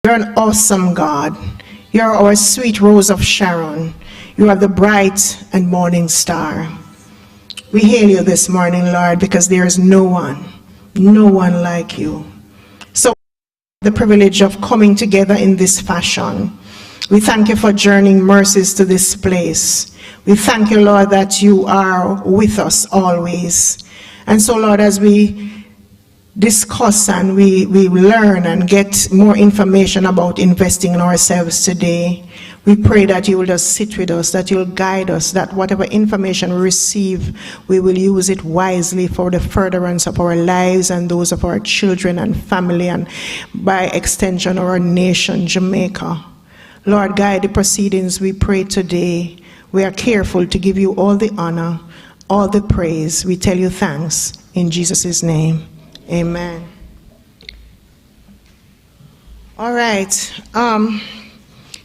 You're an awesome God. You're our sweet rose of Sharon. You are the bright and morning star. We hail you this morning, Lord, because there is no one like you. So the privilege of coming together in this fashion. We thank you for journeying mercies to this place. We thank you, Lord, that you are with us always. And so, Lord, as we discuss and we learn and get more information about investing in ourselves today, we pray that you will just sit with us, that you'll guide us, that whatever information we receive, we will use it wisely for the furtherance of our lives and those of our children and family, and by extension our nation, Jamaica. Lord, guide the proceedings, we pray today. We are careful to give you all the honor, all the praise. We tell you thanks in Jesus' name. Amen. All right.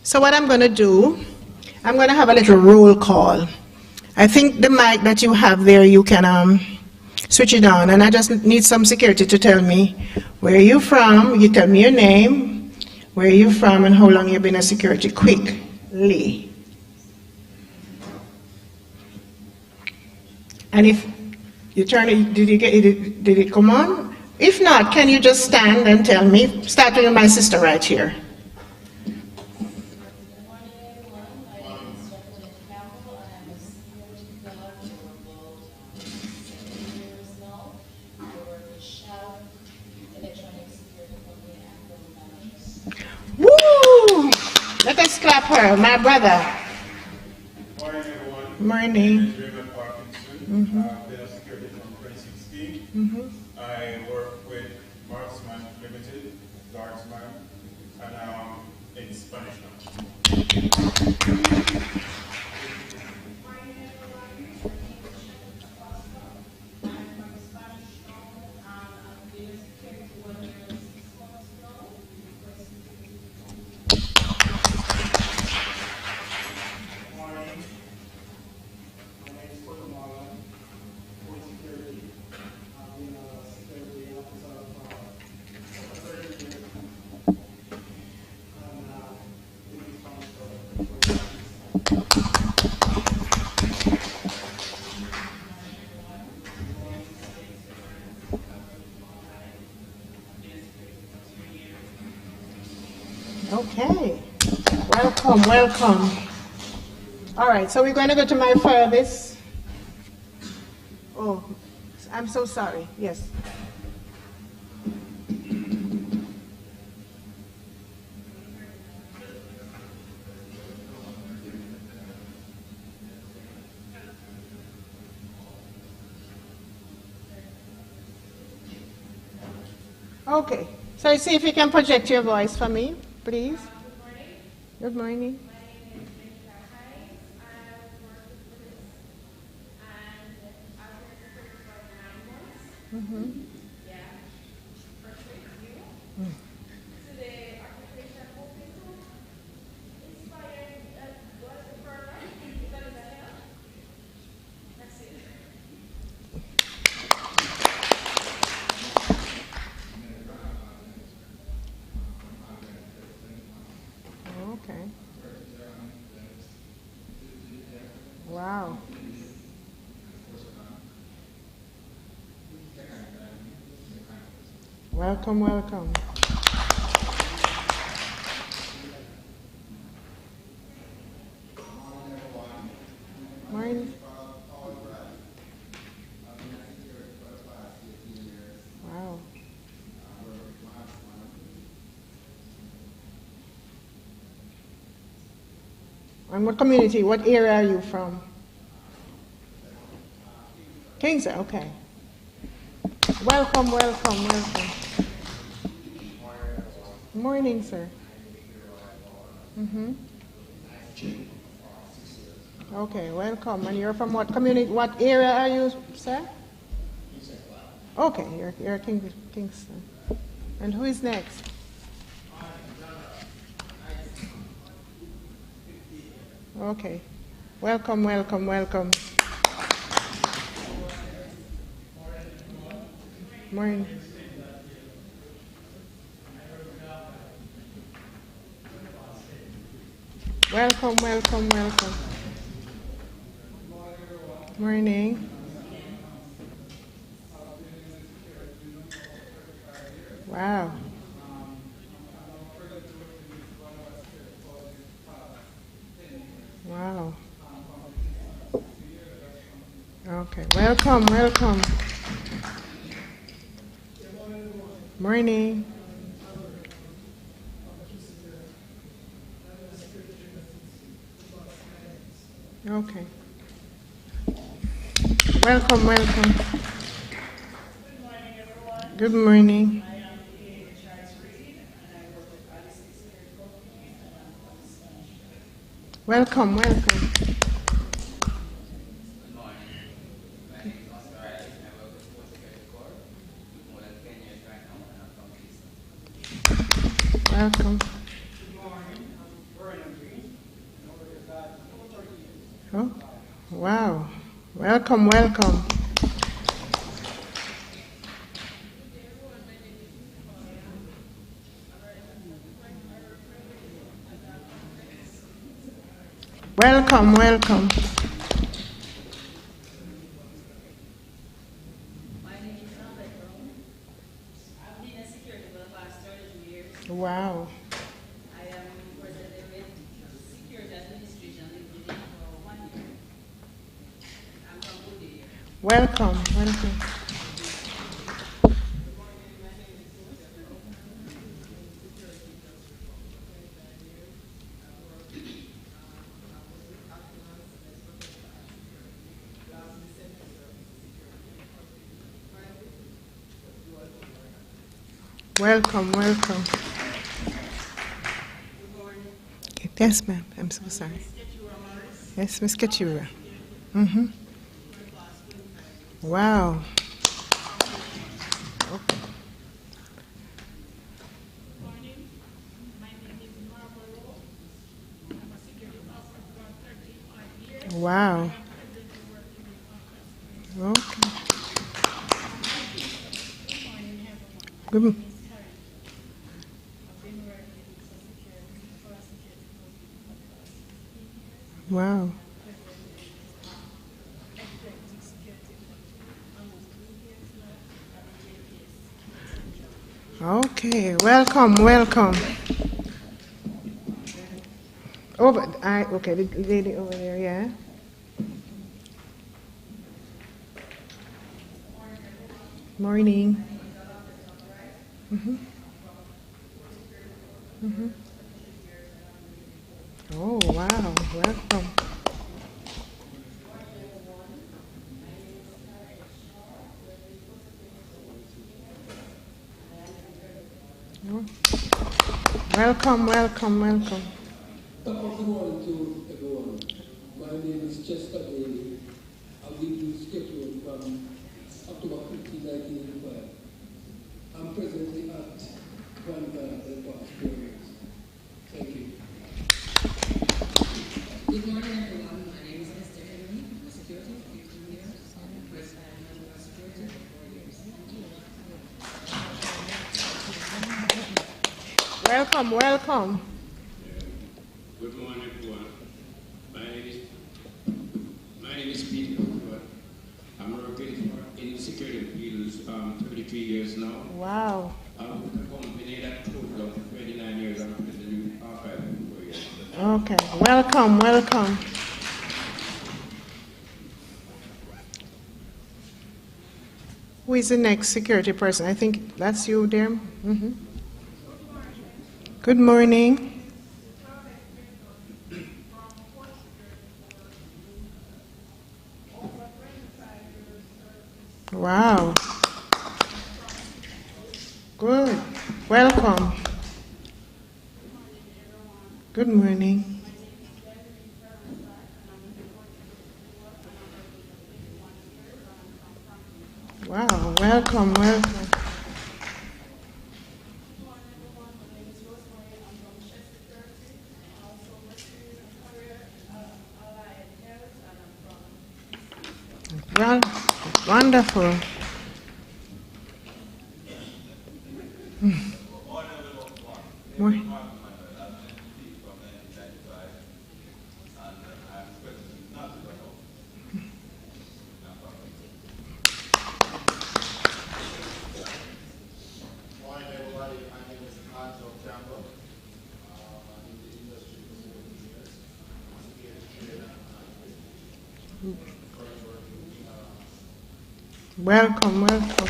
So what I'm going to do, I'm going to have a little roll call. I think the mic that you have there, you can switch it on. And I just need some security to tell me where you're from. You tell me your name, where you're from, and how long you've been a security. Quickly. And if you turn it, did it come on? If not, can you just stand and tell me, starting with my sister right here. Woo! Let us clap her, my brother. Morning, everyone. Morning. I've been a security from 2016. I work with Marksman Limited, Guardsman, and in Spanish now. Okay, welcome. All right, so we're going to go to my furthest. Oh, I'm so sorry, yes. Okay, so see if you can project your voice for me, please. Good morning. Okay. Wow. Welcome. Morning. Wow. And what community, what area are you from? Kingston, okay. Welcome. Morning, sir. Okay, welcome. And you're from what community, what area are you, sir? Okay, you're Kingston. And who is next? Okay. Welcome. Morning. Welcome, welcome, welcome. Morning. Wow. Wow. Okay. Welcome, welcome. Morning. Okay. Welcome, welcome. Good morning. Welcome, welcome. Welcome. Oh, wow. Welcome, welcome. Welcome, welcome. Wow. Welcome, welcome. Welcome, welcome. Yes, ma'am. I'm so sorry. Yes, Miss Keturah. Mm-hmm. Wow. Okay. Wow. Okay. Good. Wow. Okay. Welcome, welcome. Okay, the lady over there, yeah. Morning. Mm-hmm. Mm-hmm. Oh, wow. Welcome. Oh. Welcome, welcome, welcome. Good morning to everyone. My name is Chester Bailey. I'll give you schedule from October 15, 1985. I'm presently at Vanguard for the past 4 years. Thank you. Good morning, everyone. My name is Esther Henry. I'm a security for 15 years. I'm Chris. I'm a member of security for 4 years. Welcome, welcome. Good morning, everyone. My name is Peter. I'm working in security fields 33 years now. Wow. I'm with a company that closed down for 29 years. I'm with the new archive for 4 years. Okay. Welcome, welcome. Who is the next security person? I think that's you there. Mm-hmm. Good morning. Wow. Good. Welcome. Good morning. Wow. Welcome, welcome. Well, wonderful. More. Welcome, welcome.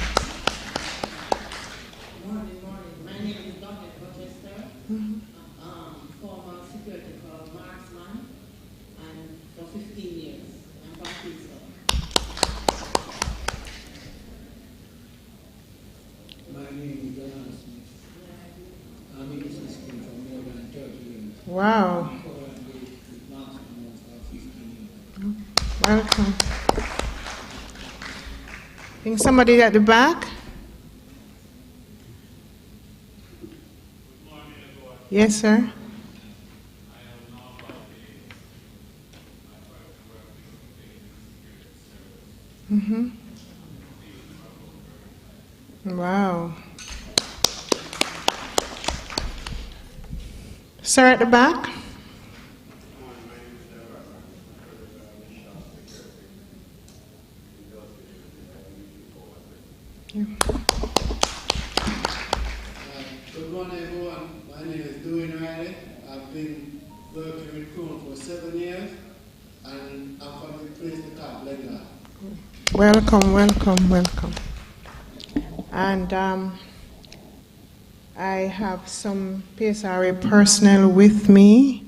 Morning. My name is Dr. Rochester, former security for Marksman, and for 15 years. I'm from Kingston. My name is Donald Smith. I'm in the system for more than 30 years. Wow, I'm currently with Marksman for 15 years. welcome. I think somebody at the back? Yes, sir. Mm-hmm. Wow. Sir at the back? Yeah. Good morning, everyone. My name is Dwayne Riley. I've been working with Chrome for 7 years, and I'm from the place to call Legla. Welcome. And I have some PSRA personnel with me,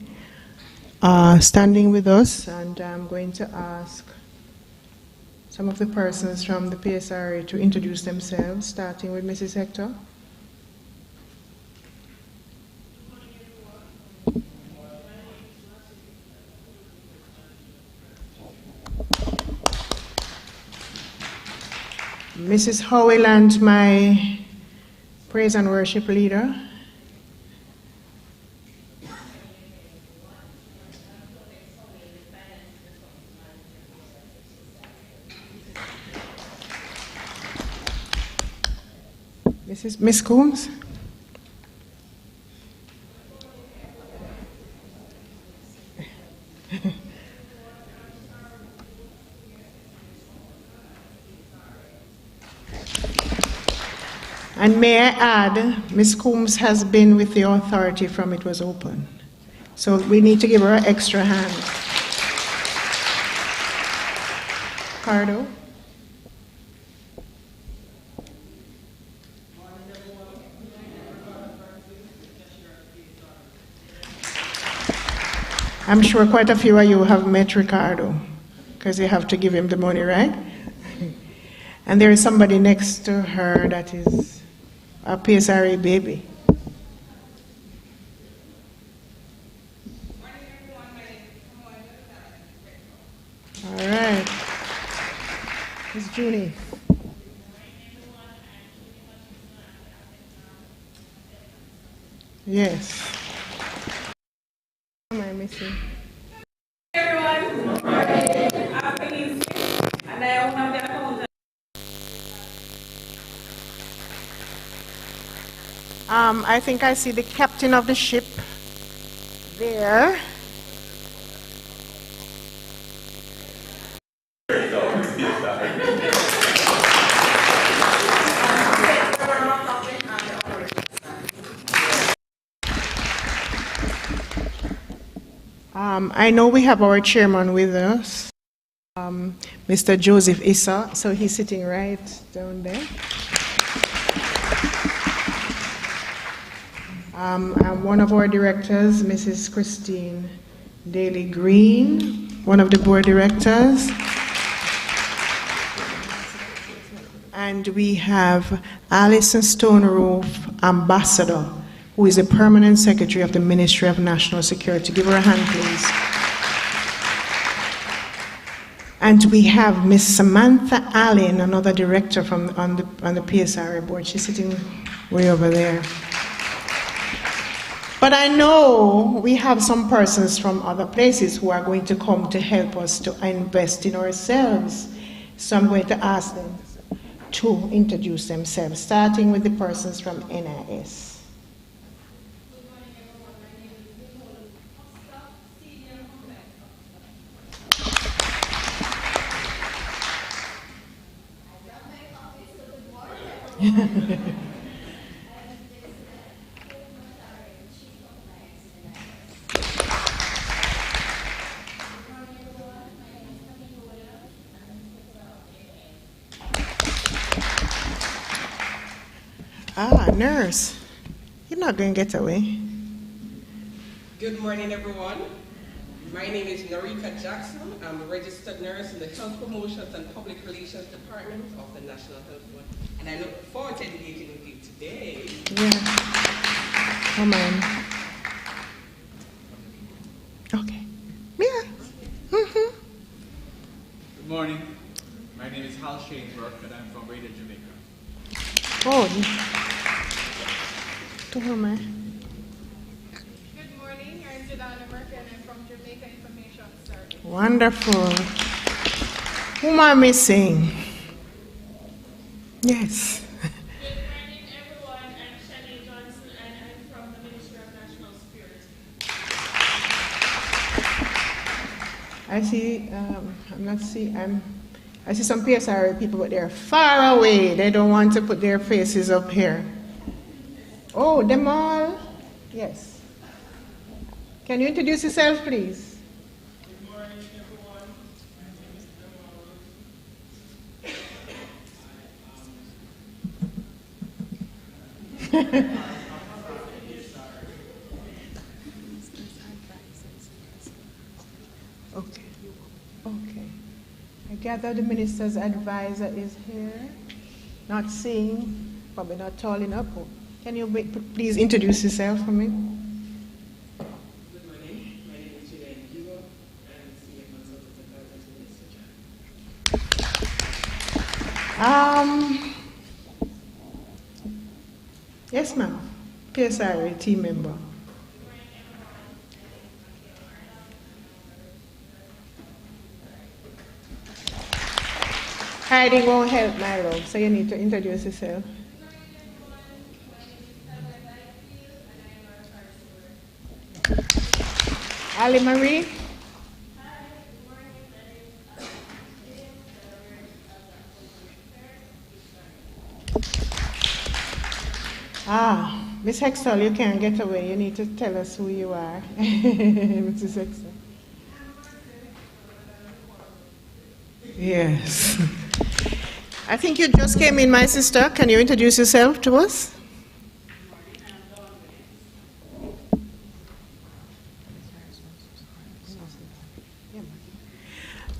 standing with us, and I'm going to ask some of the persons from the PSRA to introduce themselves, starting with Mrs. Hector. Mrs. Howiland, my praise and worship leader. Miss Coombs. And may I add, Ms. Coombs has been with the authority from it was open. So we need to give her an extra hand. Pardo. I'm sure quite a few of you have met Ricardo, because you have to give him the money, right? And there is somebody next to her that is a PSRA baby. All right. Miss Junie. Yes. What am I missing? Everyone, I've been in and I own up the account. I think I see the captain of the ship there. I know we have our chairman with us, Mr. Joseph Issa, so he's sitting right down there. And one of our directors, Mrs. Christine Daly Green, one of the board directors. And we have Alison Stoneroof, ambassador, who is the permanent secretary of the Ministry of National Security. Give her a hand, please. And we have Miss Samantha Allen, another director on the PSRA board. She's sitting way over there. But I know we have some persons from other places who are going to come to help us to invest in ourselves. So I'm going to ask them to introduce themselves, starting with the persons from NIS. nurse. You're not going to get away. Good morning, everyone. My name is Norika Jackson. I'm a registered nurse in the Health Promotions and Public Relations Department of the National Health Board. And I look forward to engaging with you today. Yeah. Come on. Okay. Yeah. Mm-hmm. Good morning. My name is Hal Shanesworth, and I'm from Radio Jamaica. Oh. To whom, eh? Good morning, I'm Jadana Merkin and I'm from Jamaica Information Service. Wonderful. Who am I missing? Yes. Good morning, everyone. I'm Shani Johnson and I'm from the Ministry of National Security. I see some PSRA people, but they're far away. They don't want to put their faces up here. Oh, them all? Yes. Can you introduce yourself, please? Good morning, everyone. My name is Okay. Okay. I gather the minister's advisor is here. Not seeing, probably not tall enough. Can you please introduce yourself for me? Good morning. My name is Julian Gigo. I'm Senior Consultant Advisor to Minister John. Yes, ma'am. PSRA team member. Hiding won't help, my love, so you need to introduce yourself. Ali Marie. Miss Hextall, you can't get away. You need to tell us who you are. Mrs. Hextall. Yes. I think you just came in, my sister. Can you introduce yourself to us?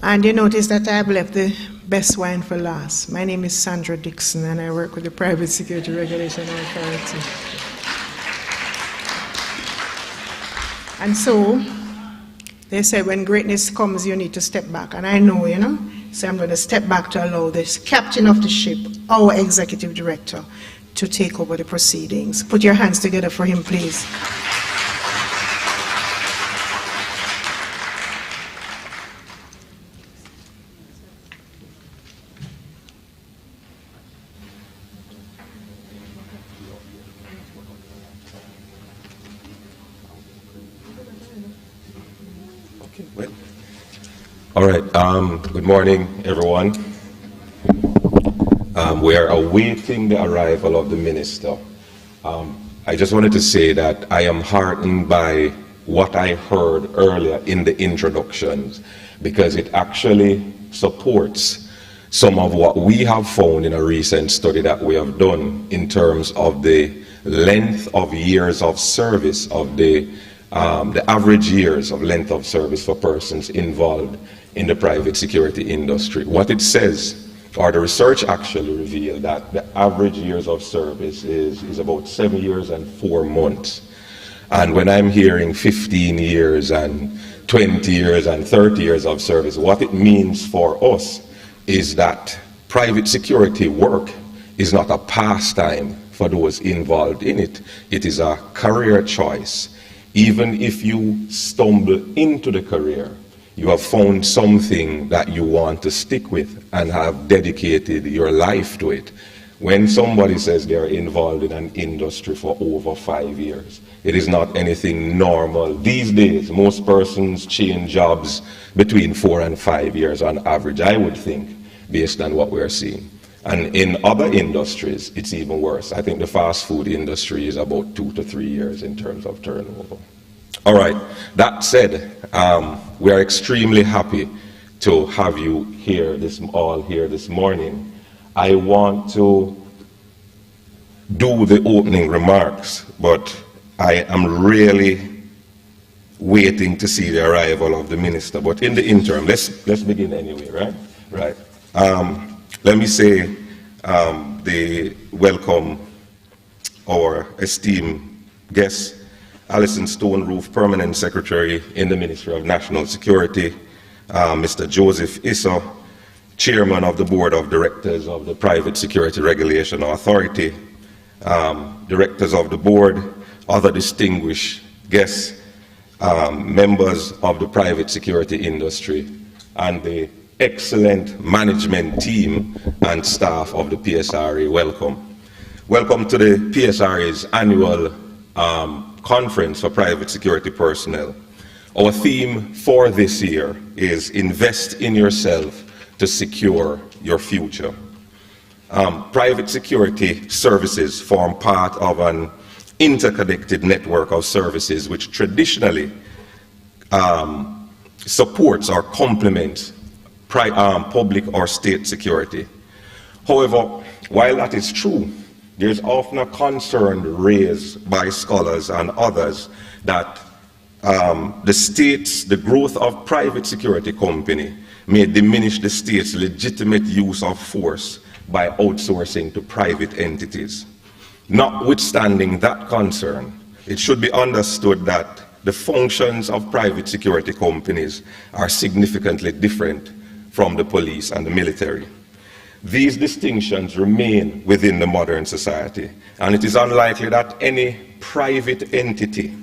And you notice that I've left the best wine for last. My name is Sandra Dixon, and I work with the Private Security Regulation Authority. And so, they say when greatness comes, you need to step back. And I know, so I'm going to step back to allow this captain of the ship, our executive director, to take over the proceedings. Put your hands together for him, please. All right, good morning, everyone. We are awaiting the arrival of the minister. I just wanted to say that I am heartened by what I heard earlier in the introductions, because it actually supports some of what we have found in a recent study that we have done in terms of the length of years of service of the average years of length of service for persons involved in the private security industry. What it says, or the research actually revealed, that the average years of service is about 7 years and 4 months. And when I'm hearing 15 years and 20 years and 30 years of service, what it means for us is that private security work is not a pastime for those involved in it. It is a career choice. Even if you stumble into the career, you have found something that you want to stick with and have dedicated your life to it. When somebody says they're involved in an industry for over 5 years, it is not anything normal. These days, most persons change jobs between 4 and 5 years on average, I would think, based on what we're seeing. And in other industries, it's even worse. I think the fast food industry is about 2 to 3 years in terms of turnover. All right, that said, we are extremely happy to have you here, all here this morning. I want to do the opening remarks, but I am really waiting to see the arrival of the minister. But in the interim, let's begin anyway, right? Right. Let me say the welcome our esteemed guest, Alison Stone-Roof, Permanent Secretary in the Ministry of National Security, Mr. Joseph Issa, Chairman of the Board of Directors of the Private Security Regulation Authority, Directors of the Board, other distinguished guests, members of the private security industry, and the excellent management team and staff of the PSRA. Welcome. Welcome to the PSRA's annual conference for private security personnel. Our theme for this year is Invest in Yourself to Secure Your Future. Private security services form part of an interconnected network of services which traditionally supports or complements public or state security. However, while that is true, there's often a concern raised by scholars and others that the growth of private security company may diminish the state's legitimate use of force by outsourcing to private entities. Notwithstanding that concern, it should be understood that the functions of private security companies are significantly different from the police and the military. These distinctions remain within the modern society, and it is unlikely that any private entity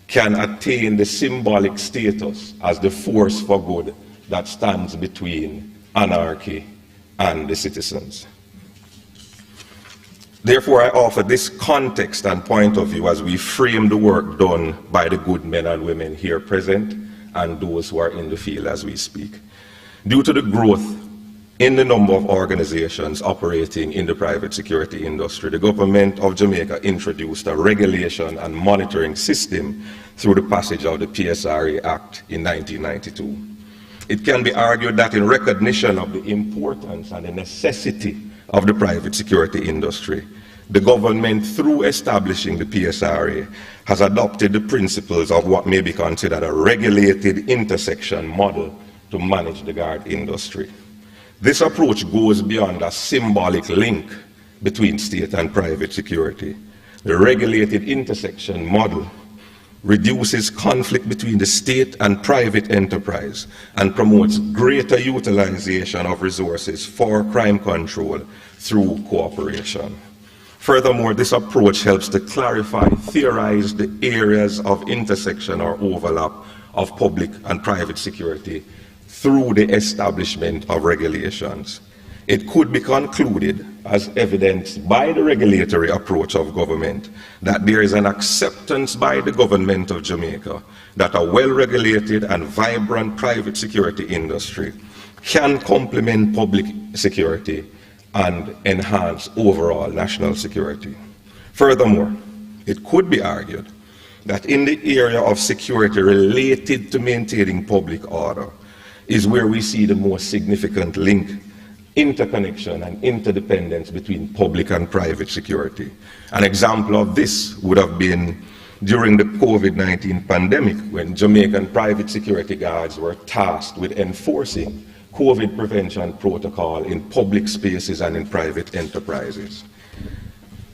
can attain the symbolic status as the force for good that stands between anarchy and the citizens. Therefore, I offer this context and point of view as we frame the work done by the good men and women here present and those who are in the field as we speak. Due to the growth in the number of organizations operating in the private security industry, the government of Jamaica introduced a regulation and monitoring system through the passage of the PSRA Act in 1992. It can be argued that in recognition of the importance and the necessity of the private security industry, the government, through establishing the PSRA, has adopted the principles of what may be considered a regulated intersection model to manage the guard industry. This approach goes beyond a symbolic link between state and private security. The regulated intersection model reduces conflict between the state and private enterprise and promotes greater utilization of resources for crime control through cooperation. Furthermore, this approach helps to clarify, theorize the areas of intersection or overlap of public and private security through the establishment of regulations. It could be concluded, as evidenced by the regulatory approach of government, that there is an acceptance by the government of Jamaica that a well-regulated and vibrant private security industry can complement public security and enhance overall national security. Furthermore, it could be argued that in the area of security related to maintaining public order is where we see the most significant link, interconnection and interdependence between public and private security. An example of this would have been during the COVID-19 pandemic, when Jamaican private security guards were tasked with enforcing COVID prevention protocol in public spaces and in private enterprises.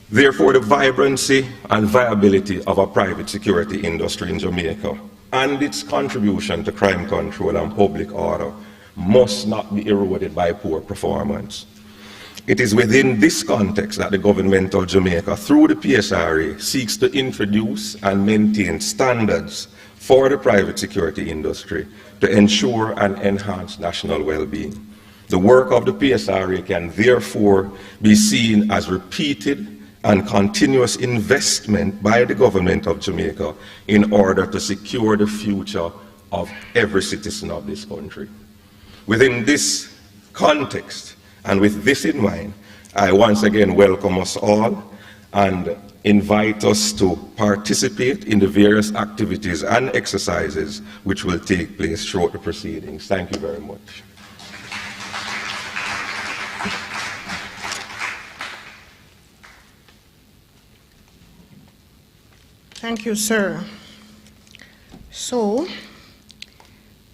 Therefore, the vibrancy and viability of a private security industry in Jamaica and its contribution to crime control and public order must not be eroded by poor performance. It is within this context that the government of Jamaica, through the PSRA, seeks to introduce and maintain standards for the private security industry to ensure and enhance national well-being. The work of the PSRA can therefore be seen as repeated and continuous investment by the government of Jamaica in order to secure the future of every citizen of this country. Within this context, and with this in mind, I once again welcome us all and invite us to participate in the various activities and exercises which will take place throughout the proceedings. Thank you very much. Thank you, sir. So,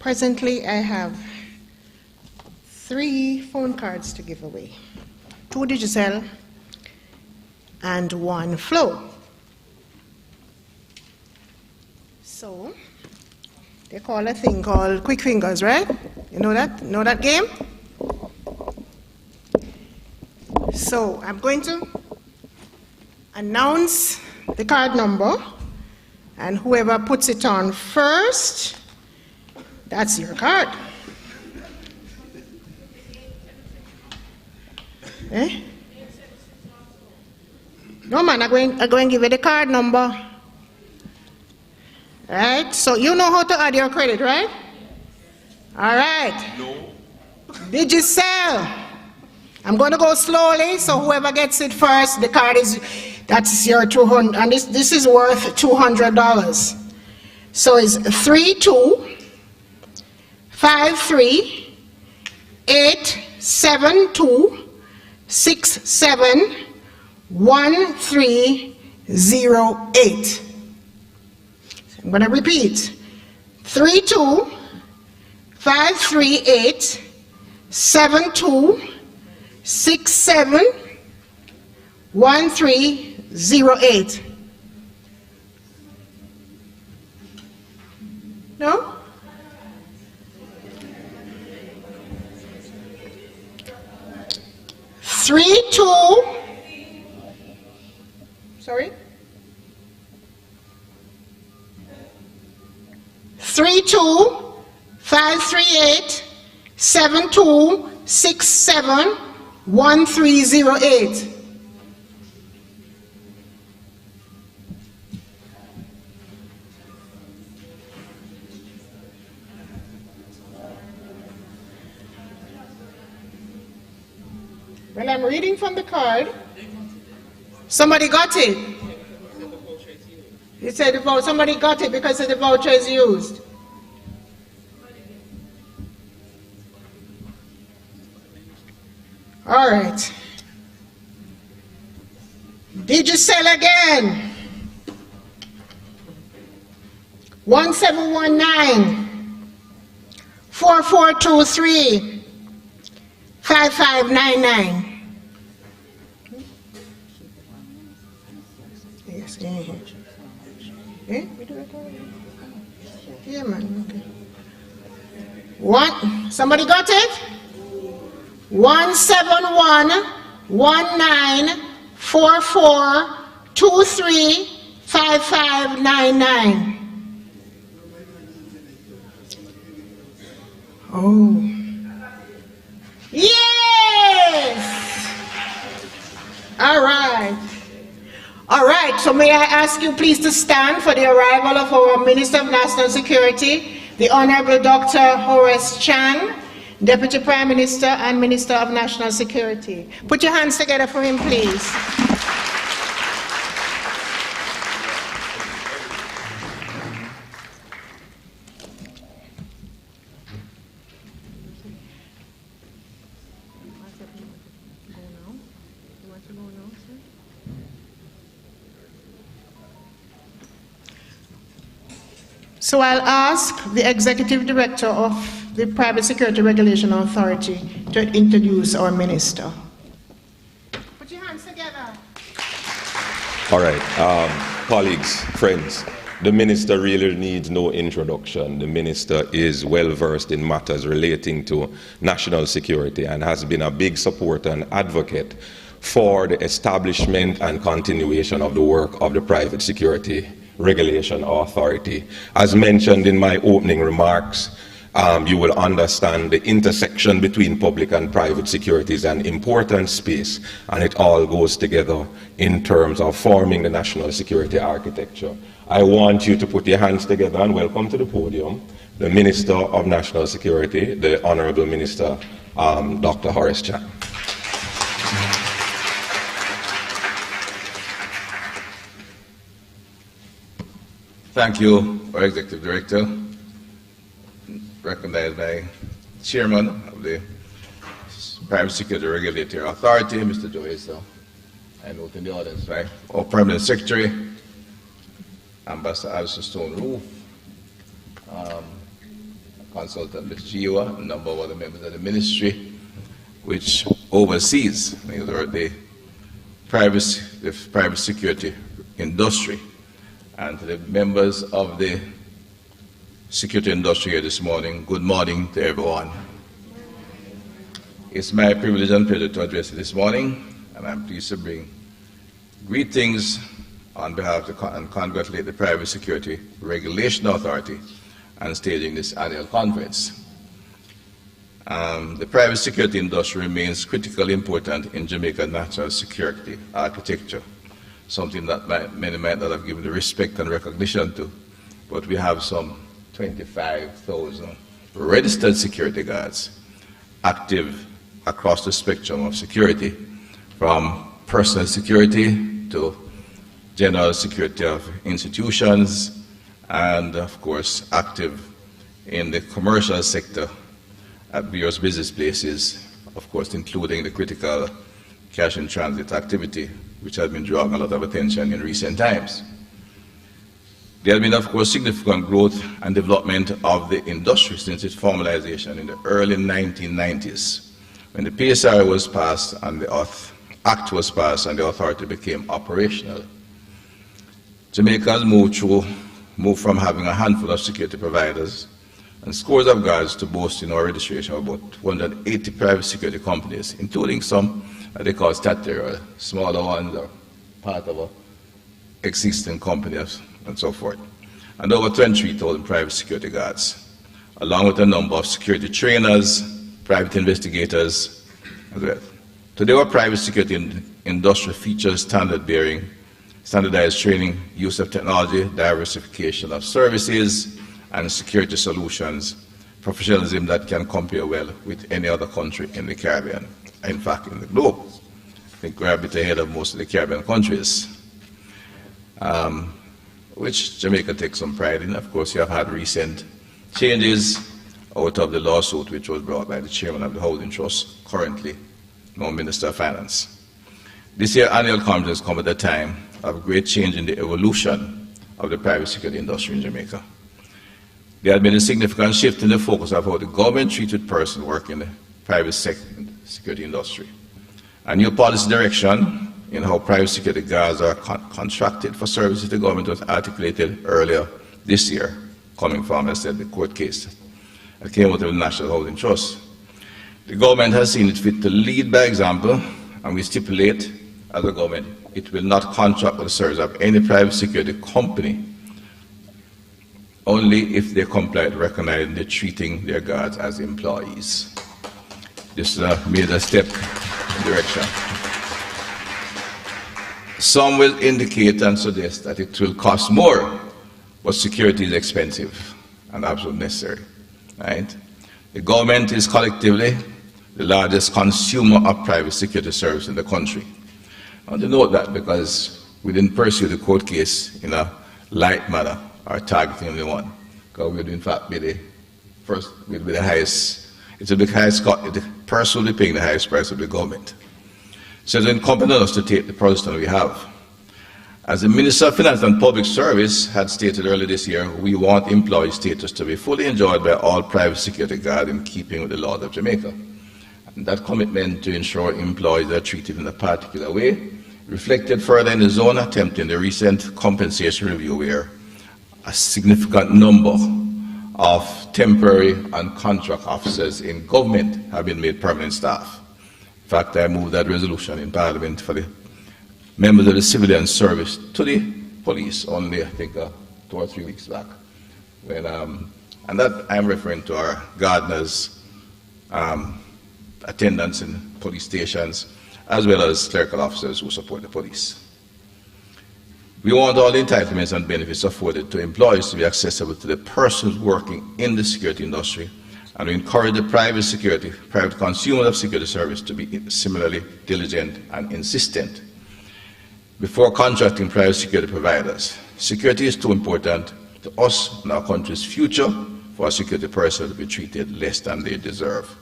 presently I have 3 phone cards to give away. 2 digital and 1 flow. So, they call a thing called quick fingers, right? You know that? Know that game? So, I'm going to announce the card number, and whoever puts it on first, that's your card. Eh? No man, I'm going to give you the card number. Right? So you know how to add your credit, right? All right. No. Digicel. I'm going to go slowly, so whoever gets it first, the card that's your 200, and this is worth $200. So it's 3253871308. I'm going to repeat. 3253871308. No? Sorry? 325387271308. Well, I'm reading from the card. Somebody got it. You said somebody got it because the voucher is used. All right. Digicel again. 1719 4423 5599. Yes, eh? We do it already? Yeah, man. Okay. What? Somebody got it? 1711944235599. Oh. Yes! All right. All right, so may I ask you please to stand for the arrival of our Minister of National Security, the Honorable Dr. Horace Chan, Deputy Prime Minister and Minister of National Security. Put your hands together for him, please. So I'll ask the Executive Director of the Private Security Regulation Authority to introduce our Minister. Put your hands together. All right, colleagues, friends, the Minister really needs no introduction. The Minister is well versed in matters relating to national security and has been a big supporter and advocate for the establishment and continuation of the work of the Private Security Regulation Authority. As mentioned in my opening remarks, you will understand the intersection between public and private security is an important space, and it all goes together in terms of forming the national security architecture. I want you to put your hands together and welcome to the podium the Minister of National Security, the Honorable Minister, Dr. Horace Chan. Thank you, our Executive Director, recognized by Chairman of the Private Security Regulatory Authority, Mr. Joe Issa, and note in the audience, right, our Permanent Secretary, Ambassador Alison Stone-Roof, consultant with GEWA, a number of other members of the ministry, which oversees the private security industry. And to the members of the security industry here this morning, good morning to everyone. It's my privilege and pleasure to address you this morning, and I'm pleased to bring greetings on behalf of and congratulate the Private Security Regulation Authority on staging this annual conference. The private security industry remains critically important in Jamaica's national security architecture, something that many might not have given the respect and recognition to, but we have some 25,000 registered security guards active across the spectrum of security, from personal security to general security of institutions, and of course active in the commercial sector at various business places, of course including the critical cash in transit activity, which has been drawing a lot of attention in recent times. There has been, of course, significant growth and development of the industry since its formalization in the early 1990s, when the PSRA was passed and the Act was passed and the authority became operational. Jamaica has moved from having a handful of security providers and scores of guards to boasting our registration of about 280 private security companies, including some that they call statutory, smaller ones or part of an existing company and so forth, and over 23,000 private security guards, along with a number of security trainers, private investigators as well. Today our private security industry features standardized training, use of technology, diversification of services and security solutions, professionalism that can compare well with any other country in the Caribbean, in fact in the globe. I think we're a bit ahead of most of the Caribbean countries, which Jamaica takes some pride in. Of course, you have had recent changes out of the lawsuit which was brought by the chairman of the Housing Trust, currently now Minister of Finance. This year's annual conference comes at a time of great change in the evolution of the private security industry in Jamaica. There has been a significant shift in the focus of how the government treated persons working in the private security industry. A new policy direction in how private security guards are contracted for services to the government was articulated earlier this year, coming from, as I said, the court case that came out of the National Housing Trust. The government has seen it fit to lead by example, and we stipulate as a government it will not contract with the service of any private security company only if they comply with recognizing they're treating their guards as employees. This is a major step in direction. Some will indicate and suggest that it will cost more, but security is expensive and absolutely necessary. Right? The government is collectively the largest consumer of private security service in the country. I want to note that because we didn't pursue the court case in a light manner or targeting anyone, because we would in fact be the first, we'd be the highest, it's the highest, the person will be paying the highest price of the government. So it's incumbent on us to take the position we have. As the Minister of Finance and Public Service had stated earlier this year, we want employee status to be fully enjoyed by all private security guards in keeping with the laws of Jamaica. And that commitment to ensure employees are treated in a particular way reflected further in the zone attempt in the recent compensation review, where a significant number of temporary and contract officers in government have been made permanent staff. In fact, I moved that resolution in Parliament for the members of the civilian service to the police only, I think, 2 or 3 weeks back. When, and that I'm referring to our gardeners, attendants in police stations, as well as clerical officers who support the police. We want all the entitlements and benefits afforded to employees to be accessible to the persons working in the security industry, and we encourage the private consumers of security service to be similarly diligent and insistent before contracting private security providers. Security is too important to us and our country's future for a security person to be treated less than they deserve.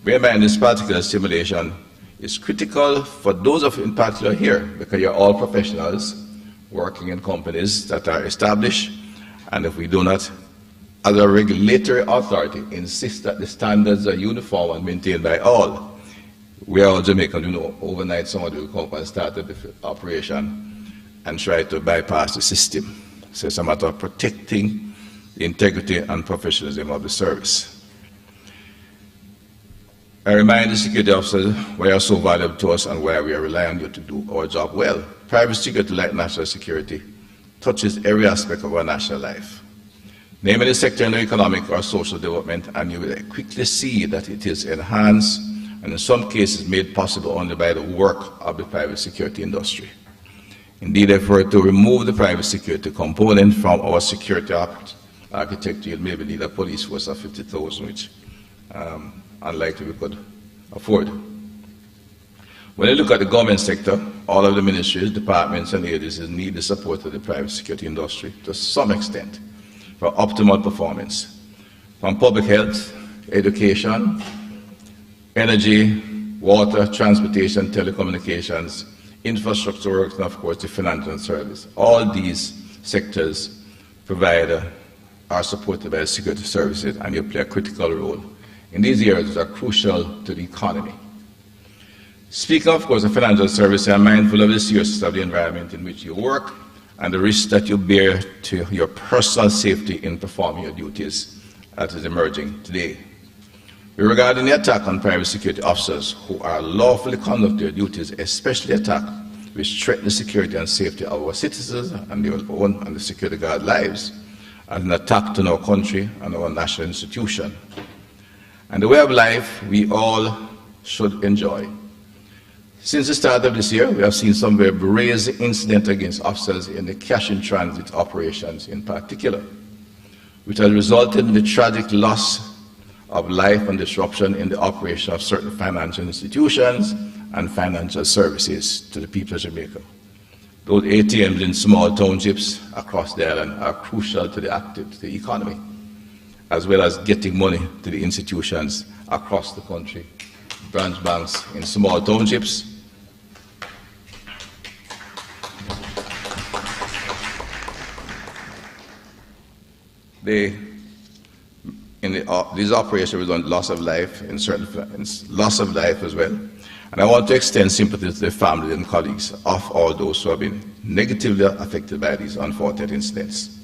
Bear in mind, this particular stimulation is critical for those of in particular here, because you're all professionals working in companies that are established, and if we do not, as a regulatory authority, insist that the standards are uniform and maintained by all, we are all Jamaicans, you know, overnight somebody will come up and start the operation and try to bypass the system. So it's a matter of protecting the integrity and professionalism of the service. I remind the security officers why you are so valuable to us and why we are relying on you to do our job well. Private security, like national security, touches every aspect of our national life. Name any sector in economic or social development, and you will quickly see that it is enhanced and in some cases made possible only by the work of the private security industry. Indeed, if we were to remove the private security component from our security architecture, you'd maybe need a police force of 50,000, which unlikely we could afford. When you look at the government sector, all of the ministries, departments, and agencies need the support of the private security industry to some extent for optimal performance. From public health, education, energy, water, transportation, telecommunications, infrastructure works, and of course the financial service. All these sectors are supported by security services, and you play a critical role in these areas that are crucial to the economy. Speaking of course of financial services, I'm mindful of the seriousness of the environment in which you work and the risks that you bear to your personal safety in performing your duties that is emerging today. Regarding the attack on private security officers who are lawfully conducting their duties, especially attack which threaten the security and safety of our citizens and their own and the security guard lives, as an attack to our country and our national institution, and the way of life we all should enjoy. Since the start of this year, we have seen some very brazen incidents against officers in the cash-in-transit operations in particular, which has resulted in the tragic loss of life and disruption in the operation of certain financial institutions and financial services to the people of Jamaica. Those ATMs in small townships across the island are crucial to the economy, as well as getting money to the institutions across the country. Branch banks in small townships, these operations result in loss of life, loss of life as well. And I want to extend sympathy to the families and colleagues of all those who have been negatively affected by these unfortunate incidents.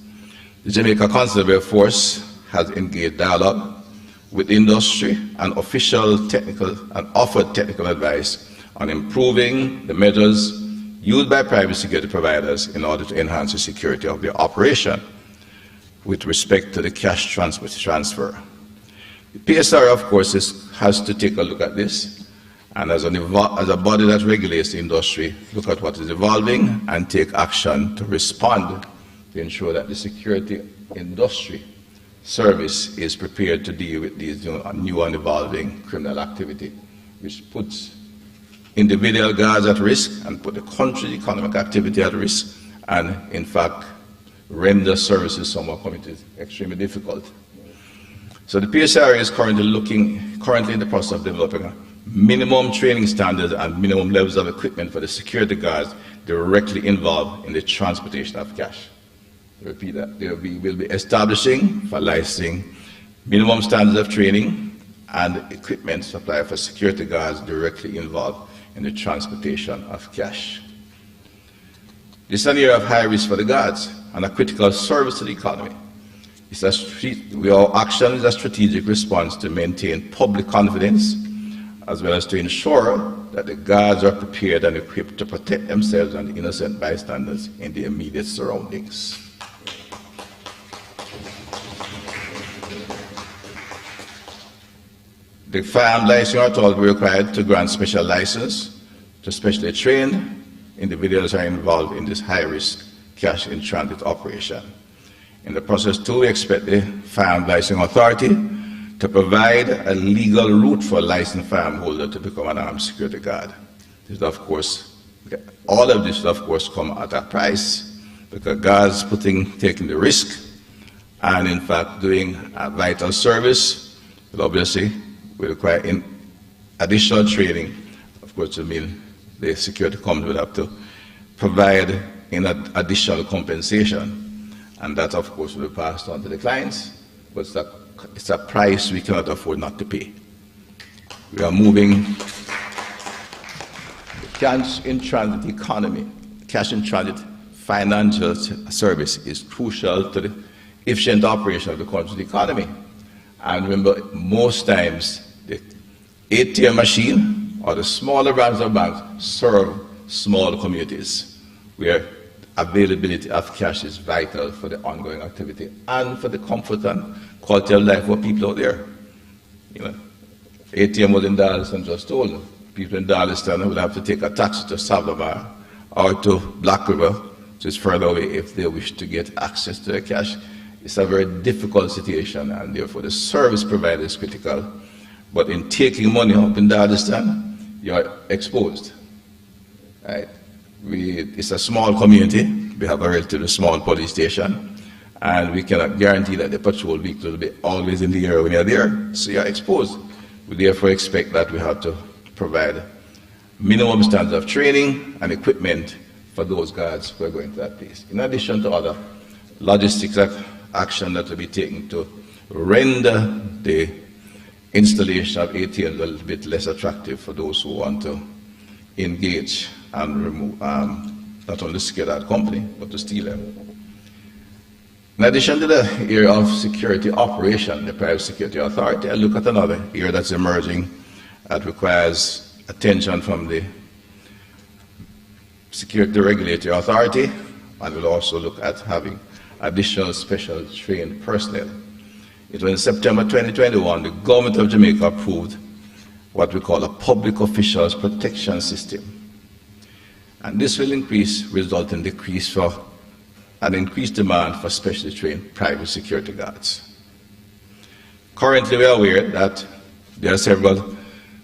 The Jamaica Constable Force has engaged dialogue with industry and offered technical advice on improving the measures used by private security providers in order to enhance the security of their operation with respect to the cash transfer. The PSRA, of course, has to take a look at this, and as a body that regulates the industry, look at what is evolving and take action to respond to ensure that the security industry service is prepared to deal with these new and evolving criminal activity, which puts individual guards at risk and put the country's economic activity at risk, and in fact render services some of our communities extremely difficult. So the PSRA is currently in the process of developing minimum training standards and minimum levels of equipment for the security guards directly involved in the transportation of cash. I repeat that. We'll be establishing for licensing minimum standards of training and equipment supply for security guards directly involved in the transportation of cash. This is an area of high risk for the guards and a critical service to the economy. Our action is a strategic response to maintain public confidence, as well as to ensure that the guards are prepared and equipped to protect themselves and the innocent bystanders in the immediate surroundings. The firearm licensing authority will be required to grant special license to specially trained individuals who are involved in this high-risk cash-in-transit operation. In the process, too, we expect the Firearm Licensing Authority to provide a legal route for a licensed firearm holder to become an armed security guard. This, of course, all of this, of course, come at a price, because guards taking the risk and, in fact, doing a vital service will obviously require additional training. Of course, I mean, the security company will have to provide in additional compensation, and that of course will be passed on to the clients, but it's a price we cannot afford not to pay. We are moving the cash in transit economy. Cash in transit financial service is crucial to the efficient operation of the country's economy. And remember, most times the ATM machine or the smaller branches of banks serve small communities where availability of cash is vital for the ongoing activity and for the comfort and quality of life of people out there. You know, ATM was in Darlington just told people in Darlington would have to take a taxi to Salvador or to Black River, which is further away, if they wish to get access to the cash. It's a very difficult situation, and therefore the service provider is critical. But in taking money up in Darlington, you're exposed. Right? It's a small community. We have a relatively small police station, and we cannot guarantee that the patrol vehicle will be always in the area when you're there, so you're exposed. We therefore expect that we have to provide minimum standards of training and equipment for those guards who are going to that place, in addition to other logistics action that will be taken to render the installation of ATMs a little bit less attractive for those who want to engage and remove, not only scare that company, but to steal them. In addition to the area of security operation, the Private Security Authority, I look at another area that's emerging that requires attention from the Security Regulatory Authority, and we'll also look at having additional special trained personnel. It was in September 2021, the government of Jamaica approved what we call a Public Officials Protection System. And this will result in an increased demand for specially trained private security guards. Currently, we are aware that there are several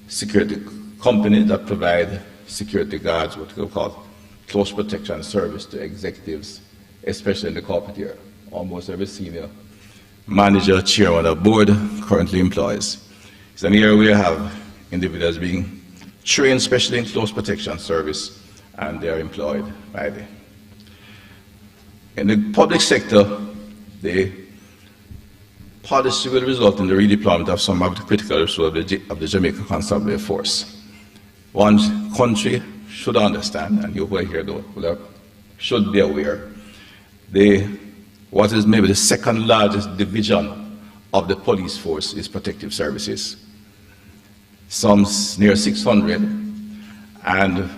security companies that provide security guards, what we call close protection service to executives, especially in the corporate area. Almost every senior manager, chairman of board currently employs. It's an area where we have individuals being trained specially in close protection service, and they are employed by the. In the public sector, the policy will result in the redeployment of some of the critical resources of the Jamaica Constabulary Force. One country should understand, and you who are here should be aware, what is maybe the second largest division of the police force is protective services. Some near 600, and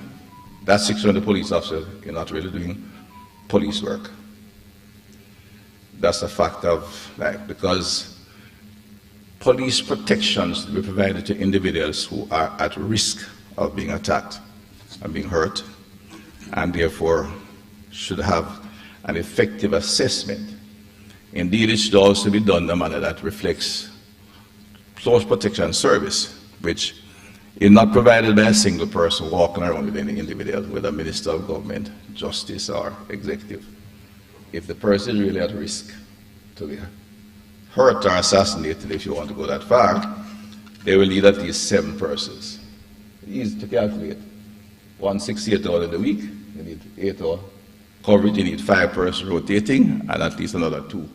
that 600 police officers are not really doing police work. That's a fact of life, because police protections will be provided to individuals who are at risk of being attacked and being hurt, and therefore should have an effective assessment. Indeed, it should also be done in a manner that reflects close protection service, which is not provided by a single person walking around with any individual, whether minister of government, justice, or executive. If the person is really at risk to be hurt or assassinated, if you want to go that far, they will need at least 7 persons. Easy to calculate. 168 hours in the week, you need 8-hour coverage, you need 5 persons rotating, and at least another 2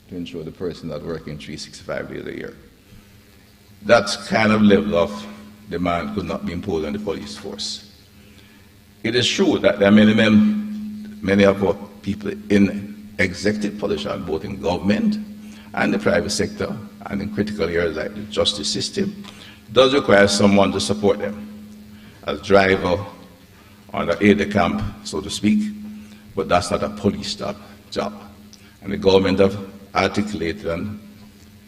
to ensure the person is working 365 days a year. That kind of level of demand could not be imposed on the police force. It is true that there are many of our people in executive position, both in government and the private sector, and in critical areas like the justice system, does require someone to support them as driver or the aide-de-camp, so to speak, but that's not a police job. And the government have articulated and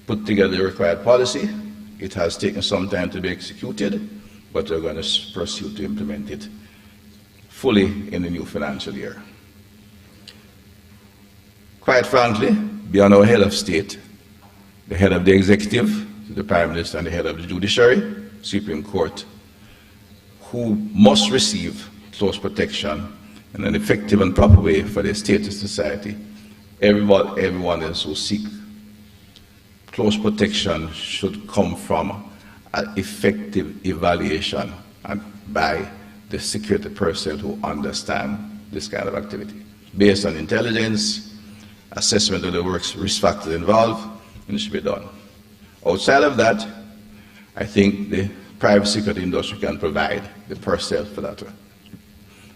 put together the required policy. It has taken some time to be executed, but we're going to pursue to implement it fully in the new financial year. Quite frankly, beyond our head of state, the head of the executive, the Prime Minister, and the head of the judiciary, Supreme Court, who must receive close protection in an effective and proper way for their state and society, everyone else who seek close protection should come from an effective evaluation and by the security personnel who understand this kind of activity. based on intelligence, assessment of the risk factors involved, and it should be done. Outside of that, I think the private security industry can provide the personnel for that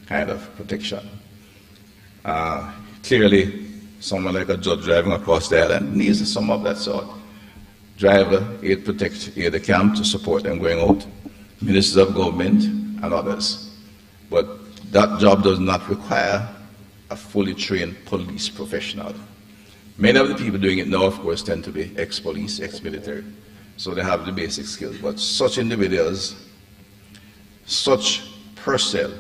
kind of protection. Clearly, someone like a judge driving across the island needs some of that sort. Driver, aid protect, aid the camp to support them going out, ministers of government and others. But that job does not require a fully trained police professional. Many of the people doing it now, of course, tend to be ex-police, ex-military, so they have the basic skills. But such individuals, such personnel,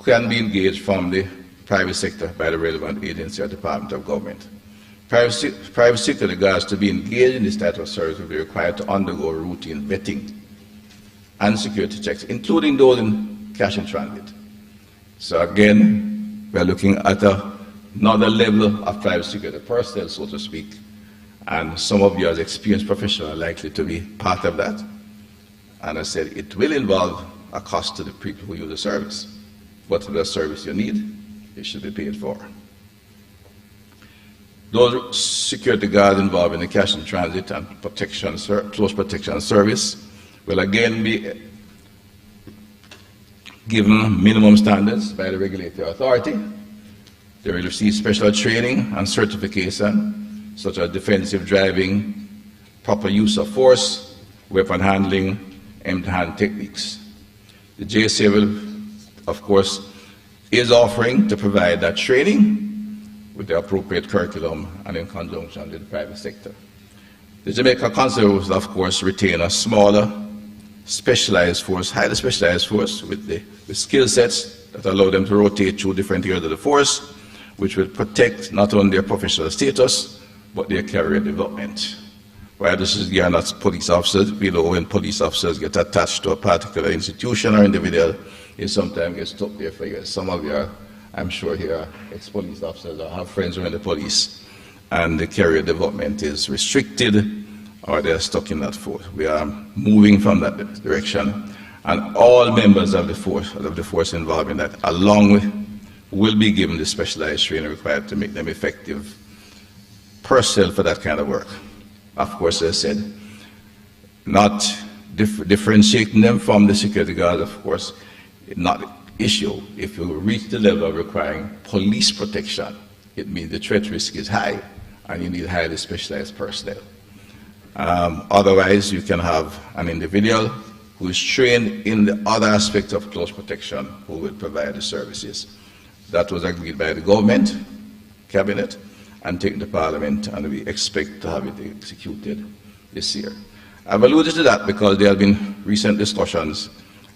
can be engaged from the private sector by the relevant agency or department of government. Private sector guards to be engaged in this type of service will be required to undergo routine vetting and security checks, including those in cash in transit. So again, we're looking at another level of private security personnel, so to speak, and some of you as experienced professionals are likely to be part of that. And I said it will involve a cost to the people who use the service. Whatever service you need, it should be paid for. Those security guards involved in the cash in transit and protection, close protection service will again be given minimum standards by the regulatory authority. They will receive special training and certification, such as defensive driving, proper use of force, weapon handling, empty-hand techniques. The JSA will, of course, is offering to provide that training with the appropriate curriculum and in conjunction with the private sector. The Jamaica Council will, of course, retain a smaller, specialized force, highly specialized force with skill sets that allow them to rotate through different areas of the force, which will protect not only their professional status, but their career development. While this is geared at police officers, we know when police officers get attached to a particular institution or individual, it sometimes gets stuck there for years. Some of you are, I'm sure, here are ex-police officers or have friends who are in the police, and the career development is restricted or they're stuck in that force. We are moving from that direction, and all members of the force involved in that, along with, will be given the specialized training required to make them effective personnel for that kind of work. Of course, as I said, not differentiating them from the security guards, of course, not an issue. If you reach the level of requiring police protection, it means the threat risk is high and you need highly specialized personnel. Otherwise, you can have an individual who is trained in the other aspects of close protection who will provide the services. That was agreed by the government, cabinet, and taken to Parliament, and we expect to have it executed this year. I've alluded to that because there have been recent discussions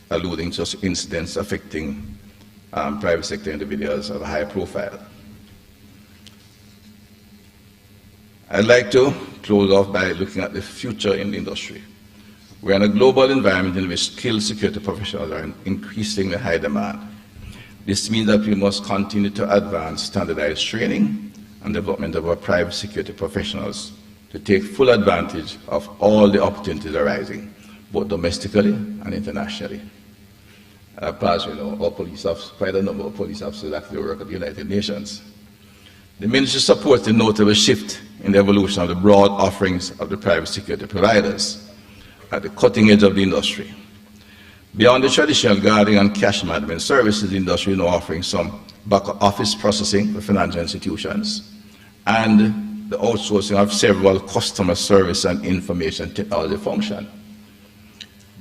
alluding to incidents affecting private sector individuals of a high profile. I'd like to close off by looking at the future in the industry. We're in a global environment in which skilled security professionals are in increasingly high demand. This means that we must continue to advance standardized training and development of our private security professionals to take full advantage of all the opportunities arising, both domestically and internationally. As you know, our police officers, quite a number of police officers actually work at the United Nations. The ministry supports the notable shift in the evolution of the broad offerings of the private security providers at the cutting edge of the industry. Beyond the traditional guarding and cash management services, the industry is now offering some back office processing for financial institutions and the outsourcing of several customer service and information technology functions.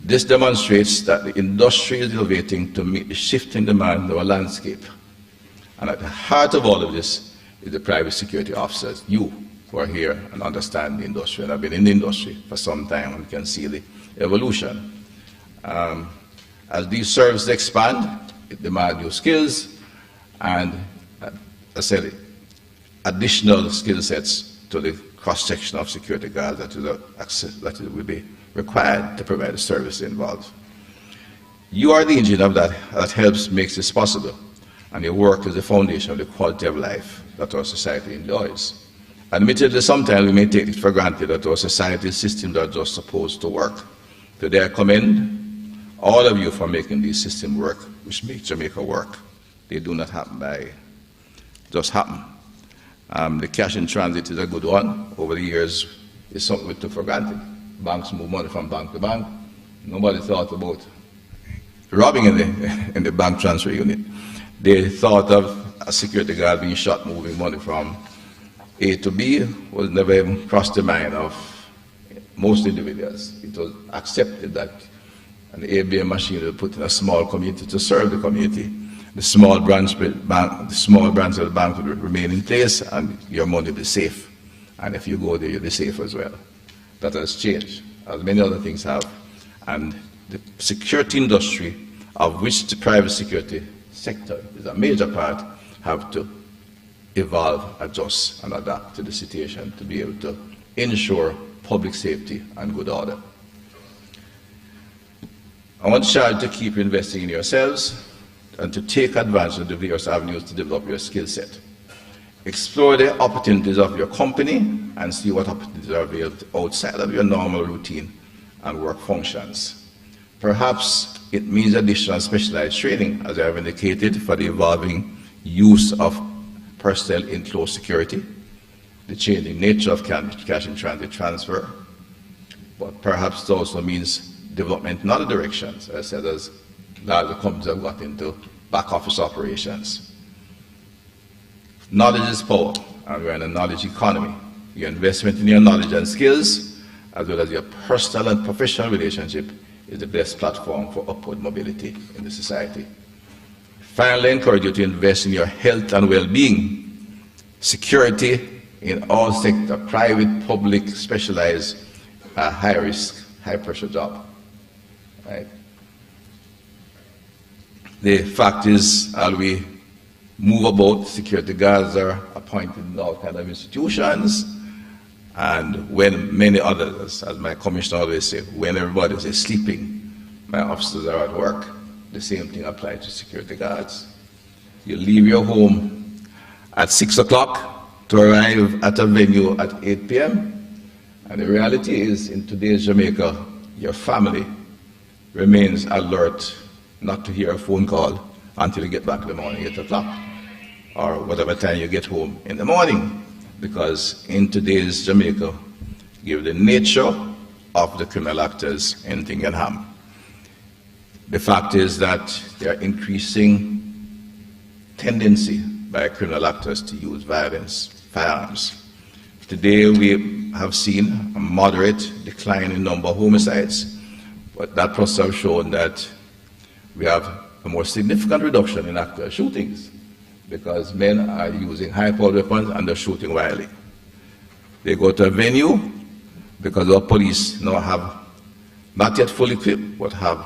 This demonstrates that the industry is innovating to meet the shifting demand of our landscape. And at the heart of all of this is the private security officers, you who are here and understand the industry and have been in the industry for some time and can see the evolution. As these services expand, it demands new skills and, as I said, additional skill sets to the cross-section of security guards that will be required to provide the service involved. You are the engine of that helps make this possible, and your work is the foundation of the quality of life that our society enjoys. Admittedly, sometimes we may take it for granted that our society's systems are just supposed to work. Today I commend all of you for making these systems work, which make Jamaica work. They do not happen by just happen. The cash in transit is a good one. Over the years, it's something we took for granted. Banks move money from bank to bank. Nobody thought about robbing in the bank transfer unit. They thought of a security guard being shot moving money from A to B. Was never even crossed the mind of most individuals. It was accepted that an ABM machine was put in a small community to serve the community. The small branch of the bank would remain in place, and your money will be safe. And if you go there, you'll be safe as well. That has changed, as many other things have. And the security industry, of which the private security sector is a major part, have to evolve, adjust, and adapt to the situation to be able to ensure public safety and good order. I want you to keep investing in yourselves and to take advantage of the various avenues to develop your skill set. Explore the opportunities of your company and see what opportunities are available outside of your normal routine and work functions. Perhaps it means additional specialized training, as I have indicated, for the evolving use of personnel in close security, the changing nature of cash in transit transfer, but perhaps it also means development in other directions, as I said, as larger companies have got into back office operations. Knowledge is power, and we're in a knowledge economy. Your investment in your knowledge and skills, as well as your personal and professional relationship, is the best platform for upward mobility in the society. Finally, I encourage you to invest in your health and well-being. Security in all sectors, private, public, specialized, high-risk, high-pressure job. Right? The fact is, as we move about, security guards are appointed in all kinds of institutions, and when many others, as my commissioner always said, when everybody is sleeping, my officers are at work. The same thing applies to security guards. You leave your home at 6 o'clock to arrive at a venue at 8 p.m. And the reality is, in today's Jamaica, your family remains alert not to hear a phone call until you get back in the morning, 8 o'clock, or whatever time you get home in the morning. Because in today's Jamaica, given the nature of the criminal actors, anything can happen. The fact is that there are increasing tendency by criminal actors to use violence, firearms. Today we have seen a moderate decline in number of homicides, but that process has shown that we have a more significant reduction in actual shootings because men are using high-powered weapons and they're shooting wildly. They go to a venue because our police now have, not yet fully equipped, but have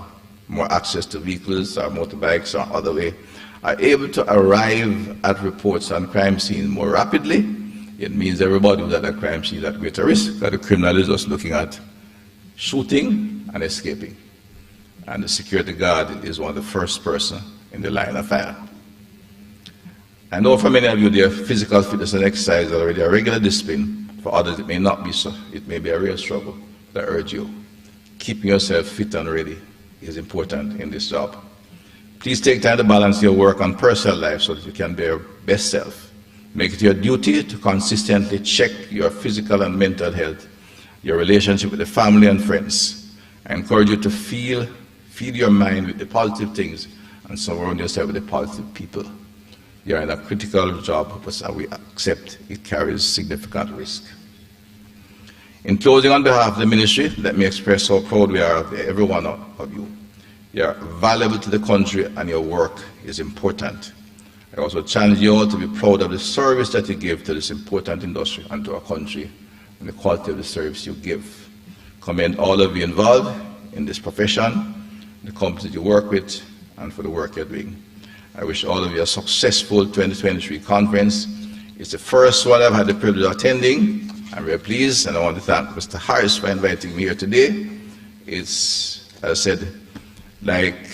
more access to vehicles or motorbikes or other way, are able to arrive at reports on crime scene more rapidly. It means everybody who's at a crime scene is at greater risk, that the criminal is just looking at shooting and escaping. And the security guard is one of the first person in the line of fire. I know for many of you, their physical fitness and exercise is already a regular discipline. For others, it may not be so. It may be a real struggle. But I urge you, keeping yourself fit and ready is important in this job. Please take time to balance your work and personal life so that you can be your best self. Make it your duty to consistently check your physical and mental health, your relationship with the family and friends. I encourage you to feed your mind with the positive things and surround yourself with the positive people. You're in a critical job, but we accept it carries significant risk. In closing, on behalf of the ministry, let me express how proud we are of every one of you. You're valuable to the country and your work is important. I also challenge you all to be proud of the service that you give to this important industry and to our country and the quality of the service you give. Commend all of you involved in this profession, the companies you work with, and for the work you're doing. I wish all of you a successful 2023 conference. It's the first one I've had the privilege of attending. I'm very pleased, and I want to thank Mr. Harris for inviting me here today. It's, as I said, like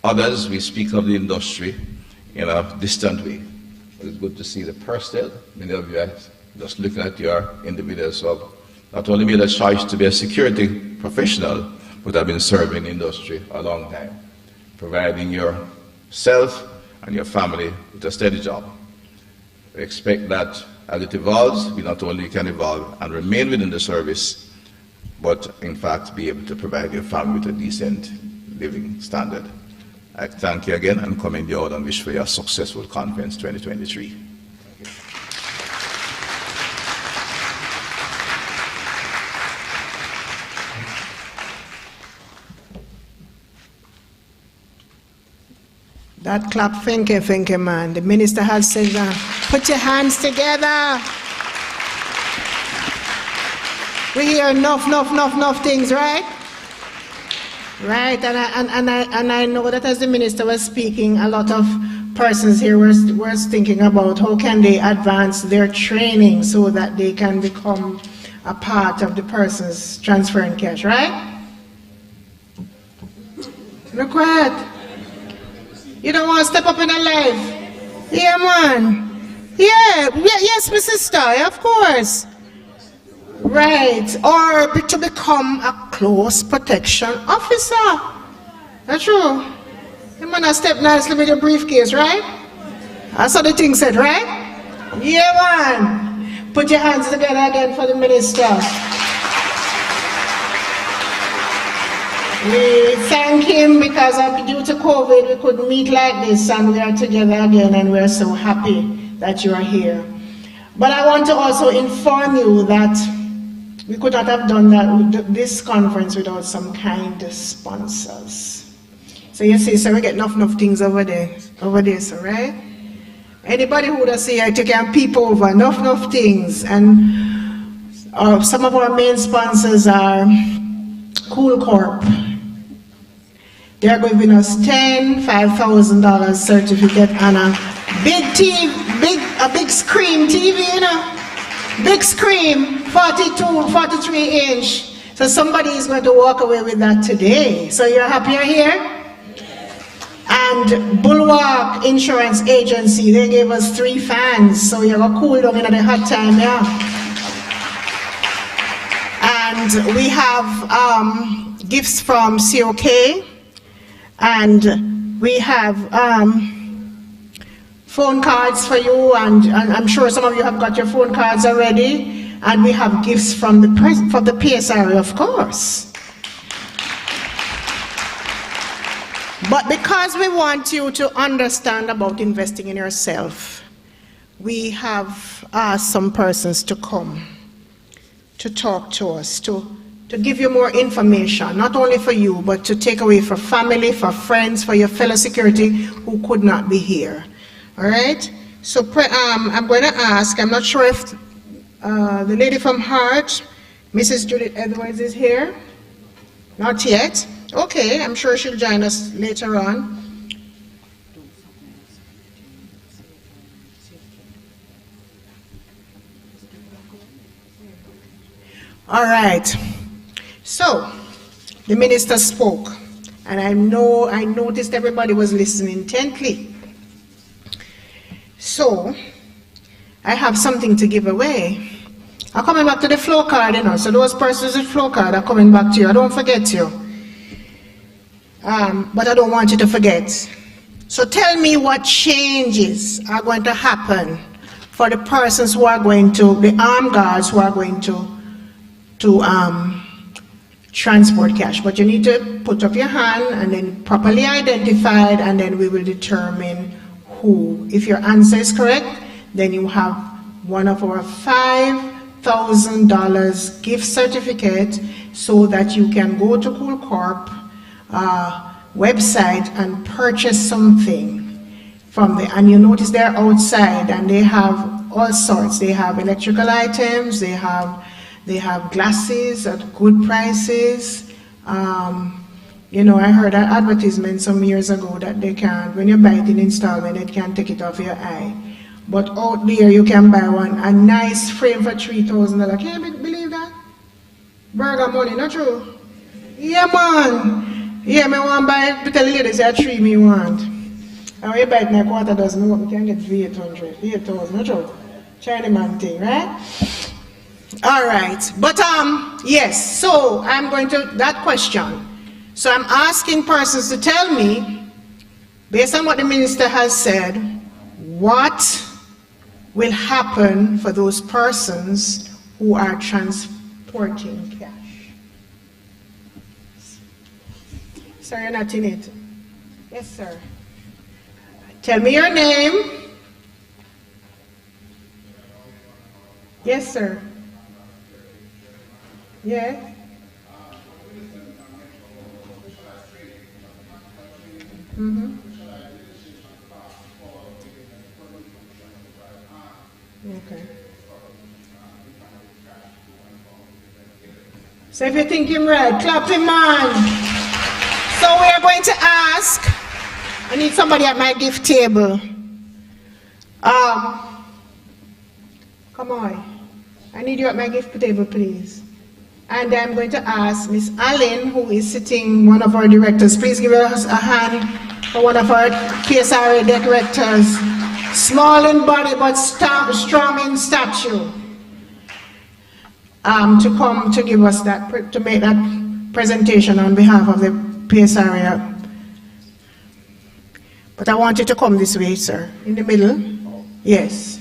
others, we speak of the industry in a distant way. But it's good to see the personnel. Many of you are just looking at your individuals who have not only made a choice to be a security professional, but have been serving the industry a long time, providing yourself and your family with a steady job. We expect that as it evolves, we not only can evolve and remain within the service, but in fact be able to provide your family with a decent living standard. I thank you again and commend you all and wish for your successful conference 2023. That clap, thank you, man. The minister has said that. Put your hands together. We hear enough things, right? Right, and I know that as the minister was speaking, a lot of persons here were thinking about how can they advance their training so that they can become a part of the person's transferring cash, right? Look what? You don't want to step up in a life? Yeah, man. Yeah, yes, my sister, of course. Right, or to become a close protection officer. That's true. You man a step nicely with your briefcase, right? That's what the thing said, right? Yeah, man. Put your hands together again for the minister. We thank him because due to COVID we couldn't meet like this, and we are together again, and we're so happy that you are here. But I want to also inform you that we could not have done this conference without some kind sponsors. So you see, so we get enough things over there, so right? Anybody who would say you can peep over enough things, and some of our main sponsors are Cool Corp. They are giving us $5,000 certificate and a big TV, a big screen TV, you know. Big screen, 43 inch. So somebody is going to walk away with that today. So you're happy you're here? And Bulwark Insurance Agency, they gave us 3 fans. So you're going to cool down in the hot time, yeah. And we have gifts from COK. And we have phone cards for you, and I'm sure some of you have got your phone cards already. And we have gifts from the PSRA, of course. But because we want you to understand about investing in yourself, we have asked some persons to come to talk to us, to give you more information, not only for you, but to take away for family, for friends, for your fellow security who could not be here. All right? So I'm going to ask, I'm not sure if the lady from Hart, Mrs. Judith Edwards, is here. Not yet. Okay, I'm sure she'll join us later on. All right. So, the minister spoke, and I noticed everybody was listening intently. So, I have something to give away. I'm coming back to the flow card, you know, so those persons with flow card are coming back to you. I don't forget you. But I don't want you to forget. So tell me what changes are going to happen for the persons who are going to, the armed guards who are going to transport cash. But you need to put up your hand and then properly identified, and then we will determine who. If your answer is correct, then you have one of our $5,000 gift certificate so that you can go to Cool Corp website and purchase something from there. And you notice they're outside and they have all sorts. They have electrical items, they have glasses at good prices. You know, I heard an advertisement some years ago that they can't, when you buy it in installment, it can't take it off your eye. But out there you can buy a nice frame for $3,000. Can you believe that? Burger money, not true? Yeah, man. Yeah, me want to buy it, but tell the ladies that 3 me want. And when you buy it in a quarter dozen, we can get 800, 8,000, not true? China man thing, right? All right, but yes, so I'm going to that question. So I'm asking persons to tell me Based on what the minister has said, what will happen for those persons who are transporting cash? Sir, you're not in it. Yes, sir. Tell me your name. Yes, sir. Yes. Mm-hmm. Okay. So if you think him right, clap him, man. So we are going to ask, I need somebody at my gift table. Come on. I need you at my gift table, please. And I'm going to ask Miss Allen, who is sitting, one of our directors. Please give us a hand for one of our PSRA directors. Small in body, but strong in stature. To come to give us that, to make that presentation on behalf of the PSRA. But I want you to come this way, sir. In the middle. Yes.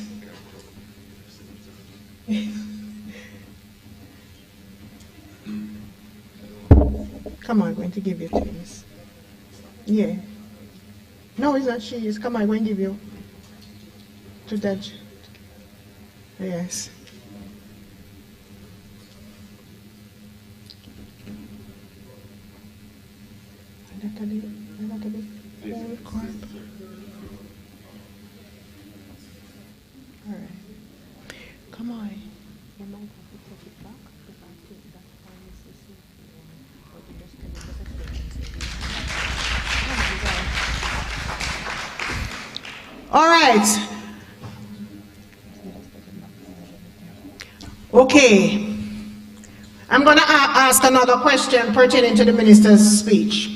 Come on, I'm going to give you things. Yeah. No, it's not she. It's come on, I'm going to give you. To that. Yes. All right. Come on. You might have to take it back if I take that All right. Okay. I'm going to ask another question pertaining to the minister's speech.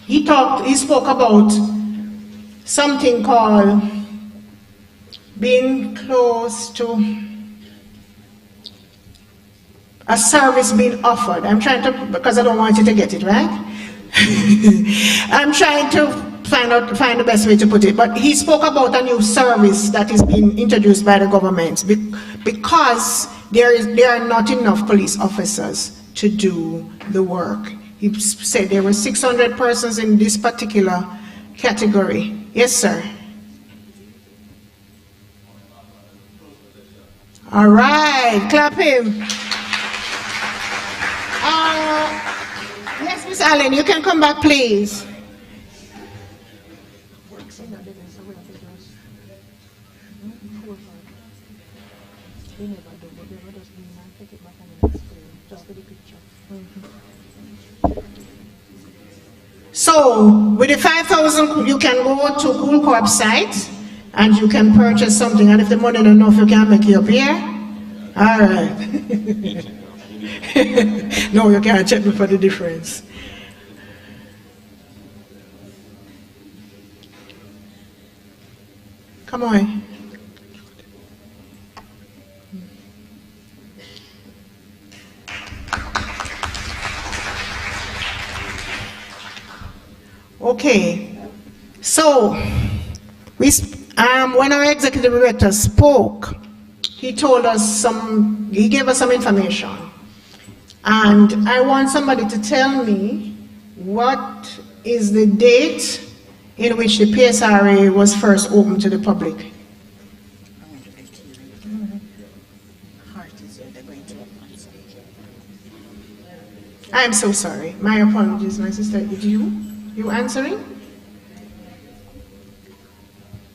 He spoke about something called being close to a service being offered. I'm trying to, because I don't want you to get it, right? I'm trying to find the best way to put it. But he spoke about a new service that is being introduced by the government because there are not enough police officers to do the work. He said there were 600 persons in this particular category. Yes, sir. All right, clap him. Yes, Miss Allen, you can come back, please. So, with the 5,000, you can go to Cool Co-op site and you can purchase something, and if the money don't enough, you can make it up here. All right. No, you can't check me for the difference. Come on. Okay, so when our executive director spoke, he gave us some information, and I want somebody to tell me what is the date in which the PSRA was first opened to the public. I'm so sorry. My apologies, my sister. Did you answering?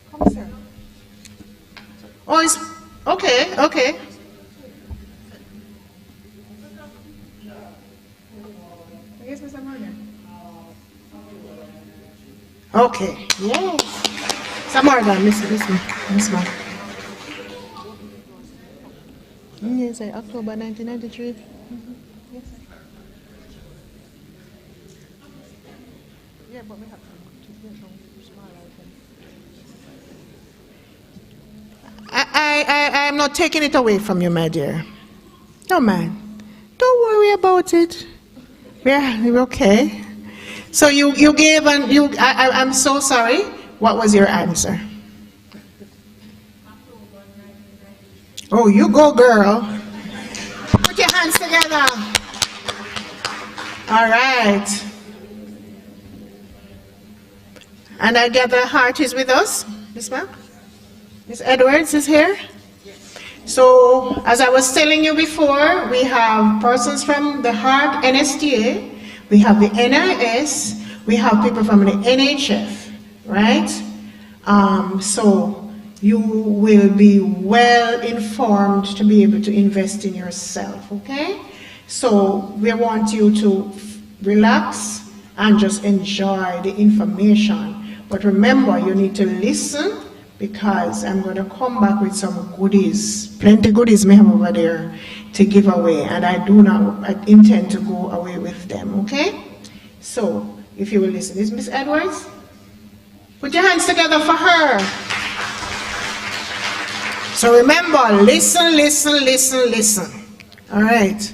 Come, sir. Oh, it's okay. Okay. Yes, Mr. Morgan. Okay. Yes. Mr. Morgan, Miss Ma. Yes, October 1993. Yes, sir. Yeah, but we have to keep some small items. I'm not taking it away from you, my dear. No, man. Don't worry about it. We're okay. So you gave, and I'm so sorry. What was your answer? Oh, you go, girl. Put your hands together. All right. And I gather Hart is with us. Miss Ma'am? Miss Edwards is here. So, as I was telling you before, we have persons from the Hart NSTA, we have the NIS, we have people from the NHF, right? So, you will be well informed to be able to invest in yourself, okay? So, we want you to relax and just enjoy the information. But remember, you need to listen, because I'm going to come back with some goodies, plenty goodies we have over there to give away, and I do not intend to go away with them, okay? So, if you will listen. Is Miss Edwards? Put your hands together for her. So remember, listen, listen, listen, listen. All right.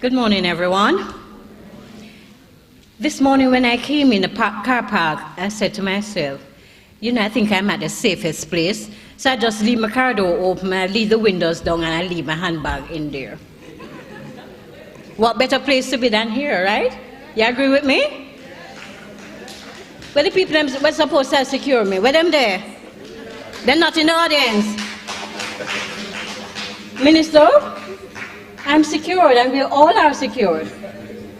Good morning, everyone. This morning when I came in the car park, I said to myself, you know, I think I'm at the safest place. So I just leave my car door open, I leave the windows down, and I leave my handbag in there. What better place to be than here, right? You agree with me? Where the people were supposed to secure me? Where them there? They're not in the audience. Minister? I'm secured, and we all are secured.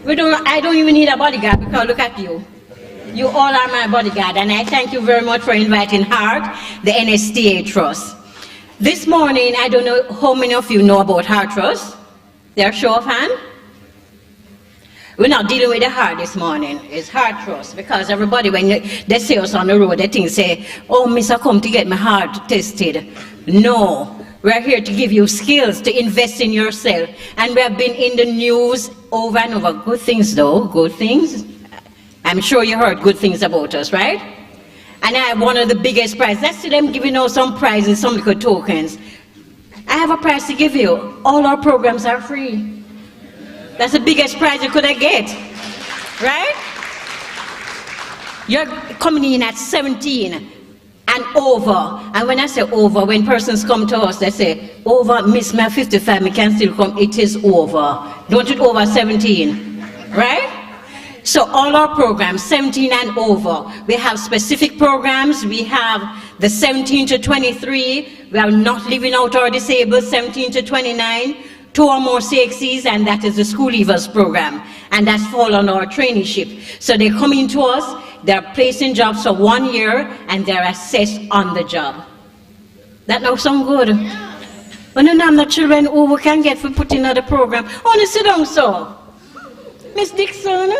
I don't even need a bodyguard, because look at you. You all are my bodyguard, and I thank you very much for inviting Hart, the NSTA Trust. This morning, I don't know how many of you know about Hart Trust. There, show of hand. We're not dealing with the Hart this morning. It's Hart Trust, because everybody, when they see us on the road, they think, say, oh, miss, I come to get my heart tested. No. We're here to give you skills to invest in yourself. And we have been in the news over and over. Good things, though. Good things. I'm sure you heard good things about us, right? And I have one of the biggest prizes. Let's see them giving out some prizes, some little tokens. I have a prize to give you. All our programs are free. That's the biggest prize you could get, right? You're coming in at 17 and over. And when I say over, when persons come to us, they say, over, miss, my 55, me can still come. It is over. Don't it over 17, right? So all our programs, 17 and over, we have specific programs. We have the 17 to 23. We are not leaving out our disabled, 17 to 29. 2 or more CXCs, and that is the school leavers program. And that's fall on our traineeship. So they come into us, they're placed in jobs for 1 year, and they're assessed on the job. That now sound good? Yeah. But no, I'm not children who we can get for putting on the program. Only sit down, so. Miss Dixon?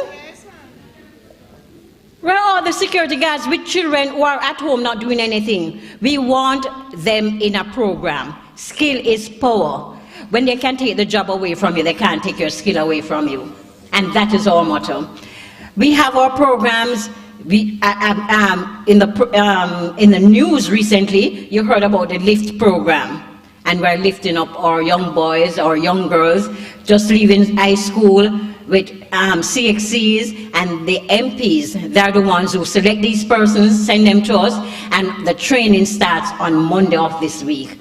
Where are the security guards with children who are at home not doing anything? We want them in a program. Skill is power. When they can take the job away from you, they can't take your skill away from you. And that is our motto. We have our programs. In the news recently, you heard about the LIFT program. And we're lifting up our young boys, our young girls, just leaving high school with CXCs and the MPs. They're the ones who select these persons, send them to us, and the training starts on Monday of this week,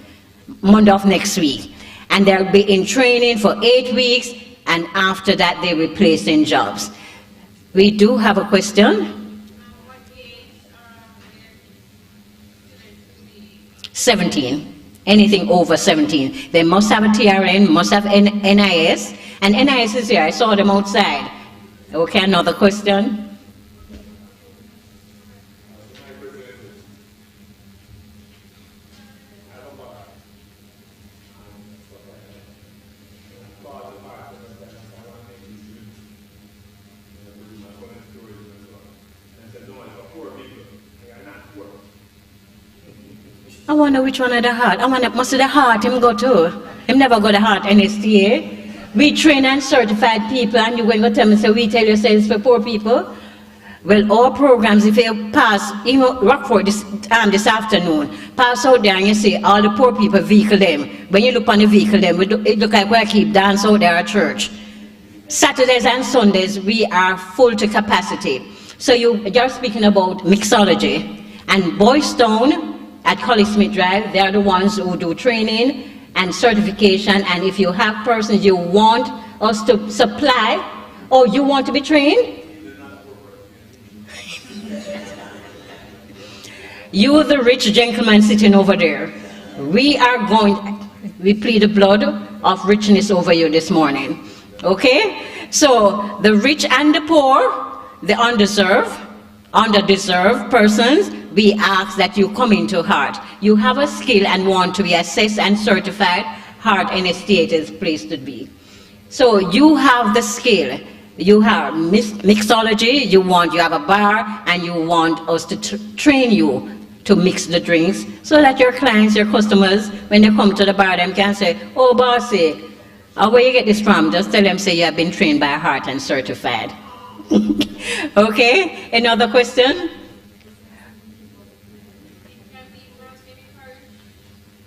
Monday of next week. And they'll be in training for 8 weeks, and after that they will be placed in jobs. We do have a question. 17. Anything over 17. They must have a TRN, must have NIS, and NIS is here. I saw them outside. Okay, another question. I wonder which one of the heart. I wonder, must the heart him go to? Him never go to heart NSTA. We train and certified people, and you going to tell me, so we tell you, say it's for poor people. Well, all programs, if you pass, even Rockford this afternoon, pass out there and you see all the poor people vehicle them. When you look on the vehicle them, it look like we keep dance out there at church. Saturdays and Sundays, we are full to capacity. So you're speaking about mixology. And Boys Town at College Smith Drive, they are the ones who do training and certification. And if you have persons you want us to supply, or you want to be trained, you, the rich gentleman sitting over there, we plead the blood of richness over you this morning. Okay? So the rich and the poor, the underdeserved persons, we ask that you come into heart. You have a skill and want to be assessed and certified, heart and estate is place to be. So you have the skill. You have mixology, you have a bar, and you want us to train you to mix the drinks so that your clients, your customers, when they come to the bar, them can say, oh, bossy, where you get this from? Just tell them, say you have been trained by heart and certified. Okay, another question?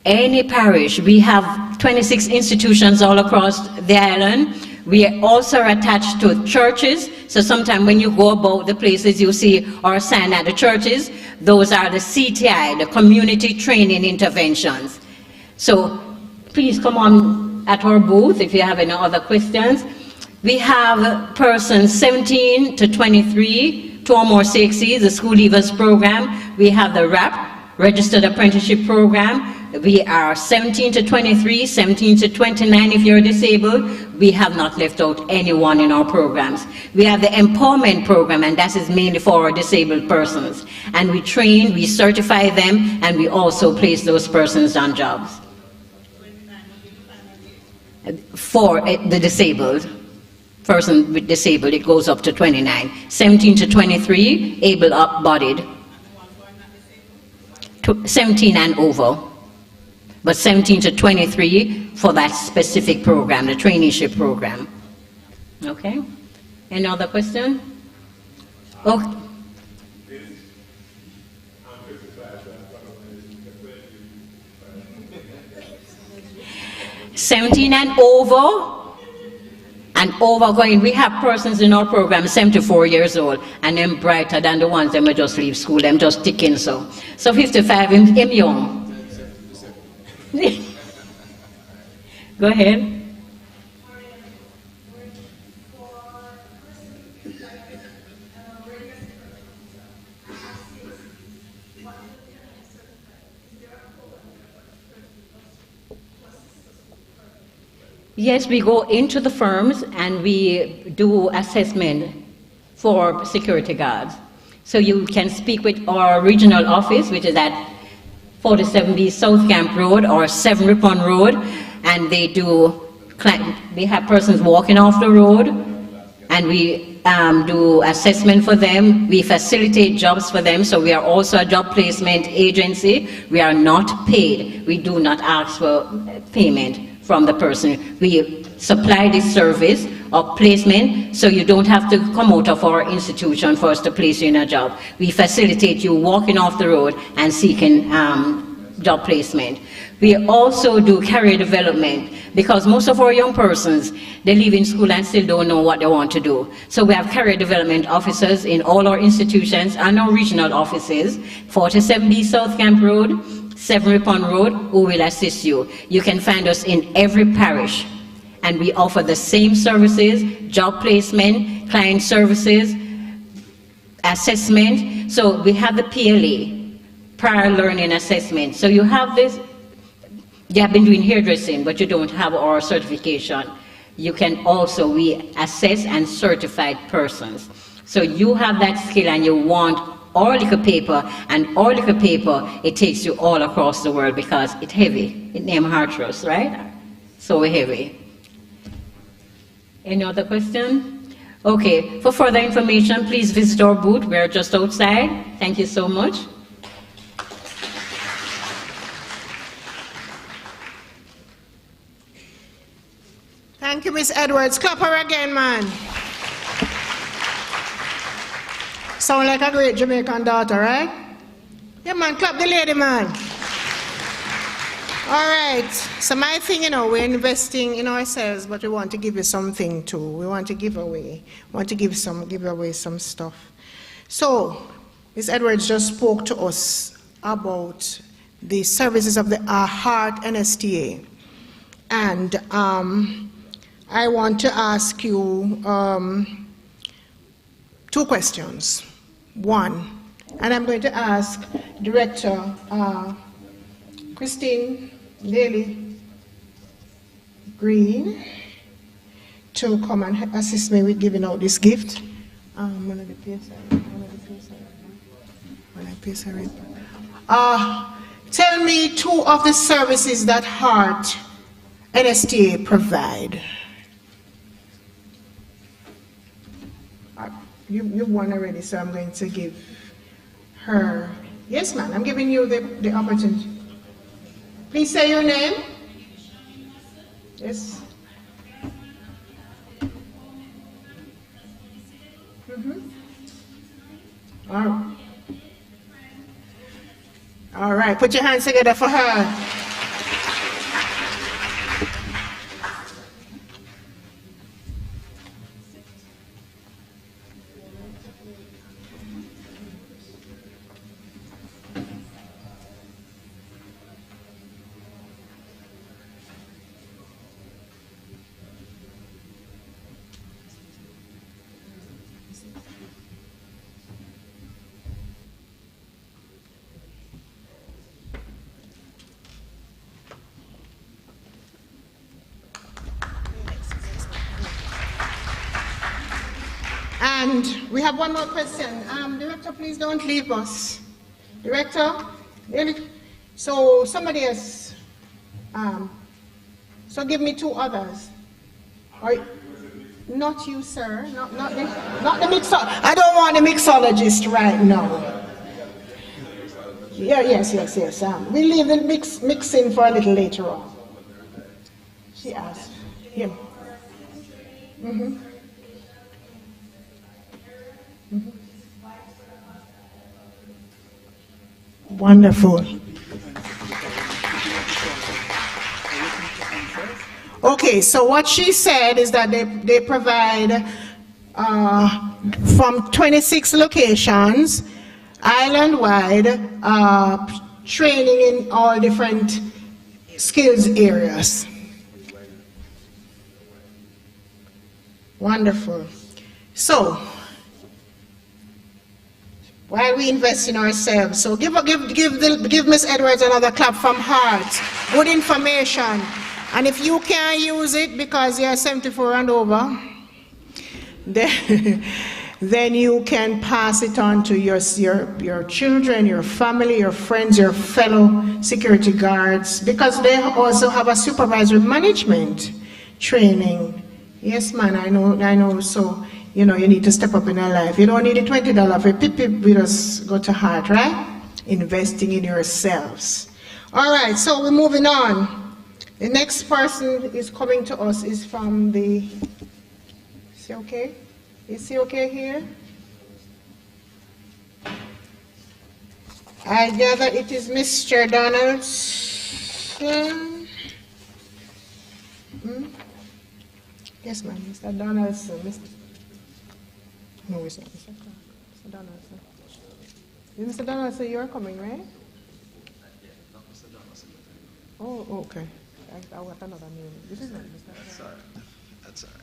Any parish. We have 26 institutions all across the island. We are also attached to churches, so sometimes when you go about the places you see our sign at the churches, those are the CTI, the Community Training Interventions. So please come on at our booth if you have any other questions. We have persons 17 to 23, 2 or more CXCs, the School Leavers Program. We have the RAP, Registered Apprenticeship Program. We are 17 to 23, 17 to 29 if you're disabled. We have not left out anyone in our programs. We have the Empowerment Program, and that is mainly for our disabled persons. And we train, we certify them, and we also place those persons on jobs. For the disabled, person with disabled, it goes up to 29. 17 to 23, able-bodied. 17 and over. But 17 to 23 for that specific program, the traineeship program. Okay? Any other question? Okay. 17 and over going. We have persons in our program 74 years old, and them brighter than the ones that may just leave school, them just ticking so. So 55, him young. Go ahead. Yes, we go into the firms and we do assessment for security guards. So you can speak with our regional office, which is at 47B South Camp Road or 7 Ripon Road, and they have persons walking off the road, and we do assessment for them. We facilitate jobs for them, so we are also a job placement agency. We are not paid. We do not ask for payment from the person. We supply this service of placement, so you don't have to come out of our institution for us to place you in a job. We facilitate you walking off the road and seeking job placement. We also do career development, because most of our young persons, they leave in school and still don't know what they want to do. So we have career development officers in all our institutions and our regional offices, 47B South Camp Road, 7 Ripon Road, who will assist you. You can find us in every parish, and we offer the same services: job placement, client services, assessment. So we have the PLA, prior learning assessment. So you have this, you have been doing hairdressing, but you don't have our certification. You can also, we assess and certified persons. So you have that skill and you want our liquor paper, and our liquor paper, it takes you all across the world because it's heavy. It named Hartrust, right? So we're heavy. Any other question? Okay, for further information, please visit our booth. We're just outside. Thank you so much. Thank you, Miss Edwards. Clap her again, man. Sound like a great Jamaican daughter, right? Yeah, man, clap the lady, man. All right. So my thing, we're investing in ourselves, but we want to give you something too. We want to give away. We want to give away some stuff. So, Ms. Edwards just spoke to us about the services of the Heart NSTA. And I want to ask you 2 questions. One, and I'm going to ask Director Christine Daly Green to come and assist me with giving out this gift. One of the PSRA. Tell me 2 of the services that Heart NSTA provide. You've won already, so I'm going to give her. Yes, ma'am, I'm giving you the opportunity. Please say your name. Yes. All right, put your hands together for her. And we have one more question. Director, please don't leave us. Director, so somebody else. So give me 2 others. Or, not you, sir. Not the mixer. I don't want the mixologist right now. Yeah, yes. We leave the mixing for a little later on. She asked him. Wonderful. Okay, so what she said is that they provide from 26 locations, island-wide, training in all different skills areas. Wonderful. So, while we invest in ourselves, so give Miss Edwards another clap from Heart. Good information. And if you can't use it because you're 74 and over, then you can pass it on to your children, your family, your friends, your fellow security guards, because they also have a supervisory management training. Yes, man, I know. So, you need to step up in your life. You don't need a $20 for pip. We just go to Heart, right? Investing in yourselves. All right, so we're moving on. The next person is coming to us is from the, is he okay? Is he okay here? I gather it is Mr. Donaldson. Yes, ma'am, Mr. Donaldson. No, it's not Mr. Clark. Mr. Donaldson. Mr. Donaldson, you're coming, right? Oh, okay. I got another name. This is not Mr. Clark. Sorry. That's all right.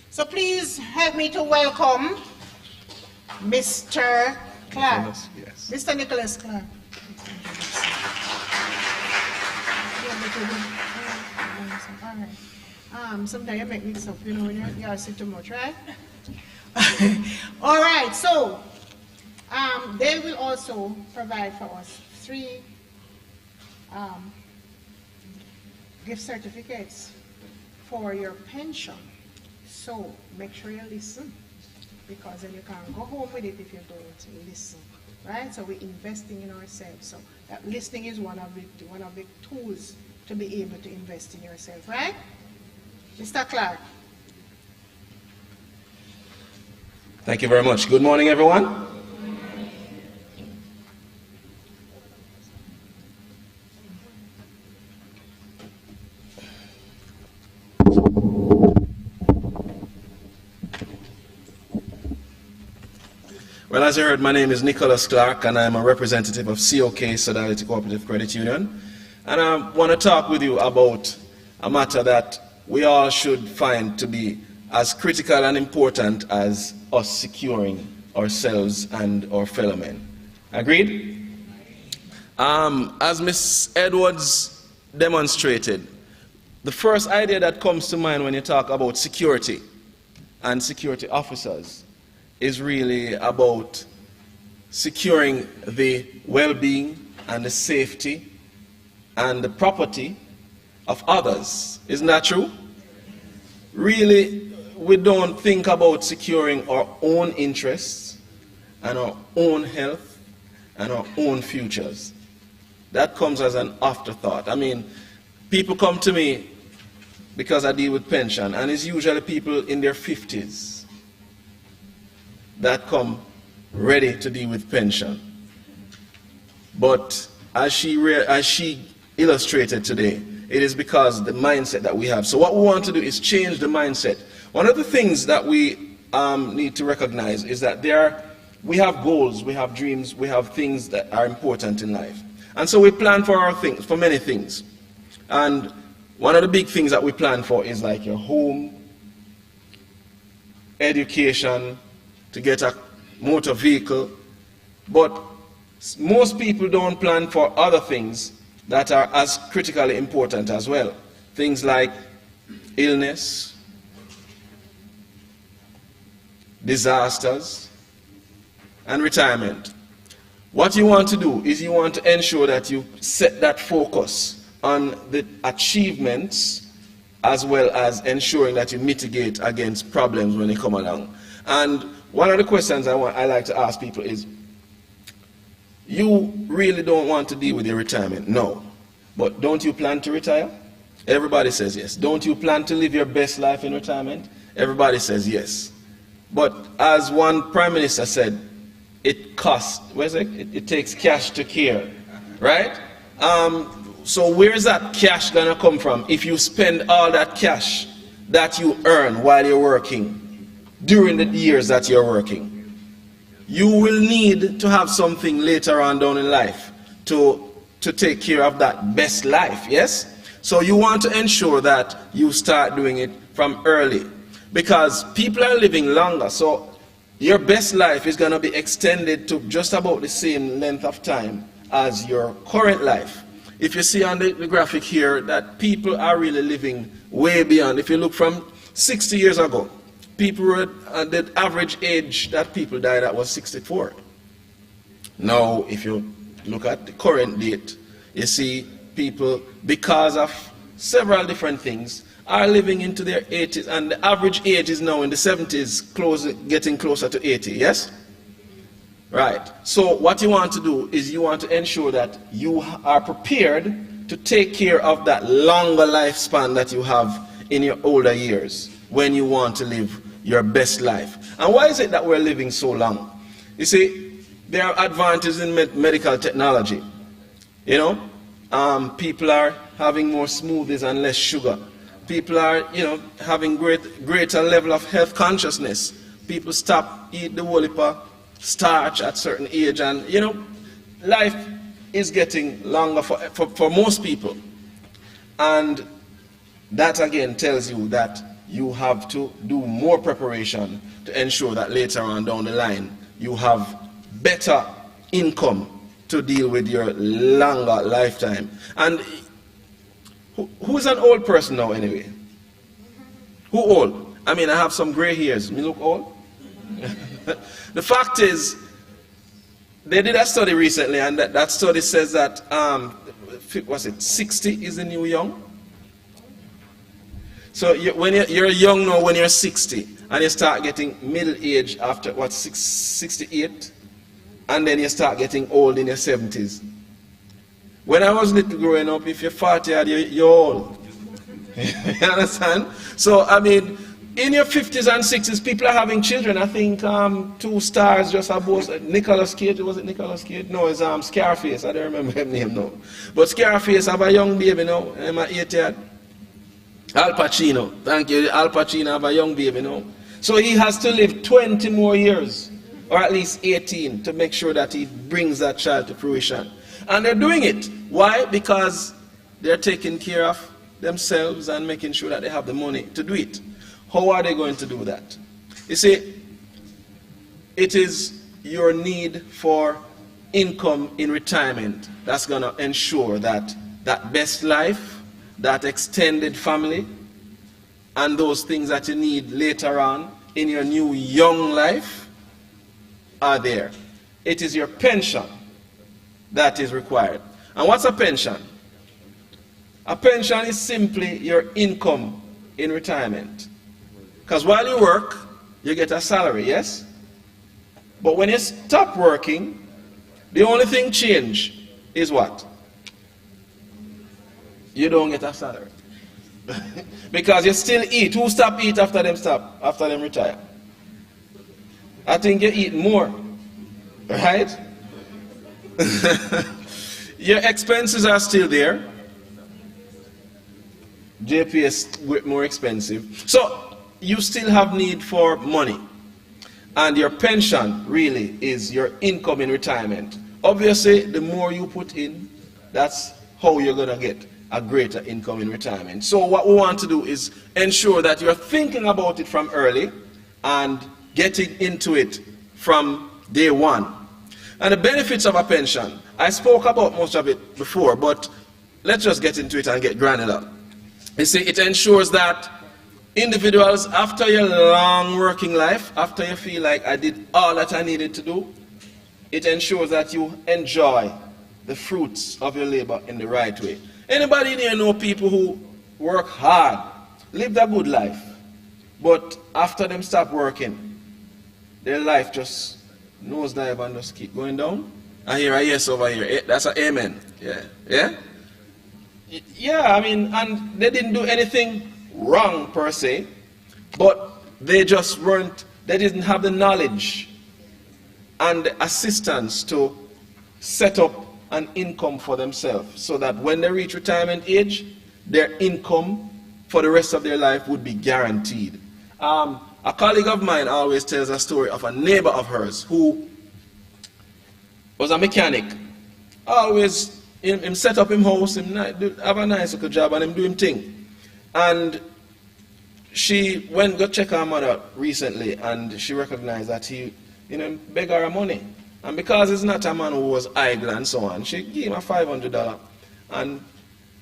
So please help me to welcome Mr. Clark. Yes. Mr. Nicholas Clark. All right. Sometimes you make mix up, when you are too much, right? All right, so they will also provide for us 3 gift certificates for your pension. So make sure you listen, because then you can't go home with it if you don't listen, right? So we're investing in ourselves. So that listening is one of the tools to be able to invest in yourself, right? Mr. Clark. Thank you very much. Good morning, everyone. Well, as you heard, my name is Nicholas Clark, and I'm a representative of COK, Solidarity Cooperative Credit Union. And I want to talk with you about a matter that we all should find to be as critical and important as us securing ourselves and our fellow men. Agreed? As Ms. Edwards demonstrated, the first idea that comes to mind when you talk about security and security officers is really about securing the well-being and the safety and the property of others. Isn't that true? Really, we don't think about securing our own interests and our own health and our own futures. That comes as an afterthought. I mean, people come to me because I deal with pension, and it's usually people in their 50s that come ready to deal with pension. But as she illustrated today, it is because the mindset that we have. So what we want to do is change the mindset. One of the things that we need to recognize is that we have goals, we have dreams, we have things that are important in life. And so we plan for our things, for many things. And one of the big things that we plan for is like your home, education, to get a motor vehicle. But most people don't plan for other things that are as critically important as well. Things like illness, disasters, and retirement. What you want to do is you want to ensure that you set that focus on the achievements as well as ensuring that you mitigate against problems when they come along. And one of the questions I like to ask people is, you really don't want to deal with your retirement? No. But don't you plan to retire? Everybody says yes. Don't you plan to live your best life in retirement? Everybody says yes. But as one prime minister said, it costs, it takes cash to care, right? So where's that cash gonna come from if you spend all that cash that you earn while you're working during the years that you're working? You will need to have something later on down in life to take care of that best life, yes? So you want to ensure that you start doing it from early, because people are living longer, so your best life is going to be extended to just about the same length of time as your current life. If you see on the graphic here that people are really living way beyond. If you look from 60 years ago, people were at the average age that people died at was 64. Now, if you look at the current date, you see people, because of several different things, are living into their 80s, and the average age is now in the 70s, getting closer to 80, yes? Right. So what you want to do is you want to ensure that you are prepared to take care of that longer lifespan that you have in your older years when you want to live your best life. And why is it that we're living so long? You see, there are advantages in medical technology. You know, people are having more smoothies and less sugar. People are, having greater level of health consciousness. People stop eating the whole heap of starch at certain age, and life is getting longer for most people. And that again tells you that you have to do more preparation to ensure that later on down the line you have better income to deal with your longer lifetime. And who's an old person now anyway? Who old? I mean, I have some gray hairs. Me look old? The fact is, they did a study recently, and that study says that, 60 is the new young? So when you're young now, when you're 60, and you start getting middle age after, 68, and then you start getting old in your 70s. When I was little growing up, if you're 40, you're old. You understand? So, I mean, In your 50s and 60s, people are having children. I think 2 stars just above Nicolas Cage. Was it Nicolas Cage? No, it's Scarface. I don't remember his name now. But Scarface have a young baby now. I'm at 80. Al Pacino. Thank you. Al Pacino have a young baby now. So he has to live 20 more years, or at least 18, to make sure that he brings that child to fruition. And they're doing it. Why? Because they're taking care of themselves and making sure that they have the money to do it. How are they going to do that? You see, it is your need for income in retirement that's going to ensure that that best life, that extended family, and those things that you need later on in your new young life are there. It is your pension that is required. And what's a pension? A pension is simply your income in retirement. Because while you work, you get a salary, yes? But when you stop working, the only thing change is what? You don't get a salary. Because you still eat. Who stop eat after them retire? I think you eat more. Right? Your expenses are still there. JPS more expensive. So you still have need for money. And your pension really is your income in retirement. Obviously, the more you put in, that's how you're going to get a greater income in retirement. So what we want to do is ensure that you're thinking about it from early and getting into it from day one. And the benefits of a pension, I spoke about most of it before, but let's just get into it and get granular. You see, it ensures that individuals, after your long working life, after you feel like I did all that I needed to do, it ensures that you enjoy the fruits of your labor in the right way. Anybody here know people who work hard, lived a good life, but after them stop working, their life just nosedive and just keep going down? I hear a yes over here. That's an amen. Yeah. Yeah? Yeah, I mean, and they didn't do anything wrong per se, but they just they didn't have the knowledge and the assistance to set up an income for themselves so that when they reach retirement age, their income for the rest of their life would be guaranteed. A colleague of mine always tells a story of a neighbor of hers who was a mechanic. Always him set up him house, him have a nice little job, and him do him thing. And she went to check her mother recently, and she recognized that he, beg her money. And because he's not a man who was idle and so on, she gave him a $500. And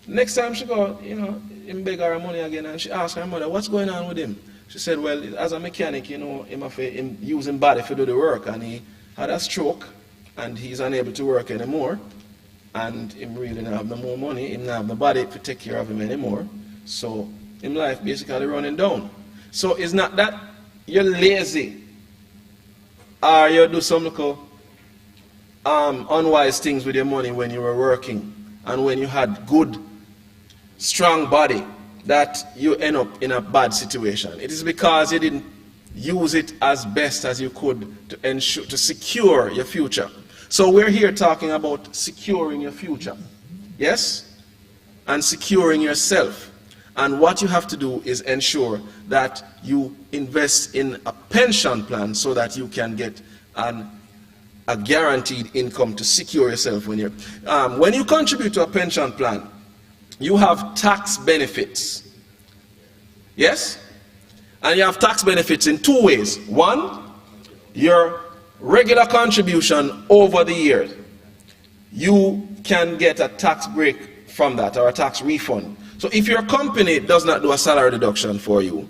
next time she go, him beg her money again, and she asked her mother, what's going on with him? She said, well, as a mechanic, him use his body to do the work, and he had a stroke, and he's unable to work anymore. And him really don't have no more money, him not have the body to take care of him anymore. So him life basically running down. So it's not that you're lazy or you do some little unwise things with your money when you were working and when you had good, strong body that you end up in a bad situation. It is because you didn't use it as best as you could to ensure, to secure your future. So we're here talking about securing your future, yes? And securing yourself. And what you have to do is ensure that you invest in a pension plan so that you can get a guaranteed income to secure yourself when you contribute to a pension plan, you have tax benefits. Yes? And you have tax benefits in two ways. One, your regular contribution over the years. You can get a tax break from that or a tax refund. So if your company does not do a salary deduction for you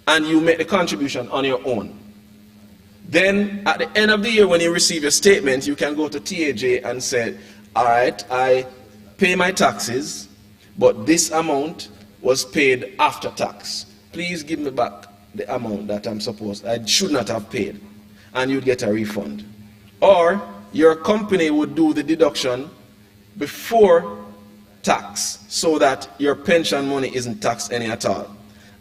and you make the contribution on your own, then at the end of the year when you receive your statement, you can go to TAJ and say, all right, I pay my taxes, but this amount was paid after tax. Please give me back the amount that I should not have paid, and you'd get a refund. Or your company would do the deduction before tax so that your pension money isn't taxed any at all.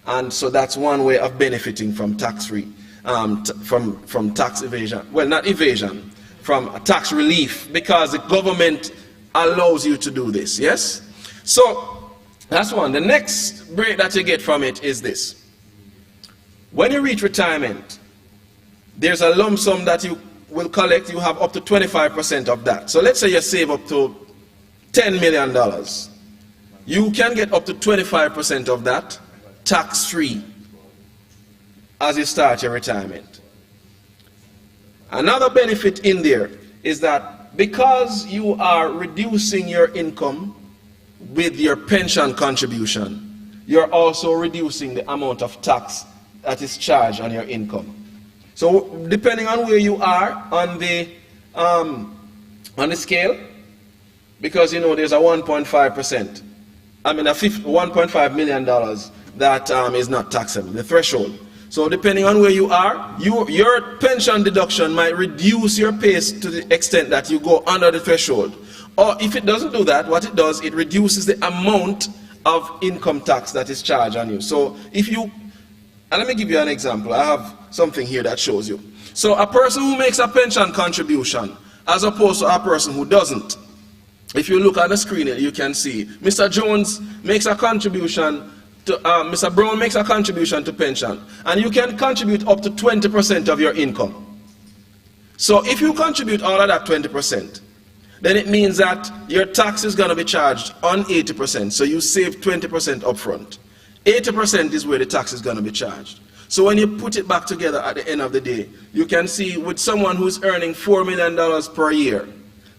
And so that's one way of benefiting from tax-free, from tax evasion. Well, not evasion, from tax relief, because the government allows you to do this, yes? So that's one. The next break that you get from it is this. When you reach retirement, there's a lump sum that you will collect. You have up to 25% of that. So let's say you save up to $10 million. You can get up to 25% of that tax-free as you start your retirement. Another benefit in there is that because you are reducing your income with your pension contribution, you're also reducing the amount of tax that is charged on your income. So depending on where you are on the scale, because you know there's a 1.5%, I mean a $1.5 million that is not taxable, the threshold. So depending on where you are, your pension deduction might reduce your pay to the extent that you go under the threshold. Or if it doesn't do that, what it does, it reduces the amount of income tax that is charged on you. So if you, and let me give you an example. I have something here that shows you. So a person who makes a pension contribution as opposed to a person who doesn't. If you look at the screen, you can see Mr. Jones makes a contribution to, Mr. Brown makes a contribution to pension, and you can contribute up to 20% of your income. So if you contribute all of that 20%, then it means that your tax is going to be charged on 80%, so you save 20% up front. 80% is where the tax is going to be charged. So when you put it back together at the end of the day, you can see with someone who's earning $4 million per year,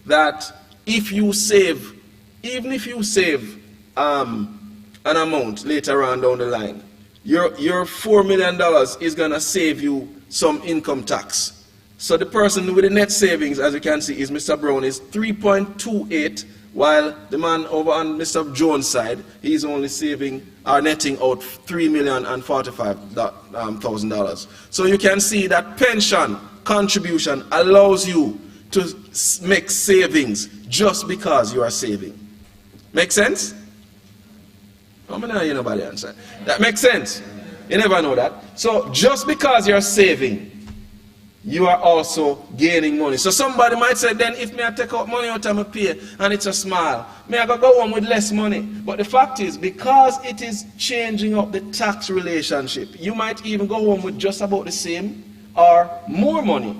that if you save, even if you save an amount later on down the line, your $4 million is going to save you some income tax. So the person with the net savings, as you can see, is Mr. Brown, is 3.28, while the man over on Mr. Jones' side, he's only saving or netting out $3,045,000. So you can see that pension contribution allows you to make savings just because you are saving. Make sense? How many of you nobody answer? That makes sense. You never know that. So just because you're saving, you are also gaining money. So somebody might say, then if me I take out money out of my pay and it's a small, may I go home with less money. But the fact is, because it is changing up the tax relationship, you might even go home with just about the same or more money.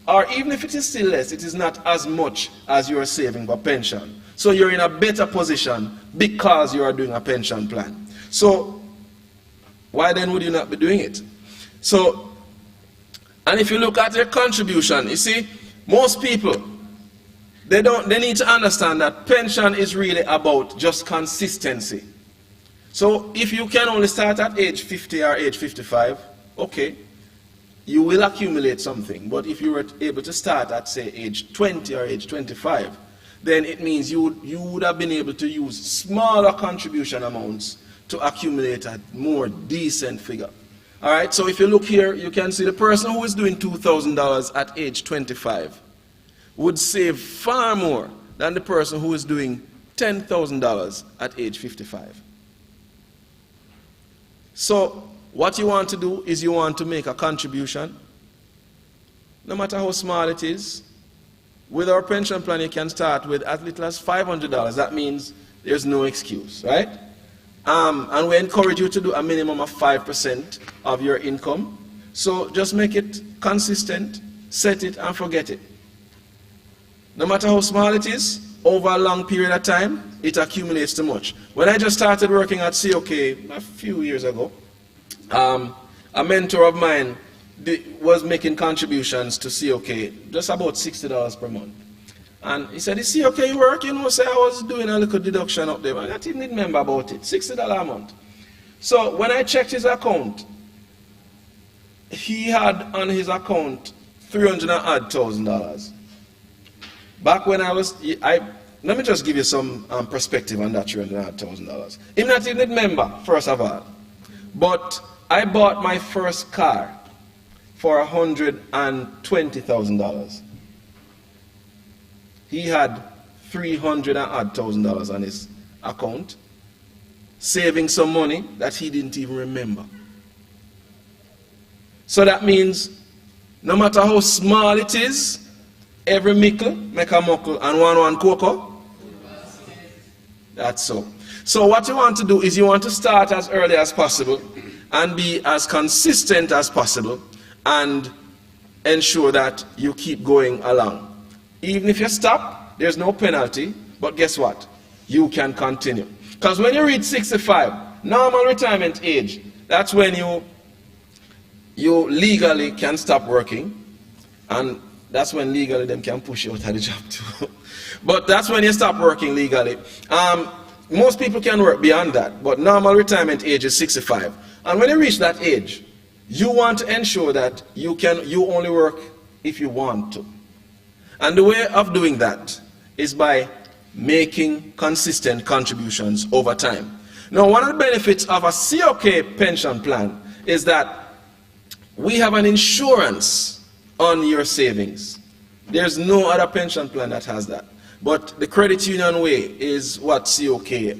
Or even if it is still less, it is not as much as you are saving for pension. So you're in a better position because you are doing a pension plan. So why then would you not be doing it? So, and if you look at your contribution, you see, most people, they need to understand that pension is really about just consistency. So if you can only start at age 50 or age 55, okay, you will accumulate something. But if you were able to start at, say, age 20 or age 25, then it means you would have been able to use smaller contribution amounts to accumulate a more decent figure. All right, so if you look here, you can see the person who is doing $2,000 at age 25 would save far more than the person who is doing $10,000 at age 55. So what you want to do is you want to make a contribution, no matter how small it is. With our pension plan, you can start with as little as $500. That means there's no excuse, right? And we encourage you to do a minimum of 5% of your income. So just make it consistent, set it and forget it. No matter how small it is, over a long period of time, it accumulates too much. When I just started working at COK a few years ago, a mentor of mine was making contributions to COK, just about $60 per month. And he said, "Is COK work?" You know, say I was doing a little deduction up there. I didn't remember about it, $60 a month. So when I checked his account, he had on his account $300,000. Back when let me just give you some perspective on that $300,000. He not even remember, first of all. But I bought my first car for $120,000. He had $300,000 on his account. saving some money that he didn't even remember. So that means no matter how small it is, every mickle make a muckle and one cocoa. That's so. So what you want to do is you want to start as early as possible and be as consistent as possible and ensure that you keep going along. Even if you stop, there's no penalty, but guess what? You can continue. Because when you reach 65, normal retirement age, that's when you legally can stop working, and that's when legally them can push you out of the job too. But that's when you stop working legally. Most people can work beyond that, but normal retirement age is 65. And when you reach that age, you want to ensure that you only work if you want to. And the way of doing that is by making consistent contributions over time. Now, one of the benefits of a COK pension plan is that we have an insurance on your savings. There's no other pension plan that has that. But the credit union way is what COK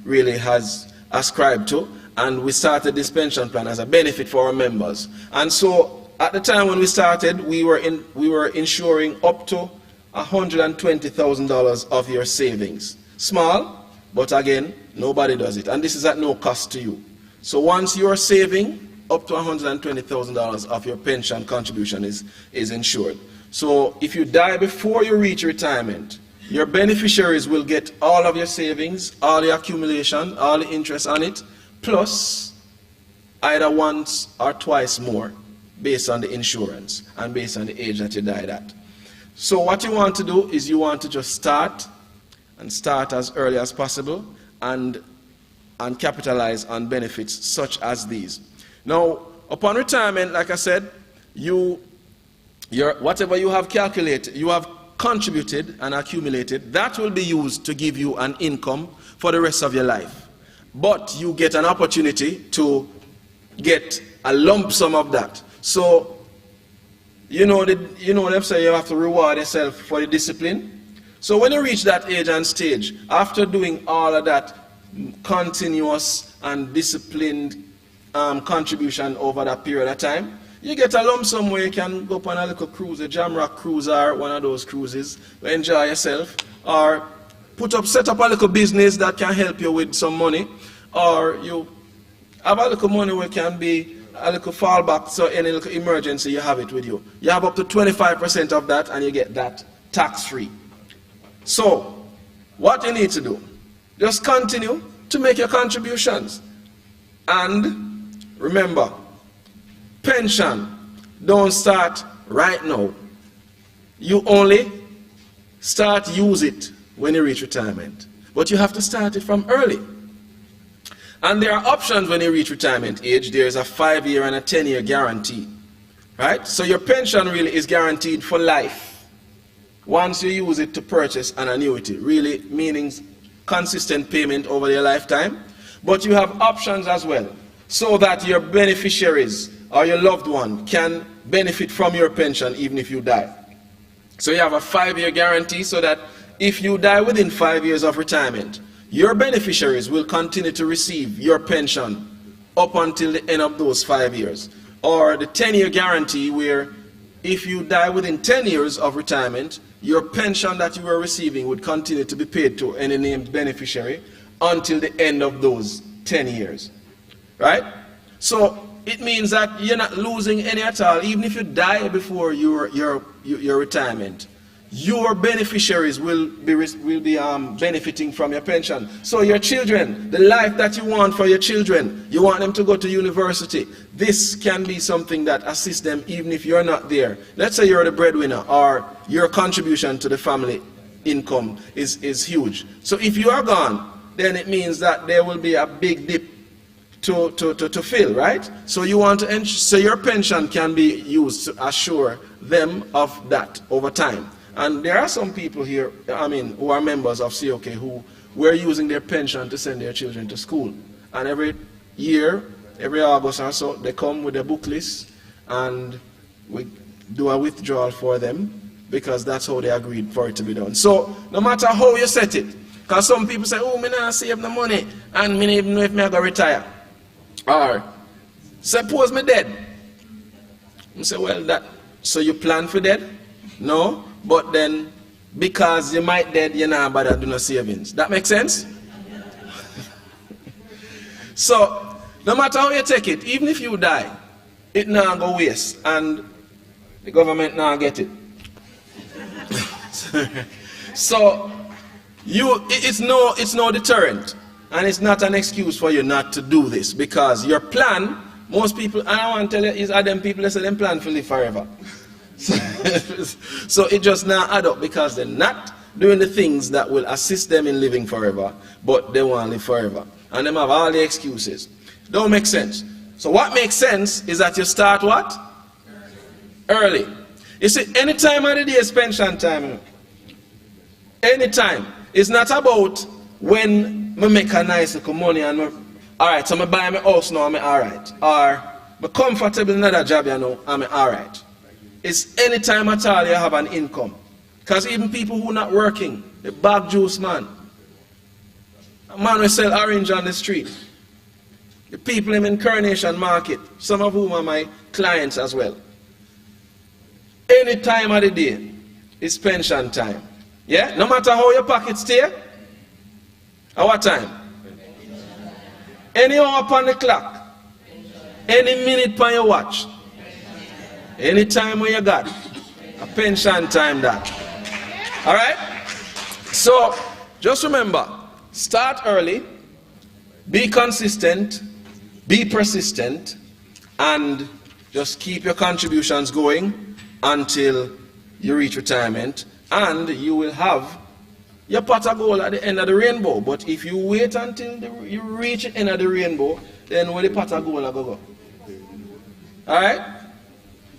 really has ascribed to, and we started this pension plan as a benefit for our members. And so at the time when we started, we were insuring up to $120,000 of your savings. Small, but again, nobody does it. And this is at no cost to you. So once you're saving, up to $120,000 of your pension contribution is insured. So if you die before you reach retirement, your beneficiaries will get all of your savings, all the accumulation, all the interest on it, plus either once or twice more based on the insurance and based on the age that you died at. So what you want to do is you want to just start as early as possible and capitalize on benefits such as these. Now, upon retirement, like I said, whatever you have calculated, you have contributed and accumulated, that will be used to give you an income for the rest of your life. But you get an opportunity to get a lump sum of that. So, them say you have to reward yourself for the discipline. So when you reach that age and stage, after doing all of that continuous and disciplined contribution over that period of time, you get a lump sum where you can go on a little cruise, a Jamrock cruise or one of those cruises, enjoy yourself, or set up a little business that can help you with some money, or you have a little money where it can be a little fallback, so any little emergency you have it with you. You have up to 25% of that and you get that tax-free. So, what you need to do, just continue to make your contributions. And remember, pension don't start right now. You only use it when you reach retirement. But you have to start it from early. And there are options when you reach retirement age. There's a 5-year and a 10-year guarantee. Right? So your pension really is guaranteed for life. Once you use it to purchase an annuity, really meaning consistent payment over your lifetime. But you have options as well, so that your beneficiaries or your loved one can benefit from your pension even if you die. So you have a 5-year guarantee so that if you die within 5 years of retirement, your beneficiaries will continue to receive your pension up until the end of those 5 years. Or the 10-year guarantee where if you die within 10 years of retirement, your pension that you were receiving would continue to be paid to any named beneficiary until the end of those 10 years. Right? So it means that you're not losing any at all, even if you die before your retirement. Your beneficiaries will be benefiting from your pension. So your children, the life that you want for your children, you want them to go to university. This can be something that assists them even if you're not there. Let's say you're the breadwinner or your contribution to the family income is huge. So if you are gone, then it means that there will be a big dip to fill, right? So you want to so your pension can be used to assure them of that over time. And there are some people here, who are members of COK who were using their pension to send their children to school. And every year, every August or so, they come with a book list and we do a withdrawal for them because that's how they agreed for it to be done. So no matter how you set it, Because some people say, oh, me not save no money, and me even know if me I go retire. Or, suppose me dead. I say, well, so you plan for dead? No, but then, because you might dead, you're not bother do no savings. That makes sense? So, no matter how you take it, even if you die, it now go waste, and the government now get it. So, it's no deterrent, and it's not an excuse for you not to do this, because your plan, most people, I want to tell you, is them people that say them plan to live forever. So it just now add up, because they're not doing the things that will assist them in living forever, but they want to live forever. And them have all the excuses. Don't make sense. So what makes sense is that you start what? Early. You see, any time of the day is pension time. Anytime. It's not about when I make a nice little money and alright, so I buy my house now, I'm alright. Or I'm comfortable in another job, you know, I'm alright. It's any time at all you have an income. Because even people who are not working, the bag juice man, a man will sell orange on the street. The people in Coronation Market, some of whom are my clients as well. Any time of the day is pension time. Yeah? No matter how your pockets stay. At what time? Any hour upon the clock. Any minute upon your watch. Any time when you got a pension time that. Alright? So, just remember, start early, be consistent, be persistent, and just keep your contributions going until you reach retirement, and you will have your pot of gold at the end of the rainbow. But if you wait until you reach the end of the rainbow, then where the pot of gold will go? Alright?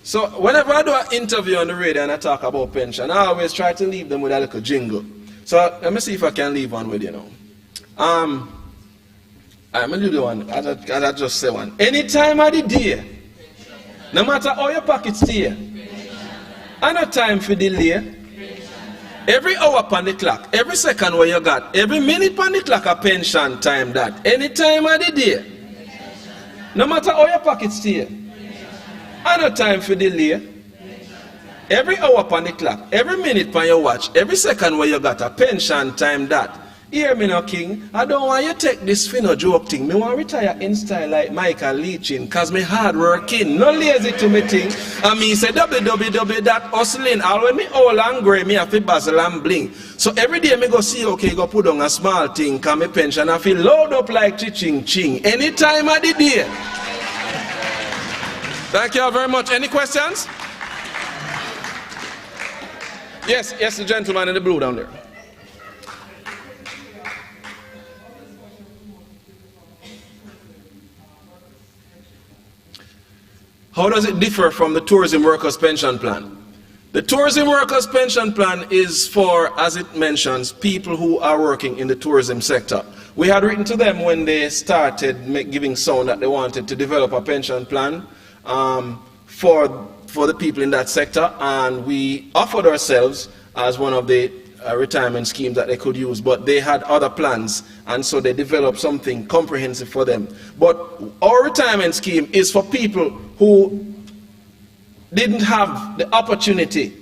So whenever I do an interview on the radio and I talk about pension, I always try to leave them with a little jingle. So let me see if I can leave one with you now. I'm going to do the one, as I just say one. Any time of the day, no matter how your pockets stay, and no time for delay, every hour upon the clock, every second where you got, every minute upon the clock a pension time that. Any time of the day, no matter how your pockets stay, and no time for delay, every hour upon the clock, every minute upon your watch, every second where you got a pension time that. Hear me now, King. I don't want you to take this no joke thing. Me want to retire in style like Michael Leachin, cause me hard working, no lazy to me thing. And me say www that hustling. All when me old and grey, me have to basil and bling. So every day me go see, okay, go put on a small thing, cause me pension I feel load up like ching ching. Any time of the day. Thank you very much. Any questions? Yes, the gentleman in the blue down there. How does it differ from the tourism workers pension plan? The tourism workers pension plan is for, as it mentions, people who are working in the tourism sector. We had written to them when they started giving sound that they wanted to develop a pension plan for the people in that sector, and we offered ourselves as one of the retirement schemes that they could use, but they had other plans, and so they developed something comprehensive for them. But our retirement scheme is for people who didn't have the opportunity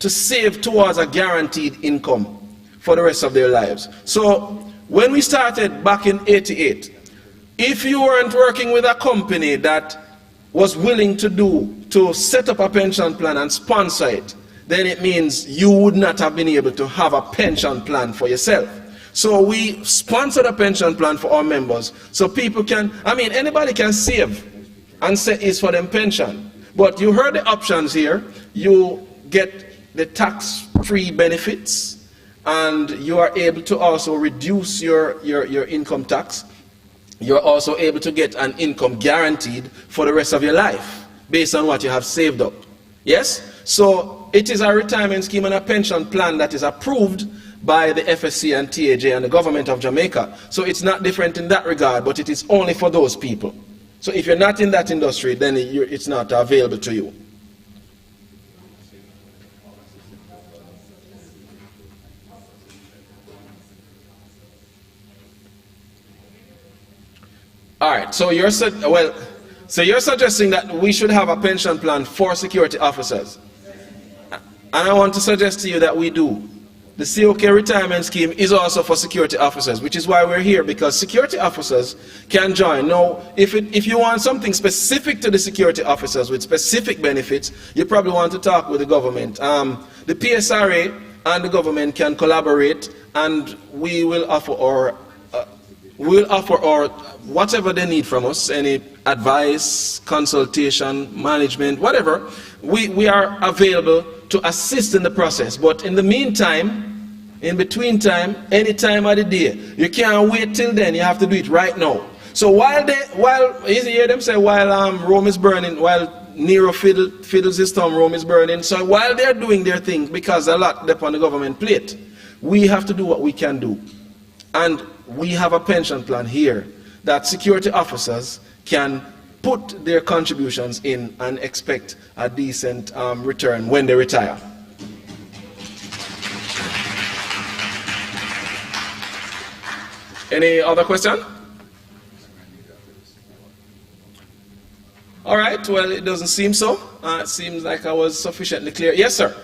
to save towards a guaranteed income for the rest of their lives. So when we started back in '88, if you weren't working with a company that was willing to set up a pension plan and sponsor it, then it means you would not have been able to have a pension plan for yourself. So we sponsored a pension plan for our members, so people can, anybody can save and say it's for them pension. But you heard the options here. You get the tax-free benefits, and you are able to also reduce your income tax. You're also able to get an income guaranteed for the rest of your life based on what you have saved up. Yes? So it is a retirement scheme and a pension plan that is approved by the FSC and TAJ and the government of Jamaica. So it's not different in that regard, but it is only for those people. So if you're not in that industry, then it's not available to you. All right, so you're suggesting that we should have a pension plan for security officers. And I want to suggest to you that we do. The COK retirement scheme is also for security officers, which is why we're here, because security officers can join. Now, if you want something specific to the security officers with specific benefits, you probably want to talk with the government. The PSRA and the government can collaborate, and we will offer our whatever they need from us, any advice, consultation, management, whatever. We are available to assist in the process. But in the meantime, in between time, any time of the day, you can't wait till then. You have to do it right now. So while you hear them say, while Rome is burning, while Nero fiddles his thumb, Rome is burning. So while they're doing their thing, because a lot depends on the government plate, we have to do what we can do. And we have a pension plan here that security officers can put their contributions in and expect a decent return when they retire. Any other question? All right, well, it doesn't seem so. It seems like I was sufficiently clear. Yes, sir.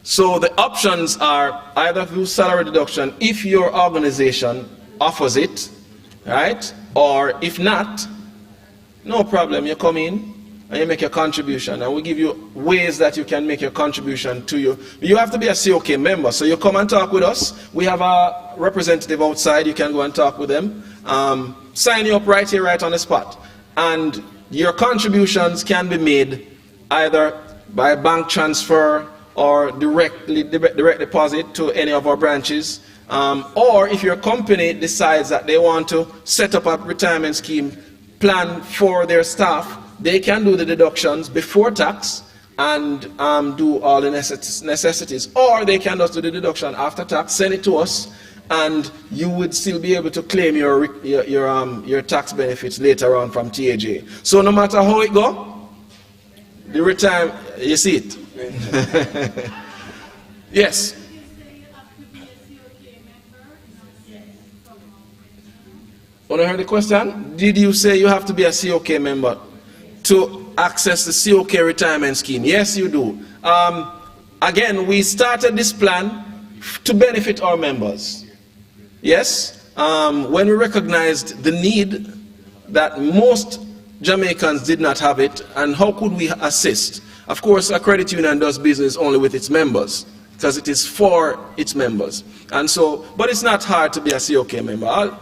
So the options are either through salary deduction if your organization offers it, right? Or if not, no problem, you come in and you make your contribution, and we give you ways that you can make your contribution to you. You have to be a COK member, so you come and talk with us. We have a representative outside, you can go and talk with them. Sign you up right here, right on the spot. And your contributions can be made either by bank transfer or direct deposit to any of our branches, or if your company decides that they want to set up a retirement scheme plan for their staff, they can do the deductions before tax and do all the necessities, or they can just do the deduction after tax, send it to us, and you would still be able to claim your tax benefits later on from TAJ. So no matter how it go, the retirement, you see it. Yes. When I heard the question, did you say you have to be a COK member to access the COK retirement scheme? Yes, you do. Again, we started this plan to benefit our members. Yes, when we recognized the need that most Jamaicans did not have it, and how could we assist? Of course, a credit union does business only with its members, because it is for its members. And so, but it's not hard to be a COK member.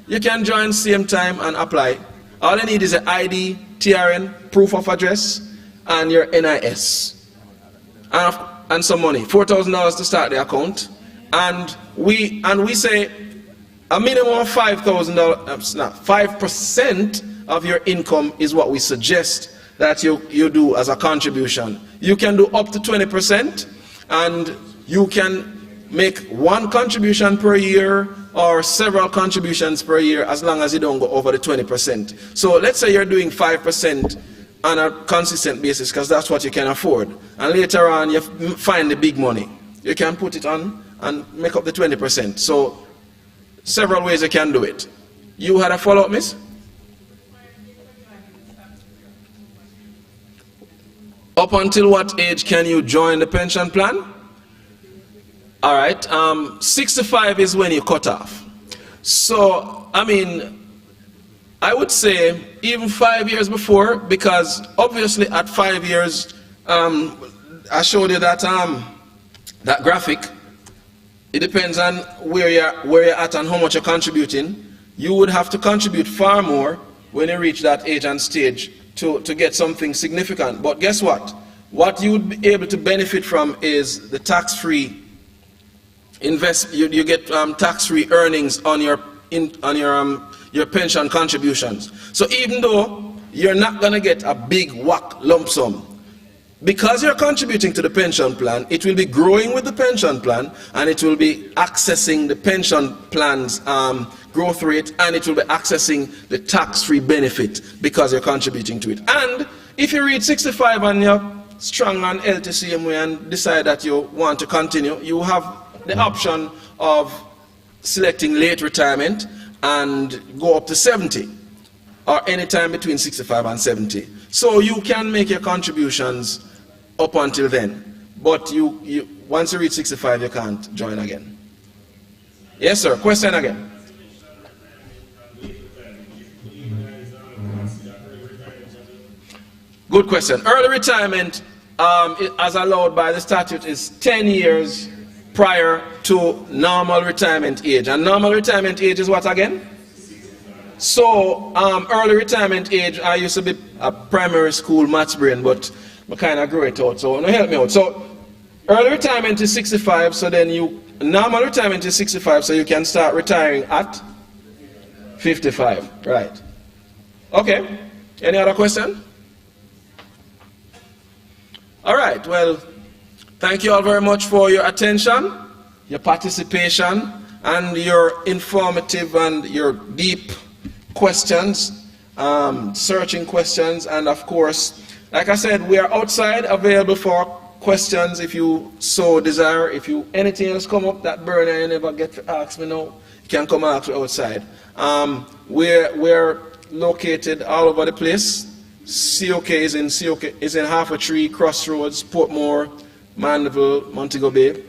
You can join same time and apply. All you need is an ID, TRN, proof of address, and your NIS. And some money, $4,000 to start the account. And we say a minimum of $5,000, 5% of your income is what we suggest that you do as a contribution. You can do up to 20%, and you can make one contribution per year or several contributions per year as long as you don't go over the 20%. So let's say you're doing 5% on a consistent basis because that's what you can afford. And later on you find the big money. You can put it on and make up the 20%. So several ways you can do it. You had a follow-up, miss? Up until what age can you join the pension plan? All right, 65 is when you cut off. So, I mean, I would say even 5 years before, because obviously at 5 years, I showed you that that graphic. It depends on where you're at and how much you're contributing. You would have to contribute far more when you reach that age and stage to get something significant. But guess what? What you would be able to benefit from is the tax-free you get tax-free earnings on your pension contributions. So even though you're not going to get a big whack lump sum, because you're contributing to the pension plan, it will be growing with the pension plan, and it will be accessing the pension plan's growth rate, and it will be accessing the tax-free benefit because you're contributing to it. And if you reach 65 and strong and healthy same way and decide that you want to continue, you have the option of selecting late retirement and go up to 70 or any time between 65 and 70. So you can make your contributions up until then, but once you reach 65, you can't join again. Yes, sir. Question again. Good question. Early retirement, as allowed by the statute, is 10 years prior to normal retirement age. And normal retirement age is what again? So, early retirement age, I used to be a primary school maths brain, but I kind of grew it out, so now help me out. So, early retirement is 65, so then normal retirement is 65, so you can start retiring at 55, right? Okay, any other question? All right, well, thank you all very much for your attention, your participation, and your informative and your deep questions, searching questions, and of course, like I said, we are outside available for questions if you so desire. If anything else come up that burner you never get to ask me now, you can come ask me outside. We're located all over the place. COK is in Half a Tree, Crossroads, Portmore, Mandeville, Montego Bay.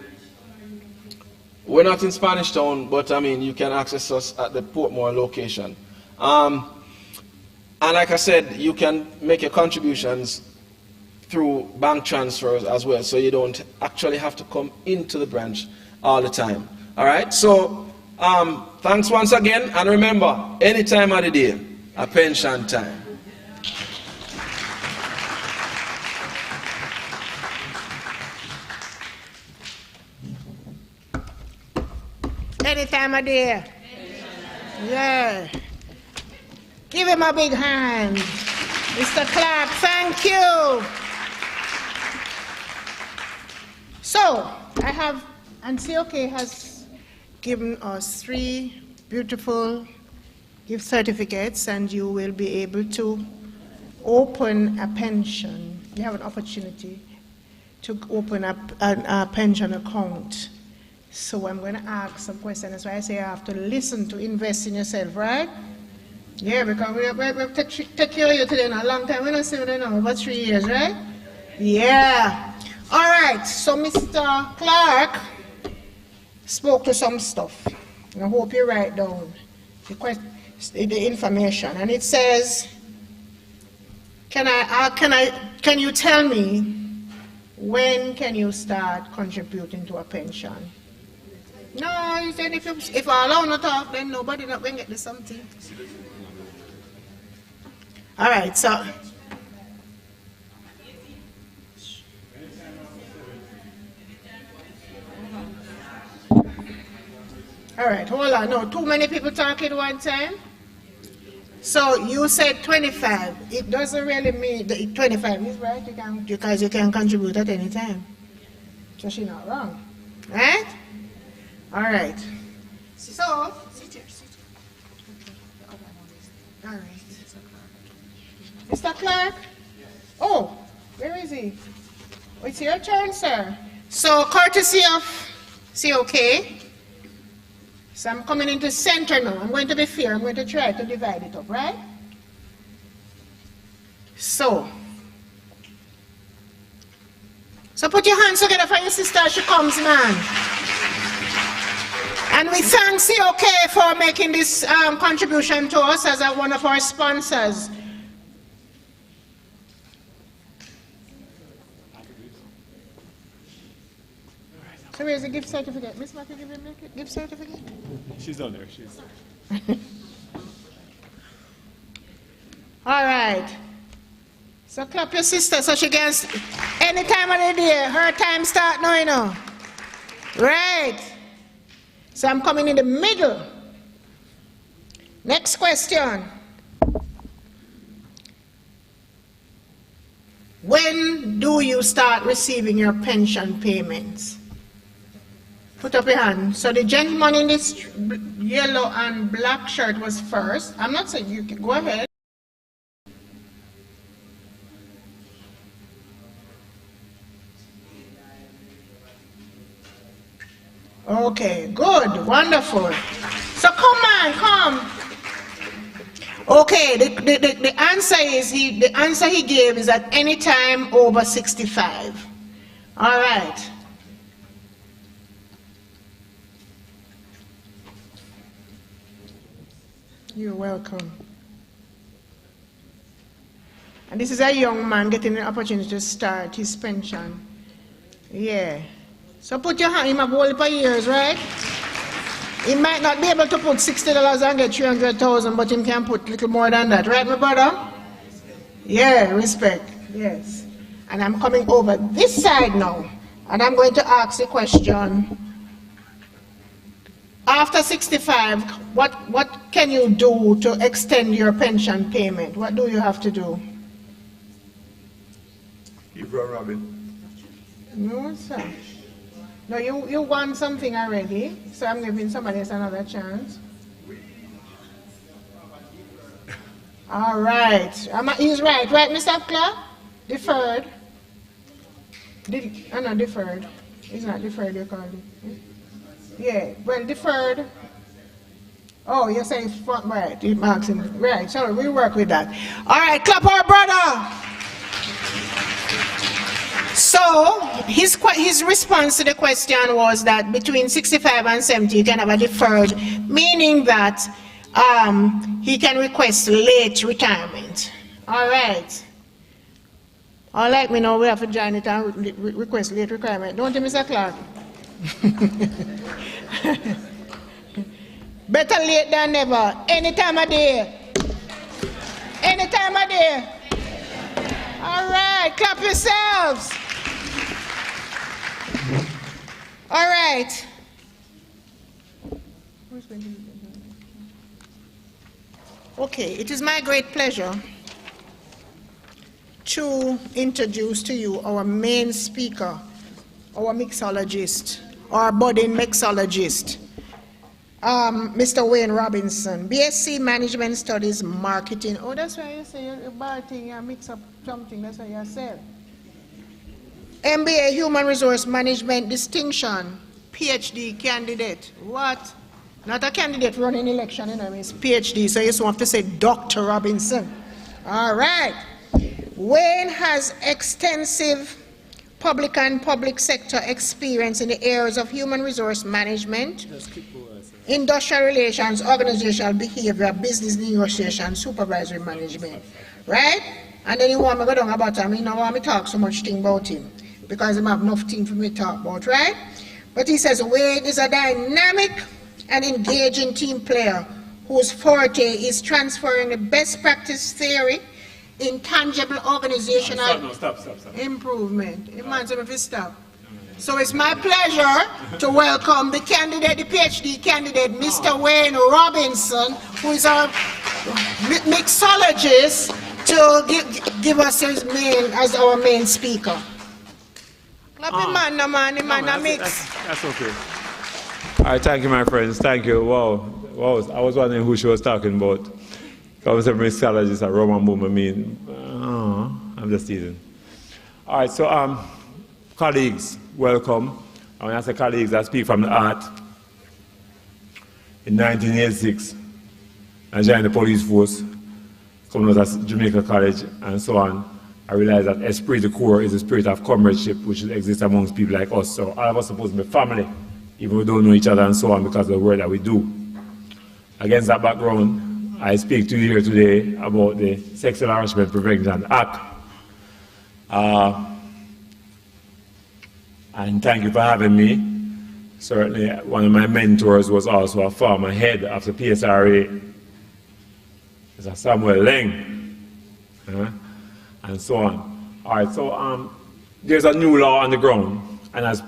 We're not in Spanish Town, but I mean you can access us at the Portmore location. And like I said, you can make your contributions through bank transfers as well, so you don't actually have to come into the branch all the time. All right, so thanks once again, and remember, any time of the day, a pension time. Any time of day. Yeah. Give him a big hand. Mr. Clark, thank you. So, and COK has given us 3 beautiful gift certificates, and you will be able to open a pension. You have an opportunity to open up a pension account. So I'm going to ask some questions. That's why I say you have to listen to invest in yourself, right? Yeah, because we take care of you today in a long time. We don't see you now, about 3 years, right? Yeah. All right, so Mr. Clark spoke to some stuff. I hope you write down the information. And it says, can you tell me when can you start contributing to a pension? No, he said if I allow no talk, then nobody not going to get the something. All right, so. All right, hold on. No, too many people talk at one time. So you said 25. It doesn't really mean that 25 is right. Because you can contribute at any time. So she's not wrong, right? All right. So, sit here. All right. Mr. Clark? Oh, where is he? Oh, it's your turn, sir. So, courtesy of COK. So I'm coming into center now. I'm going to be fair. I'm going to try to divide it up, right? So put your hands together for your sister as she comes, man. And we thank COK for making this contribution to us as one of our sponsors. So where's the gift certificate? Miss Martha, give him a gift certificate? She's down there. All right. So clap your sister so she can, any time of the day, her time start now, you know. Right. So I'm coming in the middle. Next question. When do you start receiving your pension payments? Put up your hand. So the gentleman in this yellow and black shirt was first. I'm not saying you can go ahead. Okay, good, wonderful. So come on, come. Okay, the answer is the answer he gave is at any time over 65. All right. You're welcome. And this is a young man getting an opportunity to start his pension. Yeah. So put your hand in my goal for years, right? He might not be able to put $60 and get 300,000, but he can put a little more than that, right, my brother? Yeah, respect. Yes. And I'm coming over this side now, and I'm going to ask a question. After 65, what can you do to extend your pension payment? What do you have to do? Keep on Robin. No, sir. No, you won something already, so I'm giving somebody else another chance. All right. He's right, Mr. Clark? Deferred. No, deferred. It's not deferred, you called it. Yeah, well, deferred. Oh, you're saying front right. It marks him. Right, so we'll work with that. All right, clap our brother. So his response to the question was that between 65 and 70 you can have a deferred, meaning that he can request late retirement. All right. All like me now, we have to join it and request late retirement. Don't you, Mr. Clark? Better late than never. Any time of day. Any time of day. All right, clap yourselves. All right. Okay, it is my great pleasure to introduce to you our main speaker, our mixologist, our budding mixologist, Mr. Wayne Robinson, BSc Management Studies Marketing. Oh, that's why you say a bad thing, you mix up something, that's what you said. MBA Human Resource Management Distinction, PhD candidate. What? Not a candidate running election, you know, it's PhD, so you just have to say Dr. Robinson. All right. Wayne has extensive public and public sector experience in the areas of human resource management, industrial relations, organizational behavior, business negotiation, supervisory management. Right? And then you want me to go down about him, you don't want me to talk so much thing about him, because he have enough thing for me to talk about, right? But he says Wayne is a dynamic and engaging team player whose forte is transferring the best practice theory in tangible organizational improvement. It means if you stop. So it's my pleasure to welcome the candidate, the PhD candidate, Mr. Wayne Robinson, who is our mixologist, to give us his as our main speaker. Clap him, man, mix. That's okay. All right, thank you, my friends. Thank you. Wow. I was wondering who she was talking about. I was a mixologist at Roman Boom. I mean, I'm just teasing. All right, so colleagues, welcome. And when I say colleagues, I speak from the heart. In 1986, I joined the police force, coming out of Jamaica College, and so on. I realized that esprit de corps is a spirit of comradeship which exists amongst people like us. So all of us are supposed to be family, even if we don't know each other and so on, because of the work that we do. Against that background, I speak to you here today about the Sexual Harassment Prevention Act. And thank you for having me. Certainly, one of my mentors was also a former head of the PSRA, it's Samuel Leng, and so on. All right, so there's a new law on the ground, and as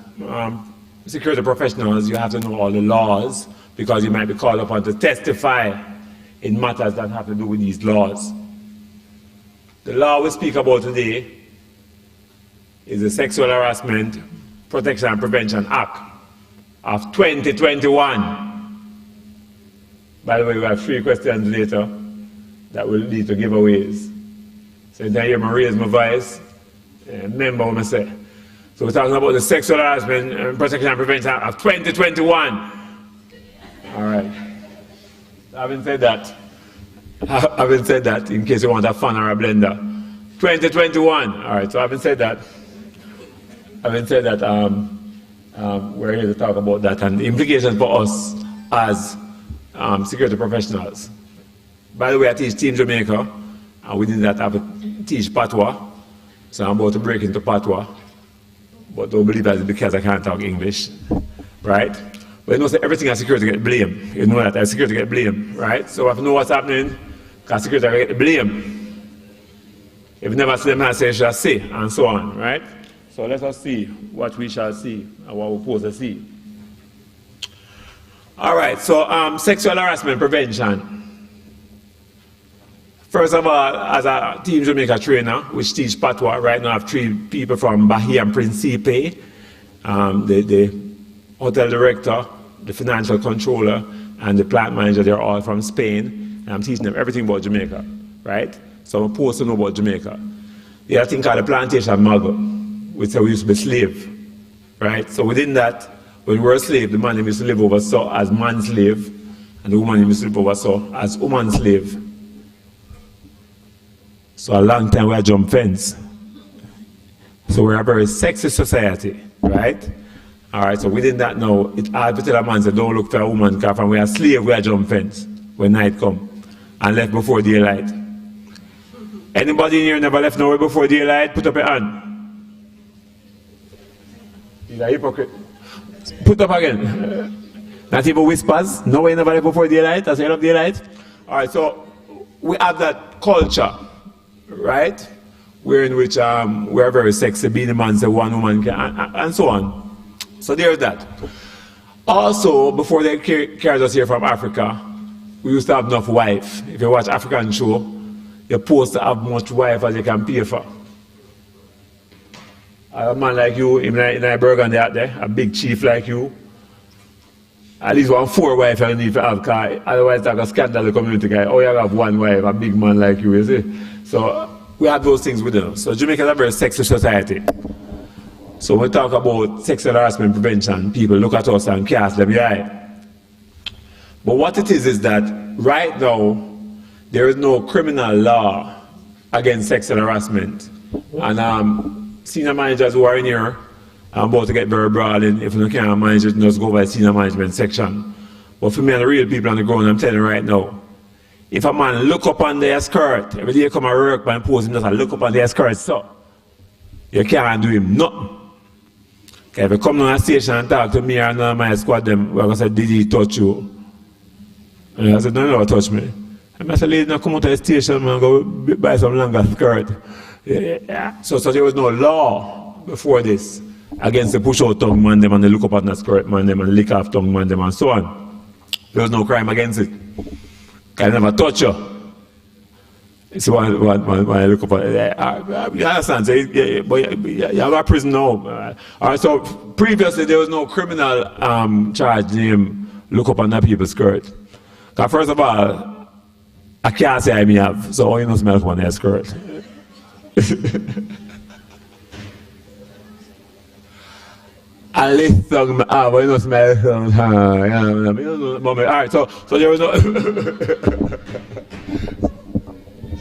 security professionals, you have to know all the laws, because you might be called upon to testify in matters that have to do with these laws. The law we speak about today is the Sexual Harassment Protection and Prevention Act of 2021. By the way, we have 3 questions later that will lead to giveaways. So then you hear me raise my voice, remember what I say. So we're talking about the Sexual Harassment and Protection and Prevention of 2021. All right. Having said that, in case you want a fan or a blender, 2021. All right. So having said that, we're here to talk about that and the implications for us as security professionals. By the way, I teach Team Jamaica, and within that I teach Patois. So I'm about to break into Patois. But don't believe that it's because I can't talk English, right? But you know, so everything as security get blamed. You know that as security get blamed, right? So if you know what's happening, because security get blamed. If you never see them, I say, shall see, and so on, right? So let us see what we shall see and what we're supposed to see. All right, so sexual harassment prevention. First of all, as a Team Jamaica trainer, which teach Patois, right now I have 3 people from Bahia and Principe, the hotel director, the financial controller, and the plant manager. They're all from Spain, and I'm teaching them everything about Jamaica, right? So I'm supposed to know about Jamaica. The other thing called the plantation model, which we used to be slave, right? So within that, when we were a slave, the man used to live over so as man slave, and the woman used to live over so as woman slave. So a long time we had jump fence. So we're a very sexist society, right? All right, so within that now, it's hard to tell a man, say, don't look for a woman, because when we are slave, we are jump fence when night come, and left before daylight. Anybody in here never left nowhere before daylight? Put up your hand. He's a hypocrite. Put up again. Not even whispers. No way never left before daylight. That's the end of daylight. All right, so we have that culture, right? Where in which we're very sexy, being the man say one woman can, and so on. So there's that. Also, before they carried us here from Africa, we used to have enough wife. If you watch African show, you're supposed to have much wife as you can pay for. A man like you in a Burgundy out there, a big chief like you, at least 4 wives you need to have, because otherwise it's like a scandal in the community guy. Oh, you have 1 wife, a big man like you see. So we have those things within us. So Jamaica is a very sexist society. So when we talk about sexual harassment prevention, people look at us and cast them the eye. But what it is that right now, there is no criminal law against sexual harassment. And senior managers who are in here, I'm about to get very broad, and if you can't manage it, just go by senior management section. But for me and the real people on the ground, I'm telling you right now, if a man look up on their skirt, every day you come and work and pose him, just look up on their skirt, so you can't do him nothing. Okay, if you come on a station and talk to me or none of my squad, them, we're going to say, did he touch you? And I said, no, touch me. And I said, lady, now come out to the station, man, go buy some longer skirt. Yeah. So there was no law before this against the push out tongue man them and the look up on the skirt man them and lick off tongue man them and so on. There was no crime against it. I never touch you. It's when I look up at you understand, so but you have a prison now. So previously there was no criminal charge name look up on that people's skirt. Because first of all, I can't say I may have, so you know smell up on their skirt. I lift tongue, but you know smell alright, so there was no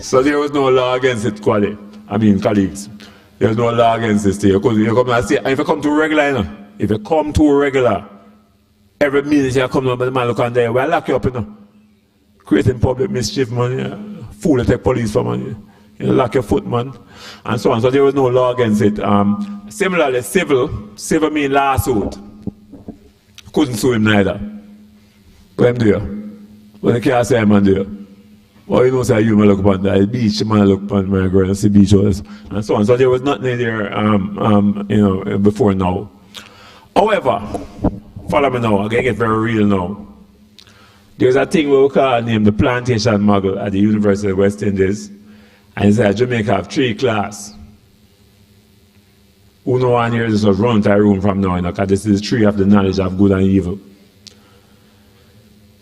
so there was no law against it, colleagues. There was no law against this thing. You come and say, and if you come too regular, you know, if you come too regular, every minute you come down, but the man look on there, we'll lock you up, you know. Creating public mischief, man. Fool to take police for money. You know, lock your foot, man. And so on. So there was no law against it. Similarly, civil mean lawsuit. Couldn't sue him neither. What him do? When the can't say man do. Oh, you know, say you man look upon the beach, man look upon my girl and see beach hours, and so on. So there was nothing there, you know, before now. However, follow me now, I'm gonna get very real now. There's a thing we call named the plantation model at the University of West Indies, and it's that Jamaica have 3 classes. Who know one here, this was run to a room from now, because this is the tree of the knowledge of good and evil.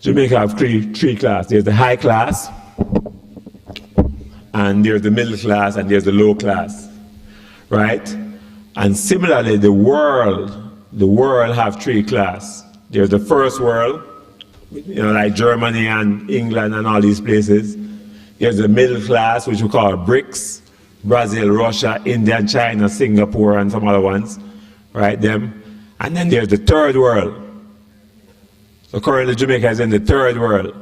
Jamaica have 3 classes. There's the high class, and there's the middle class, and there's the low class, right? And similarly, the world have three classes. There's the first world, like Germany and England and all these places. There's the middle class, which we call BRICS, Brazil, Russia, India, China, Singapore, and some other ones, right, them. And then there's the third world. So currently Jamaica is in the third world.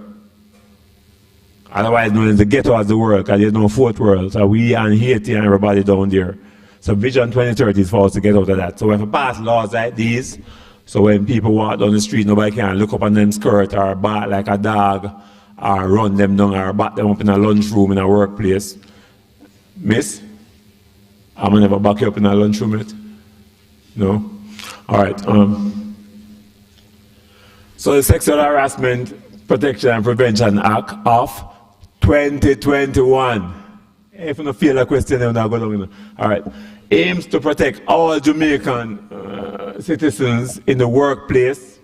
Otherwise known as the ghetto of the world, because there's no fourth world. So we and Haiti and everybody down there. So Vision 2030 is for us to get out of that. So we have to pass laws like these, so when people walk down the street, nobody can look up on them skirt or bark like a dog, or run them down, or back them up in a lunchroom in a workplace. Miss, I'm gonna never back you up in a lunchroom yet. No? All right. So the Sexual Harassment Protection and Prevention Act of 2021. If you don't feel a question, then I'll go down. All right. Aims to protect all Jamaican citizens in the workplace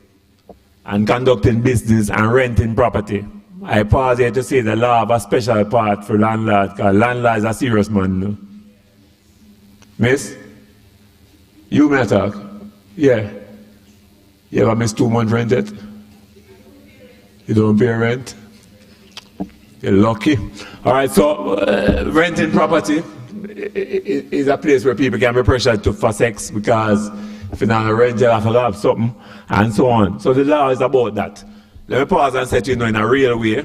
and conducting business and renting property. I pause here to say the law have a special part for landlords, because landlord is a serious man. No? Miss? You may talk. Yeah. You ever miss 2 months rented? You don't pay rent? You're lucky. All right, so renting property is a place where people can be pressured for sex, because if you're not a rent, you have to have something, and so on. So the law is about that. Let me pause and say to you, in a real way,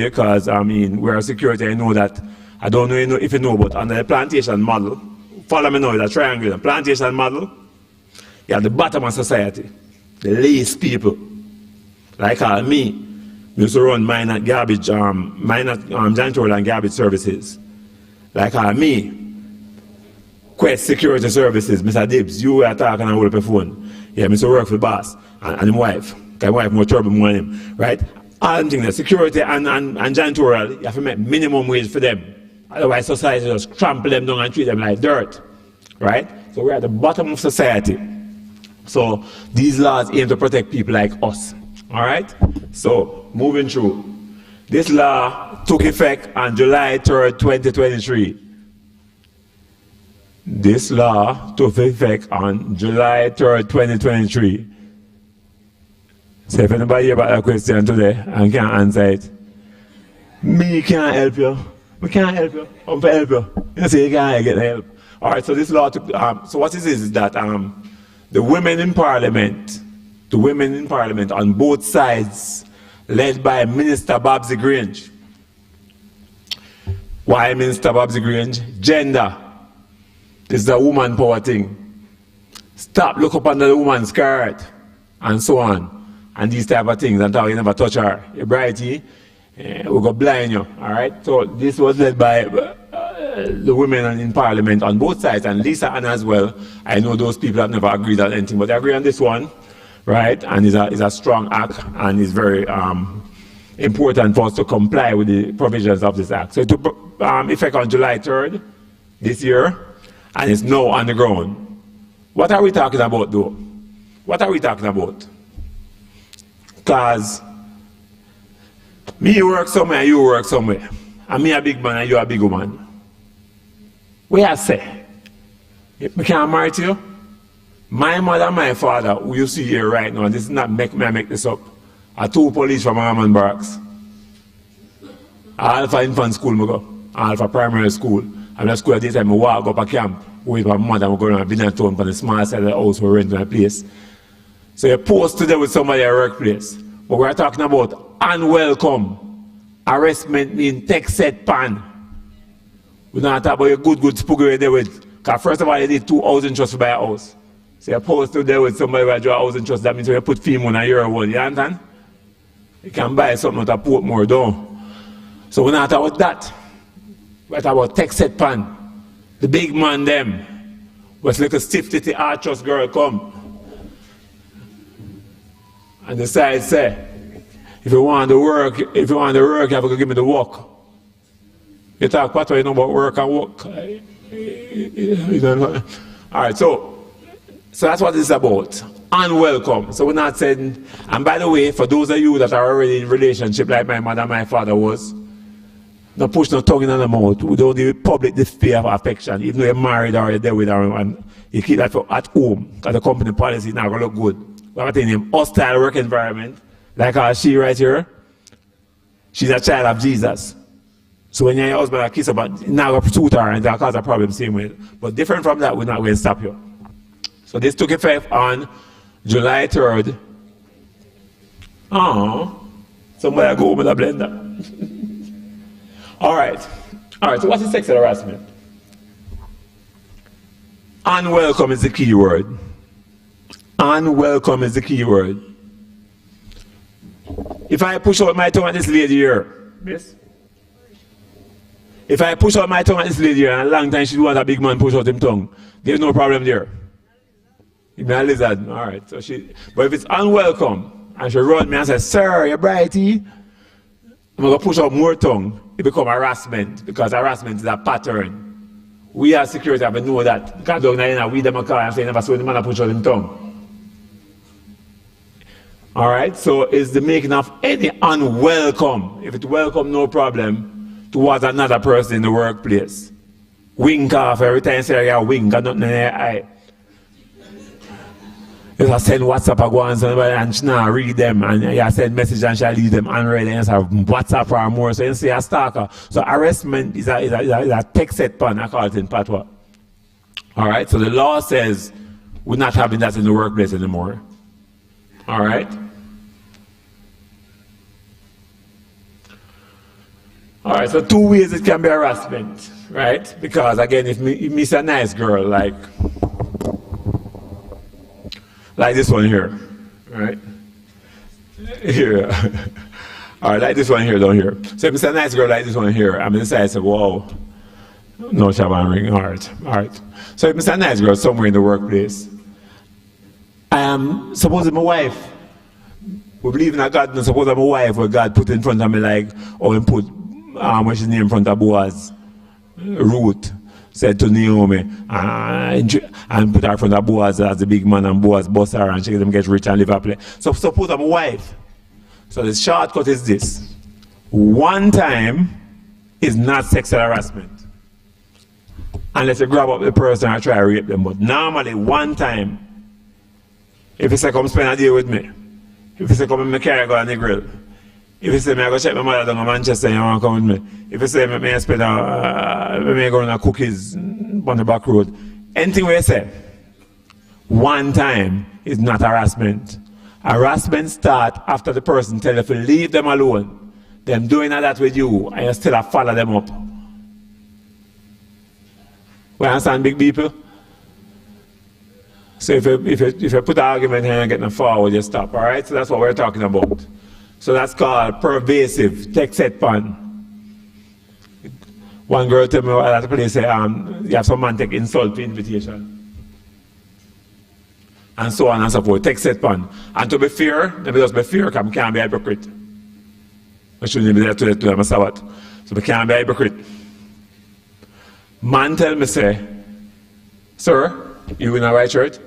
because I mean, we're a security, I know that, I don't know if you know, but under the plantation model, follow me now, the triangle, the plantation model, you have the bottom of society, the least people, like me. We used to run minor garbage, janitorial and garbage services. Like me, Quest Security Services, Mr. Dibbs, you were talking and hold up your phone. Yeah, Mr. work for the boss and his wife. His wife more trouble more than him, right? All them things, security and janitorial, you have to make minimum wage for them. Otherwise society just trample them down and treat them like dirt, right? So we're at the bottom of society. So these laws aim to protect people like us. All right? So, moving through. This law took effect on July 3rd, 2023. This law took effect on July 3rd, 2023. So if anybody hear about that question today and can't answer it, me can't help you. We can't help you. I'm to help you. You say you can't get help. All right, so this law took, so what it is that the women in parliament on both sides, led by Minister Babsy Grange. Why Minister Babsy Grange? Gender. This is a woman power thing. Stop, look up under the woman's skirt, and so on. And these type of things, and how you never touch her. You're brighty, we'll go blind you. All right? So this was led by the women in parliament on both sides, and Lisa Anna as well. I know those people have never agreed on anything, but they agree on this one. Right, and it's a strong act, and it's very important for us to comply with the provisions of this act. So it took effect on July 3rd this year, and it's now on the ground. What are we talking about, though? What are we talking about? Because me work somewhere, you work somewhere, and me a big man and you a big woman. What I say? We can't marry to you? My mother and my father, who you see here right now, this is not make this up, are two police from Harman Barracks. Alpha Infant School, I go. Alpha Primary School. I'm at school at this time, I walk up a camp with my mother, I'm going to be in town for the small side of the house we rent in a place. So you're posted today with somebody at your workplace. But we're talking about unwelcome. Harassment means take set pan. We're not talking about your good spooky way there with. Because first of all, you need 2 housing trusts to buy a house. So you're posted there with somebody who draw a housing trust, that means you put fee on a year one, you understand? You can buy something at Portmore down. So we're not talking about that. We're talking about tech set pan. The big man them. Was like a stiff titty archers girl come. And the side say, if you want to work, you have to give me the work. You talk what you know about work and work. Alright, so that's what this is about. Unwelcome. So we're not saying, and by the way, for those of you that are already in relationship like my mother and my father was, no push no tongue in the mouth. We don't do public display of affection, even though you're married or you're there with her and You keep that at home, because the company policy is not going to look good. We have a thing named hostile work environment, like how she right here. She's a child of Jesus. So when your husband a kiss her, but now going to suit her and that cause a problem same way. But different from that, we're not going to stop you. So this took effect on July 3rd. Oh, somebody go home with a blender. All right, so what is sexual harassment? Unwelcome is the key word. Unwelcome is the key word. If I push out my tongue at this lady here, miss? If I push out my tongue at this lady here, and a long time she want a big man push out his tongue, there's no problem there. If a lizard, all right. So but if it's unwelcome, and she run me and say, sir, you're brighty, I'm going to push out more tongue, it becomes harassment, because harassment is a pattern. We as security have to know that. Because down there, we them a car and say, never saw the man push out his tongue. All right, so it's the making of any unwelcome, if it's welcome, no problem, towards another person in the workplace. Wink off every time you say you wink, got nothing in your eye. If I send WhatsApp or go on somebody and she not read them, and you send message and she leave them unread, and you say WhatsApp or more, so you say a stalker. So harassment is a text set pan, I call it in Patois. All right, so the law says we're not having that in the workplace anymore. All right? All right, so 2 ways it can be harassment, right? Because again, if me a nice girl, like this one here, right? Here. All right, like this one here, down here. So if it's a nice girl like this one here, I'm inside, I say, whoa, no Shaban ring, all right. So if it's a nice girl somewhere in the workplace, suppose it's my wife. We believe in a God, and suppose I'm a wife where God put in front of me like, or he put, what's his name in front of Boaz, Ruth, said to Naomi, and put her in front of Boaz as the big man, and Boaz bust her and she them get rich and live happily. So suppose I'm a wife. So the shortcut is this. One time is not sexual harassment. Unless you grab up the person and try to rape them. But normally one time, if you say come spend a day with me, if you say come in my car go on the grill, if you say me I go check my mother down in Manchester and you want to come with me, if you say me I spend me go on a cookies on the back road, anything we say, one time is not harassment. Harassment starts after the person tells you to leave them alone, them doing that with you, and you still follow them up. We understand, big people? So if you put the argument here and get them forward, you stop, all right? So that's what we're talking about. So that's called pervasive, text set pan. One girl told me at the place, say, you have some man take insult to invitation. And so on and so forth, text set pan. And to be fair, maybe just be fair, because I can't be a hypocrite. I shouldn't be there to them a Sabbath. So I can't be a hypocrite. Man tell me, say, sir, you in a white shirt?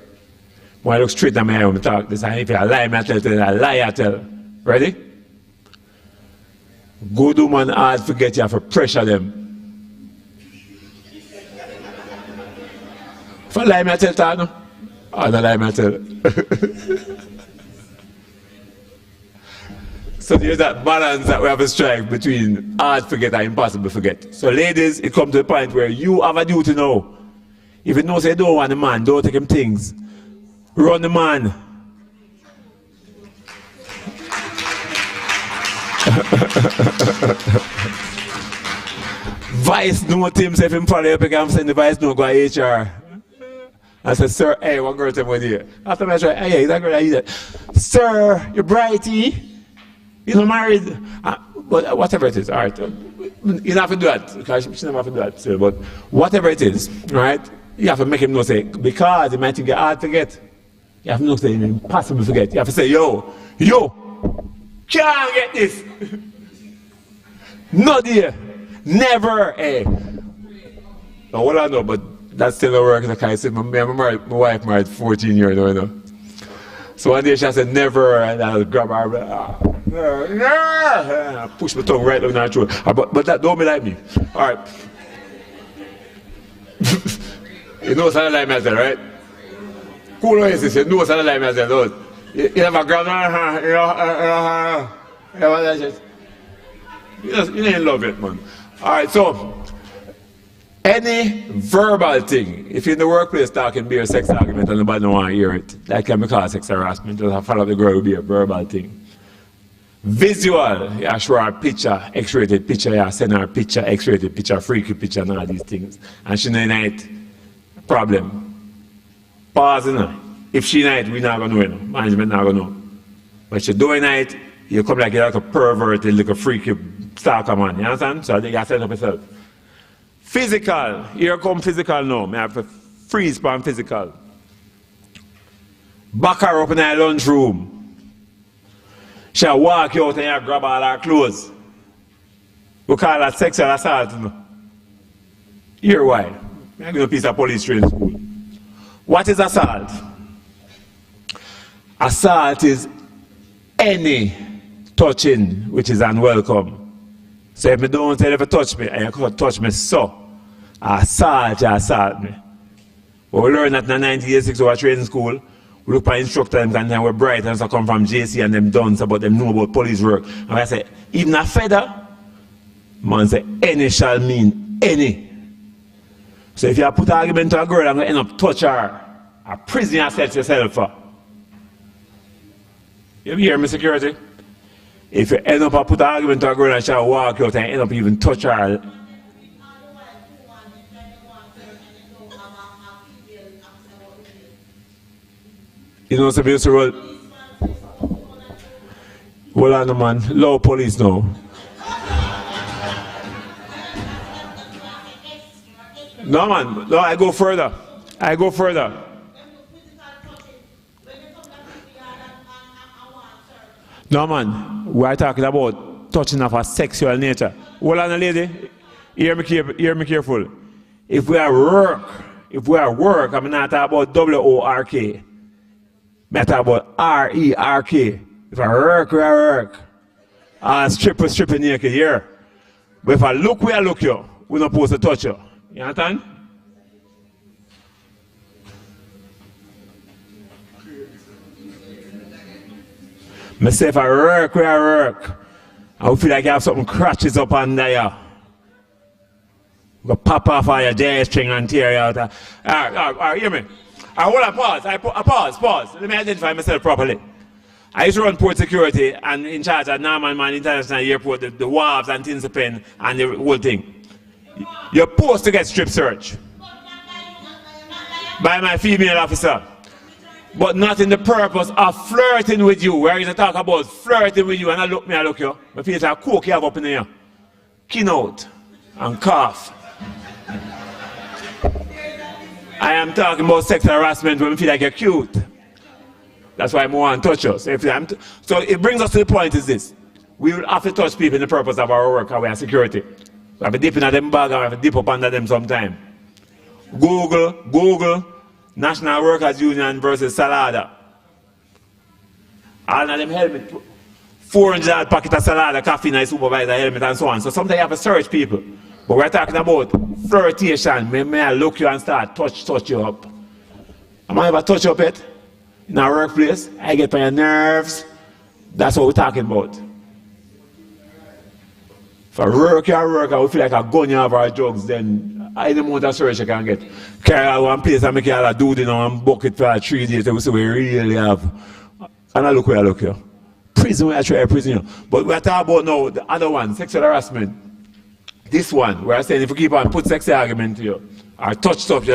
When I look straight at my eye when I talk this, and if you lie, I tell you, I lie, I tell. Ready? Good woman hard forget you have to pressure them. If I lie, I tell you, no? Oh, no lie, I tell. So there's that balance that we have to strike between hard forget and impossible forget. So ladies, it comes to the point where you have a duty now. If you know say you don't want the man, don't take him things. Run the man. Vice note him, say if him follow up again, send the vice note, go to HR. I said, sir, hey, one girl tell me here. After I try, hey, that girl I that. Sir, you're brighty. You're not married. But whatever it is, all right. You don't have to do that, because she doesn't have to do that, sir. But whatever it is, right, you have to make him know, say, because it might think it's hard to forget. You have to know, say, it's impossible to forget. You have to say, yo, can't get this. No dear. Never, hey. Now, what I know, but that's still a work. Like I said, my wife married 14 years now, you know. So one day she said, never, and I'll grab her, push my tongue right down her throat. But that don't be like me. All right. You know something like me, right? Cool oasis, you know what's the line as those. You have a grandma, you ain't love it, man. Alright, so any verbal thing, if you're in the workplace talking be a sex argument and nobody don't want to hear it, that can be called sex harassment. Just follow the girl will be a verbal thing. Visual, you show her a picture, X-rated picture, you send her a picture, X-rated picture, freaky picture, and all these things. And she not it, problem. Pause, you know. If she not, we not gonna know, you know. Management not gonna know. But she doing it, you come like you're like a pervert, like a freaky stalker man, you understand? So you gotta set up yourself. Physical, here come physical now. I have to freeze from physical. Back her up in her lunchroom. She'll walk you out and you grab all her clothes. We call that sexual assault. You know? Here why? I'm going to piece of police training school. What is assault? Assault is any touching which is unwelcome. So if I don't tell you to touch me, and you can't touch me so, assault, you assault me. But we learned that in 1986 we were training school. We look at instructor and they were bright and so come from JC and them done about them know about police work. And I say, even a feather, man say any shall mean any. So if you put an argument to a girl and you end up touch her, a prison you set yourself for. You hear me, security? If you end up put an argument to a girl and she'll walk out and end up even touch her. You know, supposed to roll. Hold on, man. Law police now. No, man. No, I go further. I go further. No, man. We're talking about touching of a sexual nature. Hold on, lady. Hear me careful. If we are work, I'm not talking about W-O-R-K. I talk about R-E-R-K. If I work. Stripping naked here. But if I look where I look you, we're not supposed to touch you. You understand? I say if I work where I work, I will feel like I have something crutches up under you. Go pop off all your J-string and tear you out. All right, hear me. Hold on, pause. Let me identify myself properly. I used to run port security and in charge at Norman International Airport, the wharves and Tinsipen and the whole thing. You're supposed to get strip search by my female officer, but not in the purpose of flirting with you. Where you talk about flirting with you and I look you. My face are coke you have up in here. Keynote and cough. I am talking about sexual harassment when we feel like you're cute. That's why I want to touch you. So it brings us to the point is this. We will have to touch people in the purpose of our work, our security. We have to dip in them bag and we have to dip up under them sometime. Google, National Workers Union versus Salada. All of them helmet, 400 packet of Salada, coffee, and supervisor helmet and so on. So sometimes you have to search people. But we're talking about flirtation. May I look you and start touch you up. Am I ever touch you up yet? In our workplace, I get on your nerves. That's what we're talking about. If I work, I will feel like a gun you have our drugs, then I don't want a search you can get. Carry out one place and make you all a dude in one bucket for 3 days, we see we really have. And I look where I look here. Prison, where I try prison you. But we're talking about now, the other one, sexual harassment. This one, where I'm saying if you keep on put sexy argument to you, or touch stuff,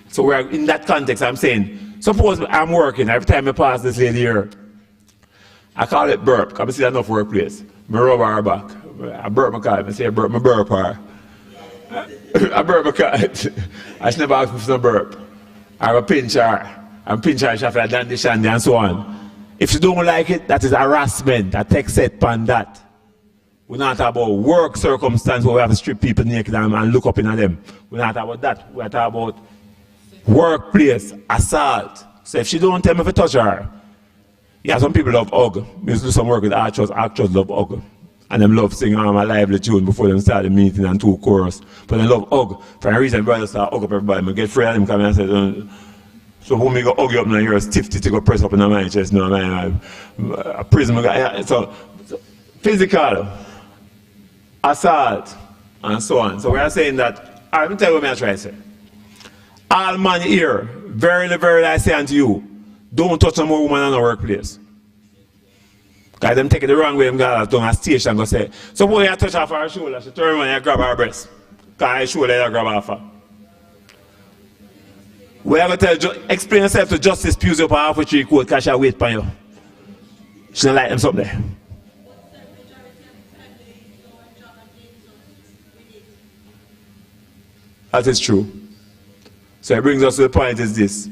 so we're in that context, I'm saying, suppose I'm working, every time I pass this lady here, I call it burp, because I see enough workplace. I rub her back. I burp my car, I say I burp her. I burp my car. I should never ask me for some burp. I pinch her. I pinch her, she have a dandy shandy and so on. If she don't like it, that is harassment. I take set on that. We're not talking about work circumstance where we have to strip people naked and look up in them. We're not talking about that. We're talking about workplace, assault. So if she don't tell me if I touch her, yeah, some people love hug. We used to do some work with actors love hug. And them love singing on my lively tune before them start the meeting and 2 chorus. But they love hug. For a reason, brothers start hug up everybody. I get free of them coming and say, So who me go hug you up now here, stiff to go press up in my chest, no man, a prison guy. So physical, assault, and so on. So we are saying that, let me tell you what I try to say. All man here, verily, verily I say unto you, don't touch no more woman in the workplace. Because them take it the wrong way, them go down a station and go say, so boy you touch off her shoulder, she turn around and you grab her breast. Because her shoulder you grab off her. We are going to explain yourself to Justice Pusey up halfway through the court because she'll wait for you. She don't like them something there. That is true. So it brings us to the point is this.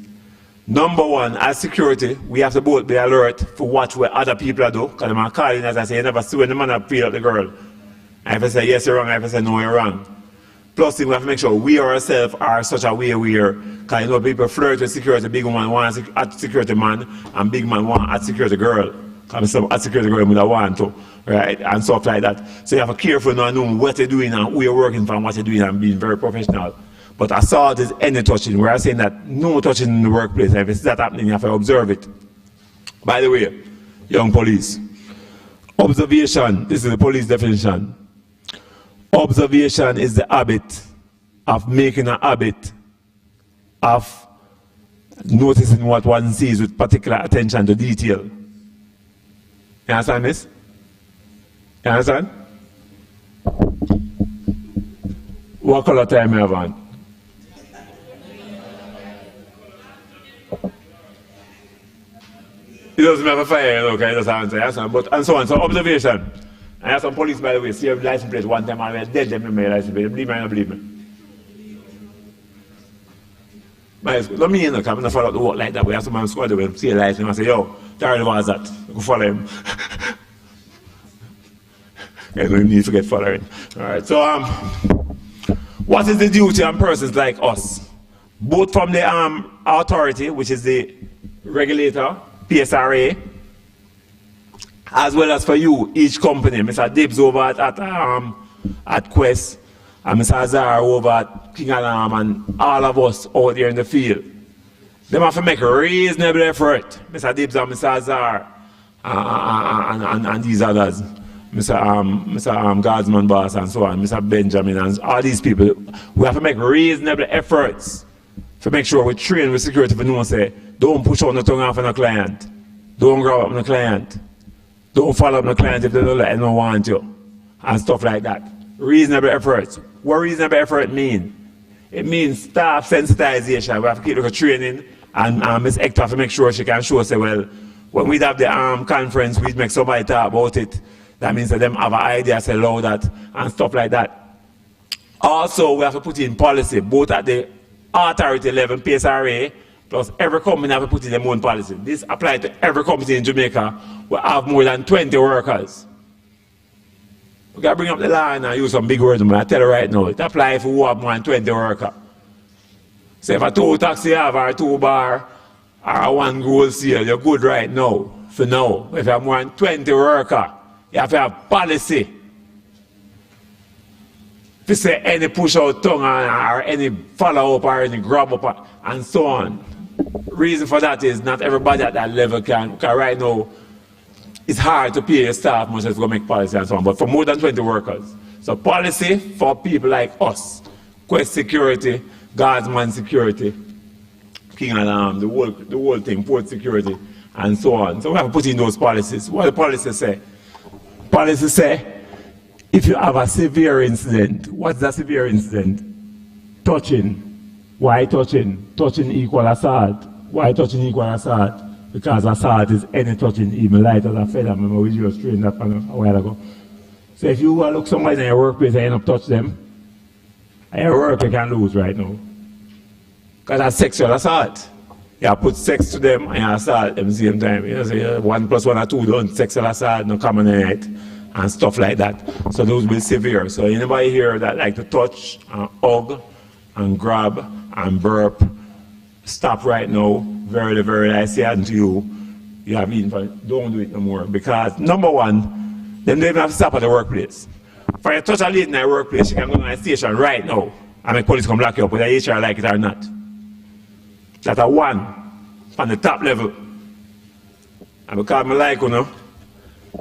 Number one, as security, we have to both be alert for watch what other people are doing. Because I'm calling, as I say, you never see when the man have beat up the girl. And if I say yes, you're wrong, if I say no, you're wrong. Plus, we have to make sure we ourselves are such a way where, because you know, people flirt with security, big woman want a security man, and big man want a security girl. Because some a security girl would want to, right? And stuff like that. So you have to be careful now, knowing what you're doing and who you're working for and what you're doing and being very professional. But assault is any touching. We are saying that no touching in the workplace. And if it's that happening, you have to observe it. By the way, young police, observation, this is the police definition. Observation is the habit of making a habit of noticing what one sees with particular attention to detail. You understand this? You understand? What color time you have on? It doesn't have a fire, okay, it doesn't answer, but and so on. So observation. I have some police, by the way, see a license plate one time and I dead them in my license plate. Believe me or not believe me? Don't mean, I'm not follow up the work like that. We have someone squad with see a license and say, yo, Terry was that. Go follow him. Yeah, no need to get following. Alright, so what is the duty on persons like us? Both from the authority, which is the regulator, PSRA, as well as for you, each company. Mr. Dibs over at Quest, and Mr. Azar over at King Alarm, and all of us out there in the field. They have to make a reasonable effort. Mr. Dibs and Mr. Azar and these others. Mr. Guardsman Boss and so on, Mr. Benjamin and all these people. We have to make reasonable efforts to make sure we train with security for no one say, don't push on the tongue off on a client. Don't grab up on the client. Don't follow up the client if they don't want you. And stuff like that. Reasonable efforts. What reasonable effort mean? It means staff sensitization. We have to keep the training and Ms. Hector have to make sure she can show us, well, when we have the conference, we make somebody talk about it. That means that them have an idea, say, allow that, and stuff like that. Also, we have to put in policy, both at the authority level, PSRA, plus every company have to put in their own policy. This applies to every company in Jamaica who have more than 20 workers. We got to bring up the law and use some big words, but I tell you right now, it applies for who have more than 20 workers. So if a 2 taxi have or 2 bar or 1 gold seal, you're good right now, for now. If you have more than 20 workers, you have to have policy. If you say any push out tongue or any follow up or any grab up and so on. Reason for that is not everybody at that level can, because right now it's hard to pay your staff much as to go make policy and so on, but for more than 20 workers. So policy for people like us, Quest Security, Guardsman Security, King Alarm, the whole thing, Port Security, and so on. So we have to put in those policies. What do the policies say? Policy say, if you have a severe incident, what's a severe incident? Touching. Why touching? Touching equal assault. Why touching equal assault? Because assault is any touching, even light as a feather. Remember we just trained that a while ago. So if you look somebody in your workplace and end up touch them, and your work you can lose right now. Because that's sexual assault. You put sex to them and you assault them at the same time. You know, so 1 + 1 or 2 don't sexual assault, no common in it, and stuff like that. So those will be severe. So anybody here that like to touch and hug and grab and burp, stop right now. Very, very, I say unto you, you have eaten for it. Don't do it no more. Because number one, them don't even have to stop at the workplace. For you touch a lady in the workplace, you can go to the station right now and the police come lock you up, whether you HR like it or not. That's a one. on the top level. And because I like, I go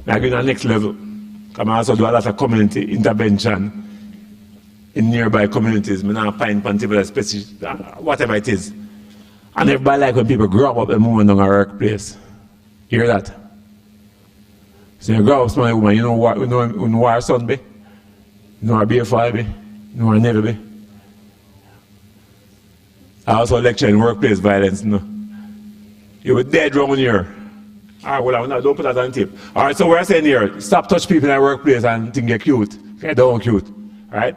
to the next level. Because I also do a lot of community intervention in nearby communities. I not find people specific, whatever it is. And everybody like when people grow up and move on a workplace. You hear that? So you grow up, small woman, you know where our son be? You know where beer father be? You know where never be? I also lecture in workplace violence. No? You were dead wrong here. All right, well, don't put that on tape. All right, so we're saying here, stop touch people in the workplace and think they're cute. Okay, they're cute. All right?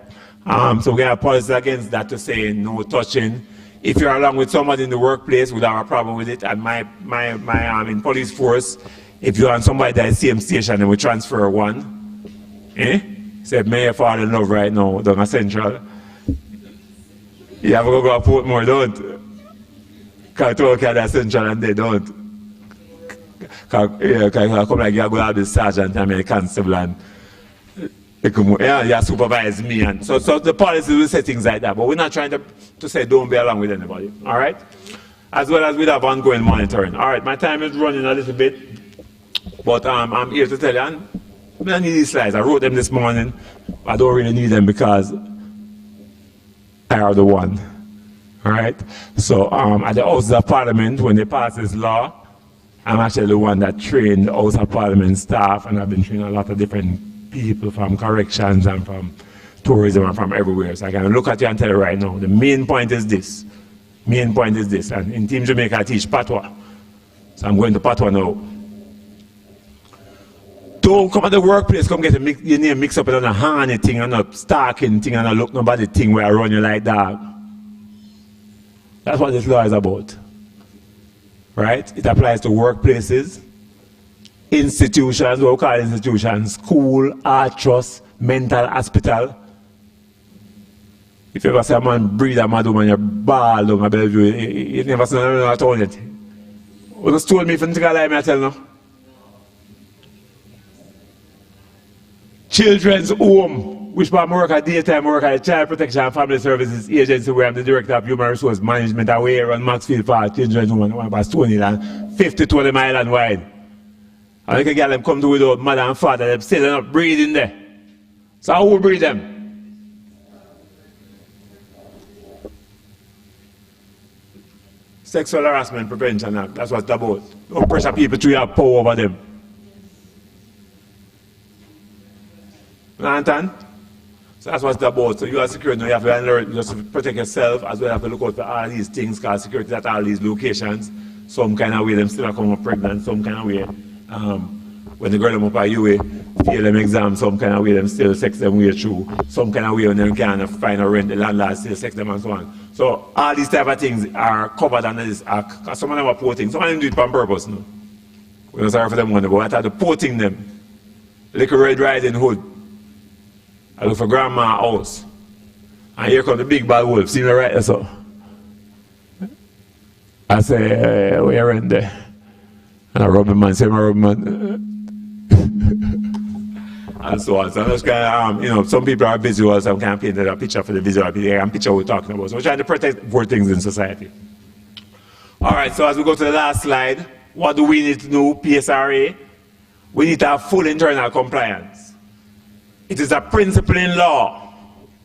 So we have policies against that to say no touching. If you're along with somebody in the workplace, we'll have a problem with it. And my in police force, if you're on somebody that is same station and we transfer one, say, may fall in love right now down a Central. You have to go to Portmore, don't. Because talk at that Central and they don't. Because come like you go to the sergeant and the constable and you supervise me. And so the policy will say things like that. But we're not trying to say don't be along with anybody. All right? As well as we have ongoing monitoring. All right, my time is running a little bit. But I'm here to tell you, and I need these slides. I wrote them this morning. I don't really need them because I are the one. All right? So at the House of Parliament, when they pass this law, I'm actually the one that trained the House of Parliament staff, and I've been training a lot of different people from corrections and from tourism and from everywhere. So I can look at you and tell you right now, the main point is this. Main point is this. And in Team Jamaica, I teach Patois. So I'm going to Patois now. Don't come at the workplace, come get your name mixed up in a honey thing and a stalking thing and a look nobody thing where I run you like that. That's what this law is about. Right? It applies to workplaces, institutions, what we call institutions, school, art trust, mental hospital. If you ever see a man breathe a mad woman, you ball down a Bellevue, you never seen anyone at all yet. What just told me if you think I lie, I tell you. Children's Home, which part I work at daytime, I work at the Child Protection and Family Services Agency, where I'm the Director of Human Resource Management, away on Maxfield Park, Children's Home, one by Stony Land, 50-20 mile and wide. And you can get them come to without mother and father, they're still not breathing there. So how will breathe them? Sexual Harassment Prevention Act, that's what it's about. Don't pressure people to have power over them. You understand? So that's what it's about. So you are security, you have to learn just to protect yourself, as well as have to look out for all these things, because security at all these locations, some kind of way them still come up pregnant, some kind of way, when they girl them up at UA, fail them exam, some kind of way them still sex them way through, some kind of way when they can't find a rent, the landlord still sex them and so on. So all these type of things are covered under this act, because some of them are porting, some of them do it on purpose, no? We're not sorry for them money, but I thought the porting them, Little Red Riding Hood, I look for grandma's house. And here comes the big bad wolf. See me right there, so. I say, we're in there. And I rub man, say my rub man. And so on. So I'm just kind of, some people are visual, so I'm kind of painting a picture for the visual. And picture we're talking about. So we're trying to protect poor things in society. All right, so as we go to the last slide, what do we need to do, PSRA? We need to have full internal compliance. It is a principle in law.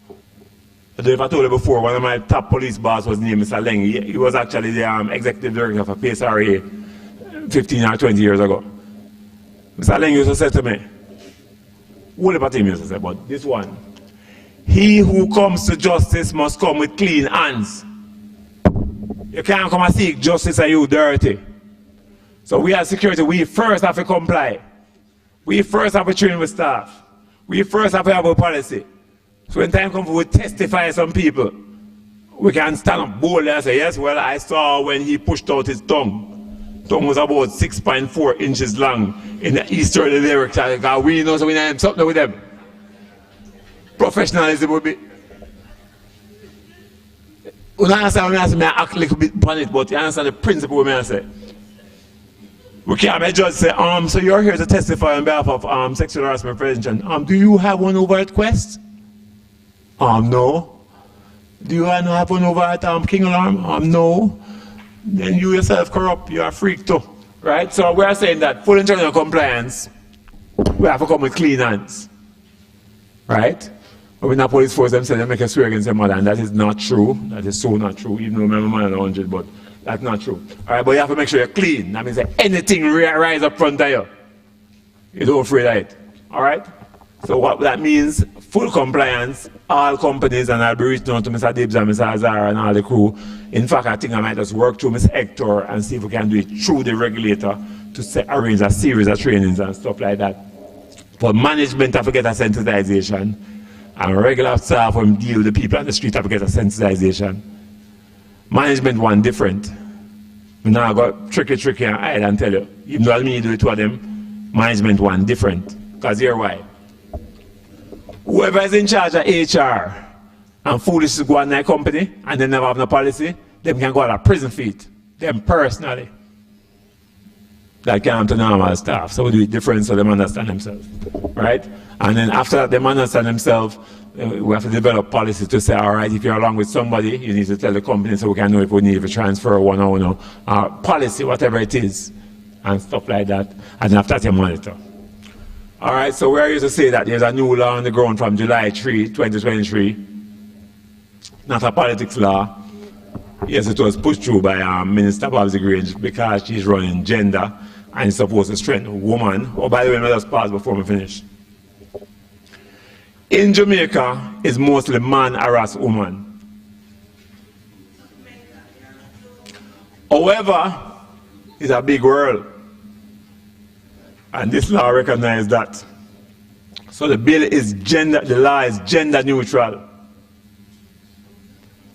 I don't know if I told you before, one of my top police boss was named Mr. Leng. He was actually the executive director for PSRA 15 or 20 years ago. Mr. Leng used to say to me, what about him used to say, but this one, he who comes to justice must come with clean hands. You can't come and seek justice and you dirty. So we as security, we first have to comply. We first have to train with staff. We first have to have a policy. So when time comes, we testify some people. We can stand up boldly and say, yes, well, I saw when he pushed out his tongue. Tongue was about 6.4 inches long in the easterly lyrics. Because we know so we have something with them. Professionalism would be. You understand what I say? I act a little bit upon it, but you understand the principle what I say. We can't make judge say, so you're here to testify on behalf of sexual harassment prevention. Do you have one over at Quest? No. Do you have one over at King Alarm? No. then you yourself corrupt, you're a freak too. Right? So we are saying that full internal compliance, we have to come with clean hands. Right? But when the police force themselves, they make a swear against their mother, and that is not true. That is so not true, even though my mother is 100, but that's not true. Alright, but you have to make sure you're clean. That means that anything rise up front of you, you don't afraid of it. Alright? So what that means, full compliance, all companies, and I'll be reaching out to Mr. Dibs and Mr. Azara and all the crew. In fact, I think I might just work through Mr. Hector and see if we can do it through the regulator to arrange a series of trainings and stuff like that. For management, have to get a sensitization. And regular staff, when deal with the people on the street, have to get a sensitization. Management one different. Now I got tricky and hide and tell you. Even though I mean do it to them, management one different. Because here why? Whoever is in charge of HR and foolish to go on their company and they never have no policy, them can go on a prison feet. Them personally. That can't to normal staff. So we do it different so they understand themselves. Right? And then after that, they understand themselves, we have to develop policy to say, all right, if you're along with somebody, you need to tell the company so we can know if we need to transfer one or no. Policy, whatever it is, and stuff like that. And after that, you monitor. All right, so we're here to say that there's a new law on the ground from July 3, 2023. Not a politics law. Yes, it was pushed through by Minister Bobsy Grange because she's running gender and it's supposed to strengthen woman. Oh, by the way, let me just pause before we finish. In Jamaica, it's mostly man harass woman. However, it's a big world. And this law recognizes that. So the bill is the law is gender neutral.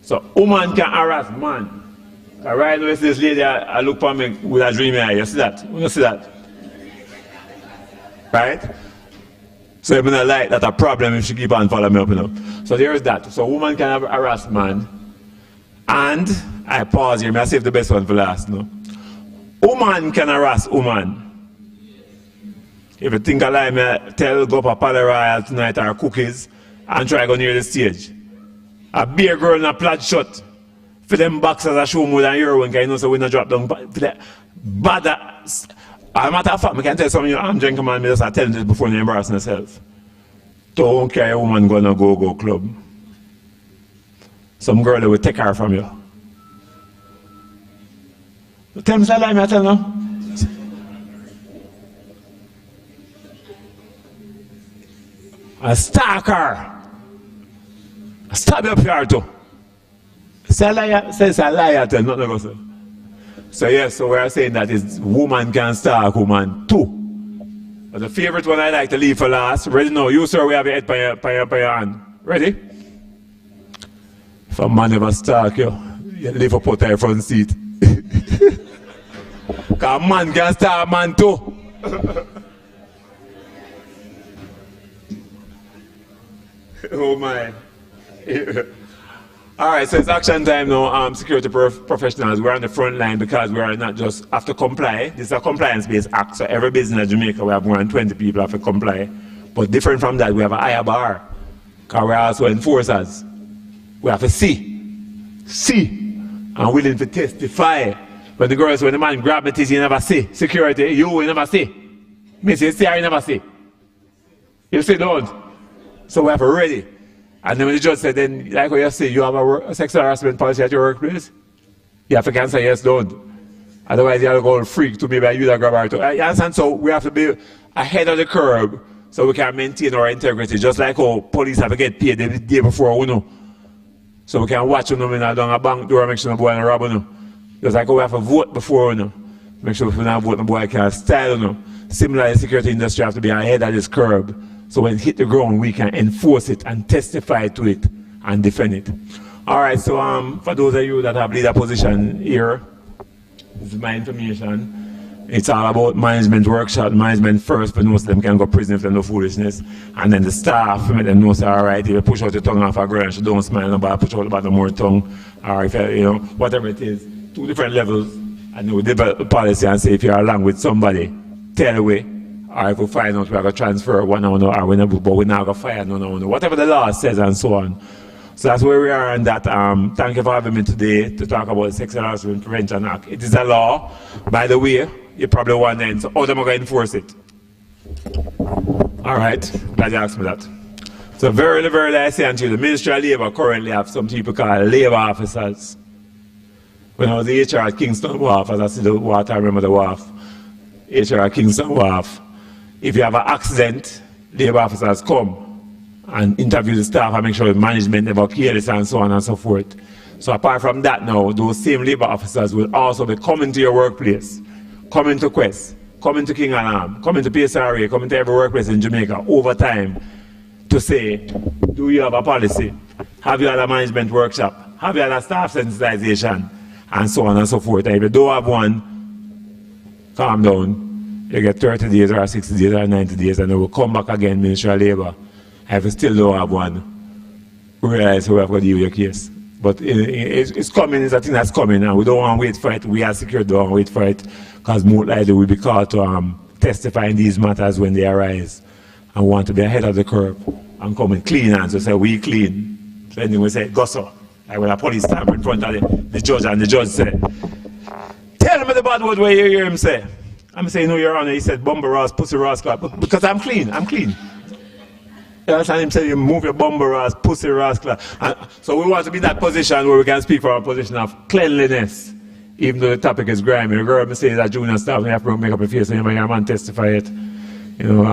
So woman can harass man. Right now, this lady, I look for me with a dreamy eye. You see that? You see that? Right? So you're not like that a problem if she keep on following me up, you know. So there is that. So woman can harass man. And I pause here, I save the best one for last, no. Woman can harass woman. If you think I lie, me tell go up a Pally Royal tonight or cookies and try to go near the stage. A beer girl in a plaid shirt. For them boxers that show more than your one, because you know so we not drop down. Bad. As a matter of fact, I can tell some of you, I'm drinking man, I just tell them this before they embarrass themselves. Don't care a woman going to go club. Some girl will take her from you. Tell me that lie, I tell you. A stalker. A stab up here too. Say a liar, tell nothing go so. So yes, so we are saying that is woman can stalk woman too. But the favorite one I like to leave for last. Ready now? You sir, we have your head by your hand. Ready? If a man ever stalk you, you leave a put your front seat. Because a man can stalk a man too. Oh my. All right, so it's action time now. Security professionals, we're on the front line because we are not just have to comply. This is a compliance-based act, so every business in Jamaica, we have more than 20 people have to comply. But different from that, we have a higher bar, because we're also enforcers. We have to see, and willing to testify. When the man grab me, you never see. Security, you never see. Me say, see, you never see. You say, don't. So we have to ready. And then when the judge said, then, like what you say, you have a sexual harassment policy at your workplace? You have to answer yes, don't. Otherwise, you have to go freak to me by you that grab her too. You understand? So we have to be ahead of the curve so we can maintain our integrity, just like how police have to get paid the day before, you know. So we can watch them down a bank door and make sure the boy don't rob, you know. Just like how we have to vote before, you know. Make sure if we don't vote, the boy can style, you know. Similarly, the security industry have to be ahead of this curve. So when it hit the ground, we can enforce it and testify to it and defend it. All right, so for those of you that have leader position here, this is my information. It's all about management workshop, management first, but most of them can go to prison if they know foolishness. And then the staff, make them know, say, all right, if you push out your tongue off a girl and she don't smile, nobody push out about no more tongue. Or if you know, whatever it is, 2 different levels. And we develop a policy and say, if you're along with somebody, tell away. Or if we find out we are going to transfer one or no, or we never, but we're not going to fire no. Whatever the law says and so on. So that's where we are on that. Thank you for having me today to talk about the Sexual Harassment Prevention Act. It is a law, by the way. You probably wondering, so how am I going to enforce it? All right, glad you asked me that. So very, very I say unto you, the Ministry of Labour currently have some people called labour officers. When I was the HR at Kingston Wharf, as I see the water, I remember the wharf, HR at Kingston Wharf, if you have an accident, labour officers come and interview the staff and make sure the management never careless and so on and so forth. So apart from that now, those same labour officers will also be coming to your workplace, coming to Quest, coming to King Alarm, coming to PSRA, coming to every workplace in Jamaica over time to say, do you have a policy? Have you had a management workshop? Have you had a staff sensitization? And so on and so forth. And if you don't have one, calm down. You get 30 days or 60 days or 90 days and then we'll come back again, Ministry of Labour. And if you still don't have one, realize we have to deal with your case. But it's coming, it's a thing that's coming, and we don't want to wait for it. We as security don't want to wait for it, because more likely we'll be called to testify in these matters when they arise, and want to be ahead of the curve and come in clean hands. So say, we clean. So then we say, go so. Like when a police stand in front of the judge, and the judge said, tell me the bad word where you hear him say. I'm saying, no, Your Honor. He said, bumble ras, pussy rascal, because I'm clean, I'm clean. You understand him saying, you move your bumble ras, pussy rascal. So we want to be in that position where we can speak from a position of cleanliness, even though the topic is grimy. The girl saying that junior staff, you have to make up a face, and you might have a man testify it. You know,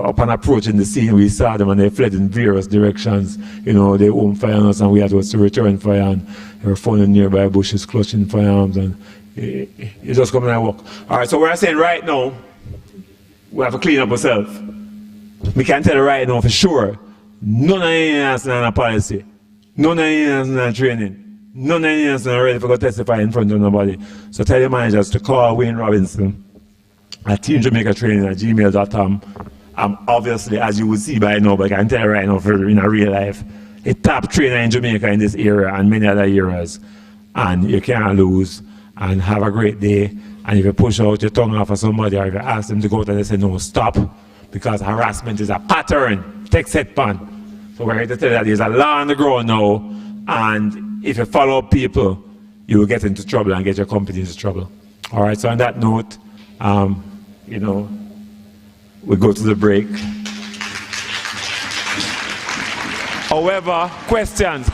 upon approaching the scene, we saw them and they fled in various directions. You know, they opened fire on us and we had to return fire, and they were found in nearby bushes clutching firearms, and you just come and walk. All right, so we're saying right now, we have to clean up ourselves. We can tell you right now for sure, none of you has a policy, none of you has a training, none of you has ready to go testify in front of nobody. So tell your managers to call Wayne Robinson at teamjamaicatraining@gmail.com. Obviously, as you will see by now, but I can tell you right now, in a real life, a top trainer in Jamaica in this area and many other areas. And you can't lose, and have a great day. And if you push out your tongue off of somebody, or if you ask them to go out and they say, no, stop, because harassment is a pattern. Take set pan. So we're here to tell you that there's a law on the ground now, and if you follow up people, you will get into trouble and get your company into trouble. All right, so on that note, you know, we go to the break. However, questions.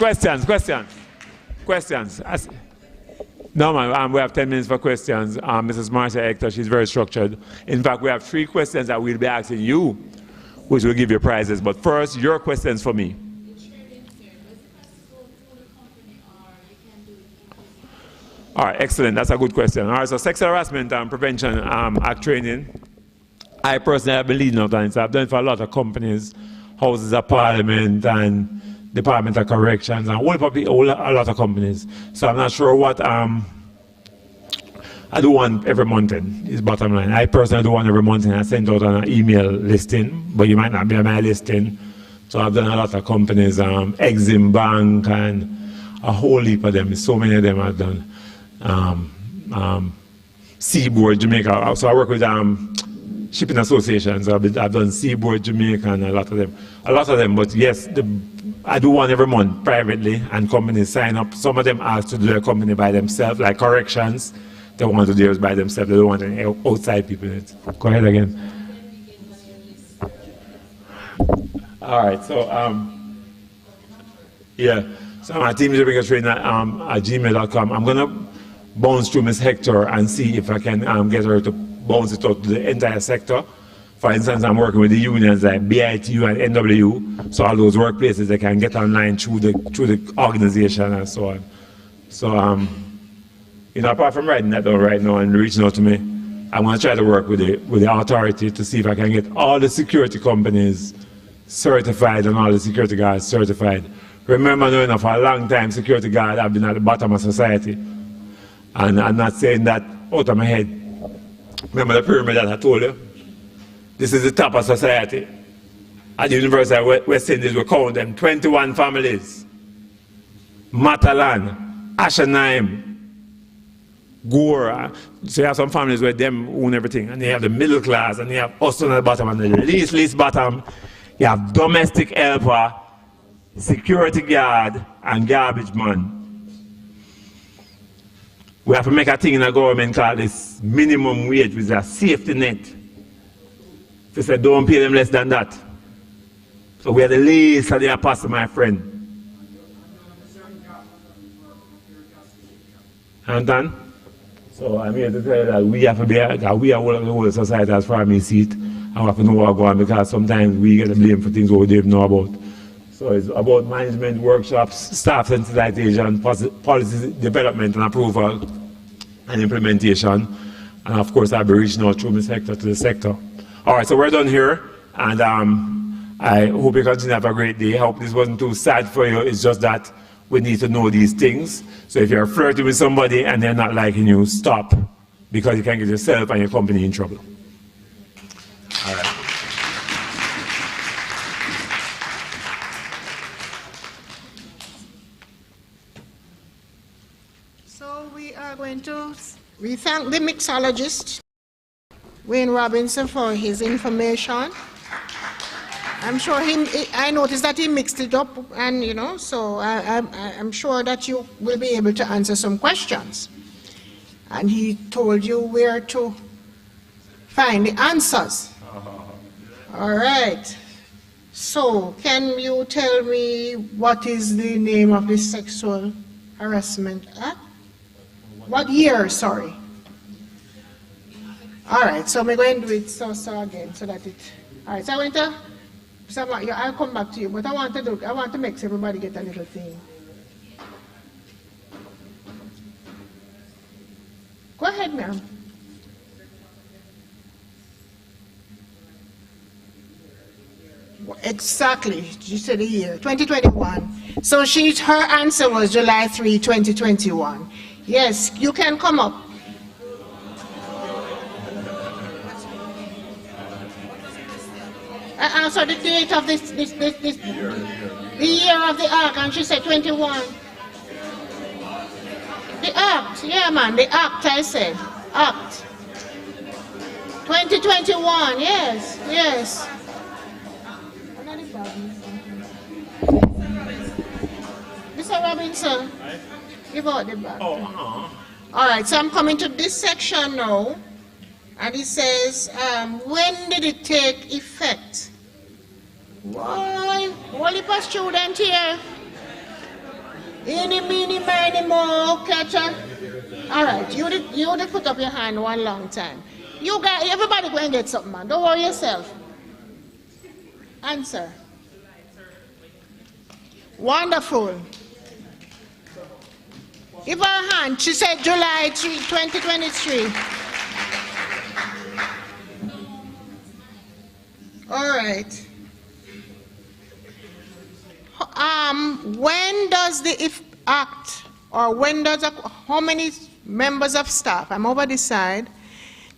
No, man, we have 10 minutes for questions. Mrs. Marcia Hector, she's very structured. In fact, we have 3 questions that we'll be asking you, which will give you prizes. But first, your questions for me. All right, excellent. That's a good question. All right, so Sexual Harassment and Prevention Act training. I personally have been leading up on it. So I've done it for a lot of companies, Houses of Parliament and Department of Corrections, and a lot of companies. So I'm not sure what I do one every month is bottom line. I personally do one every month, and I send out an email listing, but you might not be on my listing. So I've done a lot of companies, Exim Bank and a whole heap of them. So many of them I've done. Seaboard Jamaica. So I work with shipping associations. I've done Seaboard Jamaica and a lot of them. But yes, I do one every month privately, and companies sign up. Some of them ask to do their company by themselves, like corrections. They want to do theirs by themselves. They don't want any outside people in it. Go ahead again. All right. So yeah. So my team is training at gmail.com. I'm gonna bounce through Ms. Hector and see if I can get her to bounce it out to the entire sector. For instance, I'm working with the unions like BITU and NWU, so all those workplaces they can get online through the organization and so on. So you know, apart from writing that down right now and reaching out to me, I'm going to try to work with the authority to see if I can get all the security companies certified and all the security guards certified. Remember, knowing for a long time, security guards have been at the bottom of society. And I'm not saying that out of my head. Remember the pyramid that I told you? This is the top of society. At the University of West Indies, we count them 21 families. Matalan, Ashanheim, Gora. So you have some families where them own everything. And they have the middle class, and they have us on the bottom, and the least bottom. You have domestic helper. security guard, and garbage man. We have to make a thing in the government called this minimum wage, which is a safety net. They said don't pay them less than that. So we are the least of the apostle, my friend. Understand? So I'm here to tell you that we have to be, that we are one of the whole society as far as I see it, and we have to know what's going on, because sometimes we get blamed for things we don't know about. So it's about management workshops, staff sensitization, policy development and approval and implementation. And of course I'll be reaching out through the sector to the sector. All right, so we're done here, and I hope you continue to have a great day. I hope this wasn't too sad for you. It's just that we need to know these things. So if you're flirting with somebody and they're not liking you, stop, because you can get yourself and your company in trouble. All right. So we are going to thank the mixologist, Wayne Robinson, for his information. I'm sure I noticed that he mixed it up, and so I'm sure that you will be able to answer some questions. And he told you where to find the answers. All right. So can you tell me what is the name of this sexual harassment act? What year, sorry? All right, so we're going to do it so again, so that it, all right, so I went to, I'll come back to you, but I want to make everybody get a little thing. Go ahead, ma'am. Exactly, she said a year, 2021. So her answer was July 3, 2021. Yes, you can come up. So the date of this the year of the act, and she said 21. The act, yeah man, the act I said, act. 2021, yes. Mr. Robinson, give out the back. All right, so I'm coming to this section now, and it says, when did it take effect? Why? Only for student here. Any, mini, miny, mo, catcher. All right, you did put up your hand one long time. You guys, everybody go and get something, man. Don't worry yourself. Answer. Wonderful. Give her a hand. She said July 3, 2023. All right. When does the act, or when does, how many members of staff, I'm over this side,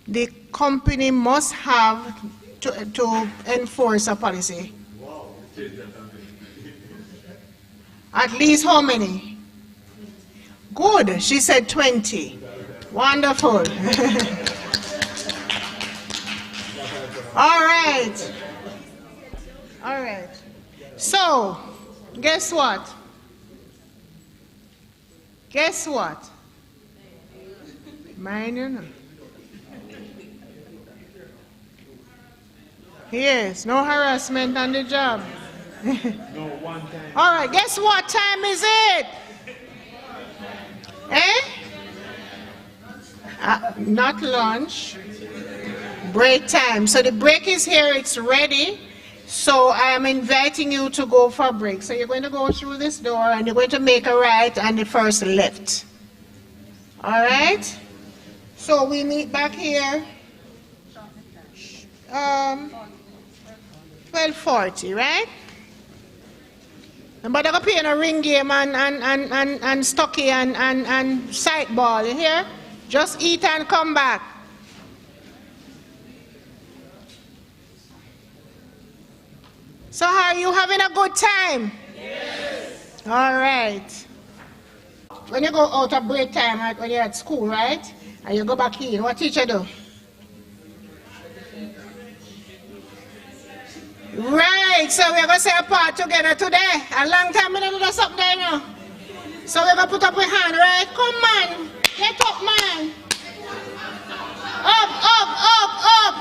the company must have to enforce a policy? At least how many? Good, she said 20. Wonderful. All right. All right. So, guess what? Guess what? Mine, you know. Yes, no harassment on the job. No, one time. All right, guess what time is it? Not lunch. Break time. So the break is here, it's ready. So I am inviting you to go for a break. So you're going to go through this door and you're going to make a right and the first left. All right? So we meet back here. 12:40, right? But I'm playing a ring game and stocky and sight ball, you hear? Just eat and come back. So are you having a good time? Yes. All right. When you go out of break time, right, when you're at school, right? And you go back in, what teacher do? Right. right, so we're going to say a part together today. A long time we don't do something there, you know. So we're going to put up a hand, right? Come on. Get up, man. Up, up, up, up.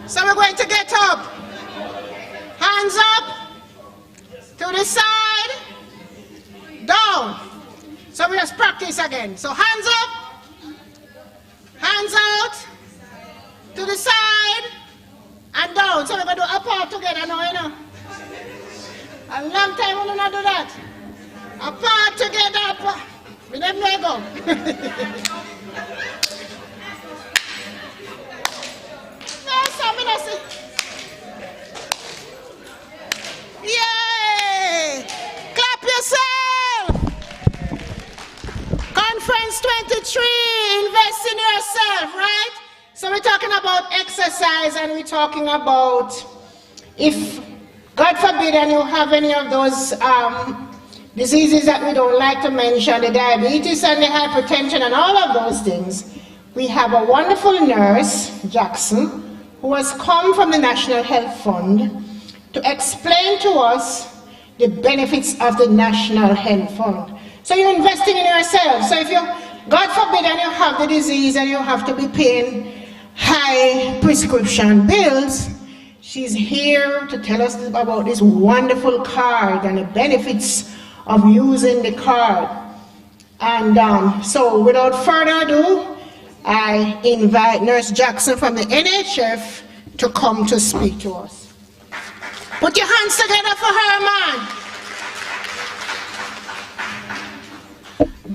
So we're going to get up. Hands up. To the side. Down. So we just practice again. So hands up. Hands out. To the side. And down. So we're going to do a part together now, you know. A long time we do not do that. A part together. We never go. Yay! Clap yourself! Conference 23, invest in yourself, right? So we're talking about exercise and we're talking about if, God forbid, and you have any of those diseases that we don't like to mention, the diabetes and the hypertension and all of those things, we have a wonderful nurse, Jackson, who has come from the National Health Fund to explain to us the benefits of the National Health Fund. So you're investing in yourself. So if you, God forbid, and you have the disease and you have to be paying high prescription bills, she's here to tell us about this wonderful card and the benefits of using the card. And so without further ado, I invite Nurse Jackson from the NHF to come to speak to us. Put your hands together for her, man.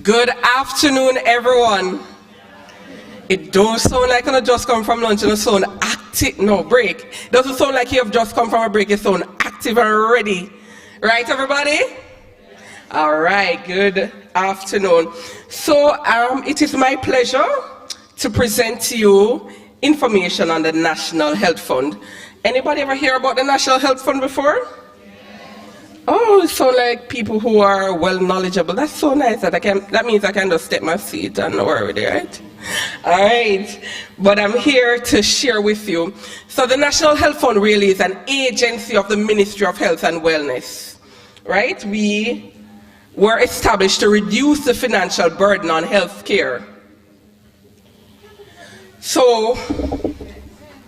Good afternoon, everyone. It don't sound like you just come from lunch and you sound active. No, break. It doesn't sound like you have just come from a break. You sound active and ready. Right, everybody? All right, good afternoon. So it is my pleasure to present to you information on the National Health Fund. Anybody ever hear about the National Health Fund before? Oh, so like people who are well knowledgeable. That's so nice that that means I can just step my seat and no worry, right? All right, but I'm here to share with you. So the National Health Fund really is an agency of the Ministry of Health and Wellness, right? We were established to reduce the financial burden on health care. So,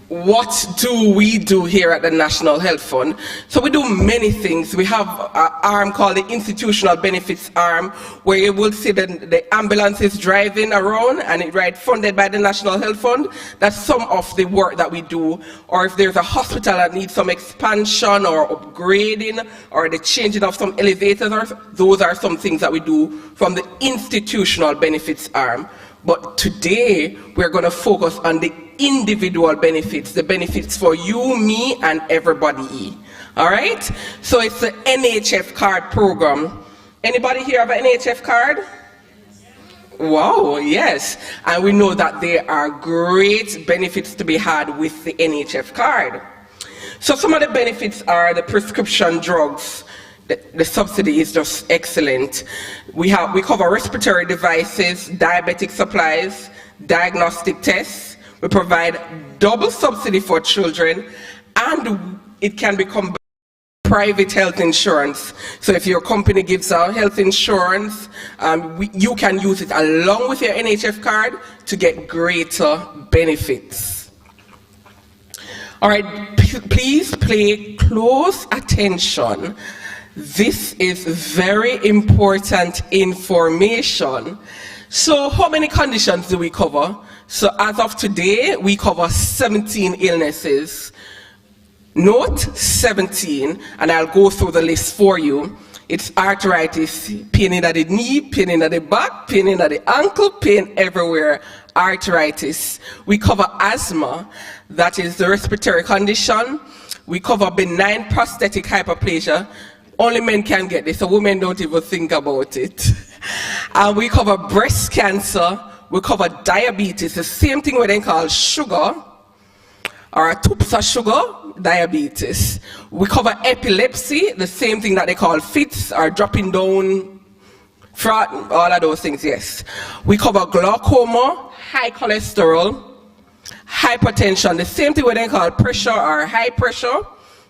what do we do here at the National Health Fund? So we do many things. We have an arm called the Institutional Benefits Arm, where you will see the ambulances driving around and it's funded by the National Health Fund. That's some of the work that we do. Or if there's a hospital that needs some expansion or upgrading or the changing of some elevators, those are some things that we do from the Institutional Benefits Arm. But today, we're going to focus on the individual benefits, the benefits for you, me, and everybody. All right? So it's the NHF card program. Anybody here have an NHF card? Wow, yes. And we know that there are great benefits to be had with the NHF card. So some of the benefits are the prescription drugs. The subsidy is just excellent. We cover respiratory devices, diabetic supplies, diagnostic tests. We provide double subsidy for children, and it can become private health insurance. So if your company gives out health insurance, you can use it along with your NHF card to get greater benefits. All right, please pay close attention. This is very important information. So how many conditions do we cover? So as of today, we cover 17 illnesses. Note 17, and I'll go through the list for you. It's arthritis, pain in the knee, pain in the back, pain in the ankle, pain everywhere, arthritis. We cover asthma, that is the respiratory condition. We cover benign prostatic hyperplasia. Only men can get this, so women don't even think about it. And we cover breast cancer, we cover diabetes, the same thing we then call sugar, or a tubes of sugar, diabetes. We cover epilepsy, the same thing that they call fits, or dropping down, fraud, all of those things, yes. We cover glaucoma, high cholesterol, hypertension, the same thing we then call pressure or high pressure.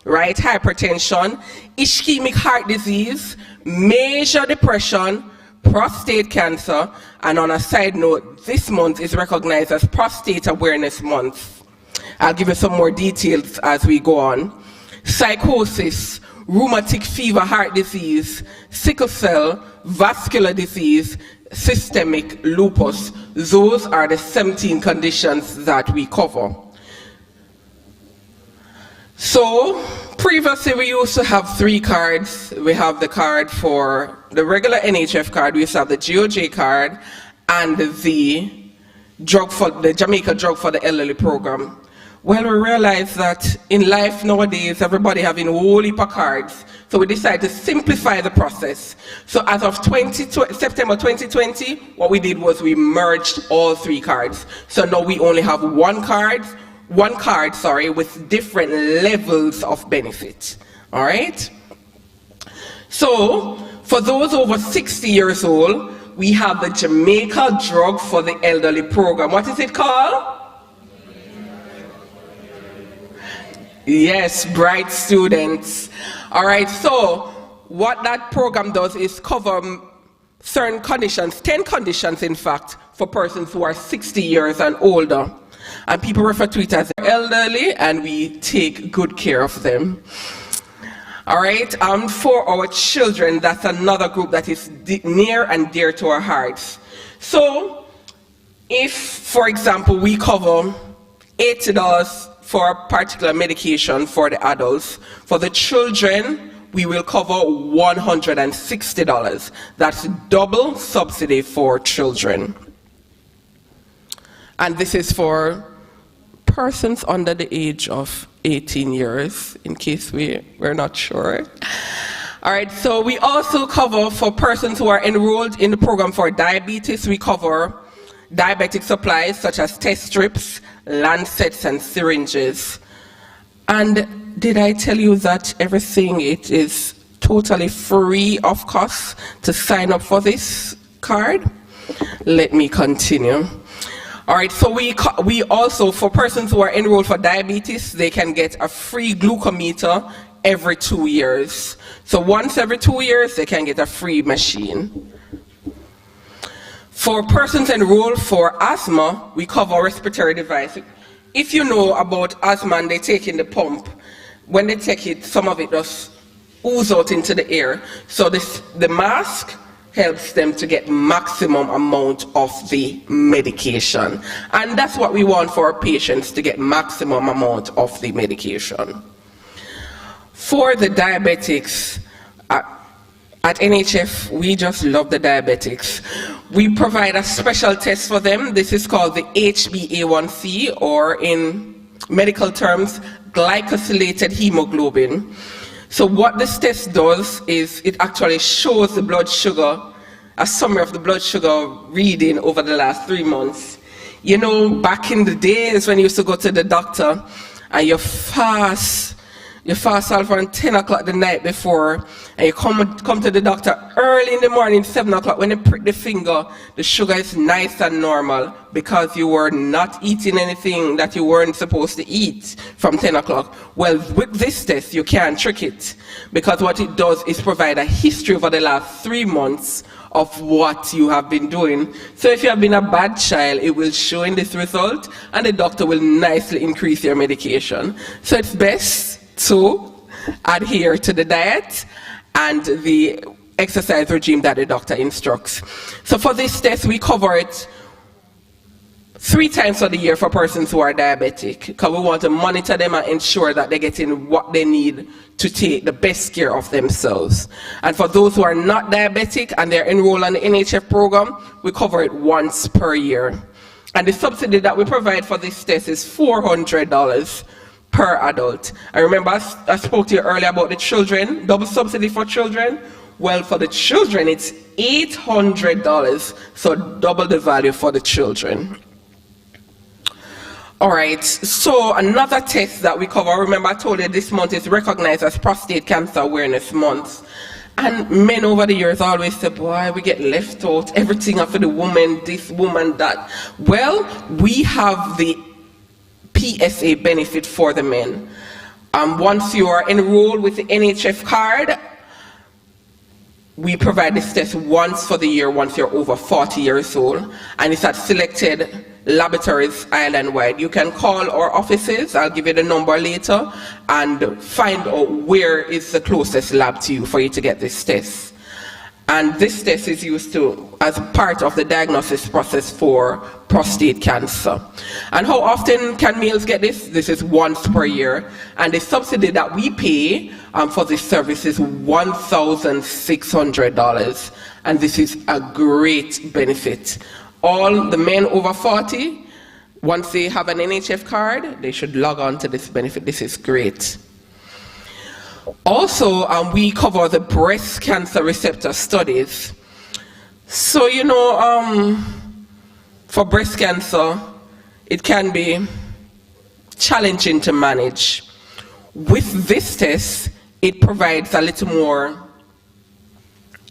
right? Hypertension, ischemic heart disease, major depression, prostate cancer, and on a side note, this month is recognized as Prostate Awareness Month. I'll give you some more details as we go on. Psychosis, rheumatic fever, heart disease, sickle cell, vascular disease, systemic lupus. Those are the 17 conditions that we cover. So, previously we used to have 3 cards. We have the card for the regular NHF card, we used to have the GOJ card, and the drug for the Jamaica Drug for the Elderly program. Well, we realized that in life nowadays, everybody having a whole heap of cards. So we decided to simplify the process. So as of September 2020, what we did was we merged all 3 cards. So now we only have one card, with different levels of benefit. All right? So for those over 60 years old, we have the Jamaica Drug for the Elderly program. What is it called? Yes, bright students. All right, so what that program does is cover certain conditions, 10 conditions in fact, for persons who are 60 years and older. And people refer to it as elderly, and we take good care of them. All right, for our children, that's another group that is near and dear to our hearts. So if, for example, we cover $80 for a particular medication for the adults, for the children, we will cover $160. That's double subsidy for children. And this is for persons under the age of 18 years, in case we're not sure. All right, so we also cover for persons who are enrolled in the program for diabetes, we cover diabetic supplies such as test strips, lancets, and syringes. And did I tell you that everything, it is totally free of cost to sign up for this card? Let me continue. All right, so we also, for persons who are enrolled for diabetes, they can get a free glucometer every 2 years. So once every 2 years, they can get a free machine. For persons enrolled for asthma, we cover respiratory device. If you know about asthma and they take in the pump, when they take it, some of it just ooze out into the air. So the mask helps them to get maximum amount of the medication. And that's what we want for our patients, to get maximum amount of the medication. For the diabetics, at NHF, we just love the diabetics. We provide a special test for them. This is called the HbA1c, or in medical terms, glycosylated hemoglobin. So what this test does is it actually shows the blood sugar, a summary of the blood sugar reading over the last 3 months. You know, back in the days when you used to go to the doctor and you fast out from 10 o'clock the night before, and you come to the doctor early in the morning, 7 o'clock, when they prick the finger, the sugar is nice and normal because you were not eating anything that you weren't supposed to eat from 10 o'clock. Well, with this test, you can't trick it, because what it does is provide a history over the last 3 months of what you have been doing. So if you have been a bad child, it will show in this result, and the doctor will nicely increase your medication. So it's best to adhere to the diet and the exercise regime that the doctor instructs. So for this test, we cover it 3 times of the year for persons who are diabetic, because we want to monitor them and ensure that they're getting what they need to take the best care of themselves. And for those who are not diabetic and they're enrolled on the NHF program, we cover it once per year. And the subsidy that we provide for this test is $400 per adult. I remember I spoke to you earlier about the children, double subsidy for children. Well, for the children, it's $800, so double the value for the children. All right, so another test that we cover, remember I told you this month is recognized as Prostate Cancer Awareness Month. And men over the years always say, boy, we get left out, everything after the woman, this woman, that. Well, we have the PSA benefit for the men. Once you are enrolled with the NHF card, we provide this test once for the year once you're over 40 years old, and it's at selected laboratories island-wide. You can call our offices, I'll give you the number later, and find out where is the closest lab to you for you to get this test. And this test is used as part of the diagnosis process for prostate cancer. And how often can males get this? This is once per year. And the subsidy that we pay for this service is $1,600. And this is a great benefit. All the men over 40, once they have an NHF card, they should log on to this benefit. This is great. Also, we cover the breast cancer receptor studies. So, you know, for breast cancer, it can be challenging to manage. With this test, it provides a little more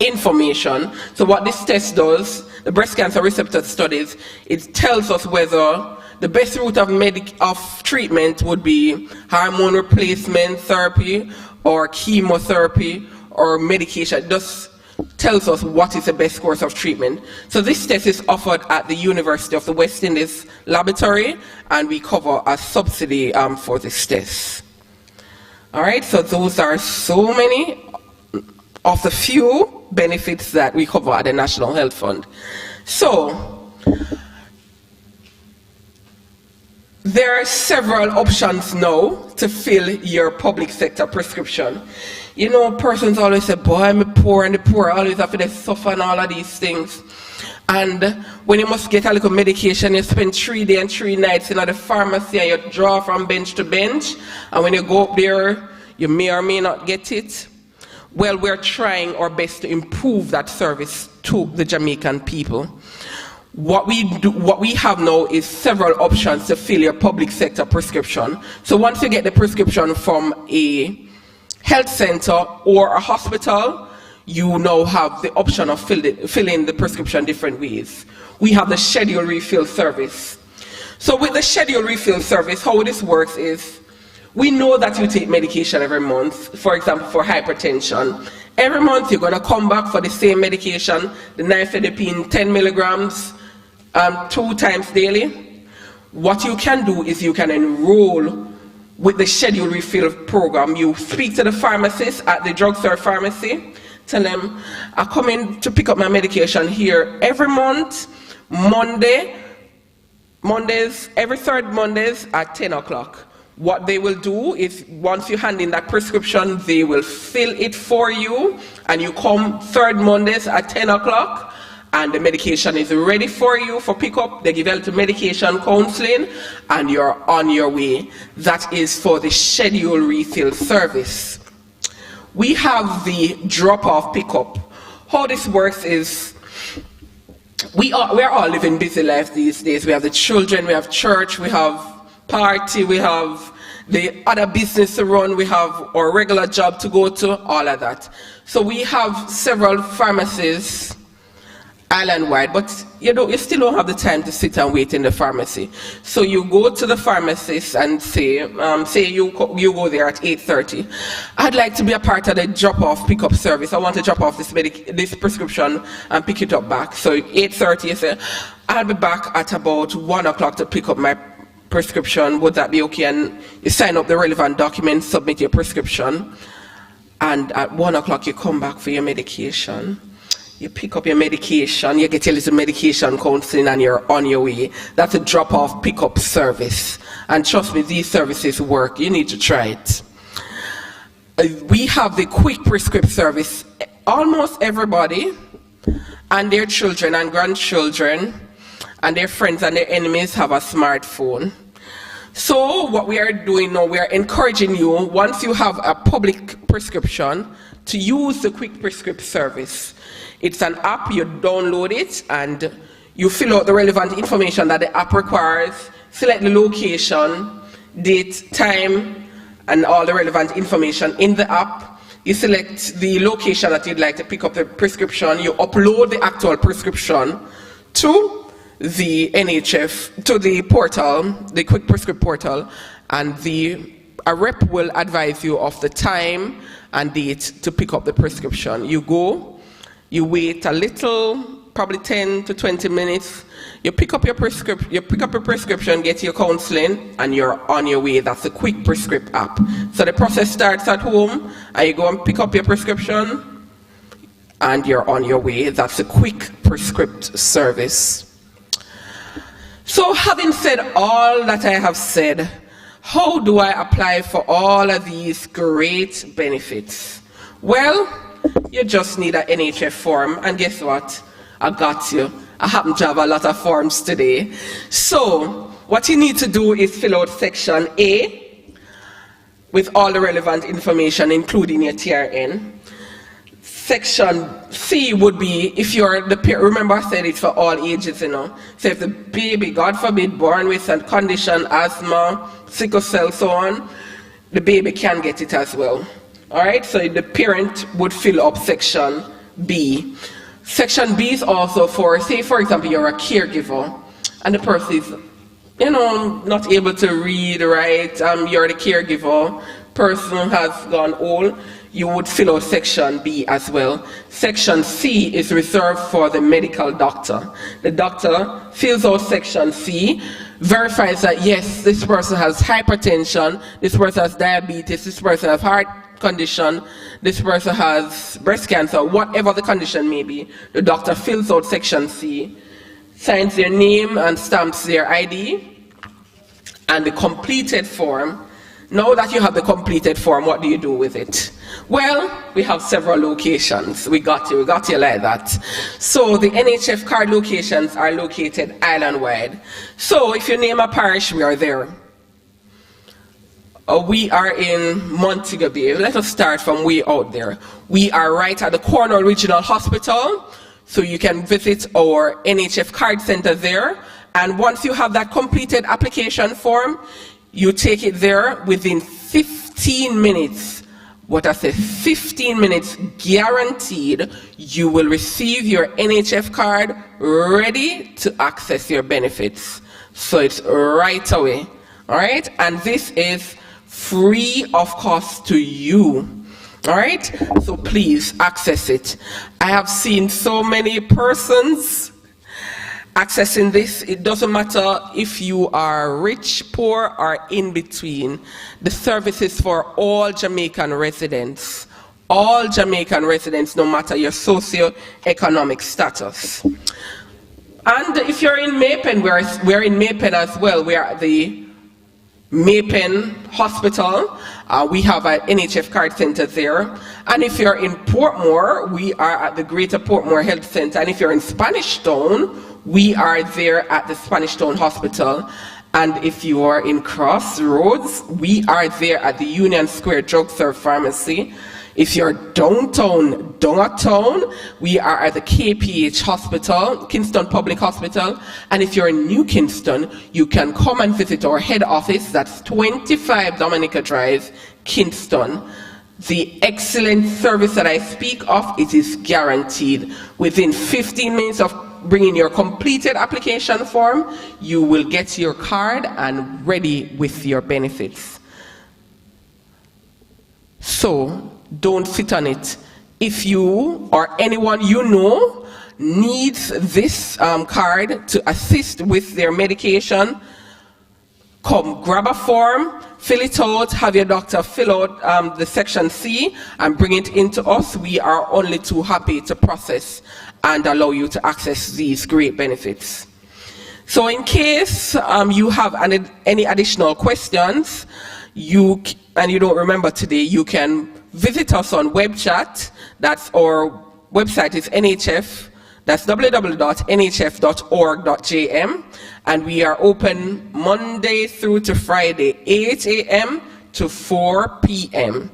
information. So what this test does, the breast cancer receptor studies, it tells us whether the best route of treatment would be hormone replacement therapy or chemotherapy or medication. It just tells us what is the best course of treatment. So this test is offered at the University of the West Indies Laboratory, and we cover a subsidy for this test. All right, so those are so many of the few benefits that we cover at the National Health Fund. So, there are several options now to fill your public sector prescription. You know, persons always say, boy, I'm poor, and the poor always have to suffer and all of these things. And when you must get a little medication, you spend 3 days and 3 nights in the pharmacy and you draw from bench to bench. And when you go up there, you may or may not get it. Well, we're trying our best to improve that service to the Jamaican people. What we have now is several options to fill your public sector prescription. So once you get the prescription from a health center or a hospital, you now have the option of filling the prescription different ways. We have the schedule refill service. So with the schedule refill service, how this works is, we know that you take medication every month, for example, for hypertension. Every month you're going to come back for the same medication, the nifedipine 10 milligrams, 2 times daily. What you can do is you can enroll with the schedule refill program. You speak to the pharmacist at the drugstore pharmacy, tell them, I come in to pick up my medication here every month, every 3rd Mondays at 10 o'clock. What they will do is, once you hand in that prescription, they will fill it for you, and you come 3rd Mondays at 10 o'clock, and the medication is ready for you for pickup. They give you to medication counseling, and you're on your way. That is for the schedule refill service. We have the drop-off pickup. How this works is, we're all living busy lives these days. We have the children, we have church, we have party, we have the other business to run, we have our regular job to go to, all of that. So we have several pharmacies island-wide, but you still don't have the time to sit and wait in the pharmacy. So you go to the pharmacist and say you go there at 8:30. I'd like to be a part of the drop-off pickup service. I want to drop off this prescription and pick it up back. So 8:30, you say, I'll be back at about 1 o'clock to pick up my prescription. Would that be okay? And you sign up the relevant documents, submit your prescription, and at 1 o'clock you come back for your medication. You pick up your medication, you get your little medication counseling, and you're on your way. That's a drop-off pickup service. And trust me, these services work. You need to try it. We have the quick prescription service. Almost everybody and their children and grandchildren and their friends and their enemies have a smartphone. So what we are doing now, we are encouraging you, once you have a public prescription, to use the quick prescription service. It's an app, you download it, and you fill out the relevant information that the app requires, select the location, date, time, and all the relevant information in the app. You select the location that you'd like to pick up the prescription, you upload the actual prescription to the NHF, to the portal, the quick prescription portal, and the a rep will advise you of the time and date to pick up the prescription. You go, you wait a little, probably 10 to 20 minutes. You pick up your prescription, get your counseling, and you're on your way. That's a quick prescript app. So the process starts at home, and you go and pick up your prescription, and you're on your way. That's a quick prescript service. So having said all that I have said, how do I apply for all of these great benefits? Well, you just need an NHF form, and guess what? I got you. I happen to have a lot of forms today. So what you need to do is fill out section A with all the relevant information, including your TRN. Section C would be if you're the parent. Remember I said it's for all ages, you know. So if the baby, God forbid, born with a condition, asthma, sickle cell, so on, the baby can get it as well. All right, so the parent would fill up section B. Section B is also for, say for example, you're a caregiver and the person is, you know, not able to read, write, you're the caregiver, person has gone old, you would fill out section B as well. Section C is reserved for the medical doctor. The doctor fills out section C, verifies that yes, this person has hypertension, this person has diabetes, this person has heart condition, this person has breast cancer, whatever the condition may be. The doctor fills out section C, signs their name and stamps their ID and the completed form. Now that you have the completed form, what do you do with it? Well, we have several locations. We got you like that. So the NHF card locations are located island-wide. So if you name a parish, we are there. We are in Montego Bay. Let us start from way out there. We are right at the Cornwall Regional Hospital, so you can visit our NHF card center there. And once you have that completed application form, you take it there within 15 minutes. What I say, 15 minutes guaranteed, you will receive your NHF card ready to access your benefits. So it's right away. All right, and this is free of cost to you. All right, so please access it. I have seen so many persons accessing this. It doesn't matter if you are rich, poor, or in between. The service is for all Jamaican residents. All Jamaican residents, no matter your socio-economic status. And if you're in Mapen, we're in Mapen as well. We are at the Mapen Hospital. We have an NHF card center there. And if you're in Portmore, we are at the Greater Portmore Health Center. And if you're in Spanish Town, we are there at the Spanish Town Hospital. And if you are in Crossroads, we are there at the Union Square Drugstore Pharmacy. If you're downtown, we are at the KPH Hospital, Kingston Public Hospital. And if you're in New Kingston, you can come and visit our head office. That's 25 Dominica Drive, Kingston. The excellent service that I speak of, it is guaranteed. Within 15 minutes of bringing your completed application form, you will get your card and ready with your benefits. So don't sit on it. If you or anyone you know needs this card to assist with their medication, come grab a form, fill it out, have your doctor fill out the section C and bring it into us. We are only too happy to process and allow you to access these great benefits. So in case you have any additional questions, and you don't remember today, you can visit us on web chat. That's our website is NHF. That's www.nhf.org.jm. And we are open Monday through to Friday, 8 a.m. to 4 p.m.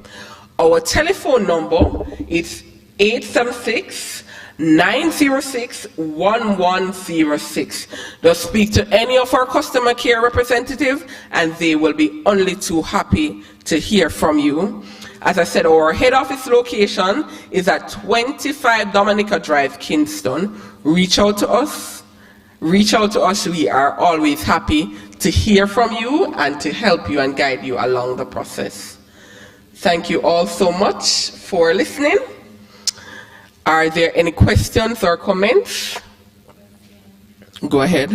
Our telephone number is 876-906-1106. Just speak to any of our customer care representative and they will be only too happy to hear from you. As I said, our head office location is at 25 Dominica Drive, Kingston. Reach out to us, reach out to us. We are always happy to hear from you and to help you and guide you along the process. Thank you all so much for listening. Are there any questions or comments? Go ahead.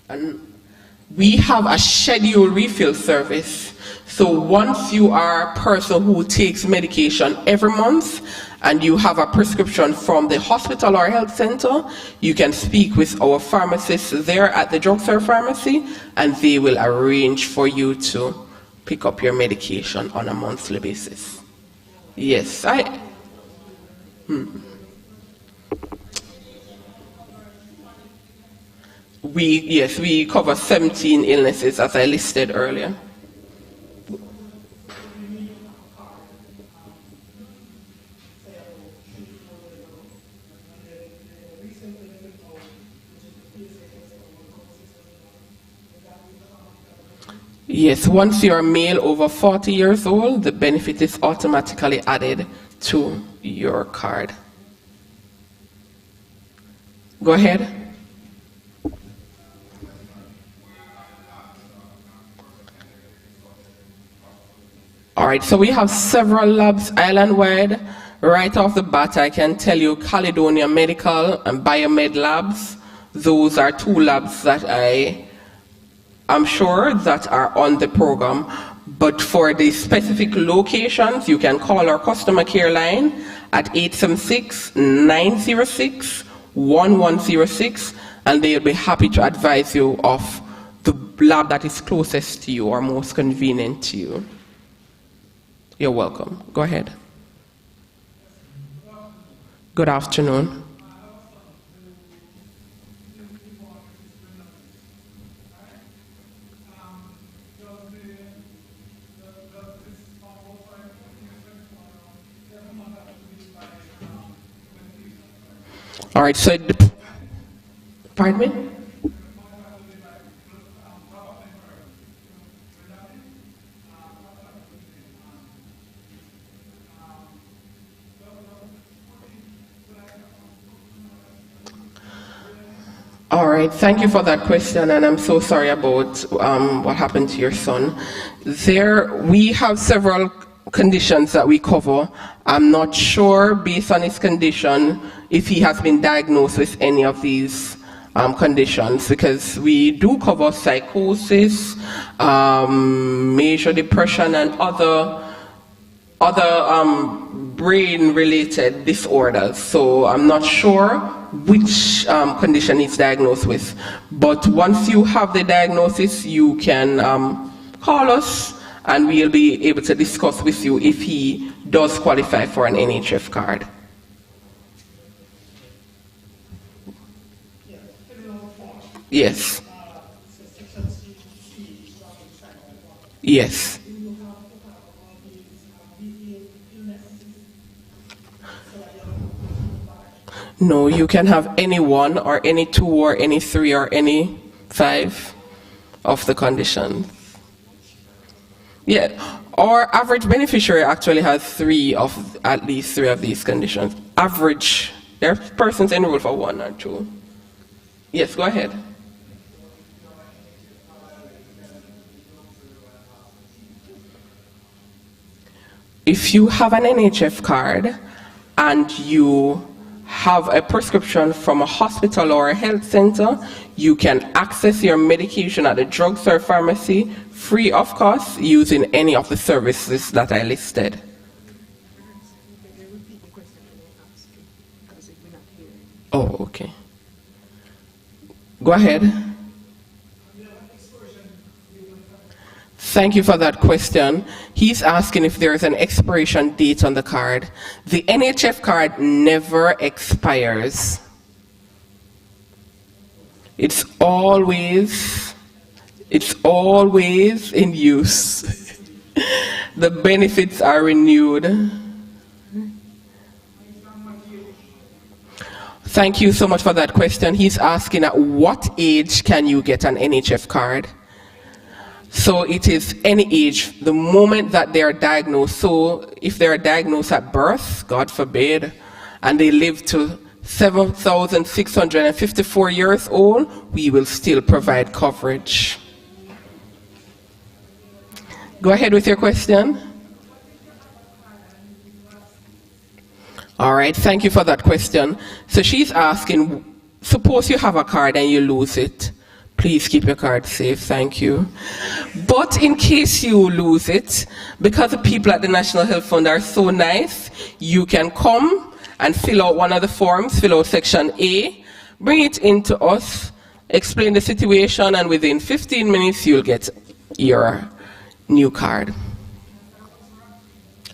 And we have a scheduled refill service. So once you are a person who takes medication every month and you have a prescription from the hospital or health center, you can speak with our pharmacists there at the drugstore pharmacy and they will arrange for you to pick up your medication on a monthly basis. Yes, we cover 17 illnesses as I listed earlier. Yes, once you're a male over 40 years old, the benefit is automatically added to your card. Go ahead. All right, so we have several labs island-wide. Right off the bat, I can tell you Caledonia Medical and Biomed Labs. Those are two labs that I'm sure that are on the program. But for the specific locations, you can call our customer care line at 876-906-1106, and they'll be happy to advise you of the lab that is closest to you or most convenient to you. You're welcome. Go ahead. Good afternoon. All right, so, pardon me? All right, thank you for that question, and I'm so sorry about what happened to your son. We have several conditions that we cover. I'm not sure, based on his condition, if he has been diagnosed with any of these conditions, because we do cover psychosis, major depression, and other brain-related disorders. So I'm not sure which condition he's diagnosed with. But once you have the diagnosis, you can call us and we'll be able to discuss with you if he does qualify for an NHF card. Yes. Yes. No, you can have any one or any two or any three or any 5 of the conditions. Yeah, our average beneficiary actually has at least three of these conditions. Average, there are persons enrolled for 1 or 2. Yes, go ahead. If you have an NHF card and you have a prescription from a hospital or a health center, you can access your medication at the drugstore pharmacy free of cost using any of the services that I listed. Oh, okay. Go ahead. Thank you for that question. He's asking if there is an expiration date on the card. The NHF card never expires. It's always in use. The benefits are renewed. Thank you so much for that question. He's asking at what age can you get an NHF card? So it is any age, the moment that they are diagnosed. So if they are diagnosed at birth, God forbid, and they live to 7,654 years old, we will still provide coverage. Go ahead with your question. All right, thank you for that question. So she's asking, suppose you have a card and you lose it. Please keep your card safe, thank you. But in case you lose it, because the people at the National Health Fund are so nice, you can come and fill out one of the forms, fill out section A, bring it in to us, explain the situation, and within 15 minutes you'll get your new card.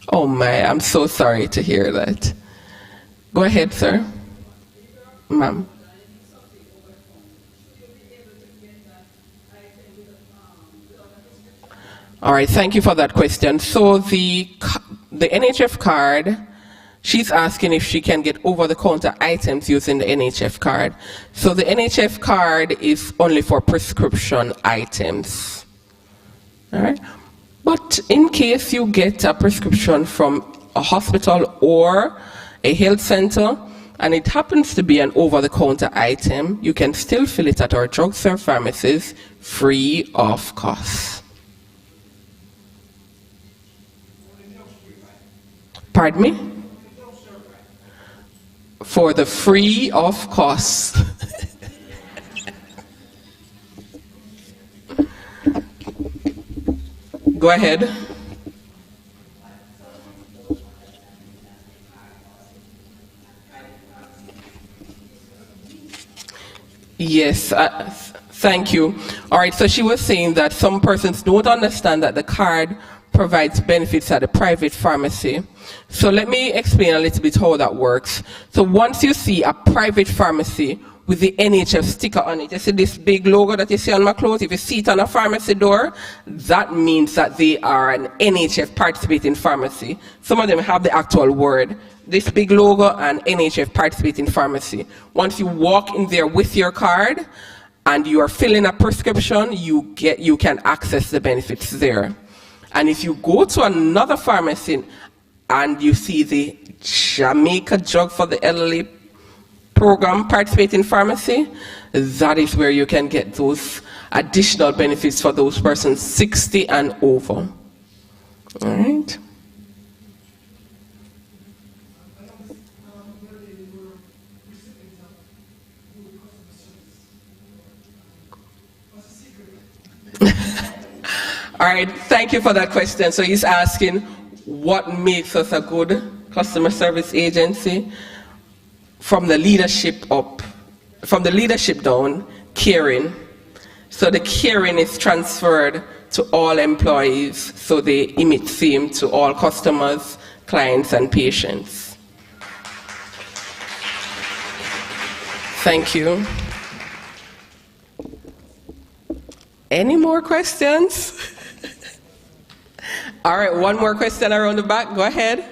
Oh my, I'm so sorry to hear that. Go ahead, sir. Ma'am. All right, thank you for that question. So the NHF card, she's asking if she can get over-the-counter items using the NHF card. So the NHF card is only for prescription items. All right, but in case you get a prescription from a hospital or a health center, and it happens to be an over-the-counter item, you can still fill it at our drugstore pharmacies free of cost. Pardon me? For the free of cost. Go ahead. Yes, thank you. All right, so she was saying that some persons don't understand that the card provides benefits at a private pharmacy. So let me explain a little bit how that works. So once you see a private pharmacy with the NHF sticker on it, you see this big logo that you see on my clothes, if you see it on a pharmacy door, that means that they are an NHF participating pharmacy. Some of them have the actual word, this big logo and NHF participating pharmacy. Once you walk in there with your card and you are filling a prescription, you can access the benefits there. And if you go to another pharmacy and you see the Jamaica Drug for the Elderly program participating pharmacy, that is where you can get those additional benefits for those persons 60 and over. All right. All right, thank you for that question. So he's asking what makes us a good customer service agency. From the leadership up, from the leadership down, caring. So the caring is transferred to all employees, so they emit same to all customers, clients, and patients. Thank you. Any more questions? All right, one more question around the back. Go ahead.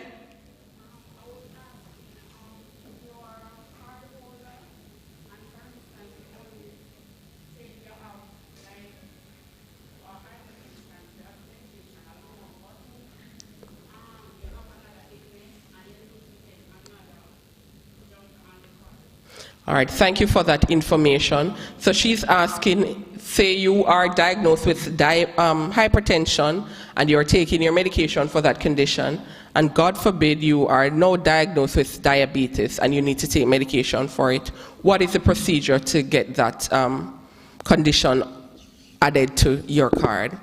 All right, thank you for that information. So she's asking, say you are diagnosed with hypertension and you're taking your medication for that condition, and God forbid you are now diagnosed with diabetes and you need to take medication for it. What is the procedure to get that condition added to your card?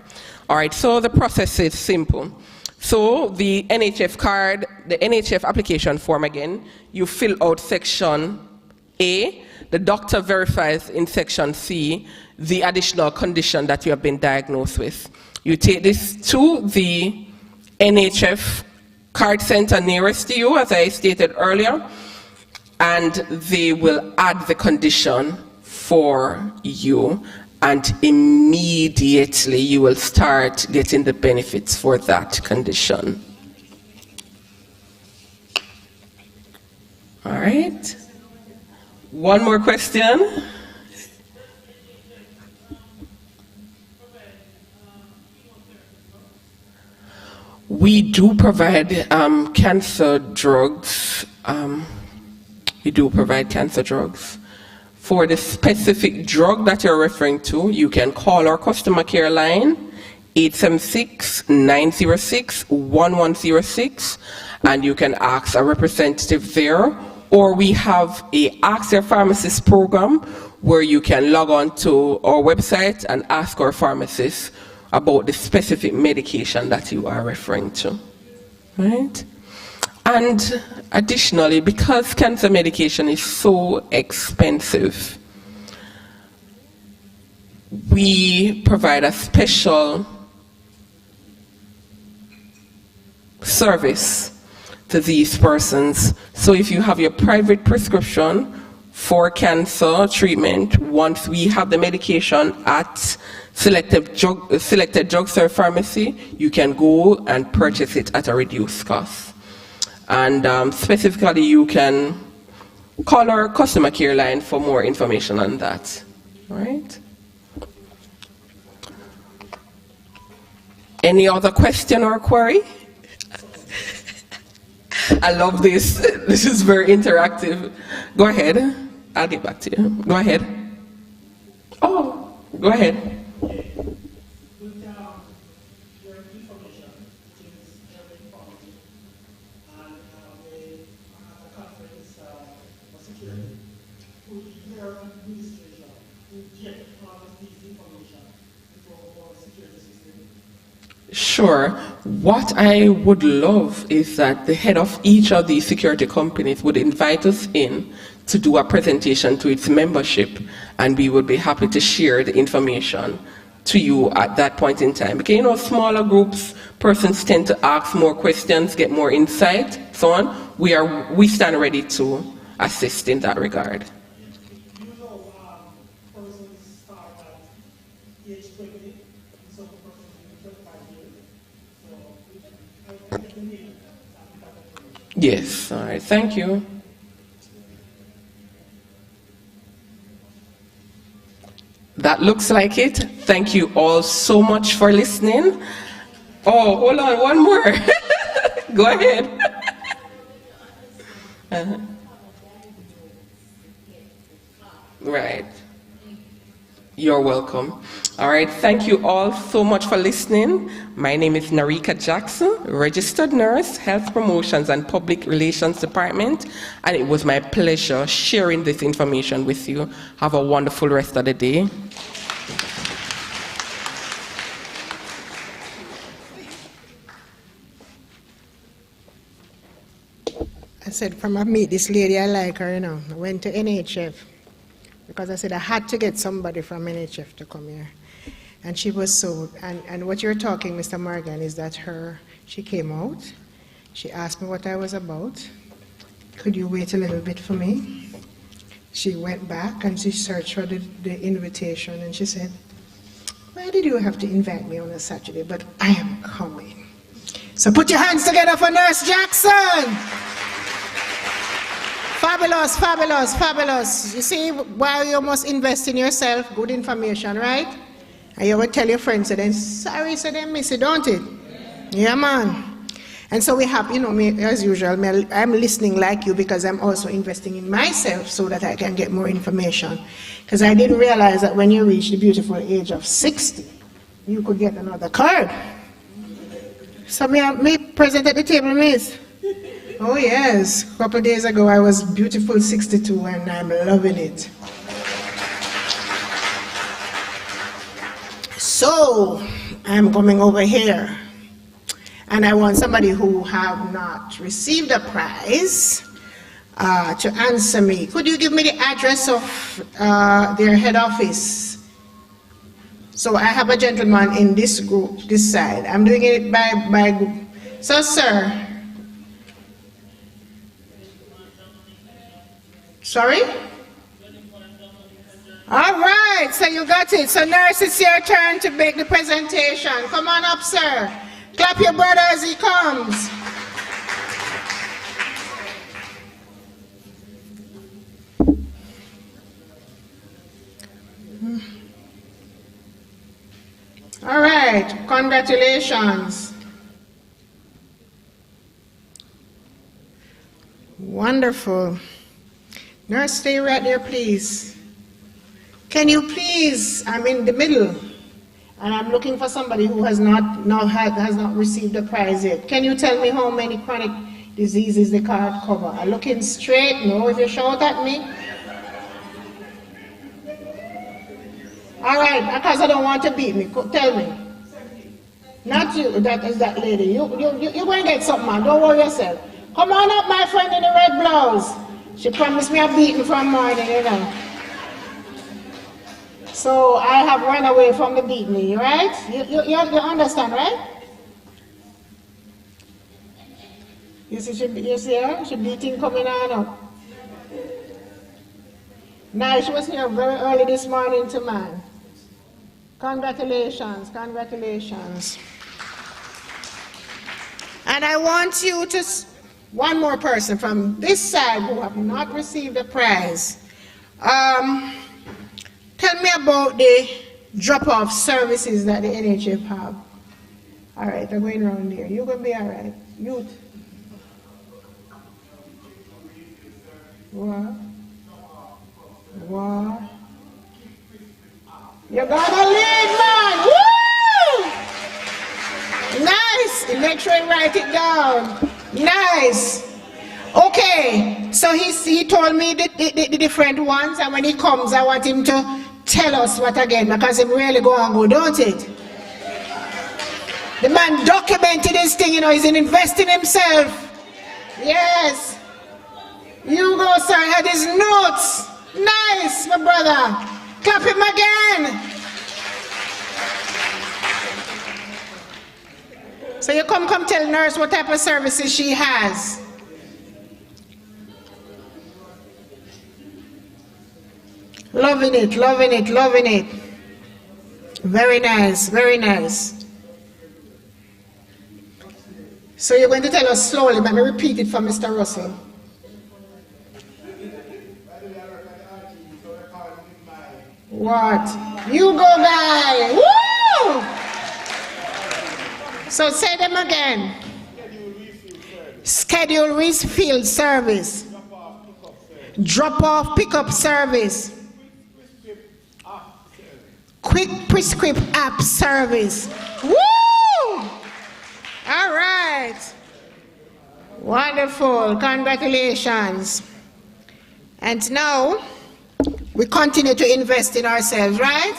All right, so the process is simple. So the NHF card, the NHF application form again, you fill out section A, the doctor verifies in section C the additional condition that you have been diagnosed with. You take this to the NHF card center nearest to you, as I stated earlier, and they will add the condition for you, and immediately you will start getting the benefits for that condition. All right. One more question. We do provide cancer drugs. we do provide cancer drugs. For the specific drug that you're referring to, you can call our customer care line, 876-906-1106, and you can ask a representative there. Or we have a Ask Your Pharmacist program where you can log on to our website and ask our pharmacist about the specific medication that you are referring to, right? And additionally, because cancer medication is so expensive, we provide a special service to these persons. So if you have your private prescription for cancer treatment, once we have the medication at selected drugstore pharmacy, you can go and purchase it at a reduced cost. And specifically, you can call our customer care line for more information on that. All right? Any other question or query? I love this. This is very interactive. Go ahead. I'll get back to you. Go ahead. Oh, go ahead. Sure. What I would love is that the head of each of these security companies would invite us in to do a presentation to its membership, and we would be happy to share the information to you at that point in time. Because, you know, smaller groups, persons tend to ask more questions, get more insight, so on. We stand ready to assist in that regard. Yes, all right, thank you. That looks like it. Thank you all so much for listening. Oh, hold on, one more. Go ahead. Right. You're welcome. All right, thank you all so much for listening. My name is Narika Jackson, registered nurse, Health Promotions and Public Relations Department, and it was my pleasure sharing this information with you. Have a wonderful rest of the day. I said, from I meet this lady, I like her, you know. I went to NHF because I said I had to get somebody from NHF to come here. And she was so, and what you're talking, Mr. Morgan, is that she came out, she asked me what I was about. Could you wait a little bit for me? She went back and she searched for the invitation, and she said, why did you have to invite me on a Saturday? But I am coming. So put your hands together for Nurse Jackson. Fabulous, fabulous, fabulous. You see, why you must invest in yourself, good information, right? And you would tell your friends, so then, sorry, so they miss it, don't it? Yeah, man. And so we have, you know, me, as usual, I'm listening like you because I'm also investing in myself so that I can get more information. Because I didn't realize that when you reach the beautiful age of 60, you could get another card. So me present at the table, miss? Oh yes, a couple of days ago I was beautiful 62 and I'm loving it. So I'm coming over here and I want somebody who have not received a prize to answer me. Could you give me the address of their head office? So I have a gentleman in this group, this side. I'm doing it by group. So sir. Sorry? All right, so you got it. So nurse, it's your turn to make the presentation. Come on up, sir. Clap your brother as he comes. All right, congratulations. Wonderful. Nurse, stay right there, please. Can you please, I'm in the middle, and I'm looking for somebody who has not received the prize yet. Can you tell me how many chronic diseases the card cover? I'm looking straight, no, if you shout at me. All right, because I don't want to beat me, tell me. Not you, that is that lady. You're going to get something, man, don't worry yourself. Come on up, my friend in the red blouse. She promised me a beating from morning, you know. So I have run away from the beating, right? You understand, right? You see her? She beating coming on up. Now she was here very early this morning to man. Congratulations, congratulations. And I want you to, one more person from this side who have not received a prize. Tell me about the drop-off services that the NHF have. All right, I'm going around there. You're going to be all right. Youth. What? What? You're gonna lead, man! Woo! Nice! Make sure you write it down. Nice. Okay, so he told me the different ones, and when he comes, I want him to tell us what again, because he really go and go, don't it? The man documented his thing, you know, he's investing himself. Yes. You go, sir, had his notes. Nice, my brother. Clap him again. So you come tell nurse what type of services she has. Loving it, loving it, loving it. Very nice, very nice. So you're going to tell us slowly, let me repeat it for Mr. Russell. What? You go, guy. Woo! So say them again. Schedule refill service. Drop off pickup service. Quick prescript app service. Woo! All right. Wonderful. Congratulations. And now, we continue to invest in ourselves, right?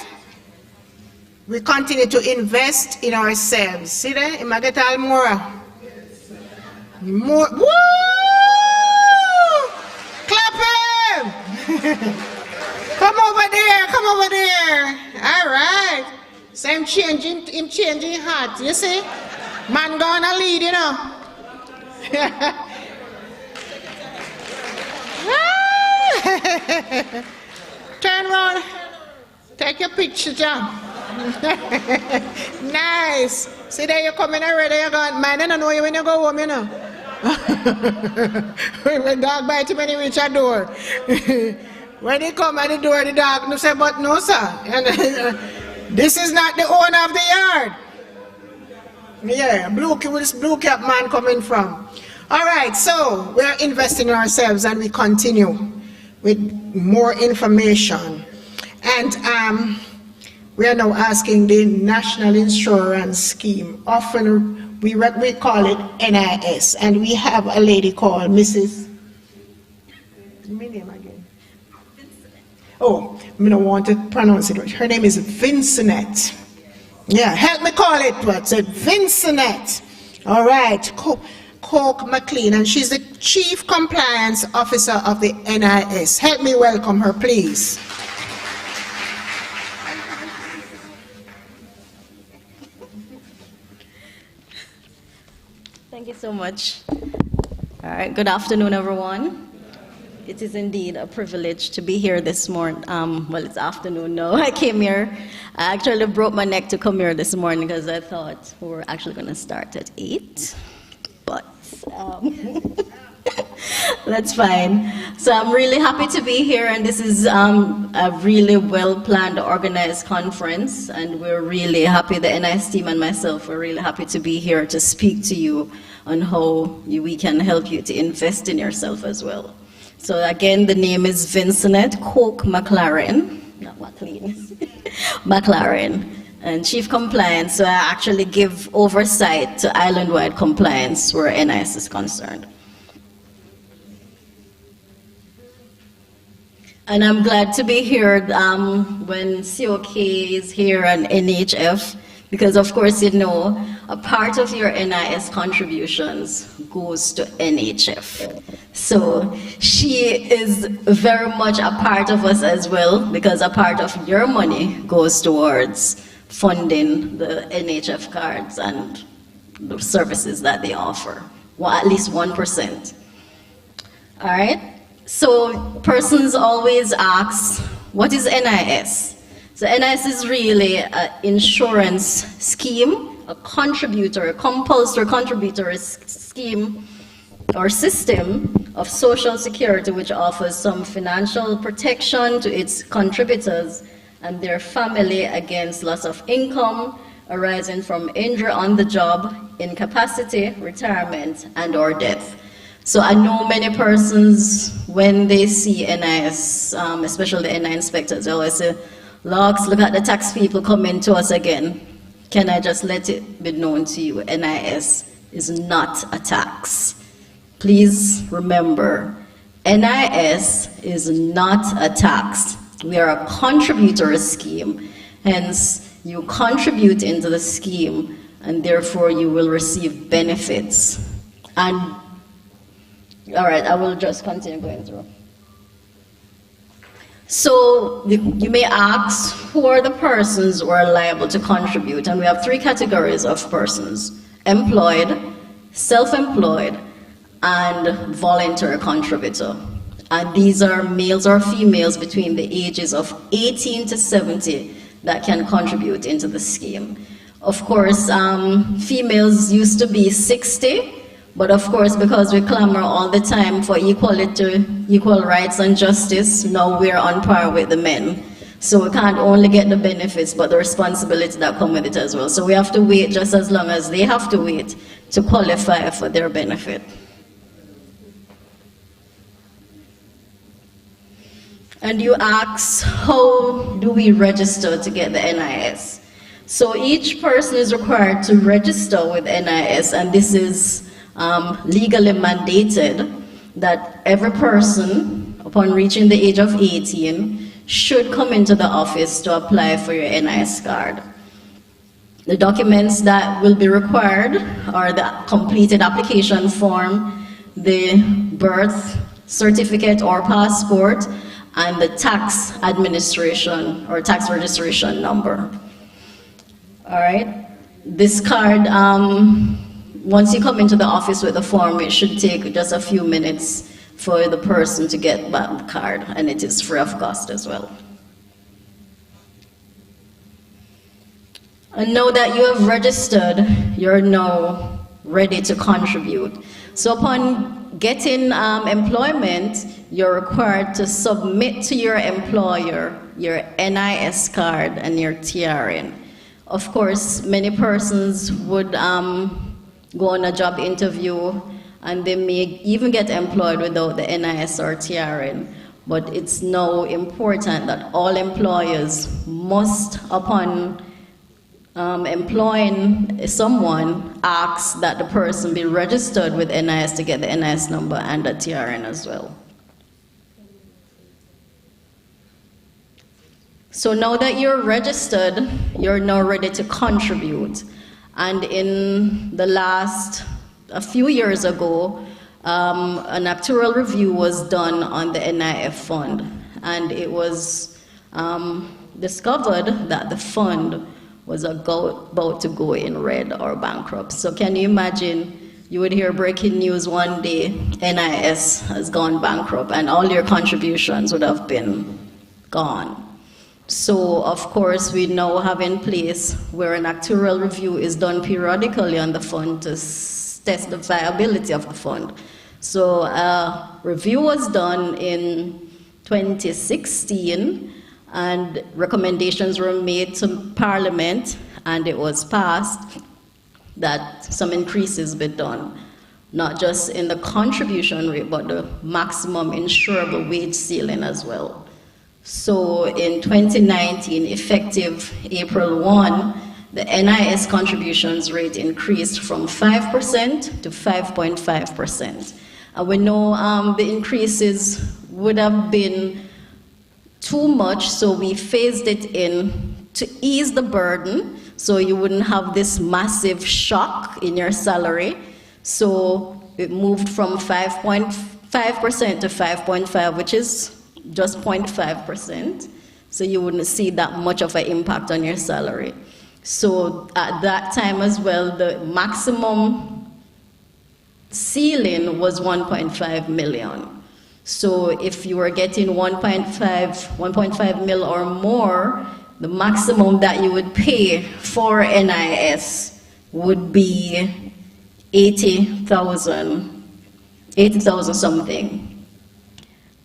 We continue to invest in ourselves. See there? You might get all more. More. Woo! Clap him! Come over there, come over there. All right. So I'm changing heart, you see? Man gonna lead, you know. Turn around. Take your picture, John. Nice. See there, you're coming already. You're going, man, I don't know you when you go home, you know. When dog bite him when he reach a door. When he come at the door, the dog no say, but no, sir. And, this is not the owner of the yard. Yeah, where this blue cap man coming from? All right, so we're investing in ourselves and we continue with more information. And we are now asking the National Insurance Scheme. Often we call it NIS, and we have a lady called Mrs. My name again? Oh, I don't want to pronounce it. Her name is Vincent. Yeah, help me call it what? So Vincent. All right, Coke McLean, and she's the Chief Compliance Officer of the NIS. Help me welcome her, please. Thank you so much. All right, good afternoon, everyone. It is indeed a privilege to be here this morning. Well, it's afternoon now. I came here. I actually broke my neck to come here this morning because I thought we were actually going to start at 8. But that's fine. So I'm really happy to be here, and this is a really well-planned, organized conference, and we're really happy, the NIS team and myself, we're really happy to be here to speak to you on how we can help you to invest in yourself as well. So again, the name is Vincent Coke McLaren, not McLean, McLaren, and Chief Compliance. So I actually give oversight to island-wide compliance where NIS is concerned. And I'm glad to be here when COK is here and NHF, because of course, you know, a part of your NIS contributions goes to NHF. So she is very much a part of us as well, because a part of your money goes towards funding the NHF cards and the services that they offer, well, at least 1%. All right? So persons always ask, what is NIS? So NIS is really an insurance scheme, a contributor, a compulsory contributor scheme or system of social security which offers some financial protection to its contributors and their family against loss of income arising from injury on the job, incapacity, retirement, and or death. So I know many persons, when they see NIS, especially the NI inspectors, they always say, Lux, look at the tax people coming to us again. Can I just let it be known to you, NIS is not a tax. Please remember, NIS is not a tax. We are a contributory scheme, hence you contribute into the scheme and therefore you will receive benefits. And all right, I will just continue going through. So you may ask, who are the persons who are liable to contribute? And we have three categories of persons: employed, self-employed, and voluntary contributor. And these are males or females between the ages of 18 to 70 that can contribute into the scheme. Of course, females used to be 60, but of course, because we clamor all the time for equality, equal rights and justice, now we're on par with the men. So we can't only get the benefits, but the responsibility that come with it as well. So we have to wait just as long as they have to wait to qualify for their benefit. And you ask, how do we register to get the NIS? So each person is required to register with NIS, and this is legally mandated that every person, upon reaching the age of 18, should come into the office to apply for your NIS card. The documents that will be required are the completed application form, the birth certificate or passport, and the tax administration or tax registration number. All right, this card, once you come into the office with the form, it should take just a few minutes for the person to get back the card, and it is free of cost as well. And now that you have registered, you're now ready to contribute. So upon getting employment, you're required to submit to your employer your NIS card and your TRN. Of course, many persons would go on a job interview and they may even get employed without the NIS or TRN. But it's now important that all employers must, upon employing someone, ask that the person be registered with NIS to get the NIS number and the TRN as well. So now that you're registered, you're now ready to contribute. And in the a few years ago, an actuarial review was done on the NIF fund, and it was discovered that the fund was about to go in red or bankrupt. So can you imagine, you would hear breaking news one day, NIS has gone bankrupt, and all your contributions would have been gone. So, of course, we now have in place where an actuarial review is done periodically on the fund to test the viability of the fund. So, a review was done in 2016, and recommendations were made to Parliament, and it was passed that some increases be done. not just in the contribution rate, but the maximum insurable wage ceiling as well. So in 2019, effective April 1, the NIS contributions rate increased from 5% to 5.5%. And we know the increases would have been too much, so we phased it in to ease the burden, so you wouldn't have this massive shock in your salary. So it moved from 5.5% to 5.5, which is just 0.5%. So you wouldn't see that much of an impact on your salary. So at that time as well, the maximum ceiling was 1.5 million. So if you were getting 1.5 mil or more, the maximum that you would pay for NIS would be 80,000 something.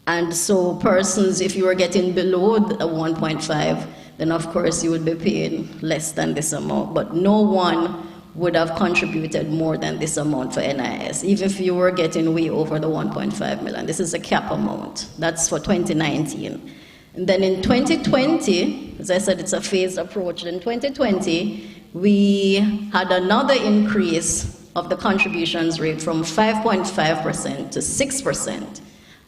And so persons, if you were getting below the 1.5, then of course you would be paying less than this amount. But no one would have contributed more than this amount for NIS, even if you were getting way over the 1.5 million. This is a cap amount. That's for 2019. And then in 2020, as I said, it's a phased approach. In 2020, we had another increase of the contributions rate from 5.5% to 6%.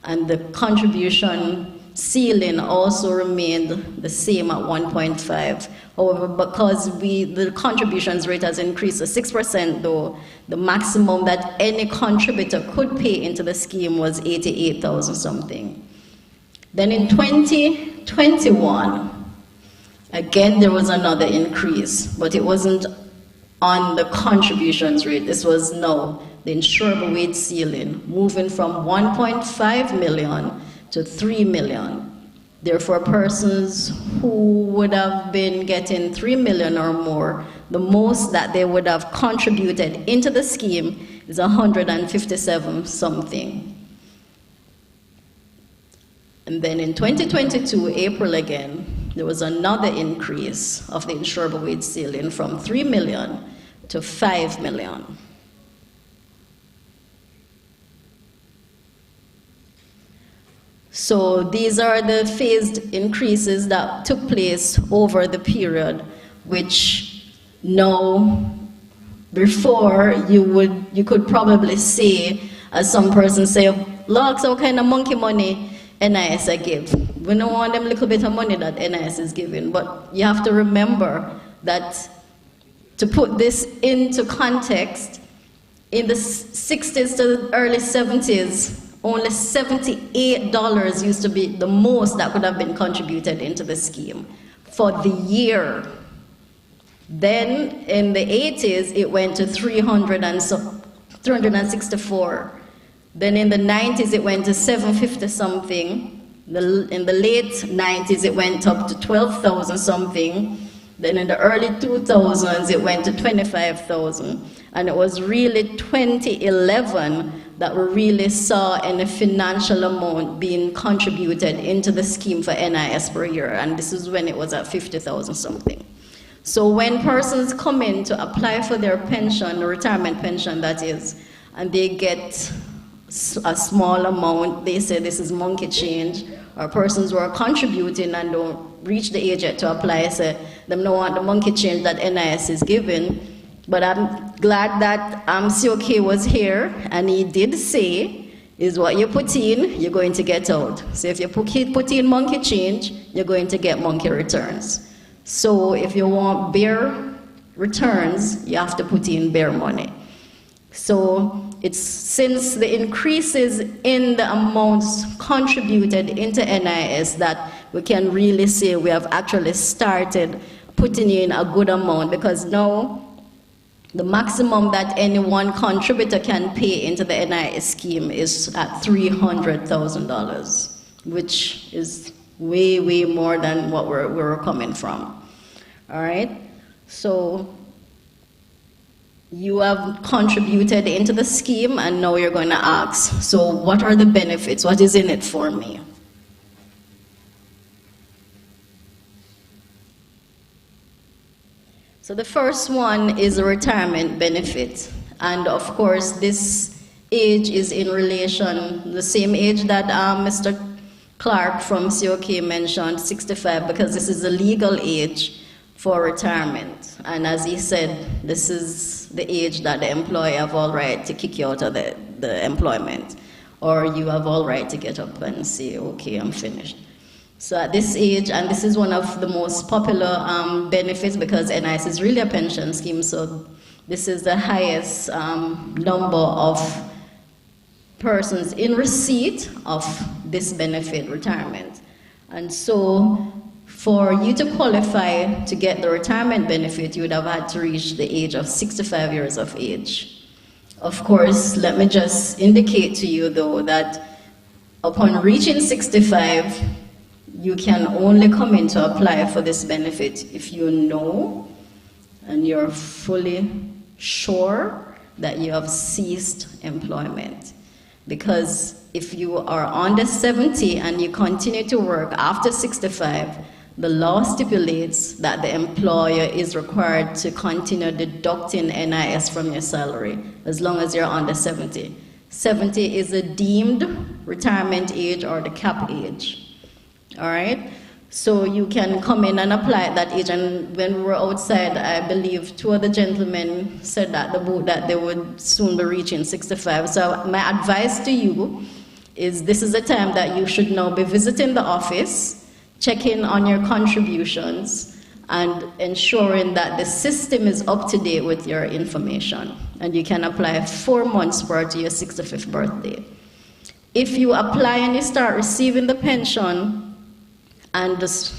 And the contribution ceiling also remained the same at 1.5. However, because the contributions rate has increased to 6%, though, the maximum that any contributor could pay into the scheme was 88,000 something. Then in 2021, again, there was another increase, but it wasn't on the contributions rate. This was now the insurable wage ceiling, moving from 1.5 million to 3 million. Therefore, persons who would have been getting 3 million or more, the most that they would have contributed into the scheme is 157 something. And then in 2022, April again, there was another increase of the insurable wage ceiling from 3 million to 5 million. So these are the phased increases that took place over the period, which now, before you could probably say, as some persons say, look, what kind of monkey money NIS I give. We don't want them little bit of money that NIS is giving, but you have to remember that to put this into context, in the 60s to the early 70s, only $78 used to be the most that could have been contributed into the scheme for the year. Then in the 80s, it went to 364. Then in the 90s, it went to 750 something. In the late 90s, it went up to 12,000 something. Then in the early 2000s, it went to 25,000. And it was really 2011 that we really saw any financial amount being contributed into the scheme for NIS per year. And this is when it was at 50,000 something. So when persons come in to apply for their pension, retirement pension that is, and they get a small amount, they say this is monkey change, or persons who are contributing and don't reach the age yet to apply, say them don't want the monkey change that NIS is giving. But I'm glad that COK was here, and he did say, is what you put in, you're going to get out. So if you put in monkey change, you're going to get monkey returns. So if you want bear returns, you have to put in bear money. So it's since the increases in the amounts contributed into NIS that we can really say we have actually started putting in a good amount, because now the maximum that any one contributor can pay into the NIS scheme is at $300,000, which is way, way more than what we're coming from. All right? So you have contributed into the scheme, and now you're going to ask, so what are the benefits? What is in it for me? So the first one is a retirement benefit. And of course, this age is in relation, the same age that Mr. Clark from COK mentioned, 65, because this is the legal age for retirement. And as he said, this is the age that the employer have all right to kick you out of the employment, or you have all right to get up and say, okay, I'm finished. So at this age, and this is one of the most popular benefits because NIS is really a pension scheme, so this is the highest number of persons in receipt of this benefit, retirement. And so for you to qualify to get the retirement benefit, you would have had to reach the age of 65 years of age. Of course, let me just indicate to you though that upon reaching 65, you can only come in to apply for this benefit if you know and you're fully sure that you have ceased employment. Because if you are under 70 and you continue to work after 65, the law stipulates that the employer is required to continue deducting NIS from your salary as long as you're under 70. 70 is a deemed retirement age or the cap age. All right? So you can come in and apply at that age. And when we were outside, I believe two of the gentlemen said that that they would soon be reaching 65. So my advice to you is this is the time that you should now be visiting the office, checking on your contributions, and ensuring that the system is up to date with your information. And you can apply 4 months prior to your 65th birthday. If you apply and you start receiving the pension, and just,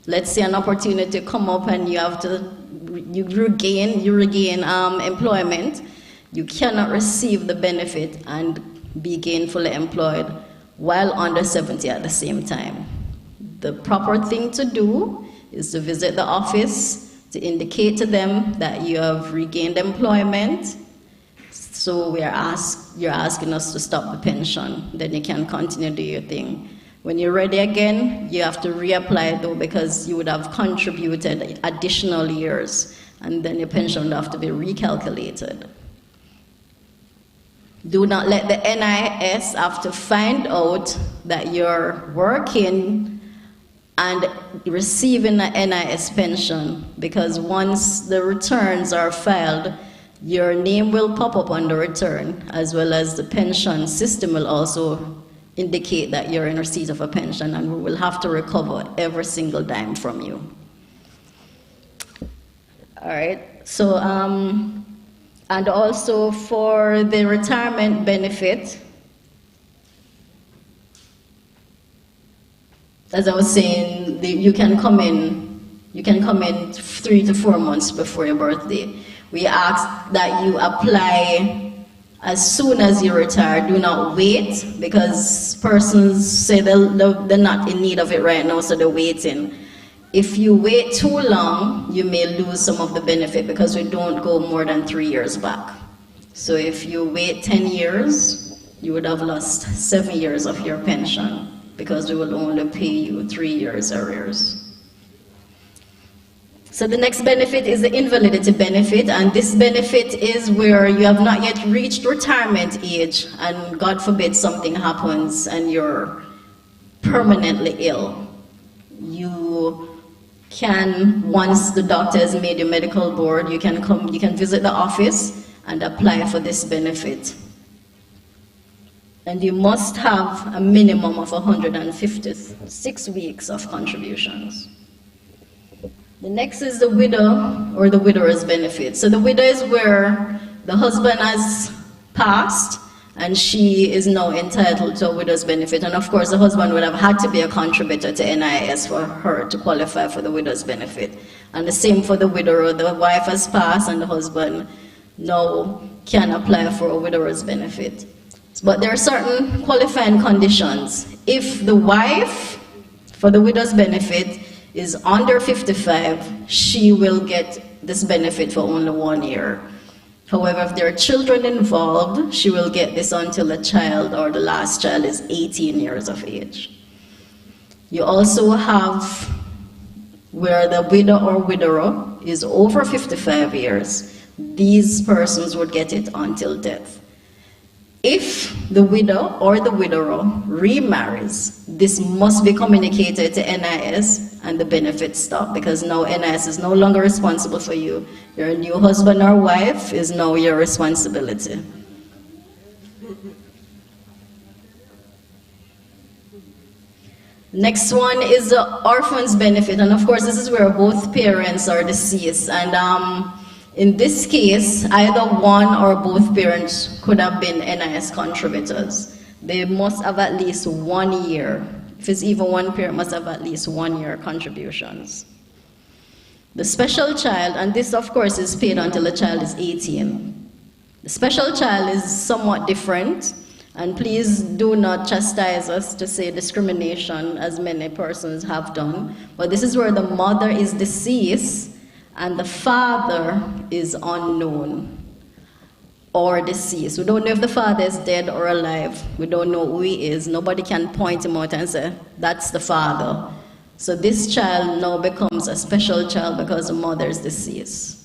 let's say an opportunity come up and you have to, you regain employment, you cannot receive the benefit and be gainfully employed while under 70 at the same time. The proper thing to do is to visit the office to indicate to them that you have regained employment. So you're asking us to stop the pension, then you can continue to do your thing. When you're ready again, you have to reapply though because you would have contributed additional years and then your pension would have to be recalculated. Do not let the NIS have to find out that you're working and receiving an NIS pension, because once the returns are filed, your name will pop up on the return, as well as the pension system will also indicate that you're in receipt of a pension, and we will have to recover every single dime from you. All right, so, and also for the retirement benefit, as I was saying, you can come in 3 to 4 months before your birthday. We ask that you apply as soon as you retire. Do not wait, because persons say they're not in need of it right now, so they're waiting. If you wait too long, you may lose some of the benefit because we don't go more than 3 years back. So if you wait 10 years, you would have lost 7 years of your pension because we will only pay you 3 years arrears. So the next benefit is the invalidity benefit, and this benefit is where you have not yet reached retirement age and God forbid something happens and you're permanently ill. You can, once the doctor has made your medical board, you can visit the office and apply for this benefit. And you must have a minimum of 156 weeks of contributions. The next is the widow or the widower's benefit. So the widow is where the husband has passed and she is now entitled to a widow's benefit. And of course, the husband would have had to be a contributor to NIS for her to qualify for the widow's benefit. And the same for the widower. The wife has passed and the husband now can apply for a widower's benefit. But there are certain qualifying conditions. If the wife, for the widow's benefit, is under 55, she will get this benefit for only 1 year. However, if there are children involved, she will get this until the child or the last child is 18 years of age. You also have where the widow or widower is over 55 years. These persons would get it until death. If the widow or the widower remarries, this must be communicated to NIS and the benefits stop, because now NIS is no longer responsible for you. Your new husband or wife is now your responsibility. Next one is the orphan's benefit, and of course this is where both parents are deceased, and in this case either one or both parents could have been NIS contributors. They must have at least 1 year. If it's even one parent, must have at least 1 year contributions. The special child, and this of course is paid until the child is 18. The special child is somewhat different. And please do not chastise us to say discrimination, as many persons have done. But this is where the mother is deceased and the father is unknown or deceased. We don't know if the father is dead or alive. We don't know who he is. Nobody can point him out and say, that's the father. So this child now becomes a special child because the mother is deceased.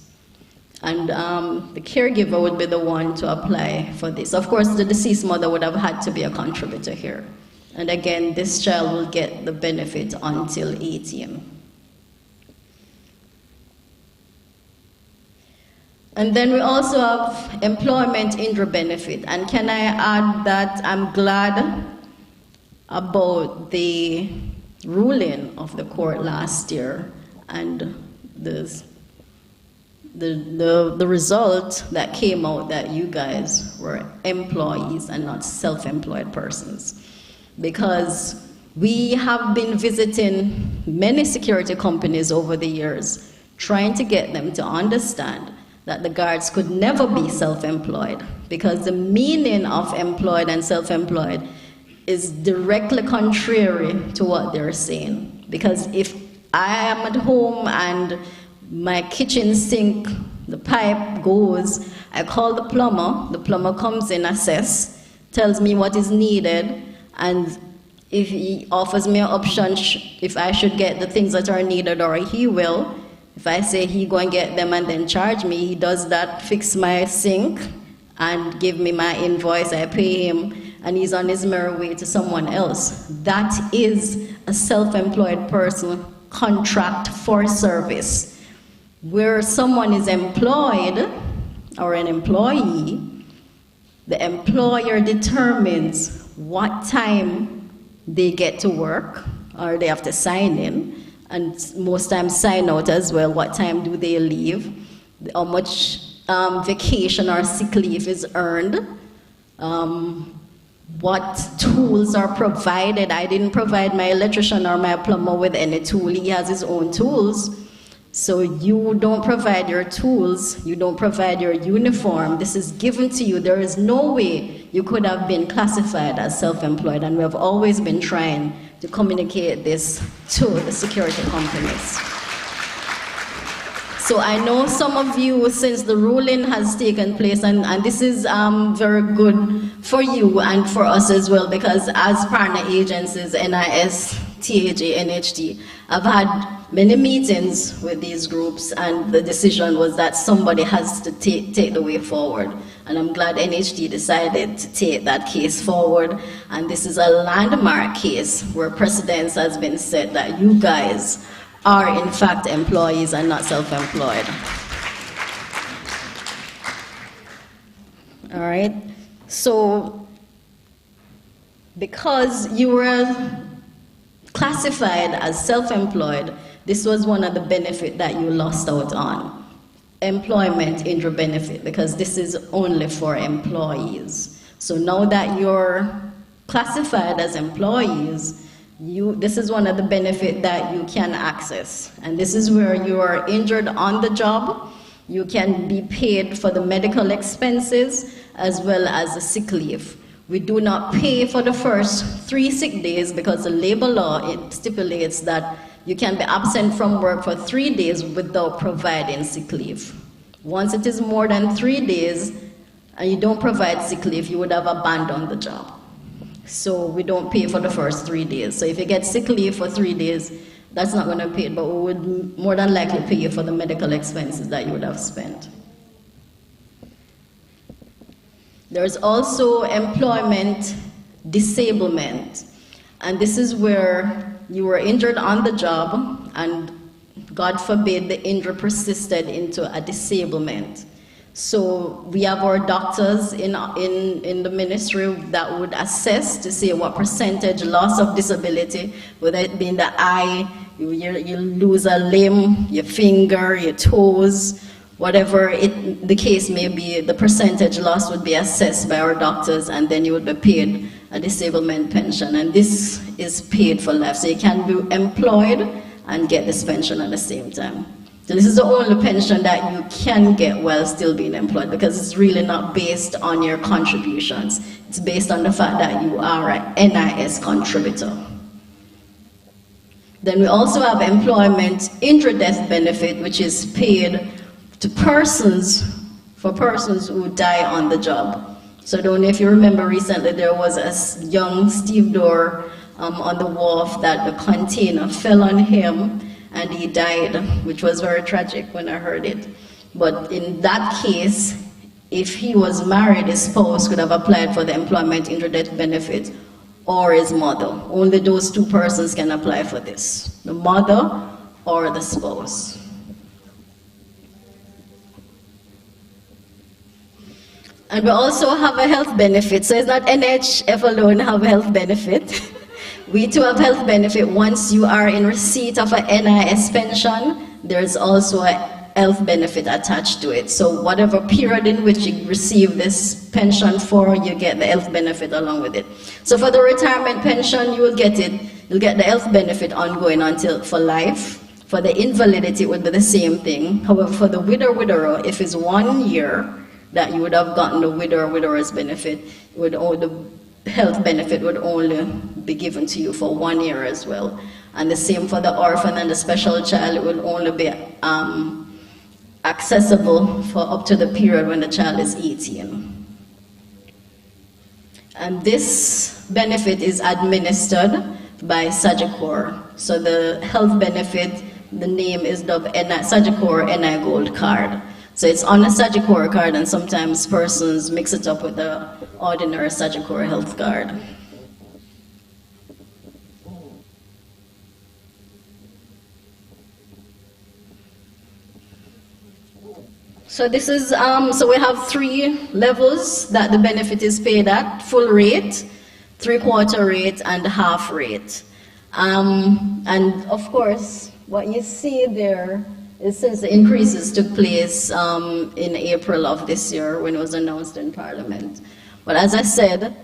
And the caregiver would be the one to apply for this. Of course, the deceased mother would have had to be a contributor here. And again, this child will get the benefit until 18. And then we also have employment injury benefit. And can I add that I'm glad about the ruling of the court last year and the result that came out that you guys were employees and not self-employed persons. Because we have been visiting many security companies over the years, trying to get them to understand that the guards could never be self-employed, because the meaning of employed and self-employed is directly contrary to what they're saying. Because if I am at home and my kitchen sink, the pipe goes, I call the plumber comes in, assess, tells me what is needed, and if he offers me an option, if I should get the things that are needed, or he will. If I say he go and get them and then charge me, he does that, fix my sink, and give me my invoice, I pay him, and he's on his merry way to someone else. That is a self-employed person contract for service. Where someone is employed or an employee, the employer determines what time they get to work, or they have to sign in, and most times sign out as well. What time do they leave? How much vacation or sick leave is earned? What tools are provided? I didn't provide my electrician or my plumber with any tool. He has his own tools. So you don't provide your tools, you don't provide your uniform. This is given to you. There is no way you could have been classified as self-employed, and we have always been trying to communicate this to the security companies. So I know some of you, since the ruling has taken place, and this is very good for you and for us as well, because as partner agencies, NIS, TAJ, NHT, I've had many meetings with these groups, and the decision was that somebody has to take the way forward. And I'm glad NHT decided to take that case forward. And this is a landmark case where precedence has been set that you guys are in fact employees and not self-employed. All right, so because you were classified as self-employed, this was one of the benefits that you lost out on. Employment injury benefit, because this is only for employees. So now that you're classified as employees, this is one of the benefits that you can access. And this is where you are injured on the job. You can be paid for the medical expenses as well as the sick leave. We do not pay for the first 3 sick days because the labor law, it stipulates that you can be absent from work for 3 days without providing sick leave. Once it is more than 3 days and you don't provide sick leave, you would have abandoned the job. So we don't pay for the first 3 days. So if you get sick leave for 3 days, that's not going to pay it, but we would more than likely pay you for the medical expenses that you would have spent. There's also employment disablement. And this is where you were injured on the job and God forbid the injury persisted into a disablement. So we have our doctors in the ministry that would assess to see what percentage loss of disability, whether it be in the eye, you lose a limb, your finger, your toes, whatever the case may be, the percentage loss would be assessed by our doctors and then you would be paid a disablement pension. And this is paid for life. So you can be employed and get this pension at the same time. So this is the only pension that you can get while still being employed because it's really not based on your contributions. It's based on the fact that you are an NIS contributor. Then we also have employment injury death benefit, which is paid to persons who die on the job. So I don't know if you remember recently there was a young stevedore on the wharf that the container fell on him and he died, which was very tragic when I heard it. But in that case, if he was married, his spouse could have applied for the employment injury death benefit or his mother. Only those two persons can apply for this, the mother or the spouse. And we also have a health benefit. So it's not NHF alone have a health benefit. We too have health benefit. Once you are in receipt of a NIS pension, there's also a health benefit attached to it. So whatever period in which you receive this pension for, you get the health benefit along with it. So for the retirement pension, you will get it. You'll get the health benefit ongoing until for life. For the invalidity, it would be the same thing. However, for the widower, if it's 1 year that you would have gotten the widower's benefit, the health benefit would only be given to you for 1 year as well. And the same for the orphan and the special child, it will only be accessible for up to the period when the child is 18. And this benefit is administered by Sagicor. So the health benefit, the name is dubbed Sagicor NI Gold Card. So it's on a Sagicor card, and sometimes persons mix it up with the ordinary Sagicor health card. So this is, so we have 3 levels that the benefit is paid at: full rate, 3/4 rate, and half rate. And of course, what you see there is since the increases took place in April of this year when it was announced in Parliament. But as I said,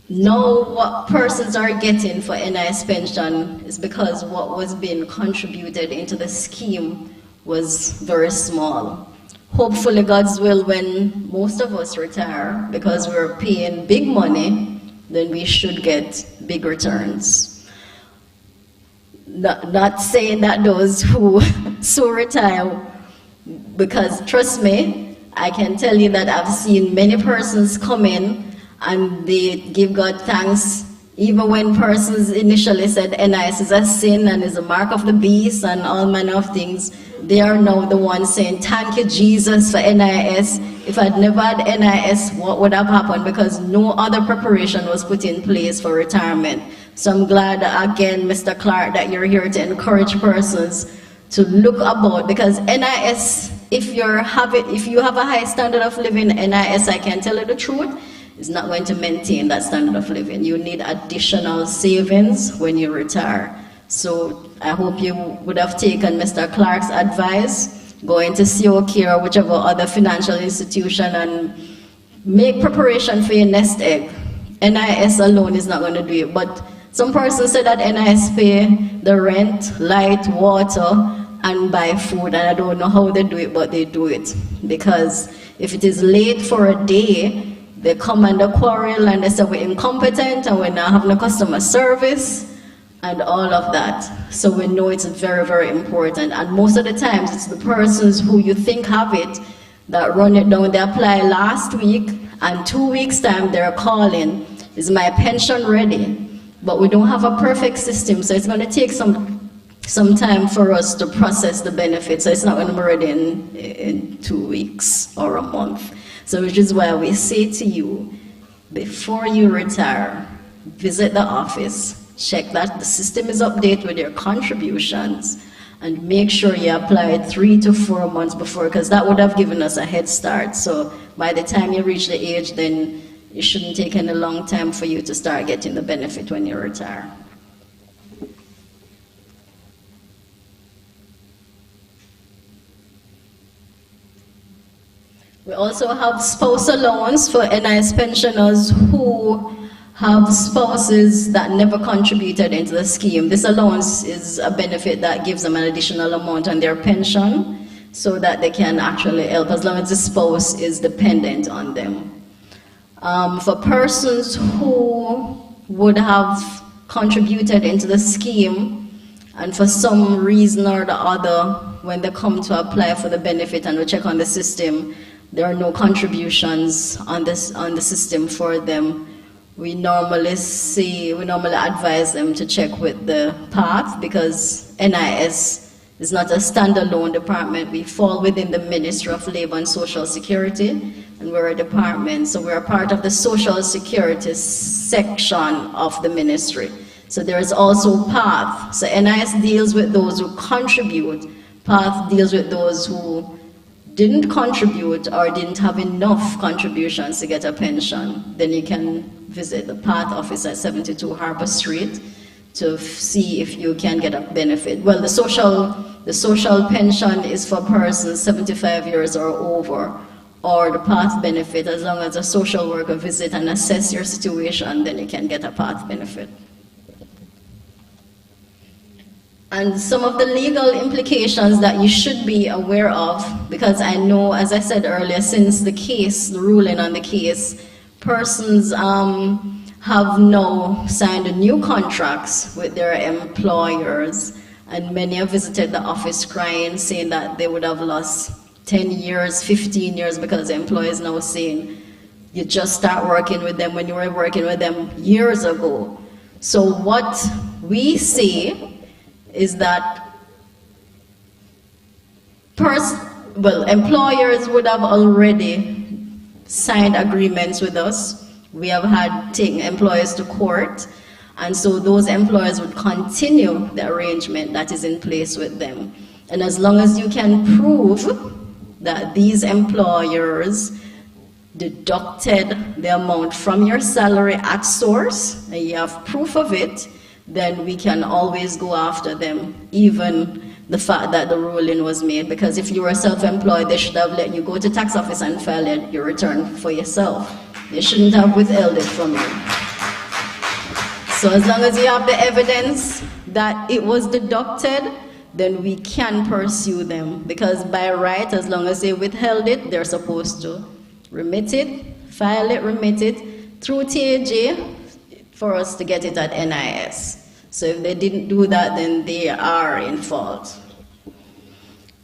now what persons are getting for NIS pension is because what was being contributed into the scheme was very small. Hopefully, God's will, when most of us retire, because we're paying big money, then we should get big returns. Not saying that those who so retire, because trust me, I can tell you that I've seen many persons come in and they give God thanks, even when persons initially said NIS is a sin and is a mark of the beast and all manner of things. They are now the ones saying, thank you, Jesus, for NIS. If I'd never had NIS, what would have happened? Because no other preparation was put in place for retirement. So I'm glad, again, Mr. Clark, that you're here to encourage persons to look about, because NIS, if you have a high standard of living, NIS, I can tell you the truth, is not going to maintain that standard of living. You need additional savings when you retire. So I hope you would have taken Mr. Clark's advice, go into COK or whichever other financial institution and make preparation for your nest egg. NIS alone is not going to do it, but some persons say that NIS pay the rent, light, water, and buy food, and I don't know how they do it, but they do it. Because if it is late for a day, they come and they quarrel and they say we're incompetent and we're not having a customer service and all of that. So we know it's very, very important. And most of the times it's the persons who you think have it that run it down. They apply last week and 2 weeks time they're calling, is my pension ready? But we don't have a perfect system, so it's going to take some time for us to process the benefits. So it's not going to be ready in 2 weeks or a month. So which is why we say to you, before you retire, visit the office, check that the system is updated with your contributions, and make sure you apply it 3 to 4 months before, because that would have given us a head start. So by the time you reach the age, then it shouldn't take any long time for you to start getting the benefit when you retire. We also have spouse allowance for NIS pensioners who have spouses that never contributed into the scheme. This allowance is a benefit that gives them an additional amount on their pension so that they can actually help as long as the spouse is dependent on them. For persons who would have contributed into the scheme and for some reason or the other, when they come to apply for the benefit and we check on the system, there are no contributions on the system for them. We normally advise them to check with the PATH, because NIS is not a standalone department. We fall within the Ministry of Labor and Social Security, and we're a department, so we're a part of the Social Security section of the ministry. So there is also PATH. So NIS deals with those who contribute. PATH deals with those who didn't contribute or didn't have enough contributions to get a pension. Then you can visit the PATH office at 72 Harbour Street to see if you can get a benefit. Well, the social pension is for persons 75 years or over, or the PATH benefit, as long as a social worker visit and assess your situation, then you can get a PATH benefit. And some of the legal implications that you should be aware of, because I know, as I said earlier, since the ruling on the case, persons have now signed new contracts with their employers, and many have visited the office crying, saying that they would have lost 10 years, 15 years, because the employer is now saying, you just start working with them when you were working with them years ago. So what we say is that employers would have already signed agreements with us. We have had taken employers to court, and so those employers would continue the arrangement that is in place with them. And as long as you can prove that these employers deducted the amount from your salary at source, and you have proof of it, then we can always go after them, even the fact that the ruling was made. Because if you were self-employed, they should have let you go to tax office and file your return for yourself. They shouldn't have withheld it from you. So as long as you have the evidence that it was deducted, then we can pursue them. Because by right, as long as they withheld it, they're supposed to remit it, file it, remit it through TAJ, for us to get it at NIS. So if they didn't do that, then they are in fault.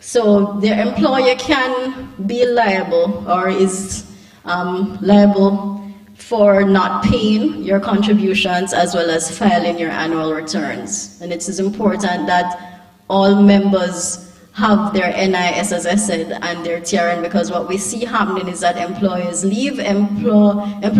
So their employer can be liable or is liable for not paying your contributions as well as filing your annual returns. And it is important that all members have their NIS, as I said, and their TRN, because what we see happening is that employers leave employees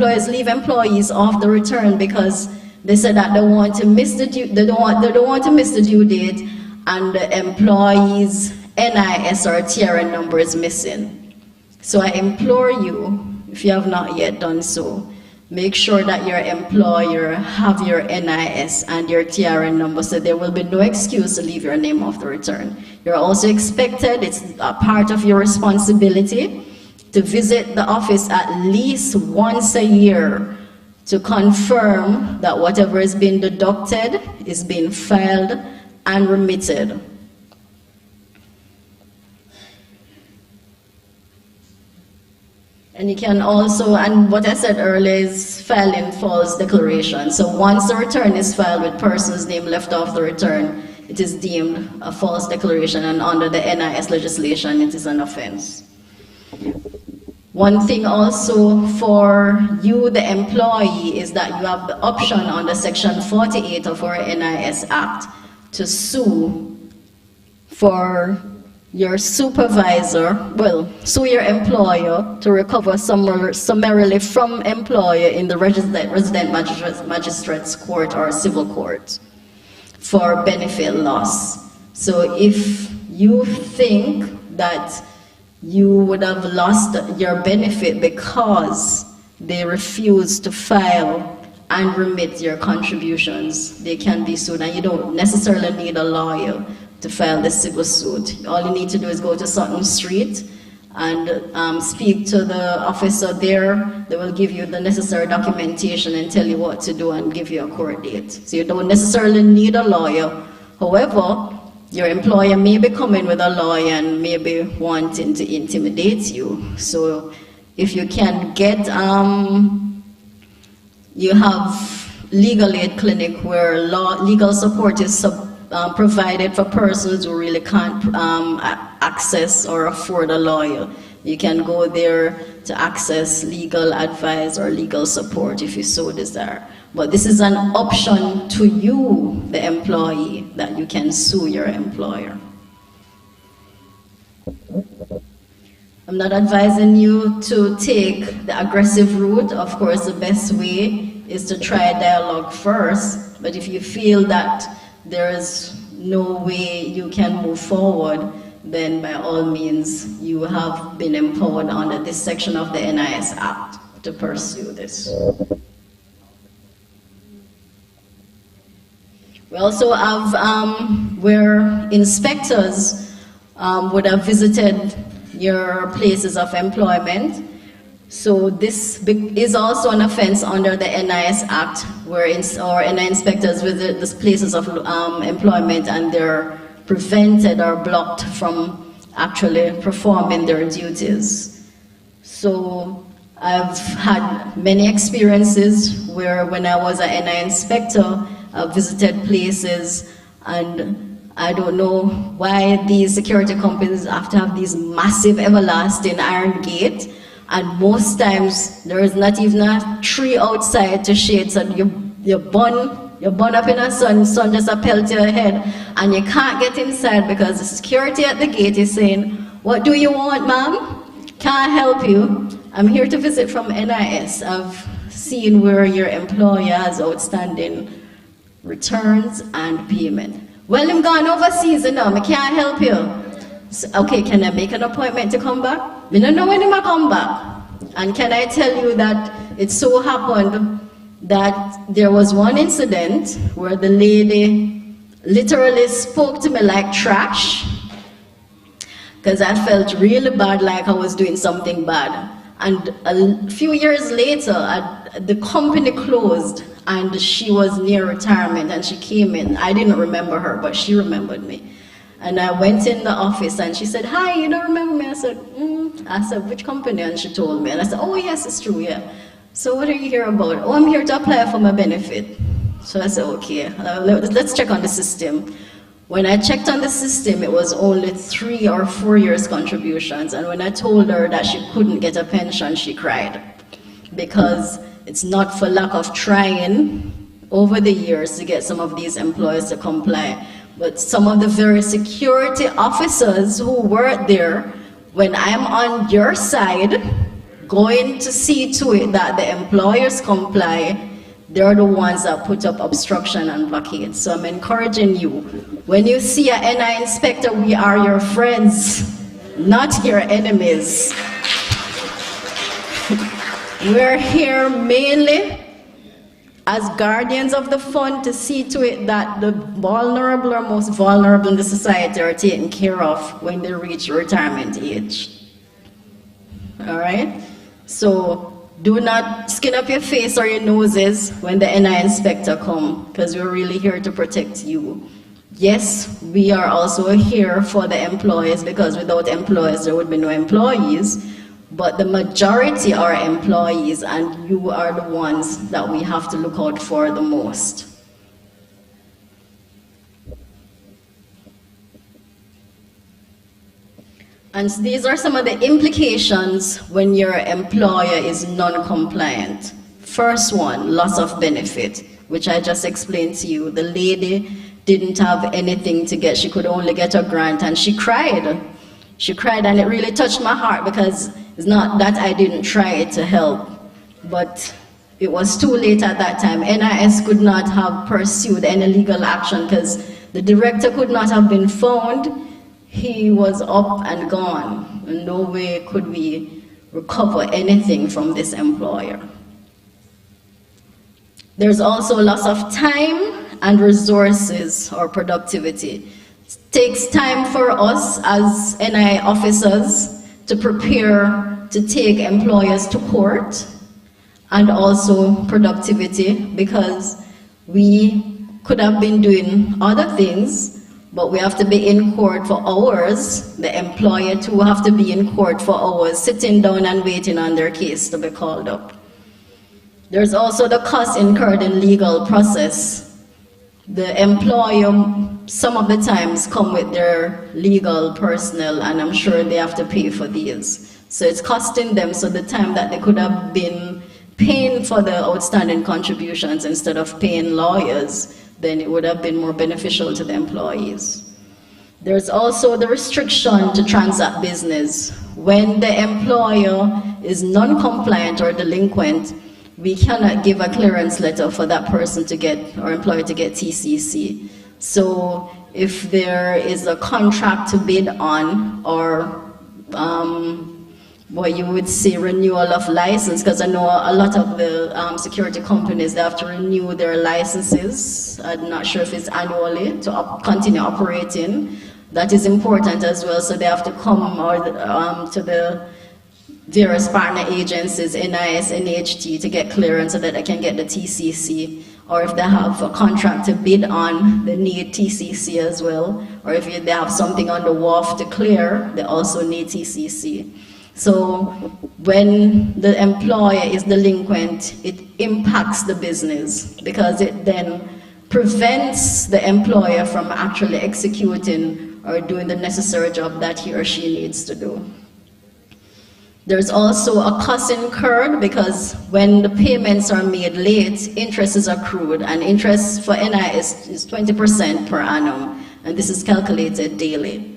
off the return because they said that they want to miss the due, they don't want to miss the due date, and the employee's NIS or TRN number is missing. So I implore you, if you have not yet done so, make sure that your employer have your NIS and your TRN number, so there will be no excuse to leave your name off the return. You're also expected, it's a part of your responsibility, to visit the office at least once a year to confirm that whatever is being deducted is being filed and remitted. And you can also, and what I said earlier is filing false declaration. So once the return is filed with person's name left off the return, it is deemed a false declaration, and under the NIS legislation, it is an offense. One thing also for you, the employee, is that you have the option under Section 48 of our NIS Act to sue for your supervisor, sue your employer to recover summarily from employer in the resident magistrate's court or civil court for benefit loss. So if you think that you would have lost your benefit because they refuse to file and remit your contributions, they can be sued, and you don't necessarily need a lawyer to file the civil suit. All you need to do is go to Sutton Street and speak to the officer there. They will give you the necessary documentation and tell you what to do and give you a court date. So you don't necessarily need a lawyer. However, your employer may be coming with a lawyer and may be wanting to intimidate you. So if you can get, you have legal aid clinic where legal support is provided for persons who really can't access or afford a lawyer. You can go there to access legal advice or legal support if you so desire. But this is an option to you, the employee, that you can sue your employer. I'm not advising you to take the aggressive route. Of course, the best way is to try dialogue first. But if you feel that there is no way you can move forward, then by all means, you have been empowered under this section of the NIS Act to pursue this. We also have where inspectors would have visited your places of employment. So this is also an offense under the NIS Act, where NI inspectors visit the places of employment and they're prevented or blocked from actually performing their duties. So I've had many experiences where when I was an NI inspector, I visited places, and I don't know why these security companies have to have these massive everlasting iron gate. And most times there is not even a tree outside to shade, so you're born up in the sun just a pelt to your head, and you can't get inside because the security at the gate is saying, "What do you want, ma'am? Can't help you. I'm here to visit from NIS. I've seen where your employer has outstanding returns and payment." "Well, I'm gone overseas now, I can't help you." So, "Okay, can I make an appointment to come back?" "I don't know when I'm going to come back." And can I tell you that it so happened that there was one incident where the lady literally spoke to me like trash, because I felt really bad, like I was doing something bad. And a few years later, the company closed, and she was near retirement, and she came in. I didn't remember her, but she remembered me. And I went in the office, and she said, "Hi, you don't remember me?" I said, "Which company?" And she told me. And I said, "Oh, yes, it's true, yeah. So what are you here about?" "Oh, I'm here to apply for my benefit." So I said, "Okay, let's check on the system." When I checked on the system, it was only 3 or 4 years contributions. And when I told her that she couldn't get a pension, she cried. Because it's not for lack of trying over the years to get some of these employers to comply. But some of the very security officers who work there, when I'm on your side, going to see to it that the employers comply, they're the ones that put up obstruction and blockade. So I'm encouraging you, when you see an NI inspector, we are your friends, not your enemies. We're here mainly as guardians of the fund to see to it that the vulnerable or most vulnerable in the society are taken care of when they reach retirement age. All right? So do not skin up your face or your noses when the NI inspector comes, because we're really here to protect you. Yes, we are also here for the employees, because without employees there would be no employees. But the majority are employees, and you are the ones that we have to look out for the most. And these are some of the implications when your employer is non-compliant. First one, loss of benefit, which I just explained to you. The lady didn't have anything to get. She could only get a grant, and she cried. She cried, and it really touched my heart, because it's not that I didn't try to help, but it was too late at that time. NIS could not have pursued any legal action because the director could not have been found. He was up and gone, and no way could we recover anything from this employer. There's also loss of time and resources or productivity. It takes time for us as NI officers to prepare to take employers to court, and also productivity, because we could have been doing other things, but we have to be in court for hours. The employer too have to be in court for hours, sitting down and waiting on their case to be called up. There's also the cost incurred in legal process. The employer, some of the times, come with their legal personnel, and I'm sure they have to pay for these. So it's costing them, so the time that they could have been paying for the outstanding contributions instead of paying lawyers, then it would have been more beneficial to the employees. There's also the restriction to transact business. When the employer is non-compliant or delinquent, we cannot give a clearance letter for that person to get, or employer to get TCC. So if there is a contract to bid on, or what you would say renewal of license, because I know a lot of the security companies, they have to renew their licenses. I'm not sure if it's annually to continue operating. That is important as well, so they have to come to the various partner agencies, NIS, NHT, to get clearance so that they can get the TCC. Or if they have a contract to bid on, they need TCC as well. Or if they have something on the wharf to clear, they also need TCC. So when the employer is delinquent, it impacts the business, because it then prevents the employer from actually executing or doing the necessary job that he or she needs to do. There's also a cost incurred, because when the payments are made late, interest is accrued, and interest for NIS is 20% per annum, and this is calculated daily.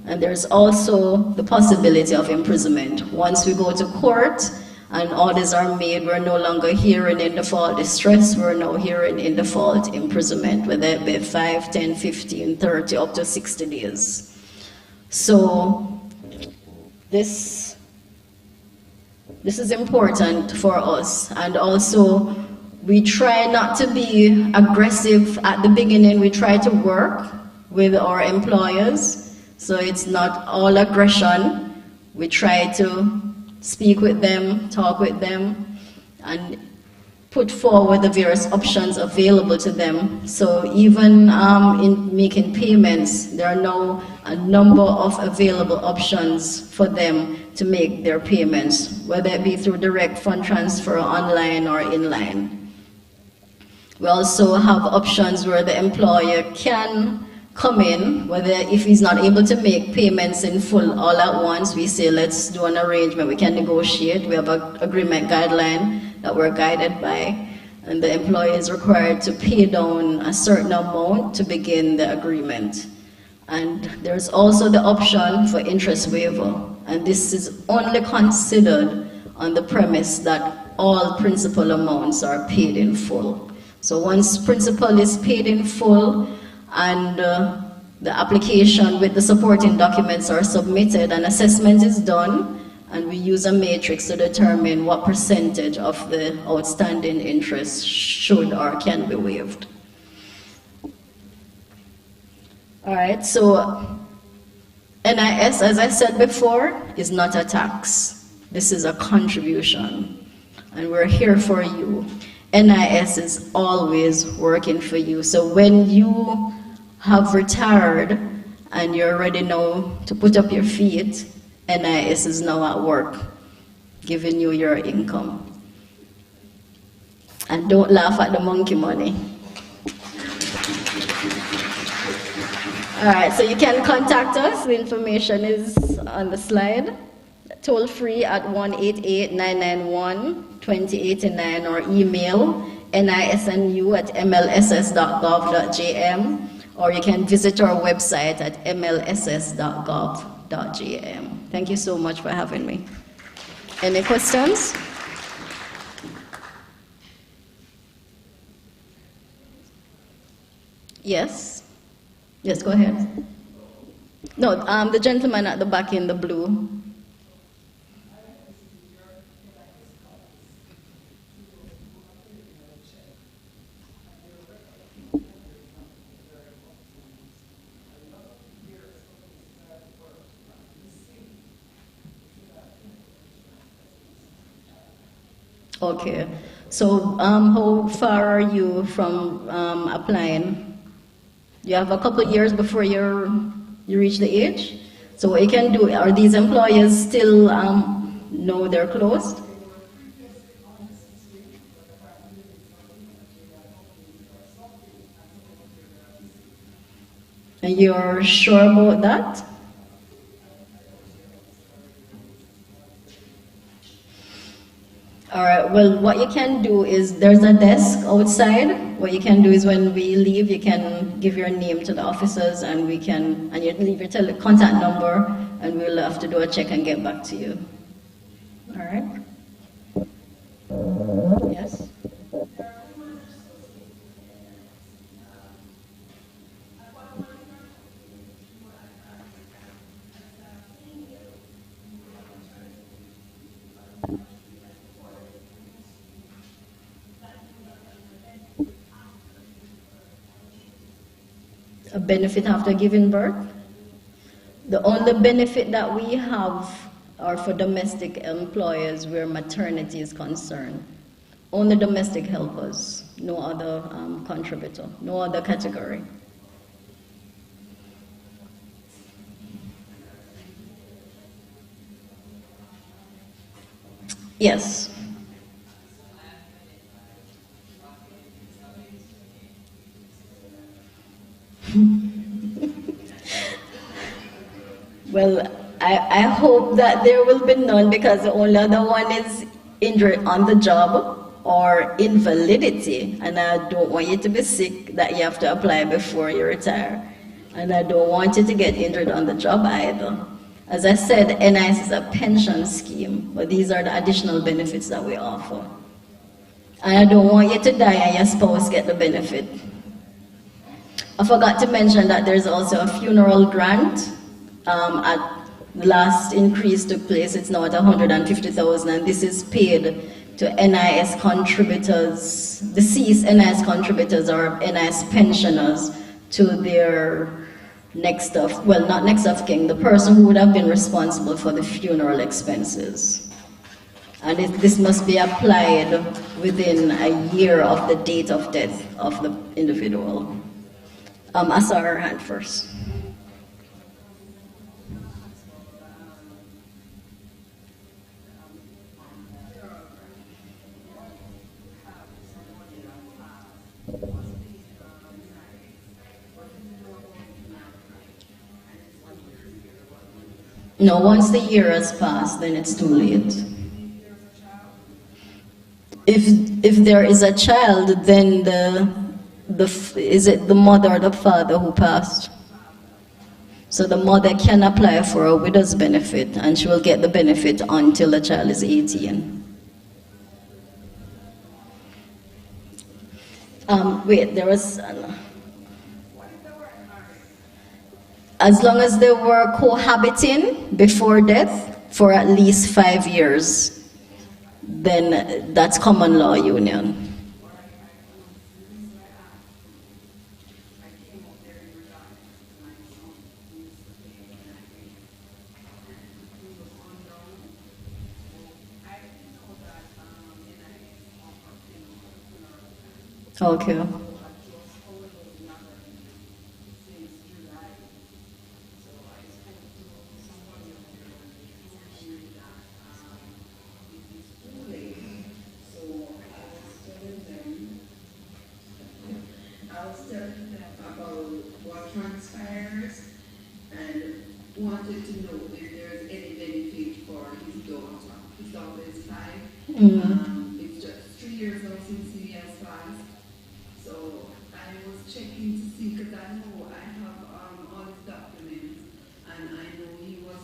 And there's also the possibility of imprisonment. Once we go to court and orders are made, we're no longer hearing in default distress, we're now hearing in default imprisonment, whether it be 5, 10, 15, 30, up to 60 days. So this is important for us. And also, we try not to be aggressive at the beginning. We try to work with our employers. So it's not all aggression. We try to speak with them, talk with them, and put forward the various options available to them. So even in making payments, there are now a number of available options for them to make their payments, whether it be through direct fund transfer, online or inline. We also have options where the employer can come in, whether if he's not able to make payments in full all at once, we say let's do an arrangement, we can negotiate. We have an agreement guideline that we're guided by, and the employer is required to pay down a certain amount to begin the agreement. And there's also the option for interest waiver, and this is only considered on the premise that all principal amounts are paid in full. So once principal is paid in full, and the application with the supporting documents are submitted, an assessment is done, and we use a matrix to determine what percentage of the outstanding interest should or can be waived. All right, so NIS, as I said before, is not a tax. This is a contribution, and we're here for you. NIS is always working for you. So when you have retired and you're ready now to put up your feet, NIS is now at work, giving you your income. And don't laugh at the monkey money. All right, so you can contact us. The information is on the slide. Toll free at 1-888-991-2089, or email nisnu@mlss.gov.jm, or you can visit our website at mlss.gov. Thank you so much for having me. Any questions? Yes? Yes, go ahead. No, the gentleman at the back in the blue. Okay. So how far are you from applying? You have a couple of years before you reach the age? So what you can do, are these employers still know they're closed? And you're sure about that? All right, well, what you can do is there's a desk outside. What you can do is when we leave, you can give your name to the officers and you leave your contact number and we'll have to do a check and get back to you. All right? Yes? A benefit after giving birth? The only benefit that we have are for domestic employers where maternity is concerned. Only domestic helpers, no other contributor, no other category. Yes. Well, I hope that there will be none because the only other one is injury on the job or invalidity. And I don't want you to be sick that you have to apply before you retire. And I don't want you to get injured on the job either. As I said, NIS is a pension scheme, but these are the additional benefits that we offer. And I don't want you to die and your spouse get the benefit. I forgot to mention that there's also a funeral grant. At last increase took place, it's now at 150,000, and this is paid to NIS contributors, deceased NIS contributors or NIS pensioners to their next of, well, not next of kin, the person who would have been responsible for the funeral expenses. And this must be applied within a year of the date of death of the individual. I saw her hand first. No, once the year has passed, then it's too late. If there is a child, then is it the mother or the father who passed? So the mother can apply for a widow's benefit, and she will get the benefit until the child is 18. Wait, there was... as long as they were cohabiting before death for at least 5 years, then that's common law union. Okay. Wanted to know if there's any benefit for his daughter. His daughter is 5. It's just 3 years old since he has passed. So I was checking to see, because I know I have all his documents, and I know he was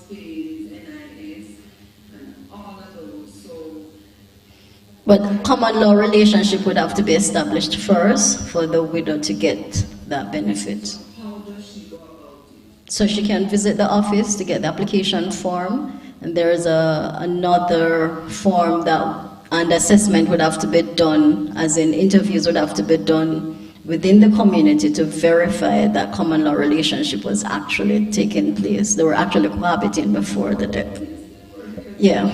But common law relationship would have to be established first for the widow to get that benefit. How does she go about it? So she can visit the office to get the application form, and there's another form that and assessment would have to be done, as in interviews would have to be done within the community to verify that common law relationship was actually taking place. They were actually cohabiting before the death. Yeah.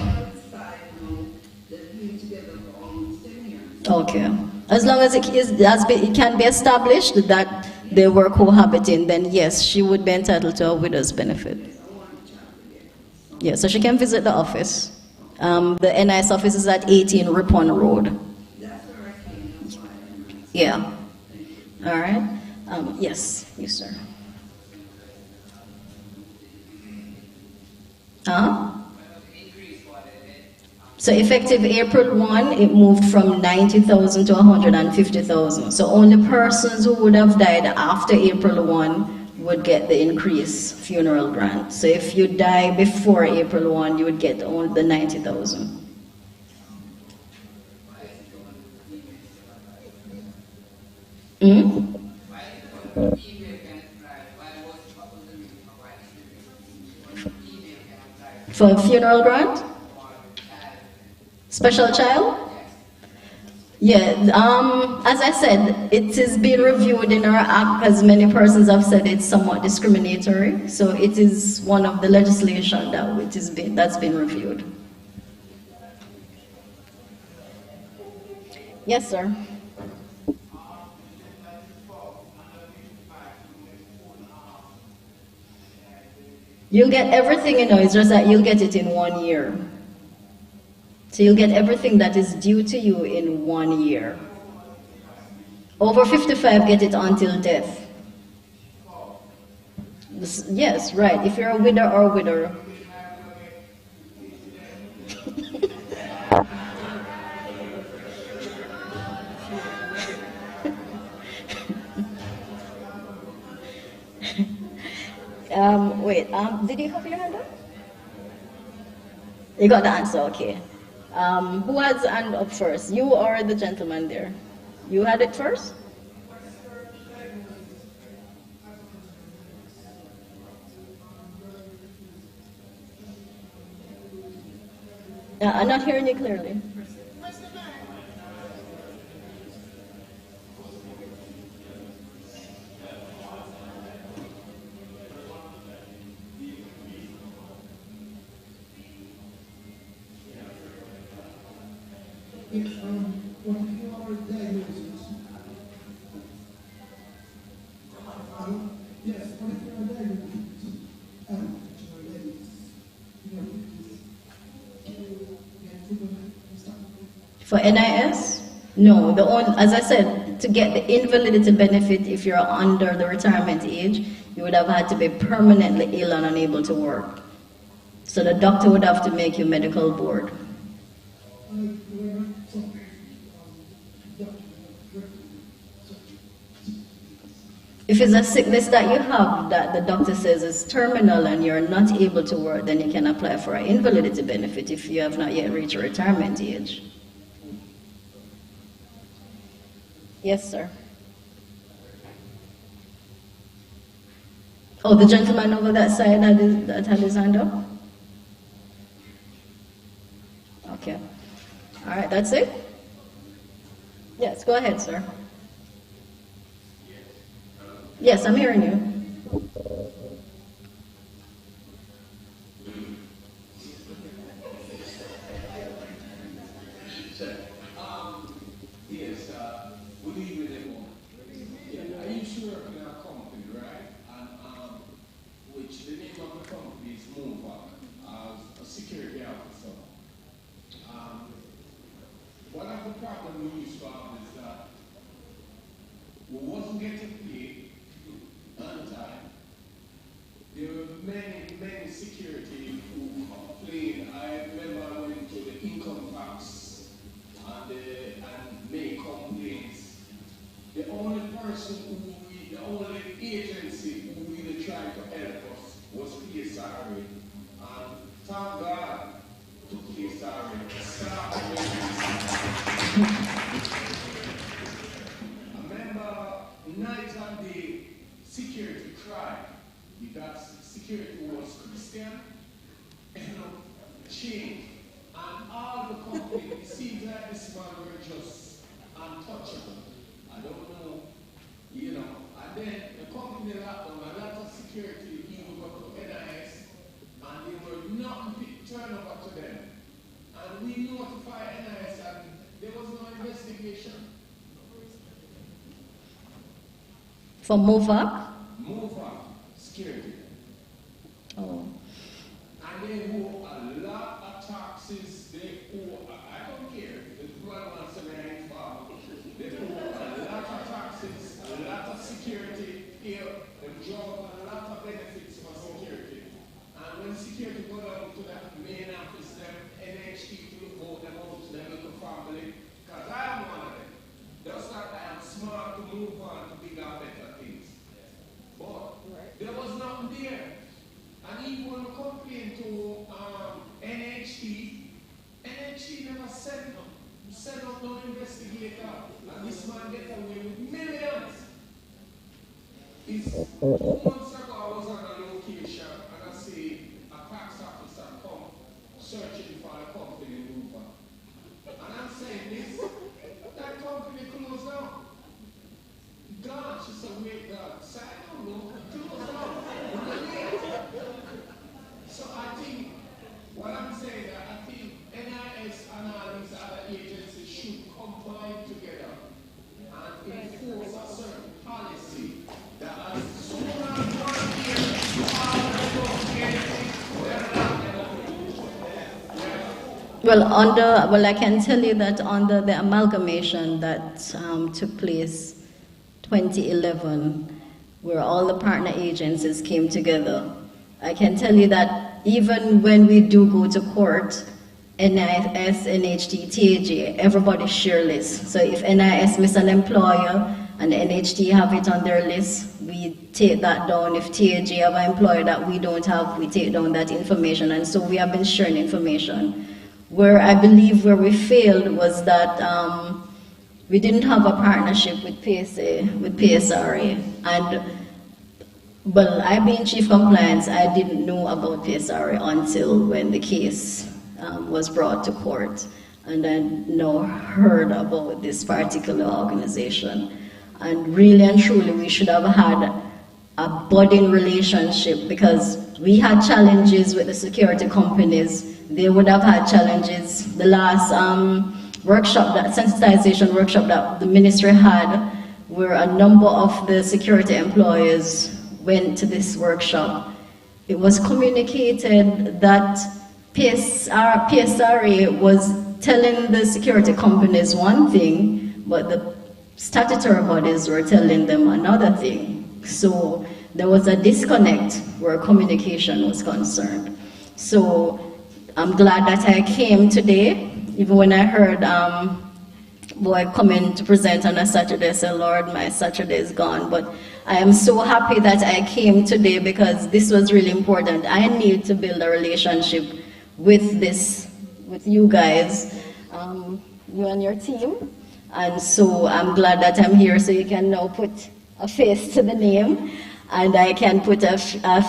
Okay. As long as it can be established that they were cohabiting, then yes, she would be entitled to a widow's benefit. Yeah, so she can visit the office. The NIS office is at 18 Ripon Road. Yeah. All right. Yes, you, sir. So effective April 1, it moved from 90,000 to 150,000. So only persons who would have died after April 1 would get the increased funeral grant. So if you die before April 1, you would get only the 90,000. For a funeral grant? Special child? Yeah, as I said, it is being reviewed in our act, as many persons have said it's somewhat discriminatory. So it is one of the legislation that's been reviewed. Yes, sir. You'll get everything, it's just that you'll get it in 1 year. So you'll get everything that is due to you in 1 year. Over 55, get it until death. Yes, right. If you're a widow or a widower. Wait, did you have your hand up? You got the answer, okay. Who has the hand up first? You or the gentleman there? You had it first? I'm not hearing you clearly. For NIS? No, as I said, to get the invalidity benefit if you're under the retirement age, you would have had to be permanently ill and unable to work. So the doctor would have to make you medical board. If it's a sickness that you have that the doctor says is terminal and you're not able to work, then you can apply for an invalidity benefit if you have not yet reached retirement age. Yes, sir. Oh, the gentleman over that side that had his hand up? Okay. All right, that's it? Yes, go ahead, sir. Yes, I'm hearing you. Yes, good evening, everyone. Yeah, I used to work in a company, right? And which the name of the company is Mova, as a security officer. One of the problems we used to have is that we wasn't getting paid on time. There were many security who complained. I remember I went to the income tax and made complaints. The only the only agency who really tried to help us was PSRA. And thank God to PSRA. security crime. That security was Christian, changed. And all the companies, it seems like this man were just untouchable. I don't know, And then the company locked down, a lot of security even got to NIS, and they were not turned over to them. And we notified NIS and there was no investigation. For MOVAC? MOVAC, security. Oh. And they owe a lot of taxes, they owe, I don't care, the blood wants to be involved. They owe a lot of taxes, a lot of security, here, a job, a lot of benefits for security. And when security go down to that main office, them NHT to vote them out to their little family, because I am one of them. Just that I am smart to move on to bigger, better things. But there was nothing there. And even when we complained to NHT, NHT never sent out no investigator. And this man get away with millions. It's 2 months ago I was on a location and I see a tax officer come searching for a company mover. And I'm saying this, that company closed down. God, she said, wait, God. So I don't know, closed down. So I think, what I'm saying, I think NIS and all these other agencies should combine together and enforce a certain policy that as soon as one year, well, I can tell you that under the amalgamation that took place 2011, where all the partner agencies came together, I can tell you that even when we do go to court, NIS, NHT, TAJ, everybody share lists. So if NIS miss an employer and NHT have it on their list, we take that down. If TAJ have an employer that we don't have, we take down that information. And so we have been sharing information. Where I believe where we failed was that we didn't have a partnership with PSRA. And well, I being chief compliance, I didn't know about PSRA until when the case was brought to court, and I now heard about this particular organization. And really and truly, we should have had a budding relationship, because we had challenges with the security companies. They would have had challenges. The last workshop, that sensitization workshop that the ministry had, where a number of the security employers went to this workshop, it was communicated that PSRA was telling the security companies one thing, but the statutory bodies were telling them another thing. So there was a disconnect where communication was concerned. So I'm glad that I came today, even when I heard boy coming to present on a Saturday, I said, Lord, my Saturday is gone. But I am so happy that I came today, because this was really important. I need to build a relationship with you guys, you and your team. And so I'm glad that I'm here, so you can now put a face to the name, and I can put a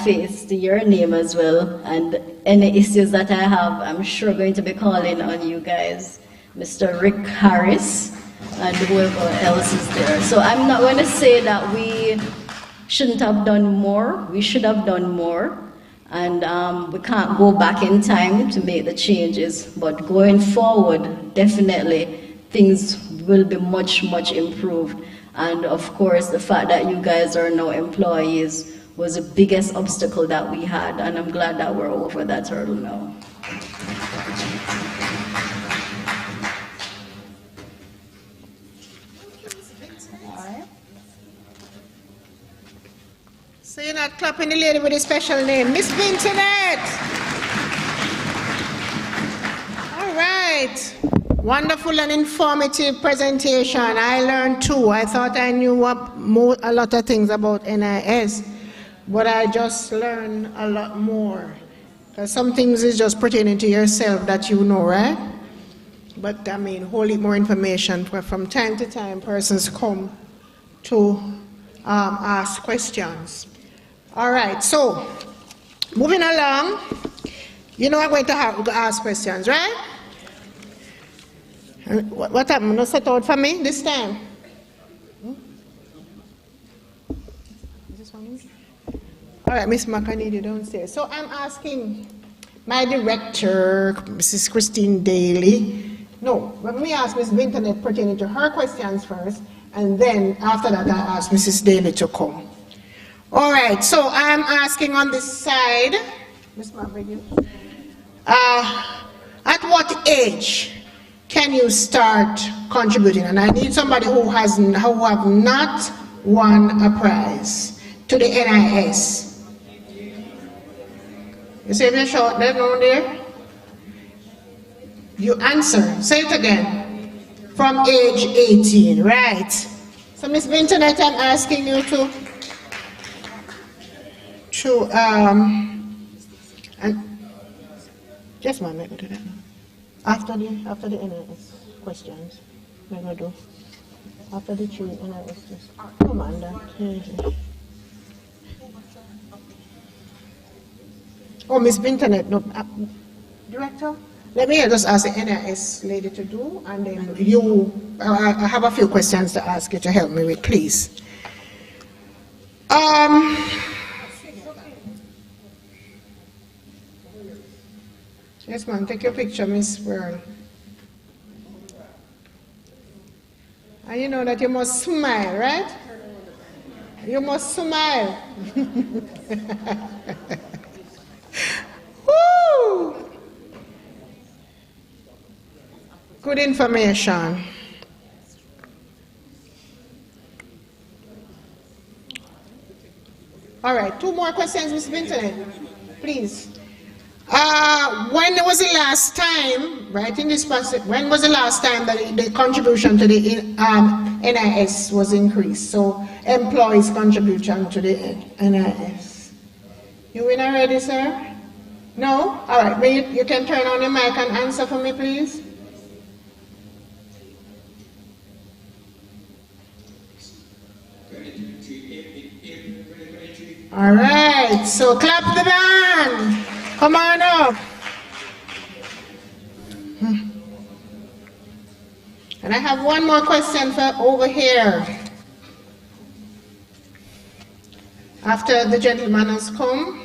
face to your name as well. And any issues that I have, I'm sure going to be calling on you guys, Mr. Rick Harris, and whoever else is there. So I'm not going to say that we shouldn't have done more. We should have done more. And we can't go back in time to make the changes. But going forward, definitely, things will be much, much improved. And of course, the fact that you guys are now employees was the biggest obstacle that we had. And I'm glad that we're over that hurdle now. So you're not clapping the lady with a special name, Miss Vintonette. All right. Wonderful and informative presentation. I learned too. I thought I knew a lot of things about NIS, but I just learned a lot more. Because some things is just pertaining to yourself that you know, right? But I mean, whole heap more information. From time to time, persons come to ask questions. All right, so moving along, you know I'm going to ask questions, right? What happened? No set out for me this time? Is this one? All right, Miss McAnedy downstairs. So I'm asking my director, Mrs. Christine Daly. No, let me ask Ms. Binternet pertaining to her questions first, and then after that I ask Mrs. Daly to come. All right, so I'm asking on this side, Ms. McAnedy, at what age can you start contributing? And I need somebody who have not won a prize to the NIS. You see me short there, down there? You answer. Say it again. From age 18, right? So Ms. Binternet, I'm asking you to and just one minute do that now. After the NIS questions, I'm gonna do after the 3 NIS just come on that. Oh, Ms. Binternet, no, Director, let me just ask the NIS lady to do, and then I have a few questions to ask you to help me with, please. Yes, ma'am, take your picture, Miss Pearl. And you know that you must smile, right? You must smile. Woo! Good information. All right, 2 more questions, Ms. Binternet, please. When was the last time, right in this passage, when was the last time that the contribution to the NIS was increased? So, employees' contribution to the NIS. You win already, sir? No? All right, you can turn on your mic and answer for me, please. All right, so clap the band. Come on up. And I have one more question for over here. After the gentleman has come.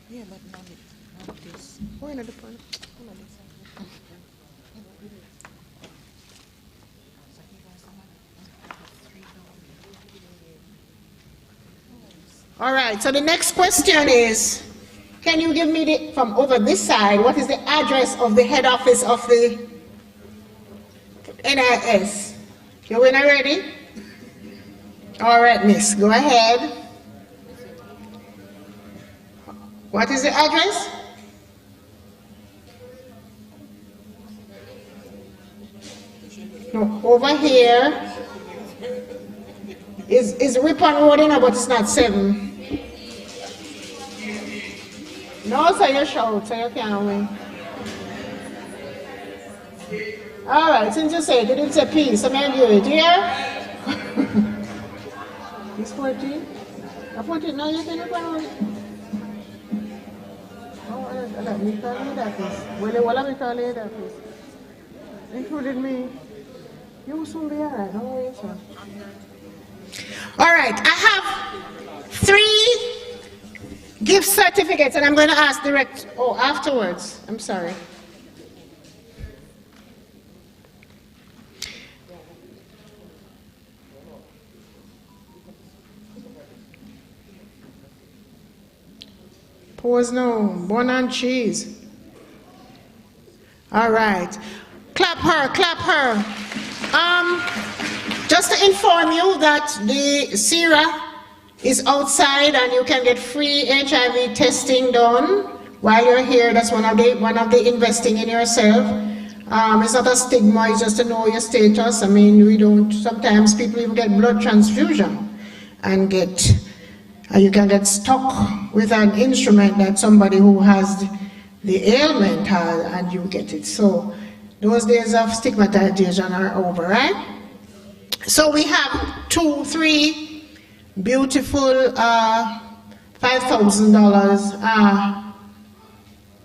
Yeah, but not this. Oh, another point. All right, so the next question is, can you give me from over this side, what is the address of the head office of the NIS? You win already? All right, miss, go ahead. What is the address? No, over here is Ripon Road, but it's not 7. No, so you shout, so you can't win. All right, since you said you didn't say P, so maybe you do it, yeah? It's 14? 14, no, you can Ripon Road. Oh, let me call you that, please. Well, let me call you that, please. Including me. You will soon be all right, don't worry, sir. All right, I have 3 gift certificates, and I'm going to ask afterwards. I'm sorry. Pause no, bun and cheese. All right, clap her, clap her. Just to inform you that the SERA is outside, and you can get free HIV testing done while you're here. That's one of the investing in yourself. It's not a stigma, it's just to know your status. I mean, sometimes people even get blood transfusion and you can get stuck with an instrument that somebody who has the ailment has, and you get it. So those days of stigmatization are over, right? So we have 3 beautiful $5,000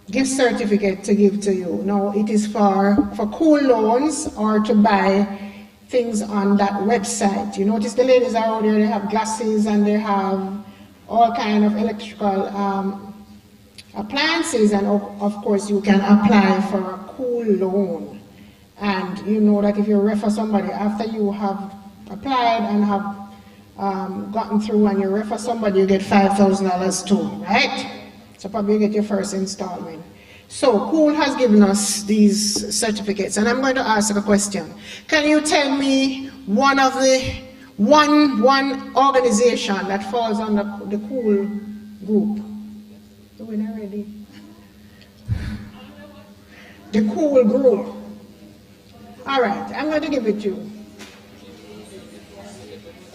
gift certificate to give to you. Now it is for cool loans or to buy things on that website. You notice the ladies are out there, they have glasses and they have all kind of electrical appliances, and of course you can apply for a cool loan. And you know that if you refer somebody after you have applied and have gotten through, and you refer somebody, you get $5,000 too, right? So probably you get your first installment. So Cool has given us these certificates, and I'm going to ask a question. Can you tell me one organization that falls under the Cool group? The winner already. The Cool group. All right, I'm going to give it to you.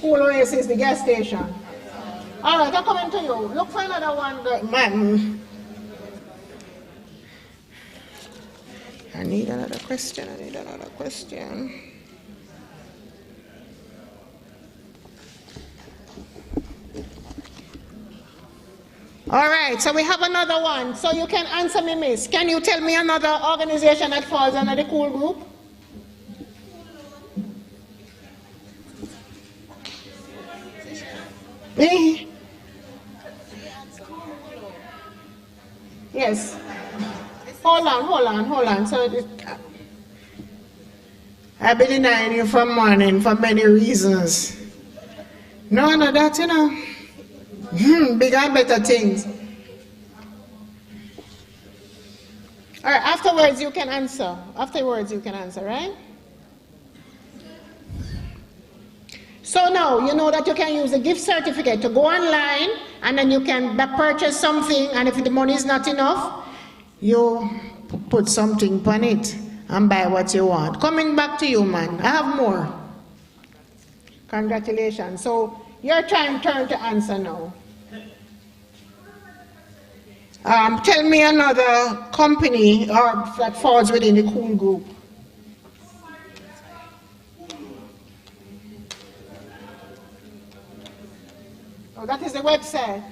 Cool Oasis, the gas station. All right, I'm coming to you. Look for another one, man. I need another question. All right, so we have another one. So you can answer me, miss. Can you tell me another organization that falls under the Cool group? Yes. Hold on. So I've been denying you from morning for many reasons. No, that, bigger and better things. All right, afterwards you can answer. Right? So now you know that you can use a gift certificate to go online, and then you can purchase something, and if the money is not enough, you put something on it and buy what you want. Coming back to you, man. I have more. Congratulations. So your turn to answer now. Tell me another company that falls within the Cool group. Oh, that is the website.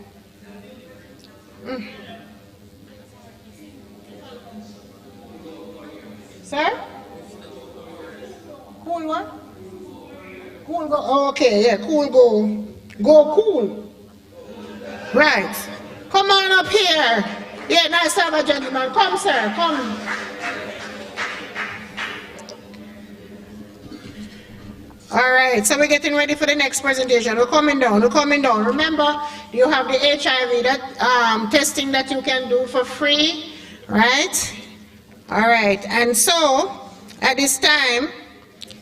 Sir? Cool what? Cool go. Oh, okay, yeah, Cool go. Go Cool. Right. Come on up here. Yeah, nice to have a gentleman. Come, sir, come. All right, so we're getting ready for the next presentation. We're coming down. Remember, you have the HIV testing that you can do for free, right? All right, and so at this time,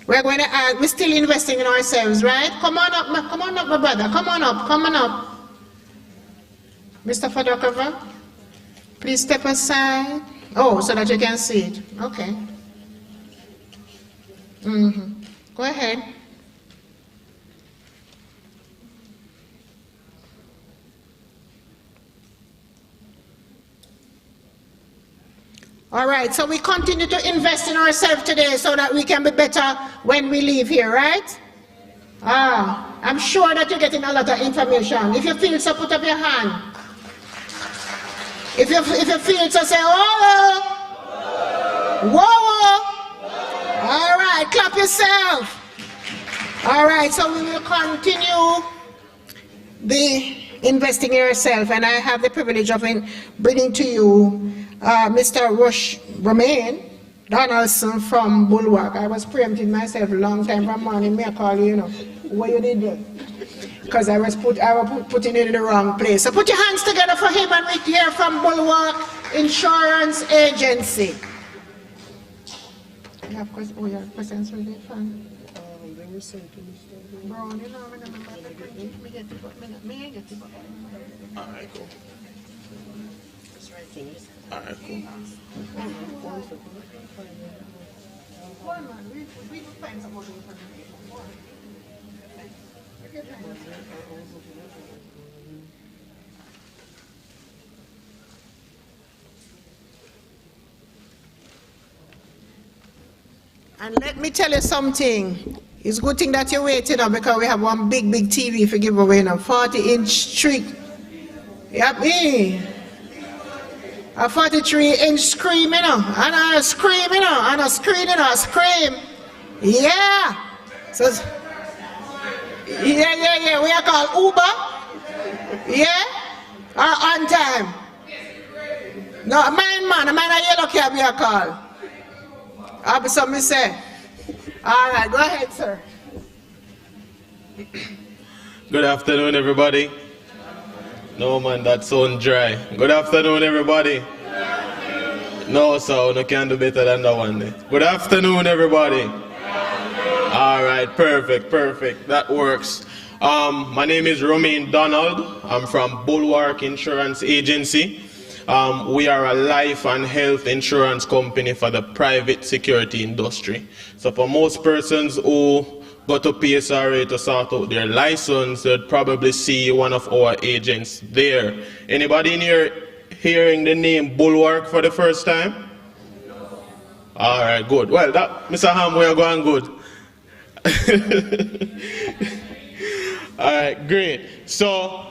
we're going to we're still investing in ourselves, right? Come on up, my brother. Come on up. Mr. Fadokova, please step aside. Oh, so that you can see it. Okay. Go ahead. All right, so we continue to invest in ourselves today so that we can be better when we leave here, right? I'm sure that you're getting a lot of information. If you feel so, put up your hand. If you feel so, say, oh, whoa. All right, clap yourself. All right, so we will continue the investing in yourself, and I have the privilege of bringing to you Mr. Romain Donaldson from Bulwark. I was preempting myself a long time from morning. May I call you, what you did there? Because I was putting it in the wrong place. So put your hands together for him, and we hear from Bulwark Insurance Agency. You have questions really fun? The Alright, cool. Alright, cool. And let me tell you something. It's a good thing that you're waiting on because we have one big TV for give away now. 40-inch street. Yep, a 43-inch screen, you know, and a scream, you know, and a screen, you know, a scream. Yeah. So, yeah. We are called Uber. Yeah. Or on time. No, man, a yellow cab we are called. I'll be something say. All right, go ahead, sir. Good afternoon, everybody. No, man, that sounds dry. Good afternoon, everybody. No, sir, no can do better than that one. Good afternoon, everybody. All right, perfect. That works. My name is Romain Donald. I'm from Bulwark Insurance Agency. We are a life and health insurance company for the private security industry. So for most persons who go to PSRA to sort out their license, they'd probably see one of our agents there. Anybody in here hearing the name Bulwark for the first time? All right, good. Well, that, Mr. Ham, we are going good. All right, great. So,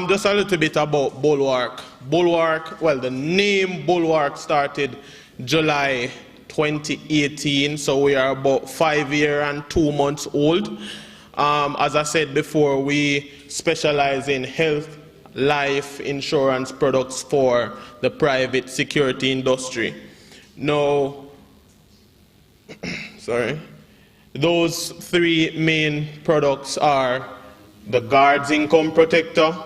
just a little bit about Bulwark. Bulwark, well, the name Bulwark started July 2018, so we are about 5 years and 2 months old. As I said before, we specialize in health, life insurance products for the private security industry. Now, those three main products are the Guards Income Protector,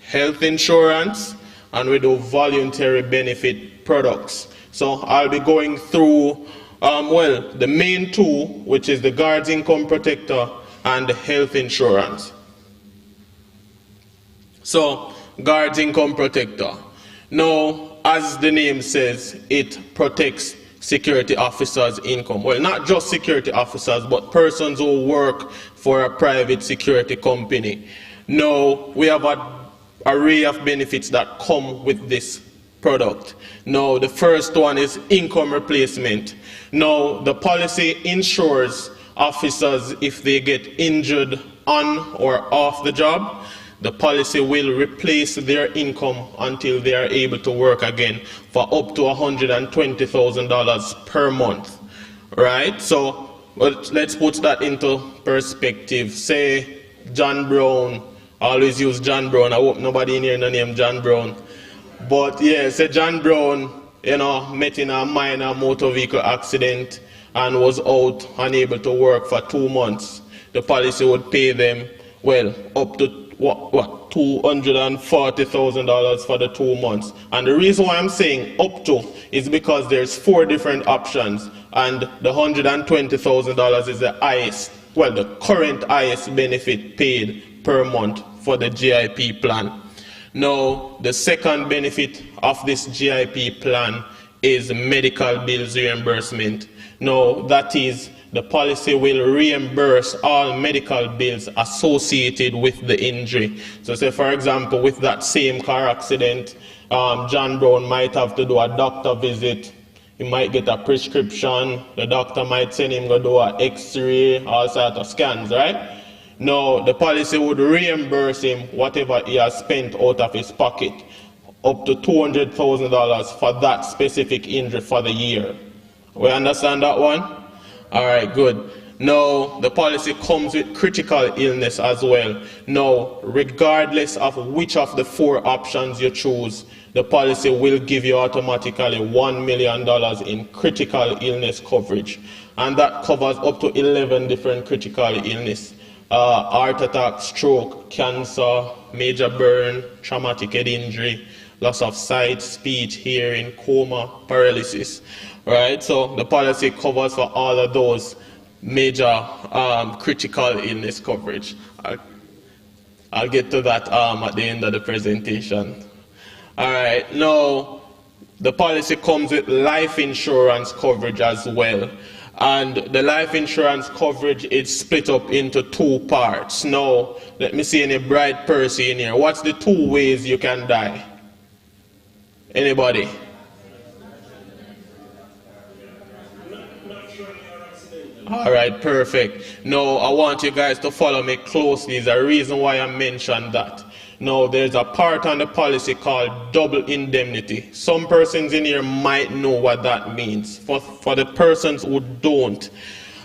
health insurance, and we do voluntary benefit products. So I'll be going through, the main two, which is the Guards Income Protector and the health insurance. So, Guards Income Protector. Now, as the name says, it protects security officers' income. Well, not just security officers, but persons who work for a private security company. Now, we have an array of benefits that come with this product. Now, the first one is income replacement. Now, the policy insures officers if they get injured on or off the job. The policy will replace their income until they are able to work again for up to $120,000 per month. Right? So, let's put that into perspective. Say, John Brown, I always use John Brown. I hope nobody in here knows the name John Brown. But yeah, say John Brown, met in a minor motor vehicle accident and was out, unable to work for 2 months. The policy would pay them, well, up to $240,000 for the 2 months. And the reason why I'm saying up to is because there's 4 different options, and the $120,000 is the highest, well, the current highest benefit paid per month for the GIP plan. Now, the second benefit of this GIP plan is medical bills reimbursement. Now, that is, the policy will reimburse all medical bills associated with the injury. So say, for example, with that same car accident, John Brown might have to do a doctor visit. He might get a prescription. The doctor might send him to do an X-ray, all sorts of scans, right? Now, the policy would reimburse him whatever he has spent out of his pocket, up to $200,000 for that specific injury for the year. We understand that one? All right, good. Now, the policy comes with critical illness as well. Now, regardless of which of the 4 options you choose, the policy will give you automatically $1 million in critical illness coverage. And that covers up to 11 different critical illness. Heart attack, stroke, cancer, major burn, traumatic head injury, loss of sight, speech, hearing, coma, paralysis. Right? So the policy covers for all of those major critical illness coverage. I'll get to that at the end of the presentation. All right, now the policy comes with life insurance coverage as well. And the life insurance coverage is split up into two parts. Now, let me see any bright person in here. What's the two ways you can die? Anybody? All right, perfect. Now, I want you guys to follow me closely. There's a reason why I mentioned that. Now, there's a part on the policy called double indemnity. Some persons in here might know what that means. For the persons who don't,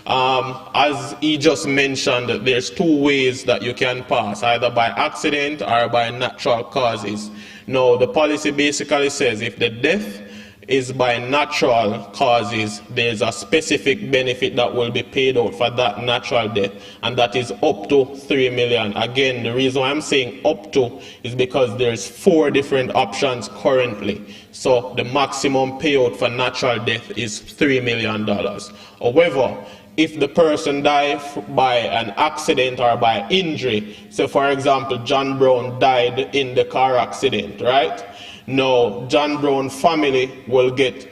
as he just mentioned, there's two ways that you can pass, either by accident or by natural causes. Now, the policy basically says if the death is by natural causes, there's a specific benefit that will be paid out for that natural death, and that is up to 3 million. Again, the reason why I'm saying up to is because there's 4 different options currently. So the maximum payout for natural death is $3 million. However, if the person dies by an accident or by injury, so for example, John Brown died in the car accident, right? Now, John Brown family will get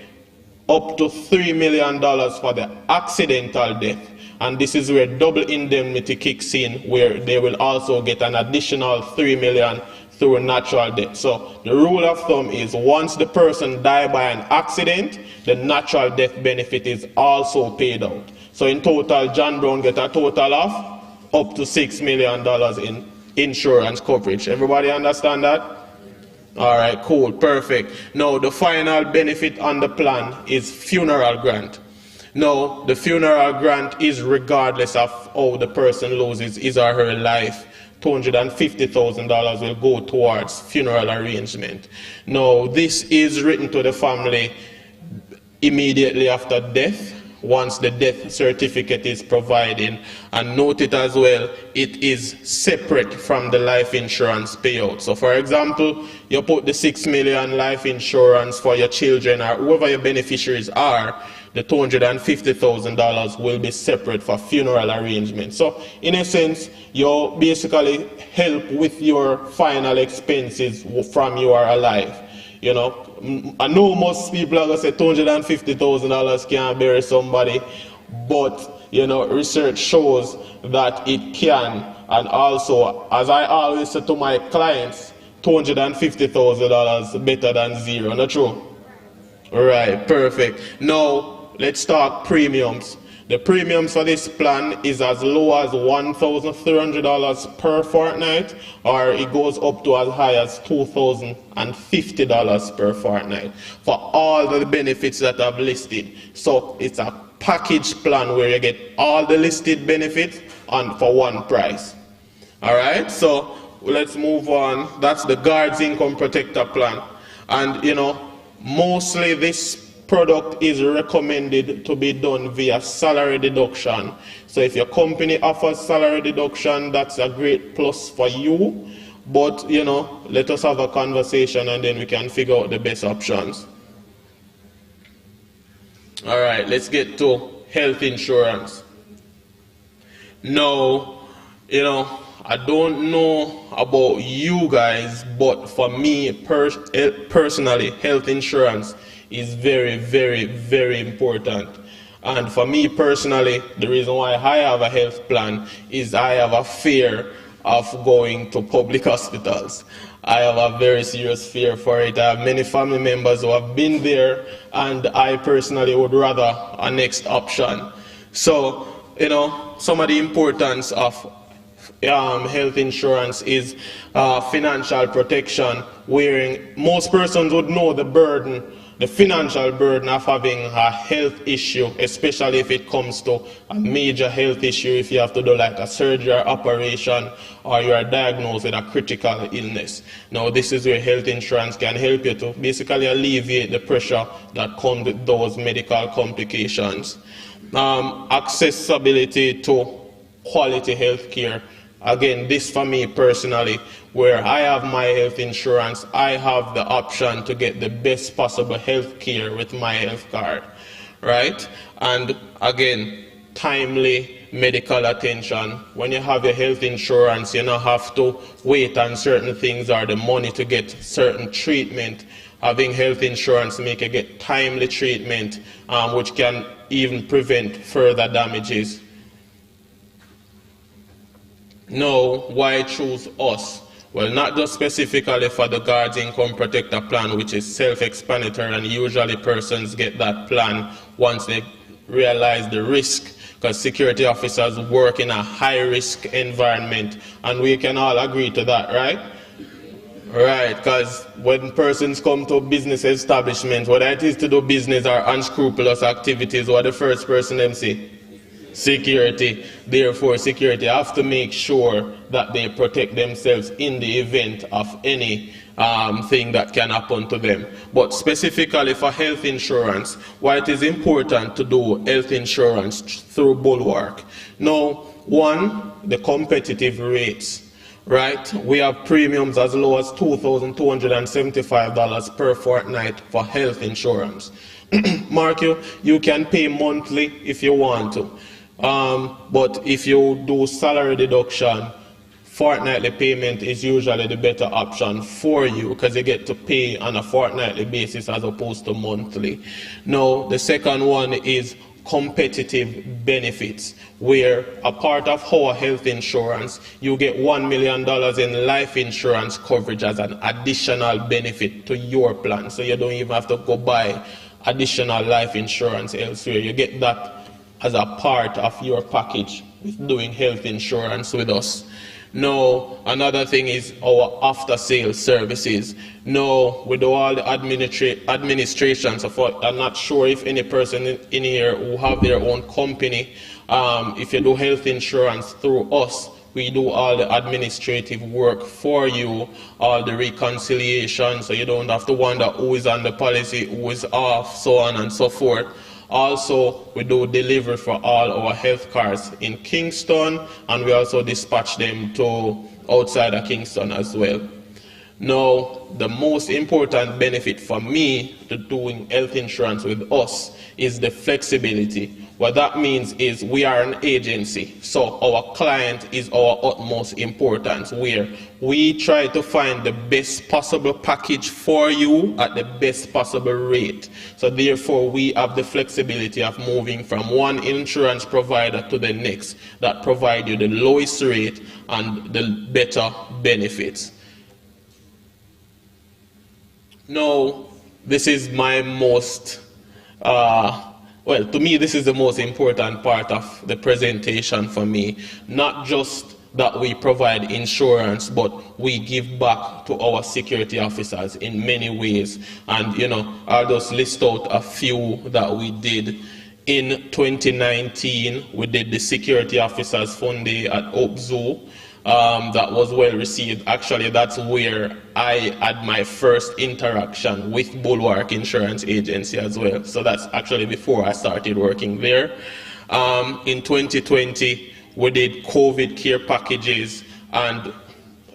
up to $3 million for the accidental death. And this is where double indemnity kicks in, where they will also get an additional $3 million through natural death. So the rule of thumb is once the person dies by an accident, the natural death benefit is also paid out. So in total, John Brown get a total of up to $6 million in insurance coverage. Everybody understand that? All right, cool, perfect. Now, the final benefit on the plan is funeral grant. Now, the funeral grant is regardless of how the person loses his or her life. $250,000 will go towards funeral arrangement. Now, this is written to the family immediately after death, once the death certificate is provided. And note it as well, it is separate from the life insurance payout. So for example, you put the $6 million life insurance for your children or whoever your beneficiaries are, the $250,000 will be separate for funeral arrangements. So in a sense, you basically help with your final expenses from you are alive. You know, I know most people are going to say $250,000 can't bury somebody, but, you know, research shows that it can. And also, as I always say to my clients, $250,000 better than zero, not true? Right, perfect. Now, let's talk premiums. The premiums for this plan is as low as $1,300 per fortnight, or it goes up to as high as $2,050 per fortnight for all the benefits that I've listed. So it's a package plan where you get all the listed benefits for one price. All right, so let's move on. That's the Guards Income Protector plan. And, you know, mostly this product is recommended to be done via salary deduction. So if your company offers salary deduction, that's a great plus for you. But, you know, let us have a conversation and then we can figure out the best options. All right, let's get to health insurance. Now, you know, I don't know about you guys, but for me personally, health insurance is very, very, very important. And for me personally, the reason why I have a health plan is I have a fear of going to public hospitals. I have a very serious fear for it. I have many family members who have been there, and I personally would rather a next option. So, you know, some of the importance of health insurance is financial protection, wherein most persons would know the burden, the financial burden of having a health issue, especially if it comes to a major health issue, if you have to do like a surgery or operation, or you are diagnosed with a critical illness. Now, this is where health insurance can help you to basically alleviate the pressure that comes with those medical complications. Accessibility to quality health care. Again, this for me personally, where I have my health insurance, I have the option to get the best possible health care with my health card, right? And again, timely medical attention. When you have your health insurance, you don't have to wait on certain things or the money to get certain treatment. Having health insurance make you get timely treatment, which can even prevent further damages. Now, why choose us? Well, not just specifically for the Guards Income Protector plan, which is self-explanatory, and usually persons get that plan once they realize the risk, because security officers work in a high-risk environment, and we can all agree to that, right? Right, because when persons come to business establishments, whether it is to do business or unscrupulous activities, what the first person them say? Security. Therefore, security have to make sure that they protect themselves in the event of any thing that can happen to them. But specifically for health insurance, why it is important to do health insurance through Bulwark. Now, one, the competitive rates. Right, we have premiums as low as $2,275 per fortnight for health insurance. Mark you can pay monthly if you want to, but if you do salary deduction, fortnightly payment is usually the better option for you, because you get to pay on a fortnightly basis as opposed to monthly. Now, the second one is competitive benefits, where a part of our health insurance, you get $1 million in life insurance coverage as an additional benefit to your plan. So you don't even have to go buy additional life insurance elsewhere. You get that as a part of your package with doing health insurance with us. Now, another thing is our after-sales services. Now, we do all the administration. So I'm not sure if any person in here who have their own company, if you do health insurance through us, we do all the administrative work for you, all the reconciliation, so you don't have to wonder who is on the policy, who is off, so on and so forth. Also, we do delivery for all our health cards in Kingston, and we also dispatch them to outside of Kingston as well. Now, the most important benefit for me to doing health insurance with us is the flexibility. What that means is we are an agency, so our client is our utmost importance, where we try to find the best possible package for you at the best possible rate. So therefore, we have the flexibility of moving from one insurance provider to the next that provide you the lowest rate and the better benefits. Now, this is my most well, to me, this is the most important part of the presentation for me. Not just that we provide insurance, but we give back to our security officers in many ways. And, you know, I'll just list out a few that we did. In 2019, we did the Security Officers Fund Day at Hope Zoo. That was well received. Actually, that's where I had my first interaction with Bulwark Insurance Agency as well. So that's actually before I started working there. In 2020, we did COVID care packages, and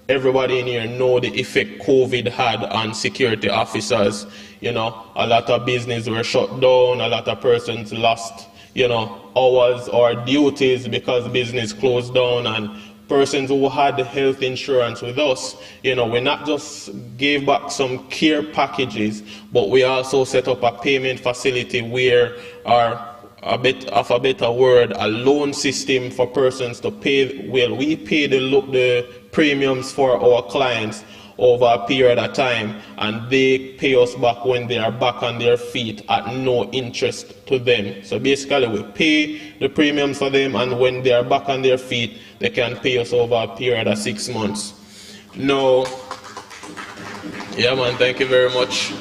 everybody in here know the effect COVID had on security officers. You know, a lot of business were shut down, a lot of persons lost, you know, hours or duties because business closed down, and persons who had the health insurance with us, you know, we not just gave back some care packages, but we also set up a payment facility where a better word, a loan system for persons to pay. Well, we pay the premiums for our clients over a period of time, and they pay us back when they are back on their feet at no interest to them. So basically, we pay the premiums for them, and when they are back on their feet, they can pay us over a period of 6 months. No, yeah, man, thank you very much.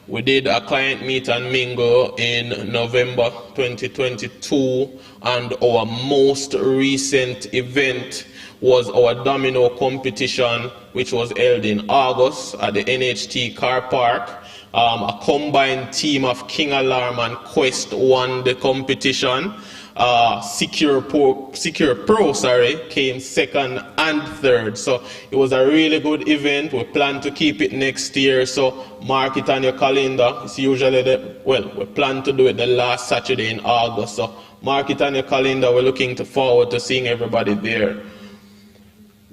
We did a client meet and mingle in November 2022, and our most recent event was our domino competition, which was held in August at the NHT car park. A combined team of King Alarm and Quest won the competition. Secure Pro, came second and third. So it was a really good event. We plan to keep it next year. So mark it on your calendar. It's usually we plan to do it the last Saturday in August. So mark it on your calendar. We're looking forward to seeing everybody there.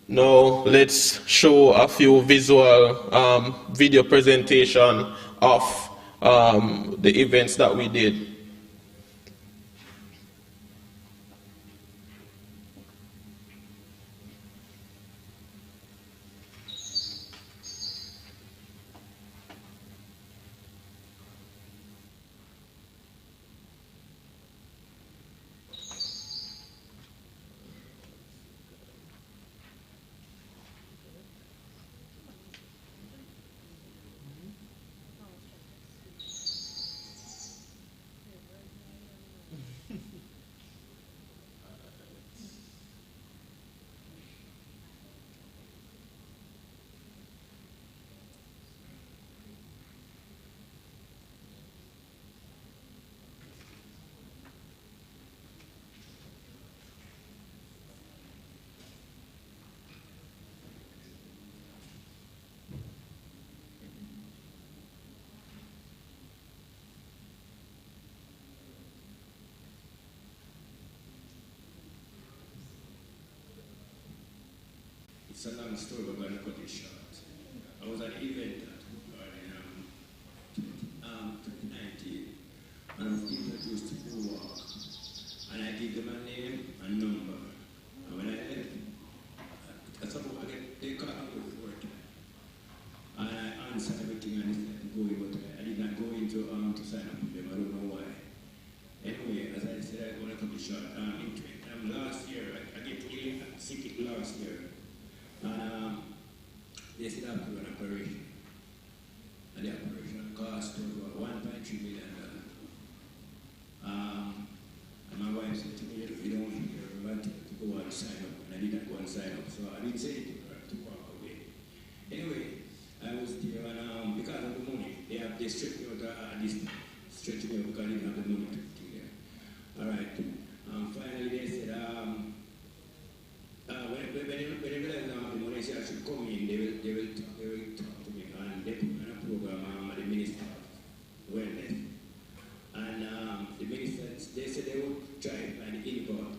Now let's show a few visual video presentation of the events that we did. It's a long story, but I'm going to cut it short. I was at an event in 2019, and I was introduced to Blue Walk. And I gave them a name and number. And when I left, they called me for it. And I answered everything and they said, but I did not go into to sign up with them. I don't know why. Anyway, as I said, I'm going to cut it short. Last year, I get really sick last year. They said I have to do an operation. And the operation cost over $1.3 million. And my wife said to me, if you don't hear, we want to go and sign up. And I didn't go and sign up, so I didn't say anything to her to walk away. Anyway, I was there, and because of the money, they stretched me out at this time. Stretched me out because I didn't have the money to do there. All right. Finally, they said, when they realized now the money I should come in, they will talk to me, and they put me on a program at the Minister of Wellness. And the minister, they said they would try and find the implant,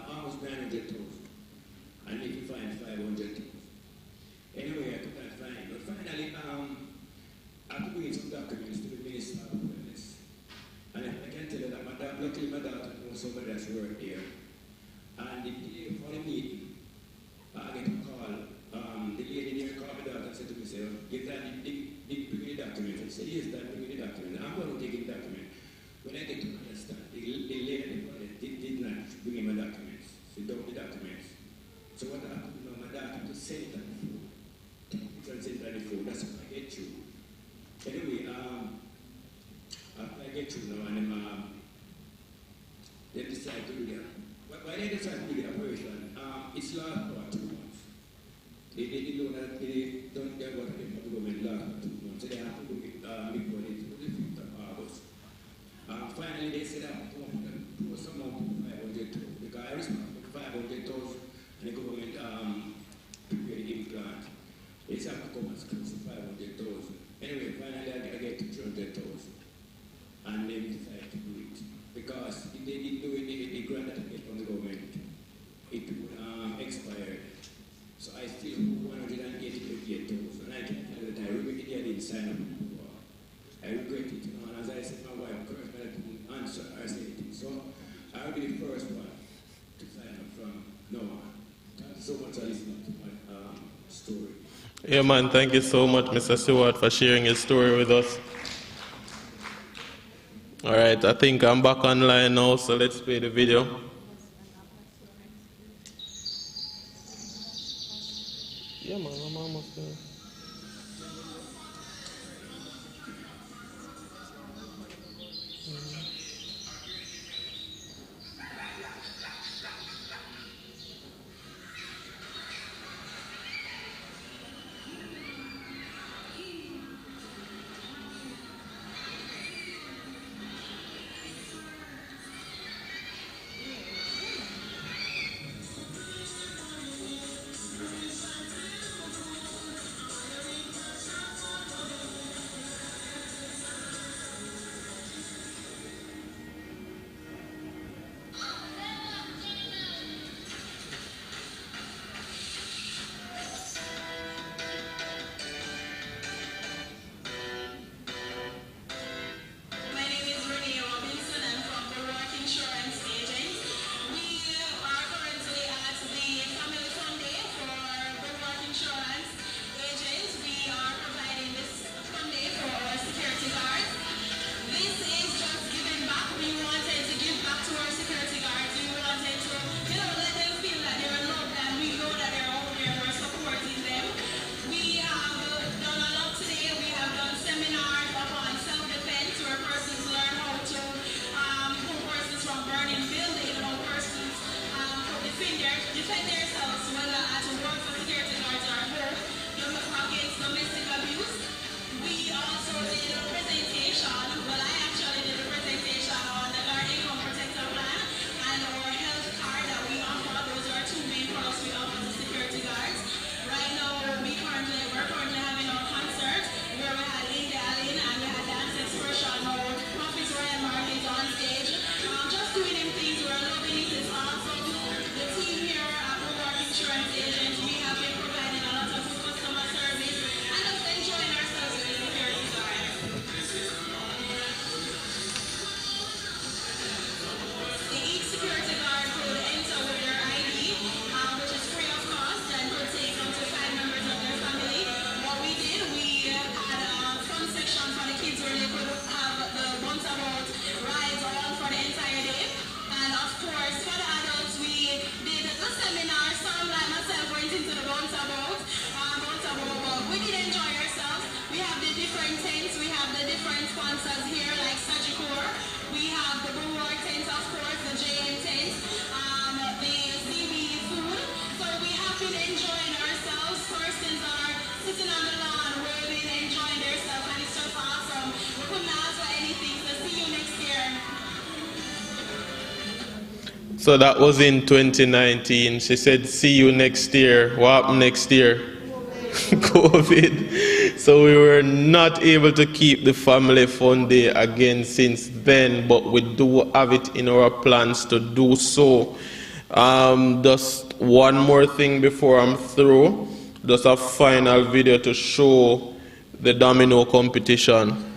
almost 900,000, and if you find 500,000. Anyway, I could not find it, but finally, I could bring some documents to the Minister of Wellness. And I can tell you that luckily my daughter knows somebody that's worked there. And the day before the meeting, I get a call. The lady there called my daughter and said to me, give that, bring me the document. I said, yes, Dad, bring me the document. I'm going to take the document. When I get to understand, the lady did not bring me my documents. She dumped the documents. So what happened, my daughter to send it on the phone. Send it on the phone. That's what I get through. Anyway, I get through now, and they decide to do that. Why they decide to do the operation? It's last about 2 months. They know that they don't get what they want to go with last 2 months, so they have to do it before they do the 5th of August. Finally, they said that to put some amount to 500,000 because I respond for 500,000 and the government prepare the implant. They said to come as close to 500,000. Anyway, finally I get to 300,000. And they decided to do it. Because if they didn't do it, the grant that I get from the government, it would expire. So I still owe 188,000. And I can tell you that I regret it, I didn't sign up before. I regret it. And as I said, my wife, of course, I didn't answer or say anything. So I will be the first one to sign up from now on. Thank you so much for listening to my story. Yeah, man, thank you so much, Mr. Stewart, for sharing your story with us. All right, I think I'm back online now, so let's play the video. Yeah, man, I'm almost there. So that was in 2019. She said, see you next year. What happened next year? COVID. So we were not able to keep the family fun day again since then, but we do have it in our plans to do so. Just one more thing before I'm through. Just a final video to show the domino competition.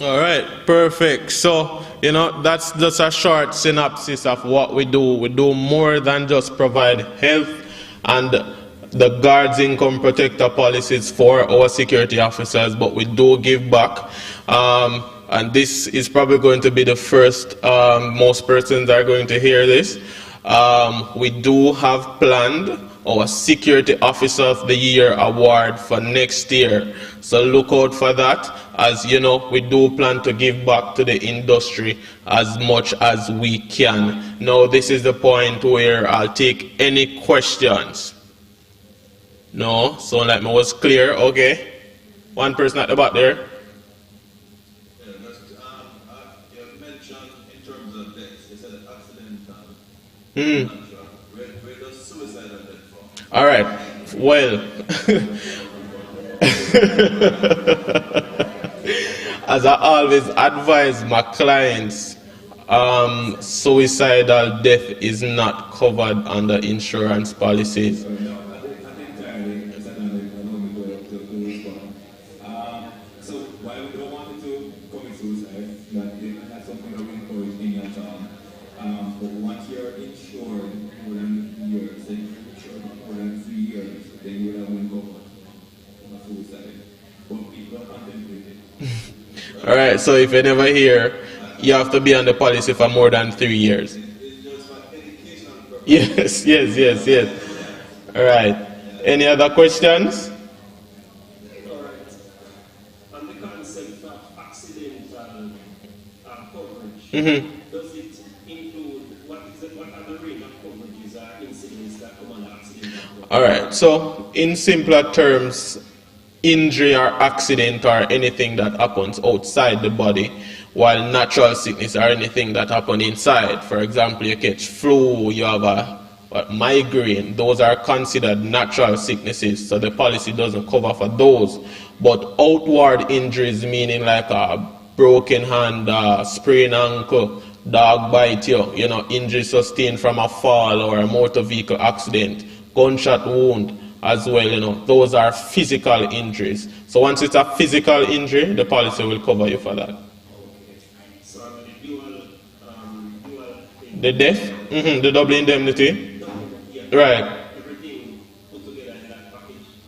All right, perfect. So, that's just a short synopsis of what we do. We do more than just provide health and the guards income protector policies for our security officers, but we do give back. And this is probably going to be the first most persons are going to hear this. We do have planned our Security Officer of the Year award for next year. So look out for that. As you know, we do plan to give back to the industry as much as we can. Now, this is the point where I'll take any questions. No? Sound like me was clear? Okay. One person at the back there. You mentioned in terms of deaths, you said accidental. Where does suicide have been from? All right. Well, as I always advise my clients, suicidal death is not covered under insurance policies. So while we don't want to commit suicide, that's something that we encourage in your town. But once you're insured more than years, insured more than 3 years, then you will have been covered for suicide. But people contemplate it. All right, so if you never hear, you have to be on the policy for more than 3 years. It's just for education Yes, purposes. yes. All right. Any other questions? On the concept of accidental coverage, does it include what are the range of coverages or incidents that come under accidental coverage? All right. So, in simpler terms, injury or accident or anything that happens outside the body, while natural sickness or anything that happens inside. For example, you catch flu, you have a migraine, those are considered natural sicknesses, so the policy doesn't cover for those. But outward injuries, meaning like a broken hand, sprained ankle, dog bite you, injury sustained from a fall or a motor vehicle accident, gunshot wound as well, those are physical injuries. So once it's a physical injury, the policy will cover you for that. The death, the double indemnity, right.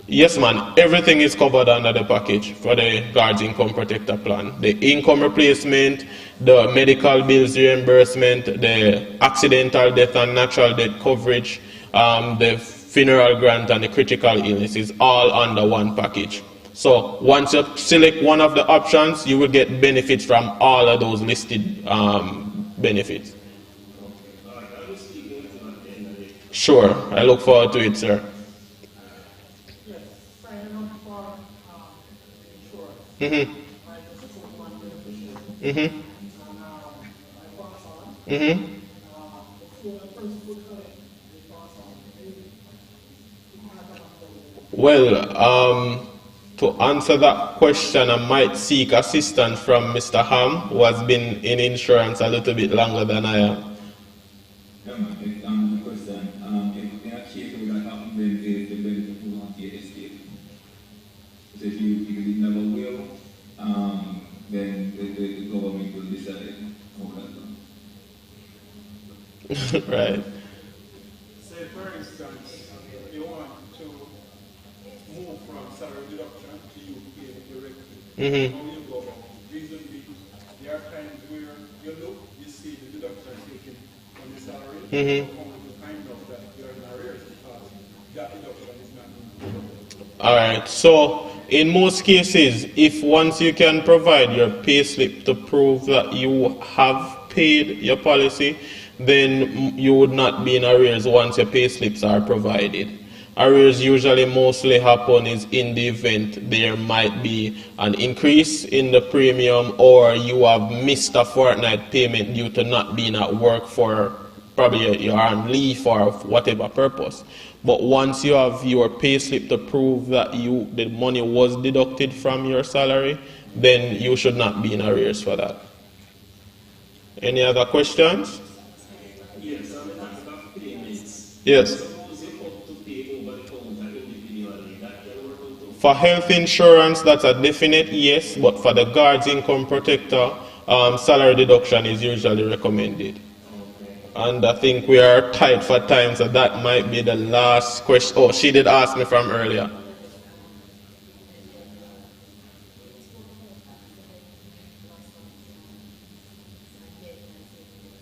Yes, man. Everything is covered under the package for the Guards Income Protector Plan. The income replacement, the medical bills reimbursement, the accidental death and natural death coverage, the funeral grant and the critical illness is all under one package. So once you select one of the options, you will get benefits from all of those listed benefits. Sure. I look forward to it, sir. Mm-hmm. Mm-hmm. Mm-hmm. Well, to answer that question, I might seek assistance from Mr. Ham, who has been in insurance a little bit longer than I am. So if you did never will, then the government will decide how that's done. Right. Say, for instance, you want to move from salary deduction to you paying directly. How you go about it? Reason being, there are times where you look, you see the deduction taken from the salary, only to find out that you're in arrears because that deduction is not. All right. So in most cases, if once you can provide your pay slip to prove that you have paid your policy, then you would not be in arrears once your pay slips are provided. Arrears usually mostly happen is in the event there might be an increase in the premium or you have missed a fortnight payment due to not being at work for probably you're on leave for whatever purpose. But once you have your pay slip to prove that the money was deducted from your salary, then you should not be in arrears for that. Any other questions? Yes, I'm talking about payments. Yes. Suppose you have to pay over the counter individually, that can work out too. For health insurance, that's a definite yes, but for the Guards Income Protector, salary deduction is usually recommended. And I think we are tight for time, so that might be the last question. Oh, she did ask me from earlier.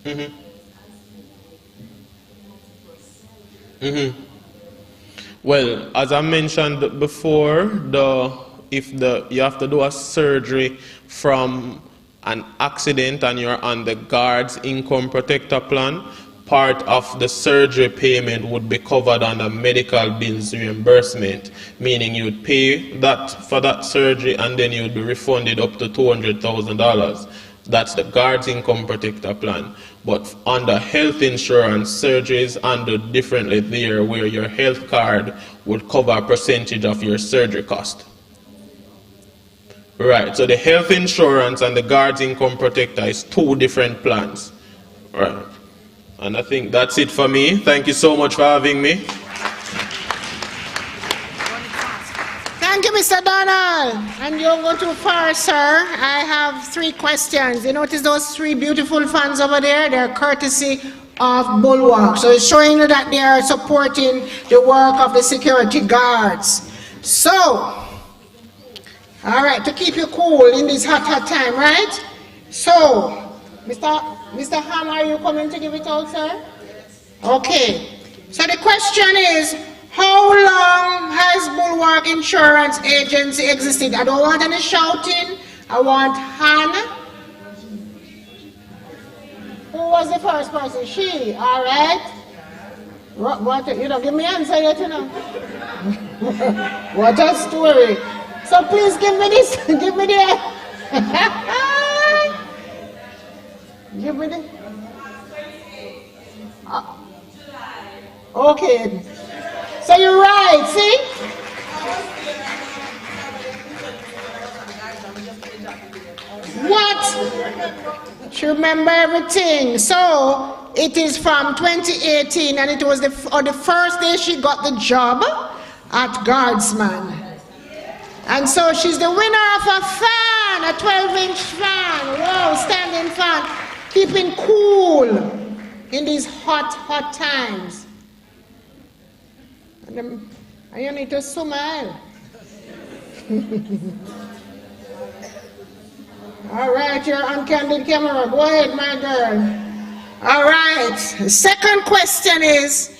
Mm-hmm. Mm-hmm. Well, as I mentioned before, you have to do a surgery from an accident and you're on the Guards Income Protector Plan, part of the surgery payment would be covered under medical bills reimbursement, meaning you'd pay that for that surgery and then you'd be refunded up to $200,000. That's the Guards Income Protector Plan. But under health insurance, surgeries handled differently there, where your health card would cover a percentage of your surgery cost. Right, so the health insurance and the Guards Income Protector is two different plans. Right. And I think that's it for me. Thank you so much for having me. Thank you, Mr. Donald. And you're going too far, sir. I have 3 questions. You notice those 3 beautiful fans over there? They're courtesy of Bulwark. So it's showing you that they are supporting the work of the security guards. So, all right, to keep you cool in this hot time, right? So, Mr. Ham, are you coming to give it out, sir? Okay. So the question is, how long has Bulwark Insurance Agency existed? I don't want any shouting. I want Hannah. Who was the first person? She, all right? What, you know, give me an answer yet, you know. What a story. So please give me this, give me the, give me the, okay. So you're right, see? What? She remember everything. So it is from 2018, and it was on the first day she got the job at Guardsman. And so she's the winner of a fan, a 12-inch fan. Wow, standing fan, keeping cool in these hot, hot times. And you need to smile. All right, you're on candid camera. Go ahead, my girl. All right. The second question is,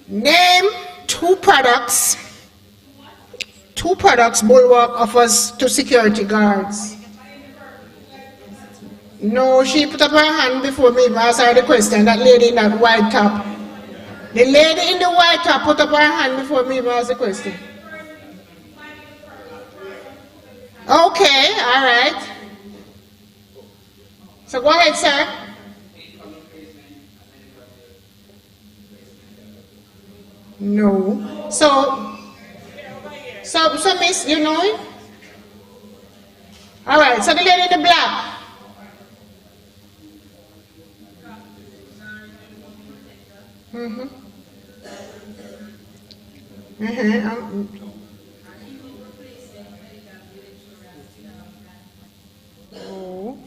name two products Bulwark offers to security guards. No, she put up her hand before me asked her the question, that lady in that white top. The lady in the white top put up her hand before me asked the question. Okay, all right. So go ahead, sir. No. So miss, you know it? All right, so the lady in the black. Oh.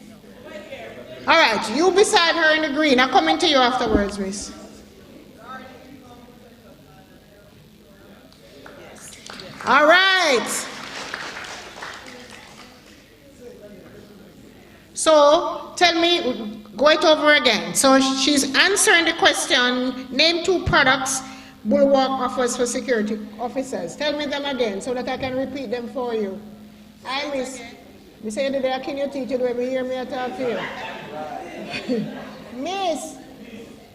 All right, you beside her in the green. I'm coming to you afterwards, miss. All right. So tell me, go it over again. So she's answering the question, name two products Bulwark offers for security officers. Tell me them again so that I can repeat them for you. I miss. You say the day can you teach it when you hear me talk to you? Miss,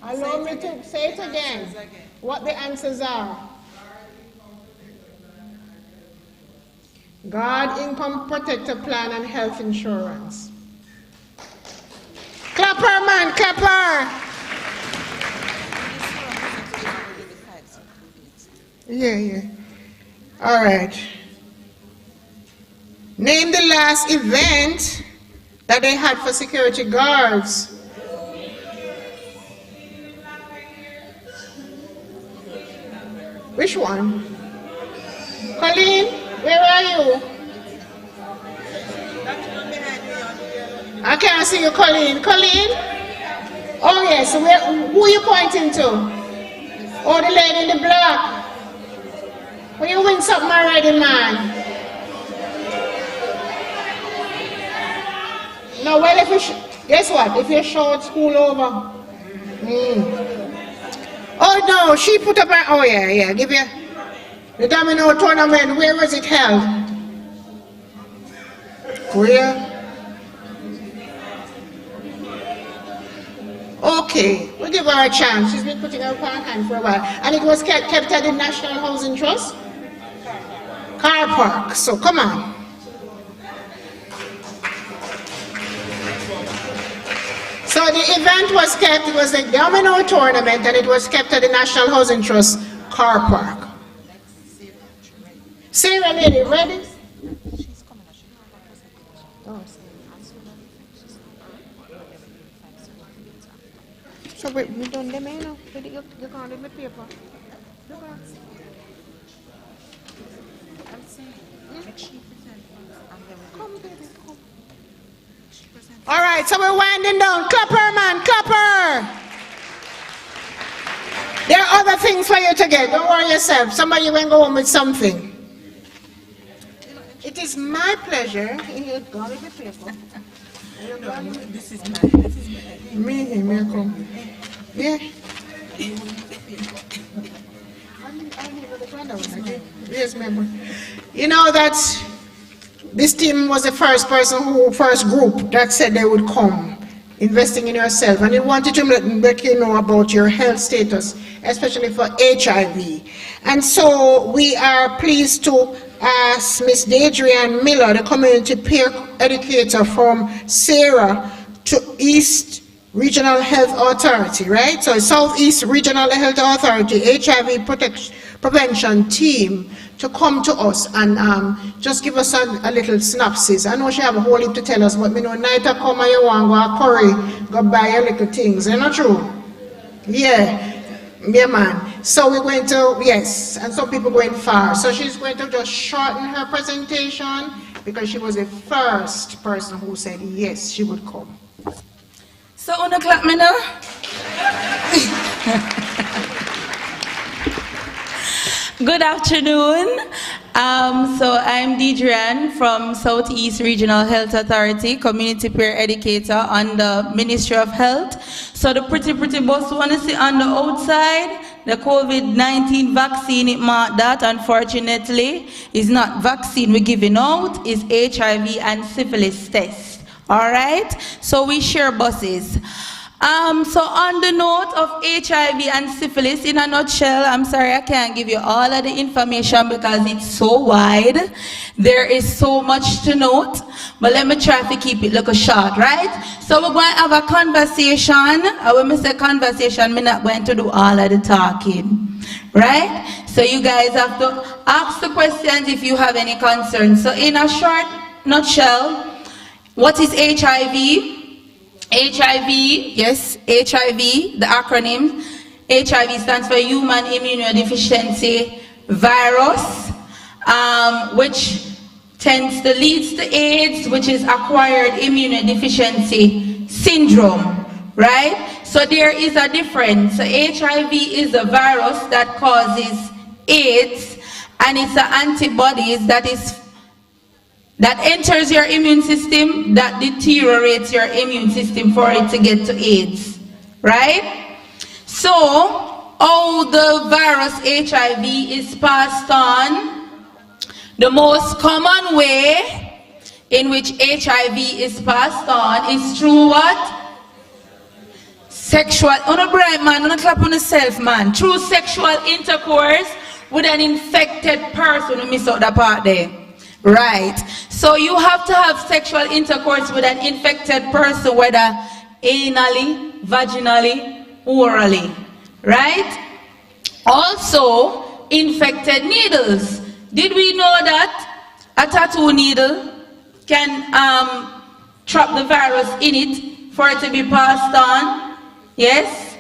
allow me to say it again. What the answers are. Guard Income Protector Plan and Health Insurance. Clapper, man, clapper. Yeah. All right. Name the last event that they had for security guards. Which one? Colleen, where are you? I can't see you, Colleen. Colleen? Oh yes, who are you pointing to? Oh, the lady in the black. Well, you win something already, man. No, well, if you guess what? If you show at school over. Oh no, she put up her. Oh yeah. Give you the domino tournament. Where was it held? Where? Okay, we'll give her a chance. She's been putting her hand for a while, and it was kept at the National Housing Trust car park. So come on. So the event was kept, it was the domino tournament, and it was kept at the National Housing Trust car park. Sarah, lady, ready? So wait, you done them now? You can't read my paper. All right, so we're winding down. Clapper, man, clapper. There are other things for you to get. Don't worry yourself. Somebody will go home with something. It is my pleasure. You got it, the paper. This is mine. Me, come. Yeah. Yes, member. You know that this team was the first group that said they would come, investing in yourself, and they wanted to let you know about your health status, especially for HIV. And so we are pleased to ask Miss Deidrean Miller, the community peer educator from Sarah to East Regional Health Authority, right? So Southeast Regional Health Authority, HIV prevention team to come to us and just give us a little synopsis. I know she have a whole heap to tell us, but me know night I come and you want to go curry, go buy a little things. Is that true? Yeah. Yeah, man. So we're going to, yes, and some people going far. So she's going to just shorten her presentation because she was the first person who said yes, she would come. So, on the clap me now. Good afternoon. So I'm Deidrean from Southeast Regional Health Authority, community peer educator on the Ministry of Health. So the pretty boss want to see on the outside, the COVID-19 vaccine, it marked that, unfortunately, is not vaccine we're giving out, is HIV and syphilis test. All right, so we share buses. So on the note of HIV and syphilis, in a nutshell, I'm sorry I can't give you all of the information because it's so wide. There is so much to note, but let me try to keep it like a short, right? So we're going to have a conversation. When I say conversation, I'm not going to do all of the talking, right? So you guys have to ask the questions if you have any concerns. So in a short nutshell, what is HIV? HIV, yes, HIV, the acronym. HIV stands for Human Immunodeficiency Virus, which tends to lead to AIDS, which is acquired immunodeficiency syndrome, right? So there is a difference. So HIV is a virus that causes AIDS, and it's the antibodies that enters your immune system, that deteriorates your immune system for it to get to AIDS, right? So, how the virus HIV is passed on, the most common way in which HIV is passed on is through what? Sexual, on a bright man, on a clap on yourself, man. Through sexual intercourse with an infected person. We miss out that part there. Right. So you have to have sexual intercourse with an infected person, whether anally, vaginally, orally. Right? Also, infected needles. Did we know that a tattoo needle can trap the virus in it for it to be passed on? Yes?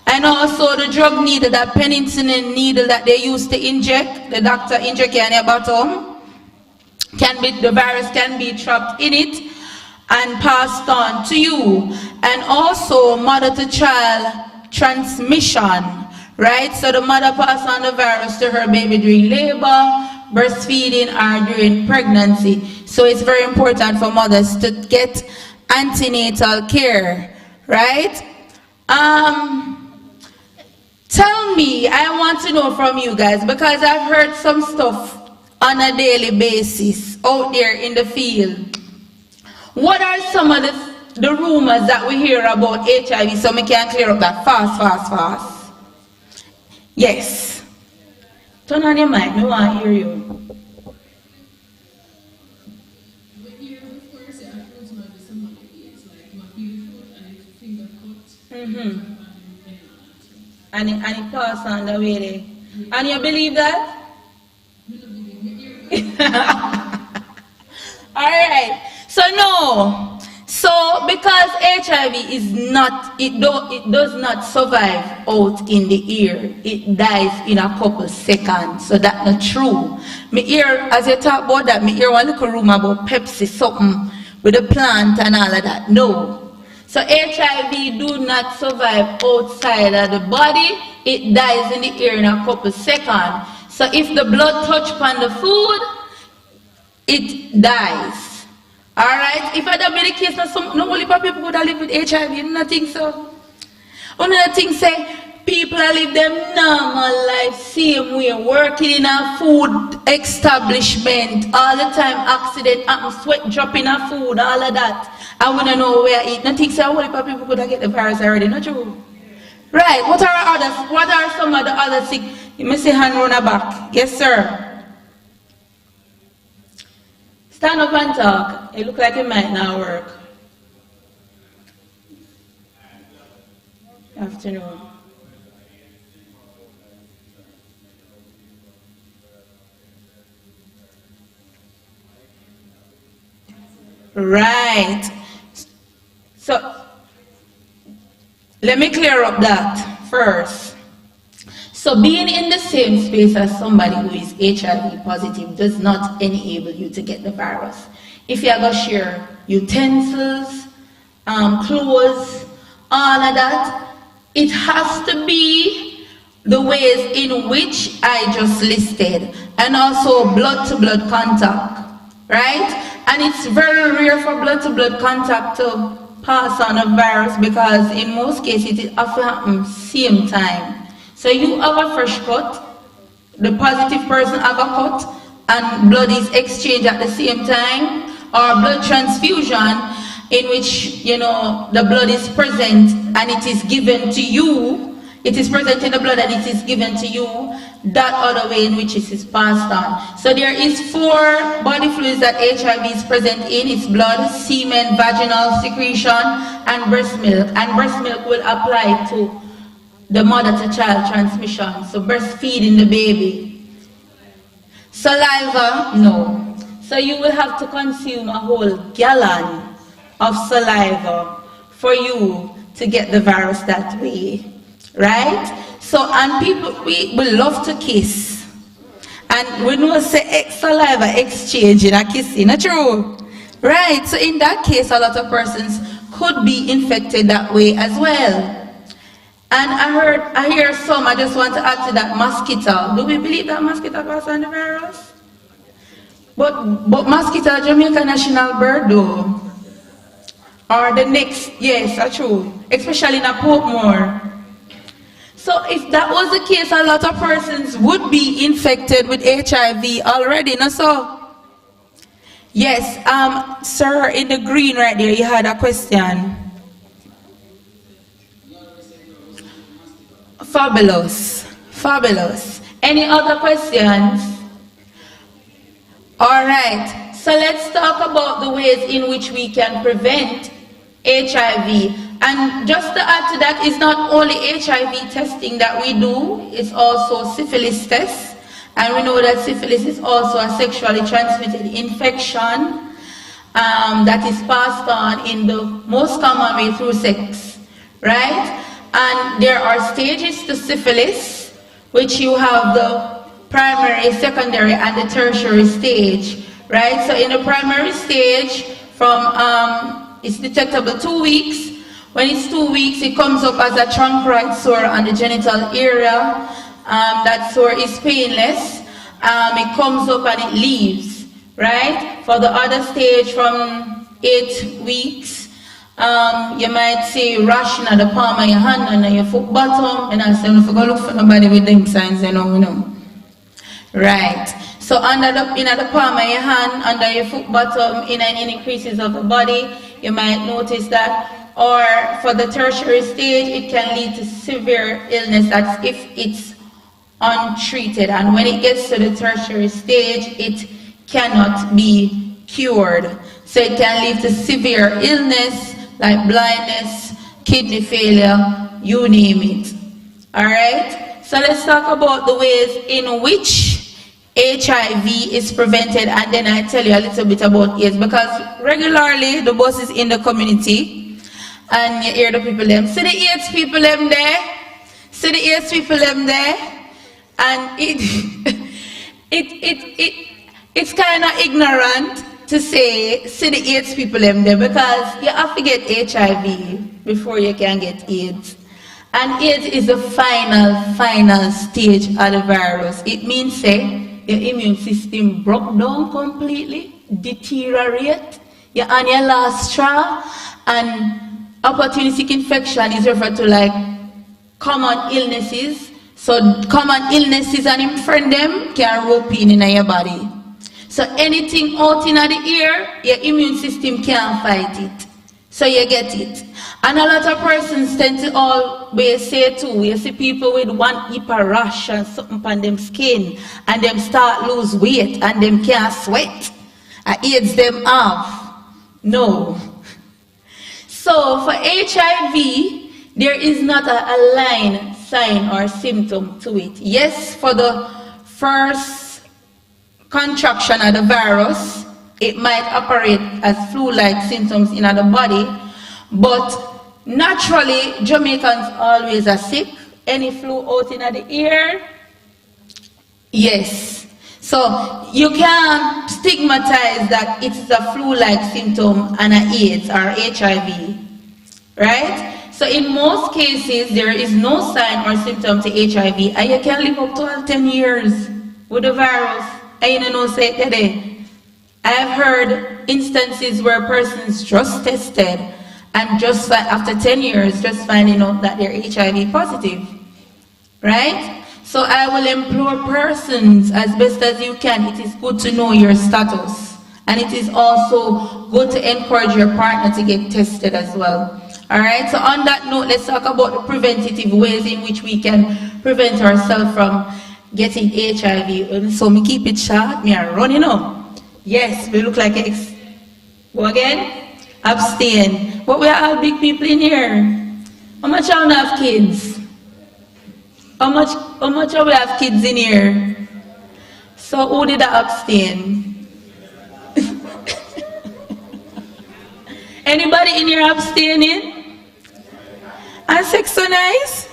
And also the drug needle, that penicillin needle that they used to inject, the doctor inject in your bottom. The virus can be trapped in it and passed on to you. And also mother to child transmission, right? So the mother passes on the virus to her baby during labor, breastfeeding, or during pregnancy. So it's very important for mothers to get antenatal care, right? Tell me, I want to know from you guys, because I've heard some stuff on a daily basis out there in the field. What are some of the rumors that we hear about HIV, so we can clear up that fast? Yes. Turn on your mic, I want to hear you. And it passed on the way there. And you believe that? Alright, so no. So because HIV is not, it does not survive out in the air. It dies in a couple seconds. So that's not true. Me hear, as you talk about that, me hear one little rumor about Pepsi, something with the plant and all of that. No. So HIV do not survive outside of the body. It dies in the air in a couple seconds. So if the blood touch upon the food, it dies. Alright? If I don't be the case, no only people would live with HIV, you don't think so? Another thing say, people live them normal life, same way, working in a food establishment, all the time, accident happen, sweat dropping a food, all of that. I want to know where I eat. Nothing say, only people could get the virus already, not true? Right, what are some of the other sick? You may say hand on the back. Yes, sir. Stand up and talk. It look like it might not work. Afternoon. Right. So let me clear up that first. So being in the same space as somebody who is HIV positive does not enable you to get the virus. If you are going to share utensils, clothes, all of that, it has to be the ways in which I just listed, and also blood-to-blood contact, right? And it's very rare for blood-to-blood contact to pass on a virus, because in most cases it often happens same time. So you have a fresh cut, the positive person have a cut, and blood is exchanged at the same time, or blood transfusion in which, you know, the blood is present and it is given to you. It is present in the blood and it is given to you. That other way in which it is passed on. So there is 4 body fluids that HIV is present in. It's blood, semen, vaginal secretion, and breast milk. And breast milk will apply to the mother-to-child transmission. So breastfeeding the baby. Saliva, no. So you will have to consume a whole gallon of saliva for you to get the virus that way. Right? So, and people, we love to kiss. And we know say saliva exchange in a kissing, not true? Right? So in that case, a lot of persons could be infected that way as well. And I hear some, I just want to add to that, mosquito. Do we believe that mosquito pass on the virus? But mosquito are Jamaica national bird though. Or the next, yes, that's true. Especially in a Portmore. So if that was the case, a lot of persons would be infected with HIV already, no so? Yes, sir, in the green right there, you had a question. Fabulous, fabulous. Any other questions? All right, so let's talk about the ways in which we can prevent HIV. And just to add to that, it's not only HIV testing that we do, it's also syphilis tests. And we know that syphilis is also a sexually transmitted infection that is passed on in the most common way through sex, right? And there are stages to syphilis, which you have the primary, secondary, and the tertiary stage, right? So in the primary stage, from it's detectable 2 weeks. When it's 2 weeks, it comes up as a trunk right sore on the genital area. That sore is painless. It comes up and it leaves, right? For the other stage, from 8 weeks, you might see rash in the palm of your hand and your foot bottom. And I say, if you go look for nobody with them signs, you know. Right. So in the palm of your hand, under your foot bottom, in any creases of the body, you might notice that. Or for the tertiary stage, it can lead to severe illness. That's if it's untreated. And when it gets to the tertiary stage, it cannot be cured. So it can lead to severe illness like blindness, kidney failure, you name it. All right? So let's talk about the ways in which HIV is prevented, and then I tell you a little bit about AIDS, because regularly the boss is in the community and you hear the people them, see the AIDS people them there, see the AIDS people them there, and it's kind of ignorant to say see the AIDS people them there, because you have to get HIV before you can get AIDS. And AIDS is the final stage of the virus. It means say your immune system broke down completely, deteriorate, you're on your last straw, and opportunistic infection is referred to like common illnesses. So common illnesses and in friend them can rope in your body. So anything out in the ear, your immune system can't fight it. So you get it. And a lot of persons tend to always say too, you see people with one hip rash and something on them skin, and them start lose weight and them can't sweat. And AIDS them off. No. So for HIV, there is not a line, sign, or symptom to it. Yes, for the first contraction of the virus, it might operate as flu-like symptoms in the body, but naturally, Jamaicans always are sick. Any flu out in the air? Yes. So you can't stigmatize that it is a flu-like symptom and an AIDS or HIV, right? So in most cases, there is no sign or symptom to HIV, and you can live up to 10 years with the virus, and you know say it today. I've heard instances where persons just tested and just after 10 years just finding out that they're HIV positive, right? So I will implore persons as best as you can, it is good to know your status, and it is also good to encourage your partner to get tested as well. Alright, so on that note, let's talk about the preventative ways in which we can prevent ourselves from getting HIV. So me keep it short, me are running up. Yes, we look like X. Go again. Abstain. But we are all big people in here. How much I don't have kids? How much we have kids in here? So who did I abstain? Anybody in here abstaining? And sex so nice?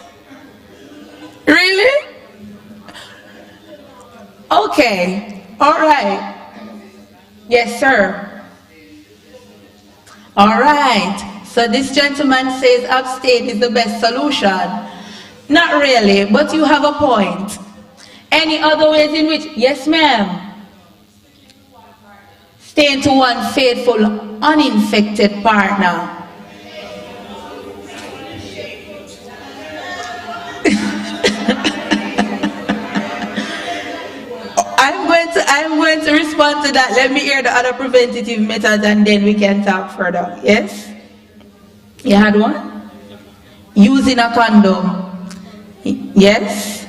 Really? Okay. All right. Yes, sir. All right. So this gentleman says abstain is the best solution. Not really, but you have a point. Any other ways in which, yes ma'am, staying to one faithful, uninfected partner. I'm going to respond to that. Let me hear the other preventative methods and then we can talk further. Yes? You had one? Using a condom. Yes?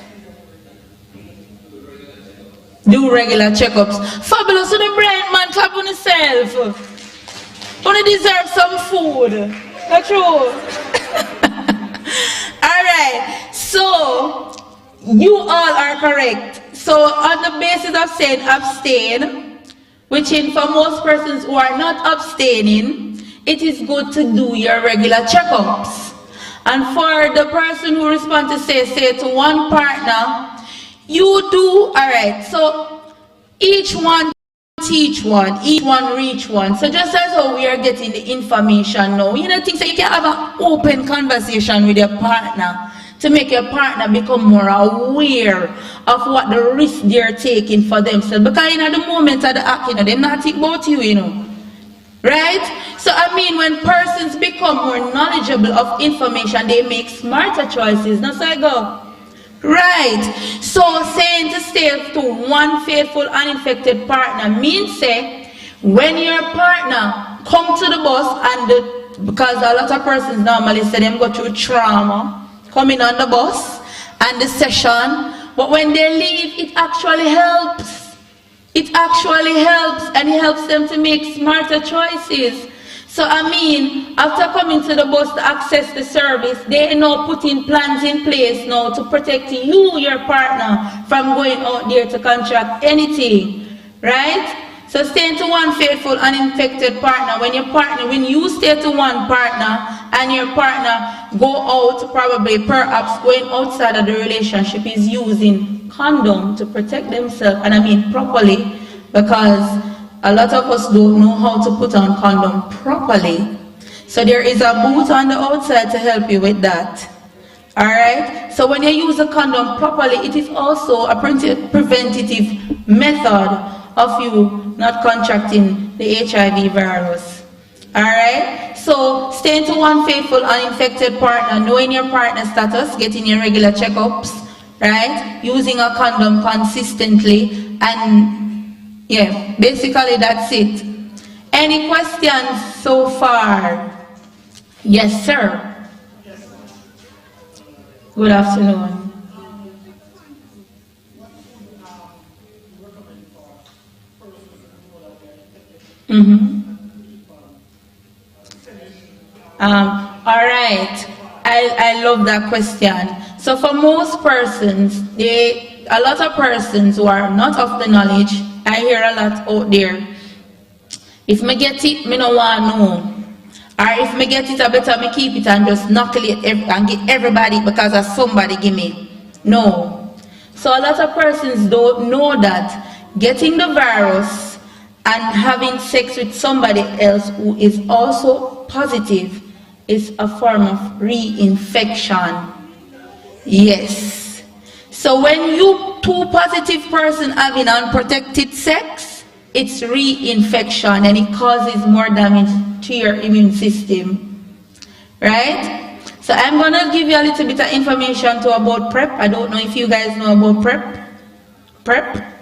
Do regular checkups. Fabulous to the brain, man. Clap on yourself. Wanna deserve some food. Not true? Alright. So, you all are correct. So, on the basis of saying abstain, which in for most persons who are not abstaining, it is good to do your regular checkups. And for the person who responds to say to one partner, you do, alright, so each one teach one, each one reach one. So just as how we are getting the information now, you know, things that you can have an open conversation with your partner to make your partner become more aware of what the risk they're taking for themselves. Because you know, the moment of the act, you know, they're not think about you, you know. Right? So I mean, when persons become more knowledgeable of information, they make smarter choices. Now so I go. Right. So saying to stay to one faithful uninfected partner means say when your partner come to the bus and because a lot of persons normally say them go through trauma coming on the bus and the session, but when they leave it actually helps. It actually helps, and it helps them to make smarter choices. So I mean, after coming to the bus to access the service, they are now putting plans in place now to protect you, your partner, from going out there to contract anything, right? So staying to one faithful, uninfected partner, when you stay to one partner and your partner go out, probably perhaps going outside of the relationship is using condom to protect themselves, and I mean properly, because a lot of us don't know how to put on condom properly. So there is a boot on the outside to help you with that. Alright? So when you use a condom properly, it is also a preventative method of you not contracting the HIV virus. Alright? So staying to one faithful uninfected partner, knowing your partner status, getting your regular checkups, right? Using a condom consistently, and yeah, basically that's it. Any questions so far? Yes, sir. Good afternoon. All right. I love that question. So for most persons, a lot of persons who are not of the knowledge, I hear a lot out there. If me get it, me no want know. Or if me get it, I better me keep it and just knuckle it and get everybody because of somebody give me. No. So a lot of persons don't know that getting the virus and having sex with somebody else who is also positive is a form of reinfection. Yes. So when you two positive person having unprotected sex, it's reinfection and it causes more damage to your immune system. Right? So I'm gonna give you a little bit of information about PrEP. I don't know if you guys know about PrEP. PrEP.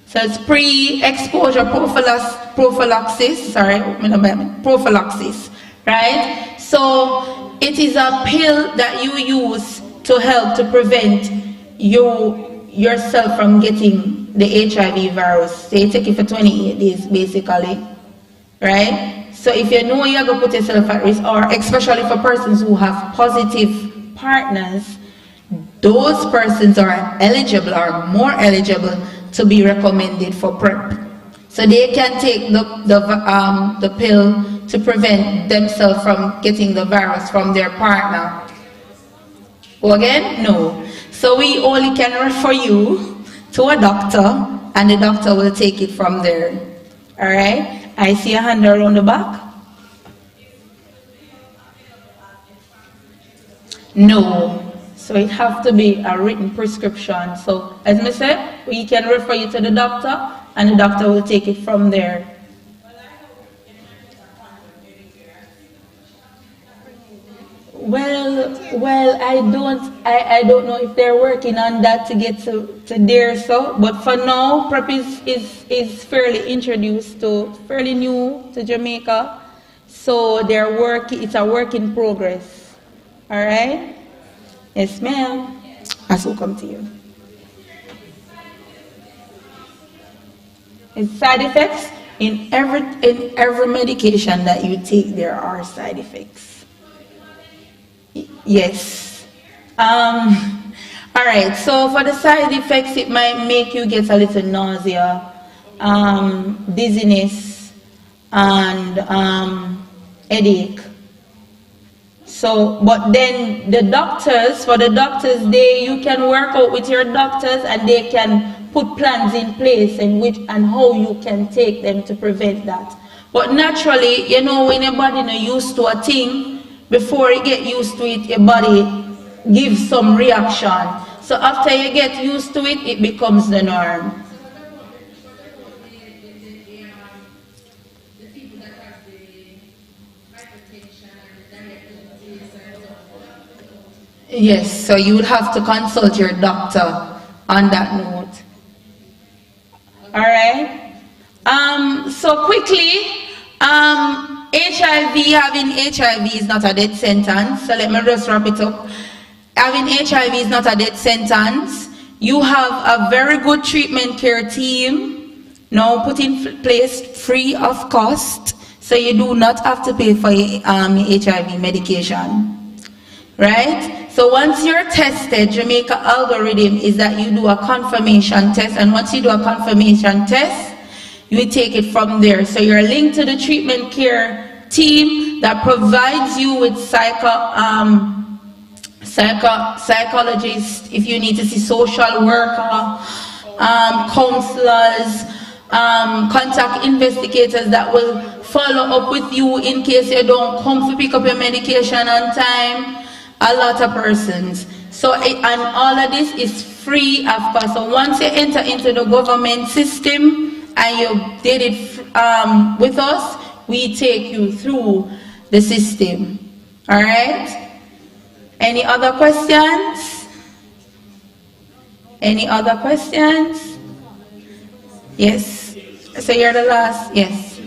So it's pre-exposure prophylaxis, prophylaxis, right? So it is a pill that you use to help to prevent yourself from getting the HIV virus. So you take it for 28 days basically, right? So if you know you're going to put yourself at risk, or especially for persons who have positive partners, those persons are eligible or more eligible to be recommended for PrEP. So they can take the pill to prevent themselves from getting the virus from their partner. Go again? No. So we only can refer you to a doctor and the doctor will take it from there. Alright? I see a hand around the back. No. So it has to be a written prescription. So as I said, we can refer you to the doctor and the doctor will take it from there. Well, I don't know if they're working on that to get to there, so, but for now, PrEP is fairly fairly new to Jamaica, so it's a work in progress. All right? Yes, ma'am. I will come to you. And side effects, in every medication that you take, there are side effects. Yes. All right. So for the side effects, it might make you get a little nausea, dizziness, and headache. So, but then for the doctors, you can work out with your doctors, and they can put plans in place and how you can take them to prevent that. But naturally, you know, when your body not used to a thing, before you get used to it, your body gives some reaction. So after you get used to it, it becomes the norm. Yes, so you would have to consult your doctor on that note. All right. So quickly, having HIV is not a death sentence. So let me just wrap it up. Having HIV is not a death sentence. You have a very good treatment care team now put in place free of cost. So you do not have to pay for HIV medication. Right? So once you're tested, Jamaica algorithm is that you do a confirmation test, and once you do a confirmation test, you take it from there. So you're linked to the treatment care team that provides you with psychologists, if you need to see social worker, counselors, contact investigators that will follow up with you in case you don't come to pick up your medication on time. A lot of persons. So, and all of this is free, of course. So once you enter into the government system and you did it with us, we take you through the system. All right? Any other questions? Any other questions? Yes. So you're the last? Yes.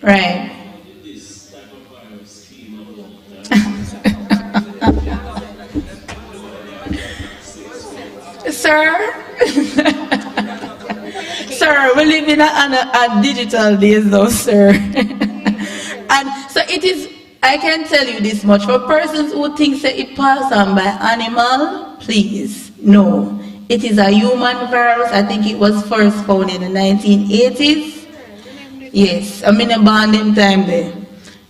Right. Sir, sir, we live in a digital days though, sir. And so it is I can tell you this much. For persons who think that it passed on by animal, please, no. It is a human virus. I think it was first found in the 1980s. Yes, I'm in a born them time there.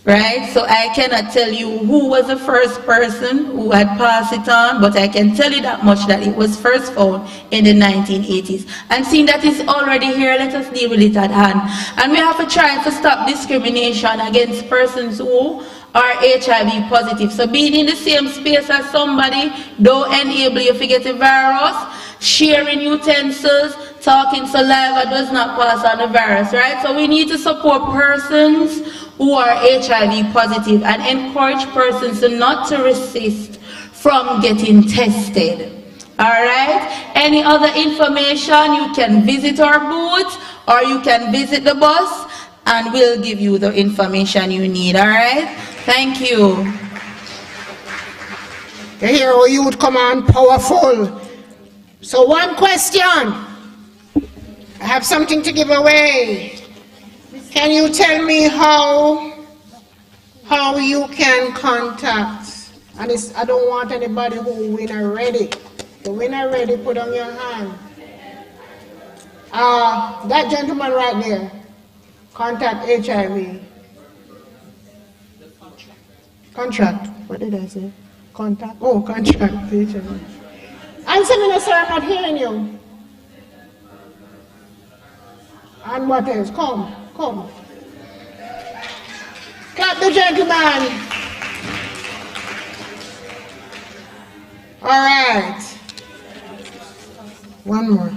Right? So I cannot tell you who was the first person who had passed it on, but I can tell you that much that it was first found in the 1980s. And seeing that it's already here, let us deal with it at hand. And we have to try to stop discrimination against persons who are HIV positive. So being in the same space as somebody don't enable you to get a virus. Sharing utensils, talking saliva does not pass on the virus, right? So we need to support persons who are HIV positive and encourage persons to not to resist from getting tested. All right? Any other information, you can visit our booth or you can visit the bus and we'll give you the information you need. All right? Thank you. You hear how youth come on powerful. So one question. I have something to give away. Can you tell me how you can contact? And I don't want anybody who win already. The winner already, put on your hand. That gentleman right there. Contact HIV. Contract. What did I say? Contact. Oh, contract HIV. Answer me, sir, I'm not hearing you. And what else? Come. Clap the gentleman. All right. One more.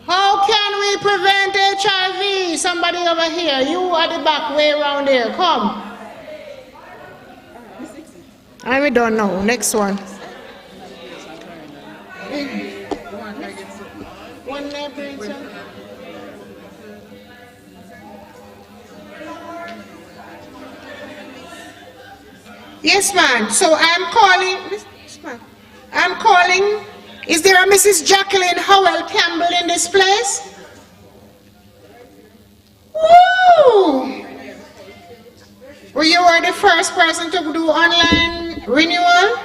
How can we prevent HIV? Somebody over here. You at the back, way around there. Come. I don't know. Next one. One there, yes, ma'am. So I'm calling. Is there a Mrs. Jacqueline Howell Campbell in this place? Woo! Well, you were the first person to do online renewal?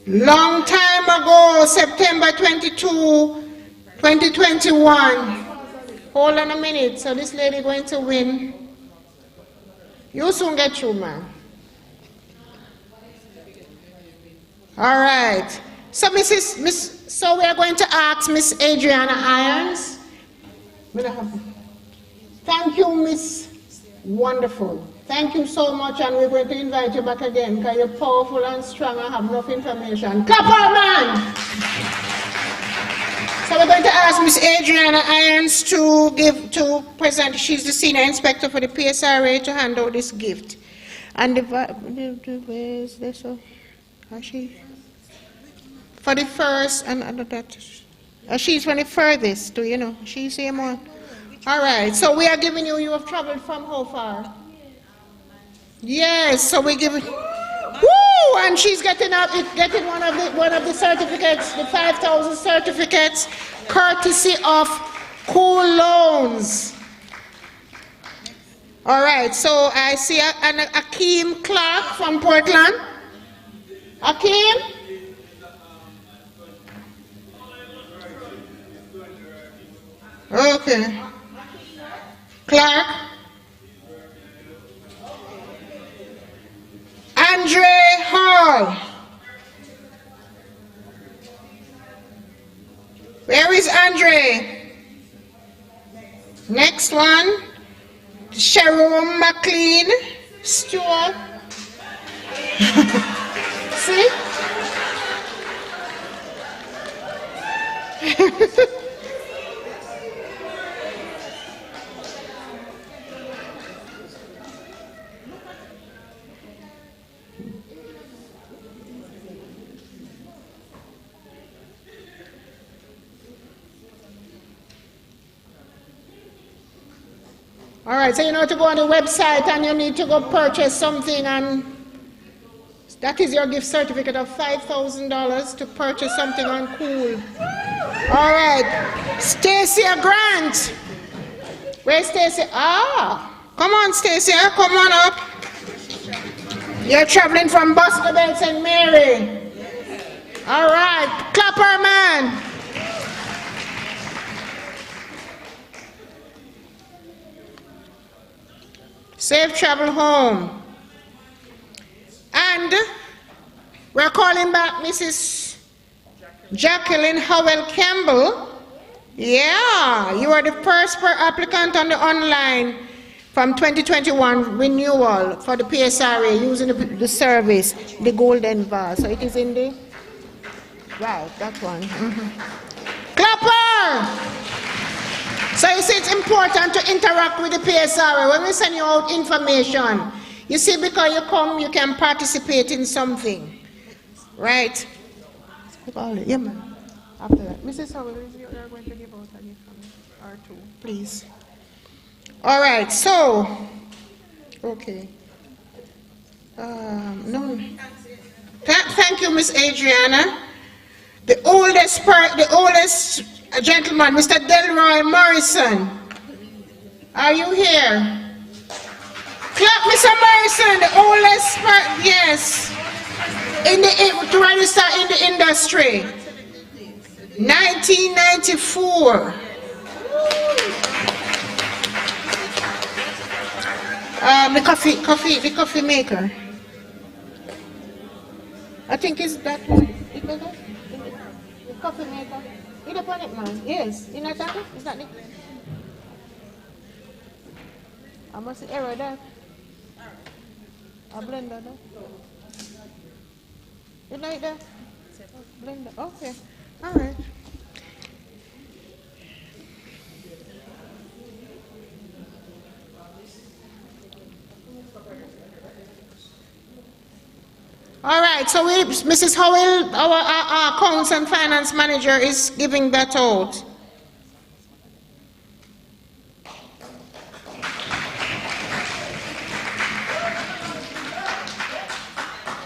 Long time ago, September 22, 2021. Hold on a minute. So this lady going to win. You soon get through, ma'am. All right. So so we are going to ask Miss Adriana Irons. Thank you, Miss. Wonderful. Thank you so much, and we're going to invite you back again because you're powerful and strong and have enough information. Clap our man! So we're going to ask Miss Adriana Irons to present. She's the senior inspector for the PSRA to hand out this gift. And where is this? She for the first and that. She's from the furthest, do you know? She's here more. All right. So we are giving you. You have traveled from how far? Yes, so we give it. Woo! And she's getting one of the certificates, the 5,000 certificates, courtesy of Cool Loans. All right, so I see Akeem Clark from Portland. Akeem? Okay. Clark? Andre Hall. Where is Andre? Next one. Sharon McLean Stewart. See? All right, so you know to go on the website and you need to go purchase something, and that is your gift certificate of $5,000 to purchase something on Cool. All right. Stacia Grant. Where's Stacia? Ah, come on, Stacia, come on up. You're traveling from Boston to St. Mary. All right, clap her, man. Safe travel home. And we're calling back Mrs. Jacqueline Howell Campbell. Yeah, you are the first applicant on the online from 2021 renewal for the PSRA using the service, the golden vase. So it is in the, right, that one. Clapper! So you see it's important to interact with the PSRA when we send you out information. You see, because you come, you can participate in something. Right? Yeah, man. After that. Mrs. Howell, you are going to give out an information or two, please. All right, so, okay. No. Thank you, Miss Adriana. The oldest gentleman, Mr. Delroy Morrison. Are you here? Clap, Mr. Morrison, the oldest person, yes, to register in the industry. 1994. The coffee maker. I think it's that one. Is that it? The coffee maker. In the planet man. Yes. In that one? Is that it? I must error that. A blender that. You like that? Blender. Okay. All right. All right, so Mrs. Howell, our accounts and finance manager, is giving that out.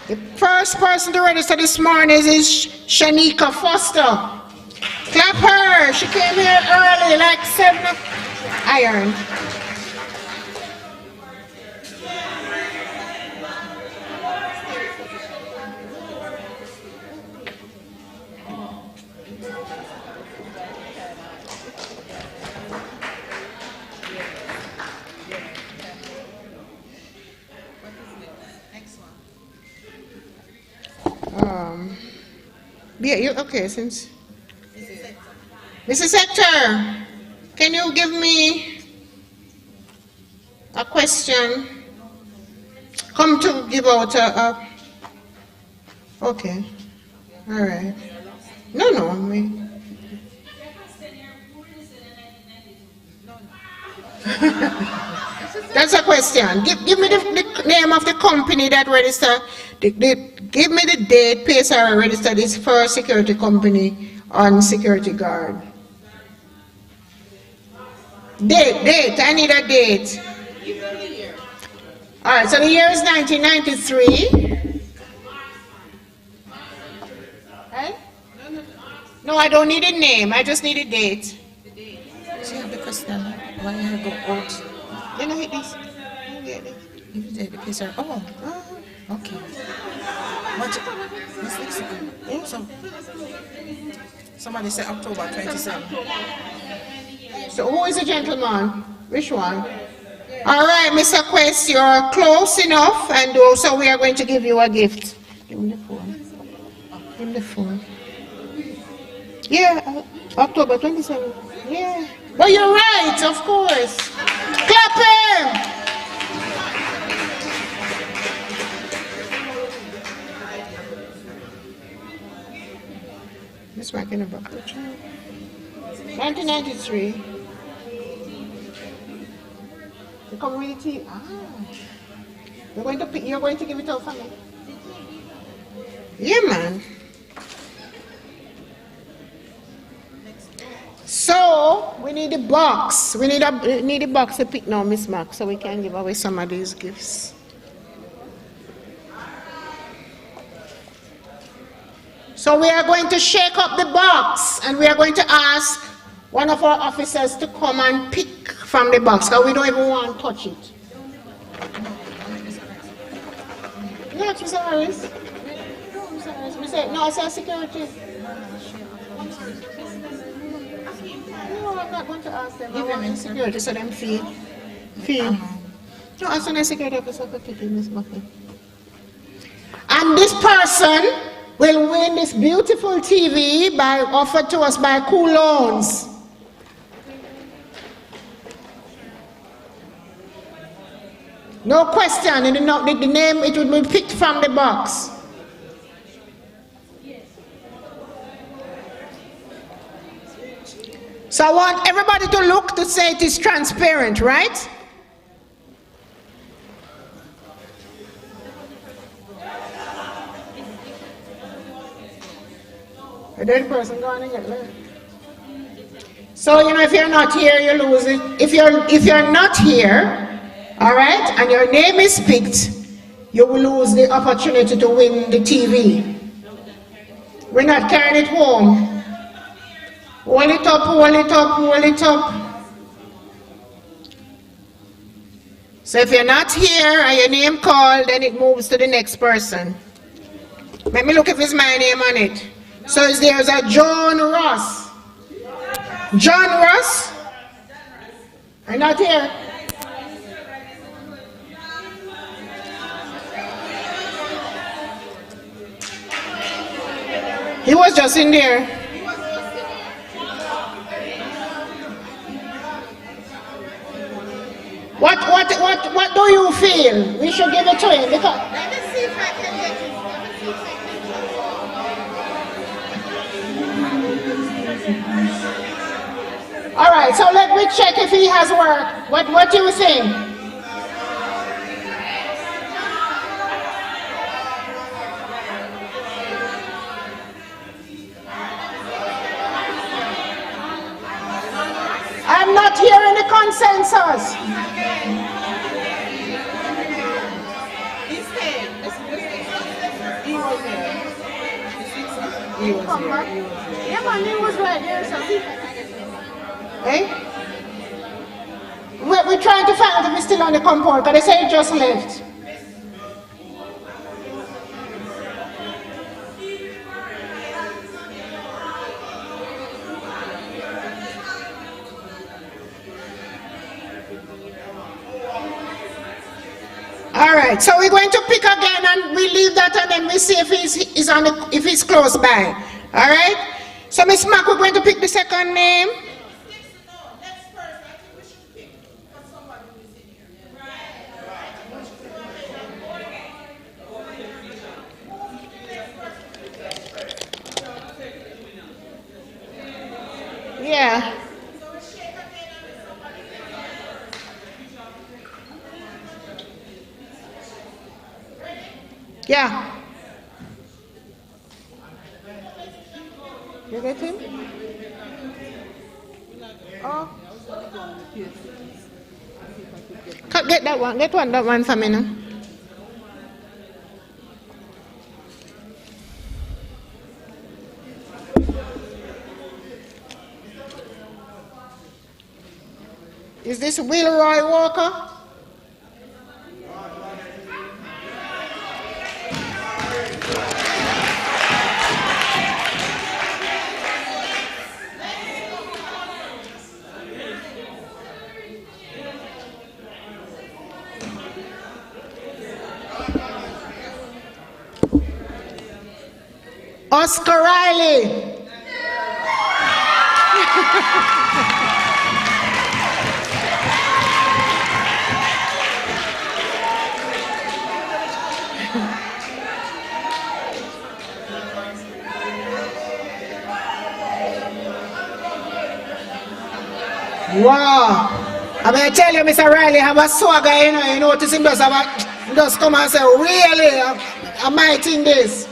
The first person to register this morning is Shanika Foster. Clap her. She came here early, like 7 iron. Yeah, okay, since Mrs. Hector, can you give me a question? Come to give out a okay, all right. No, me. That's a question. Give me the name of the company that registered. Give me the date PSRA registered its first security company on security guard. Date. I need a date. All right. So the year is 1993. Right? No, I don't need a name. I just need a date. See the question. Why you go out? You know, hit this. You did the PSRA. Oh, okay. What? Miss Mexico. Yeah. So, somebody said October 27. So who is the gentleman? Which one? All right, Mr. Quest, you're close enough, and also we are going to give you a gift. Give me the phone. Give me the phone. Yeah, October 27. Yeah. But you're right, of course. Clap him! Miss Mackinabrook. 1993. The community. You're going to give it out for me? Yeah, man. So we need a box. We need a box to pick now, Miss Mac, so we can give away some of these gifts. So we are going to shake up the box and we are going to ask one of our officers to come and pick from the box, because we don't even want to touch it. No, Mr. Harris. No, Mr. Harris. We say, no, I say security. No, I'm not going to ask them. I want security so them feel. No, as soon as security officer could pick in this muffin. And this person will win this beautiful TV offered to us by Cool Loans. No question, the name, it will be picked from the box. So I want everybody to look to say it is transparent, right? A dead person going to get left. So, if you're not here, you lose it. If you're not here, all right, and your name is picked, you will lose the opportunity to win the TV. We're not carrying it home. Hold it up, hold it up, hold it up. So if you're not here and your name called, then it moves to the next person. Let me look if it's my name on it. So there's a John Ross. John Ross? Are you not here? He was just in there. What do you feel? We should give it to him because. Let me see if I can get it. All right, so let me check if he has work. What do you think? I'm not hearing the consensus. He was here. Yeah, man, he was right there. So hey? We're trying to find out if he's still on the compound, because they say he just left. All right, so we're going to pick again, and we leave that, and then we see if he's close by. All right. So Miss Mac, we're going to pick the second name. Yeah. Yeah. You get him? Oh. Get that one. Get that one for me now. Is this Wilroy Walker? Oscar Riley. Wow. I mean, I tell you, Mr. Riley, have a swagger, you notice him just come and say, really, am I in this?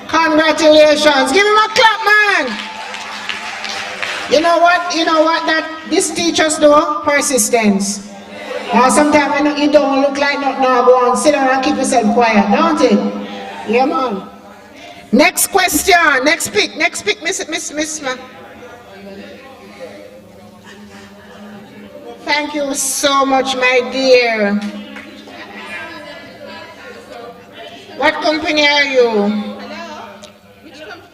Congratulations. Give him a clap, man. You know what that this teaches do? Persistence. Sometimes you don't look like nothing now, go on, sit down and keep yourself quiet, don't it? Yeah, man. Next question. Next pick, Miss. Thank you so much, my dear. What company are you?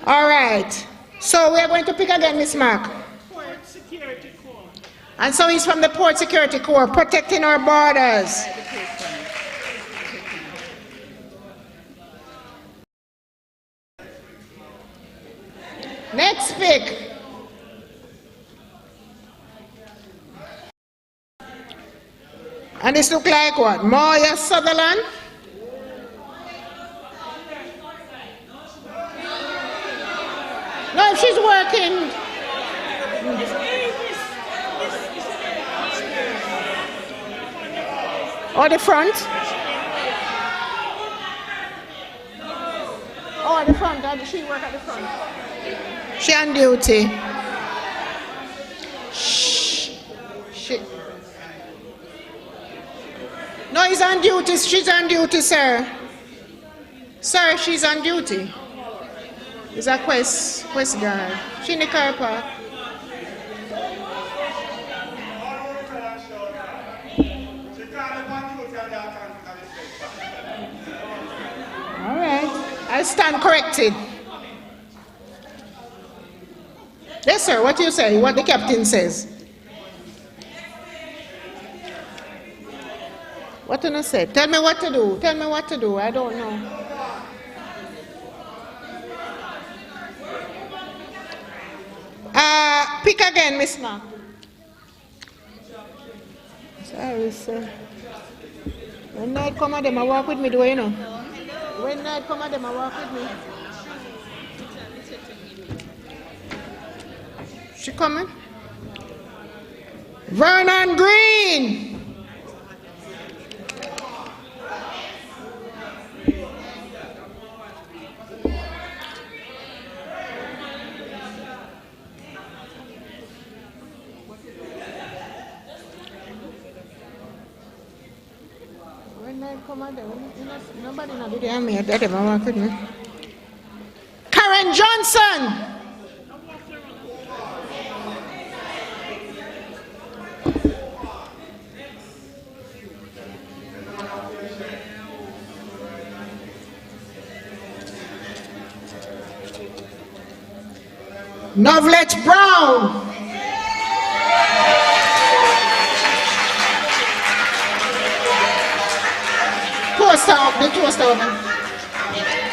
All right. So we are going to pick again, Miss Mark. Port Security Corps. And so he's from the Port Security Corps, protecting our borders. Next pick. And this look like what? Moya Sutherland? No, she's working. Or the front? Oh, at the front. She work at the front. She on duty. Shh. She. No, he's on duty. She's on duty, sir. Sir, she's on duty. It's a quest guard. She in the car park. All right. I stand corrected. Yes, sir. What you say? What the captain says? What do you say? Tell me what to do. Tell me what to do. I don't know. Pick again, Miss Mark. Sorry, sir. When night come them, I walk with me, do you know? When night come them, I walk with me. She coming? Vernon Green. Nobody know the damn me that ever walk with me. Karen Johnson. Novlet Brown. The toaster.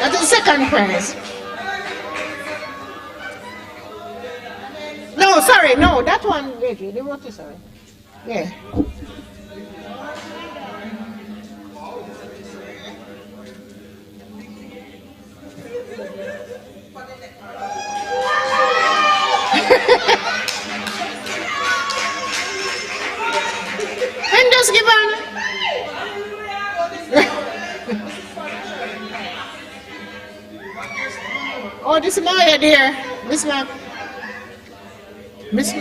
That's the second prize. No, sorry, no, that one, Reggie, the rotisserie. Yeah. And just give on. Oh, this is Maya, dear. Miss Mark. Miss.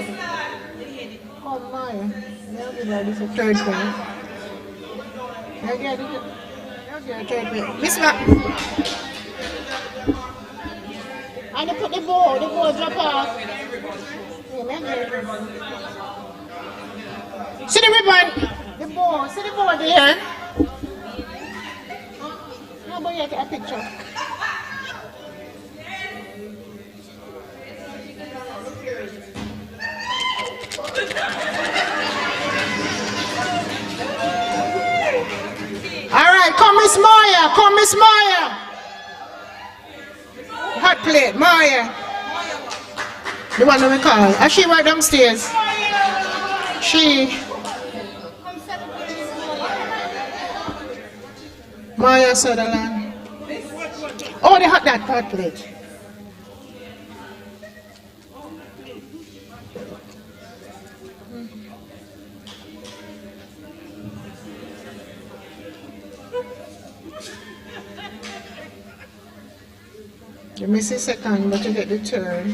Oh, Maya. This is a third one. Okay, third one. Miss Mark. And they put the bowl drop off. See the ribbon? The bowl. See the bowl there? How about you take a picture? All right, come Miss Maya, come Miss Maya. Hot plate, Maya. The one that we call. Is she right downstairs? She. Maya Sutherland. Oh, they had that hot plate. You miss a second, but you get the third. You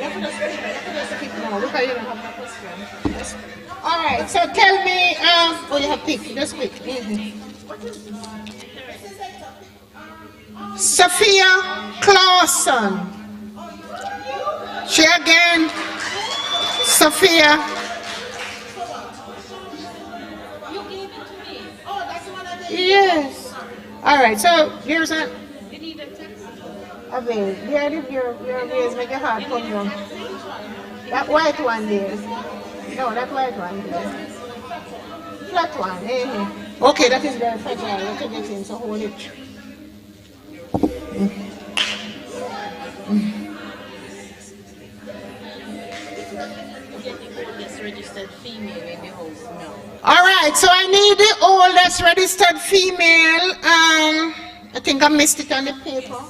have to just keep now. Look how you don't have that question. tell me, oh, you have pick, just pick. Sophia Clausen. She again. Sophia. Yes. All right, so here's a. Avail. Your ways make your heart come down. That white one there. No, that white one there. Flat one. Okay, that is very fragile. You can get in, so hold it. Registered female in the house now. All right, so I need the oldest registered female. I think I missed it on the paper.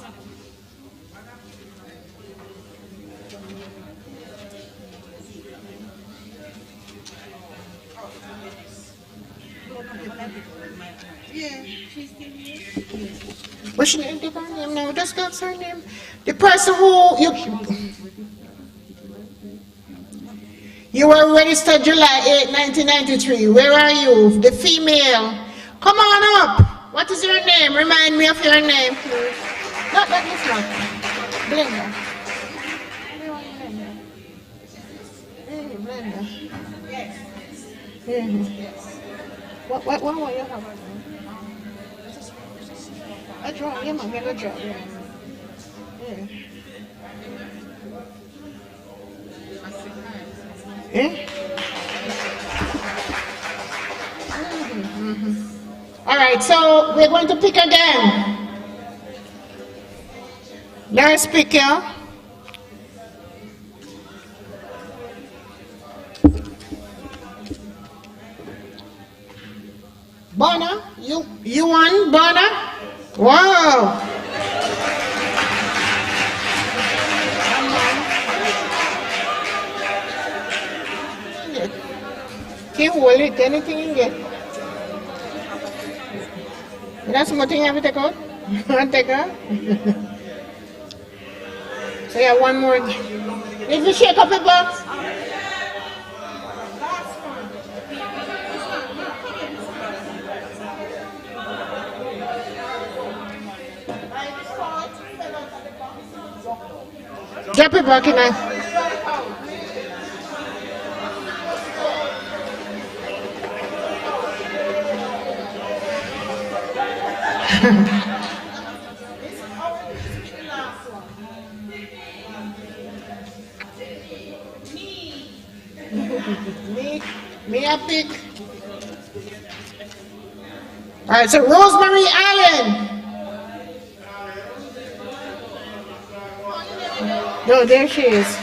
Yeah, she's still here. But she didn't give her name now. Just got her name. The person who you were registered July 8, 1993. Where are you? The female. Come on up. What is your name? Remind me of your name, please. No, that is not. Blender. Blender. Yes. What will you have? A draw. Yeah, man. A draw. Yeah. All right, so we're going to pick again. Let's pick here. Bona, you won, Bona? Wow. Can you hold it? Anything you get? That's more thing you have to take out? Take out? So yeah, one more. If you shake up the box. Drop it back in there. Me a pick. All right, so Rosemary Allen. No, there she is.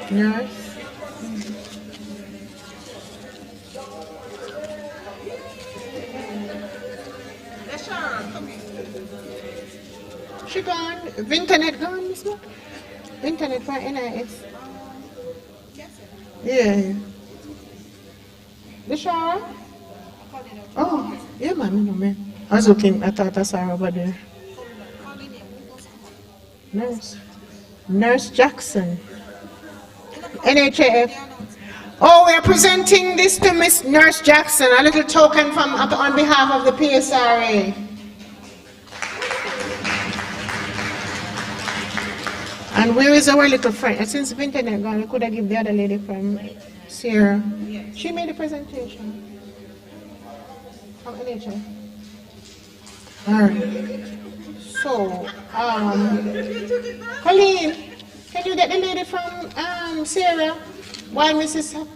Nurse. She gone. Internet gone, Miss Mark? Internet for NIS. Yeah. The shower? Oh, yeah, man. I was looking, I thought I saw her over there. Nurse Jackson. NHAF. Oh, we're presenting this to Miss Nurse Jackson, a little token from on behalf of the PSRA. And where is our little friend? Since the internet gone, we could have given the other lady from Sierra. She made a presentation from NHAF. All right. So, Colleen, can you get the lady from Sierra while Mrs.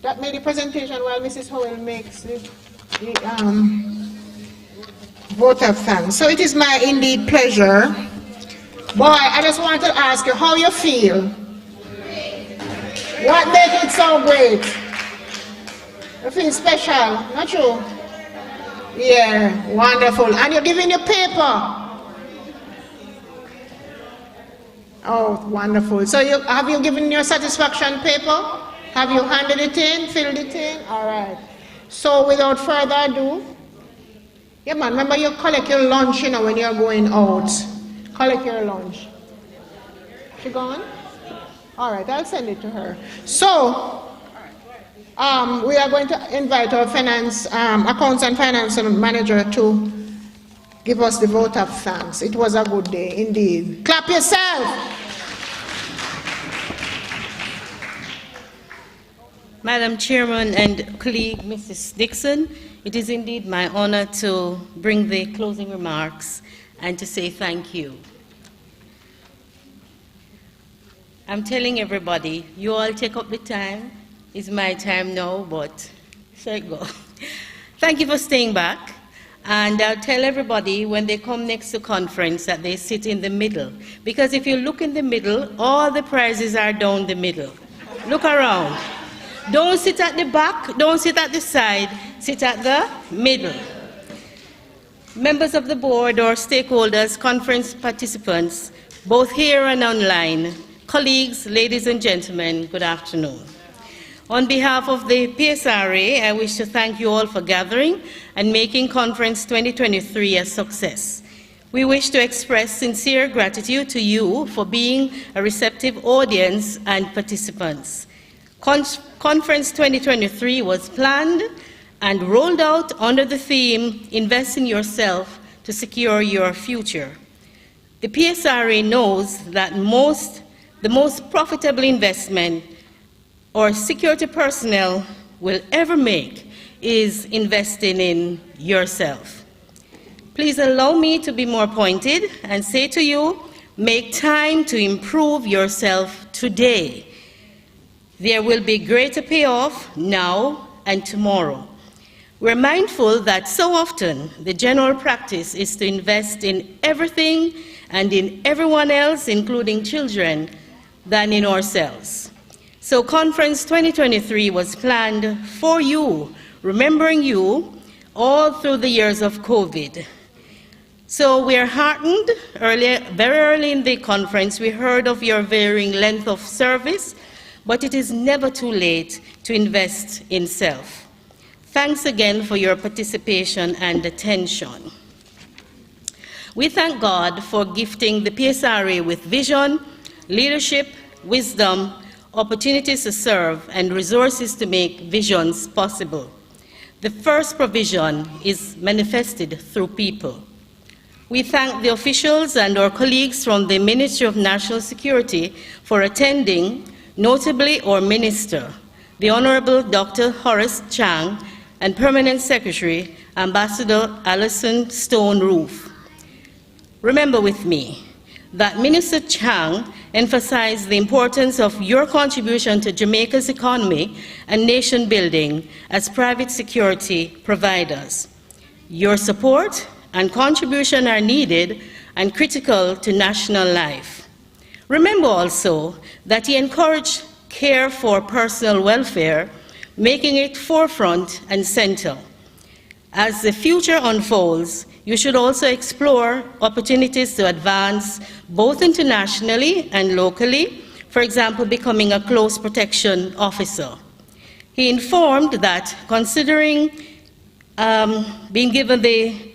that made the presentation while Mrs. Howell makes the vote of thanks. So it is my indeed pleasure. Boy, I just want to ask you how you feel. What makes it so great? You feel special, not true? Yeah, wonderful. And you're giving your paper. Oh, wonderful. So have you given your satisfaction paper? Have you handed it in, filled it in? All right. So without further ado, yeah man, remember you collect your lunch, you know, when you're going out. Collect your lunch. She gone? All right, I'll send it to her. So, we are going to invite our accounts and finance manager to give us the vote of thanks. It was a good day, indeed. Clap yourself. Madam Chairman and colleague Mrs. Dixon, it is indeed my honor to bring the closing remarks and to say thank you. I'm telling everybody, you all take up the time. It's my time now, but so it go. Thank you for staying back. And I'll tell everybody when they come next to conference that they sit in the middle. Because if you look in the middle, all the prizes are down the middle. Look around. Don't sit at the back, don't sit at the side, sit at the middle. Members of the board or stakeholders, conference participants, both here and online, colleagues, ladies and gentlemen, good afternoon. On behalf of the PSRA, I wish to thank you all for gathering and making Conference 2023 a success. We wish to express sincere gratitude to you for being a receptive audience and participants. Conference 2023 was planned and rolled out under the theme, Invest in Yourself to Secure Your Future. The PSRA knows that the most profitable investment or security personnel will ever make is investing in yourself. Please allow me to be more pointed and say to you, make time to improve yourself today. There will be greater payoff now and tomorrow. We're mindful that so often the general practice is to invest in everything and in everyone else, including children, than in ourselves. So Conference 2023 was planned for you, remembering you all through the years of COVID. So we are heartened. Very early in the conference, we heard of your varying length of service, but it is never too late to invest in self. Thanks again for your participation and attention. We thank God for gifting the PSRA with vision, leadership, wisdom, opportunities to serve, and resources to make visions possible. The first provision is manifested through people. We thank the officials and our colleagues from the Ministry of National Security for attending, notably our Minister, the Honorable Dr. Horace Chang, and Permanent Secretary, Ambassador Alison Stone-Roof. Remember with me that Minister Chang emphasized the importance of your contribution to Jamaica's economy and nation building as private security providers. Your support and contribution are needed and critical to national life. Remember also that he encouraged care for personal welfare, making it forefront and center. As the future unfolds, you should also explore opportunities to advance both internationally and locally, for example, becoming a close protection officer. He informed that considering being given the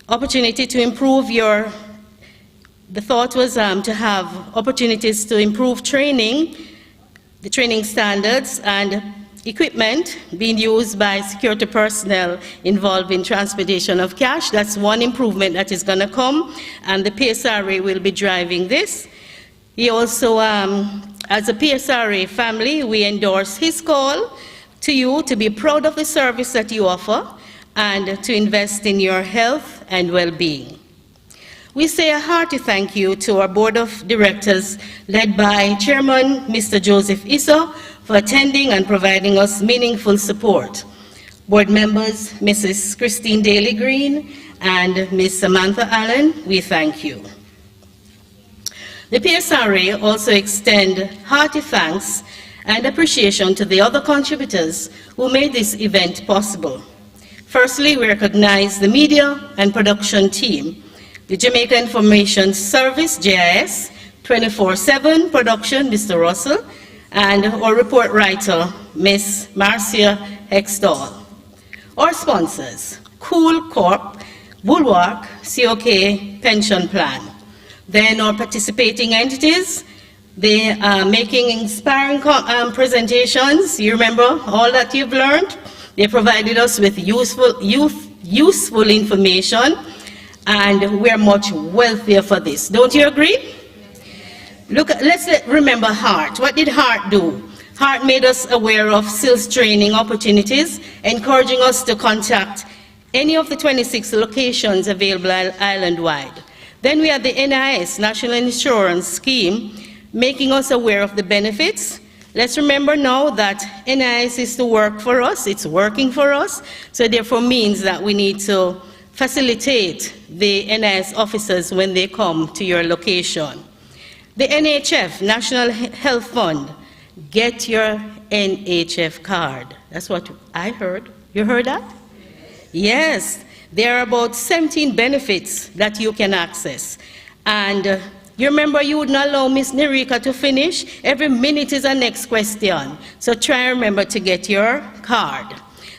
opportunity to improve the thought was to have opportunities to improve training, the training standards and equipment being used by security personnel involved in transportation of cash. That's one improvement that is going to come, and the PSRA will be driving this. He also, as a PSRA family, we endorse his call to you to be proud of the service that you offer and to invest in your health and well-being. We say a hearty thank you to our Board of Directors, led by Chairman Mr. Joseph Issa, for attending and providing us meaningful support. Board members, Mrs. Christine Daly Green and Ms. Samantha Allen, we thank you. The PSRA also extend hearty thanks and appreciation to the other contributors who made this event possible. Firstly, we recognize the media and production team, the Jamaica Information Service, JIS, 24/7 production, Mr. Russell, and our report writer, Ms. Marcia Hextall. Our sponsors, Cool Corp, Bulwark, COK Pension Plan. Then our participating entities, they are making inspiring presentations. You remember all that you've learned? They provided us with useful information, and we're much wealthier for this. Don't you agree? Let's remember HEART. What did HEART do? HEART made us aware of skills training opportunities, encouraging us to contact any of the 26 locations available island-wide. Then we had the NIS, National Insurance Scheme, making us aware of the benefits. Let's remember now that NIS is to work for us, it's working for us, so therefore means that we need to facilitate the NIS officers when they come to your location. The NHF, National Health Fund, get your NHF card. That's what I heard. You heard that? Yes, there are about 17 benefits that you can access. And you remember you would not allow Miss Nerika to finish? Every minute is a next question. So try and remember to get your card.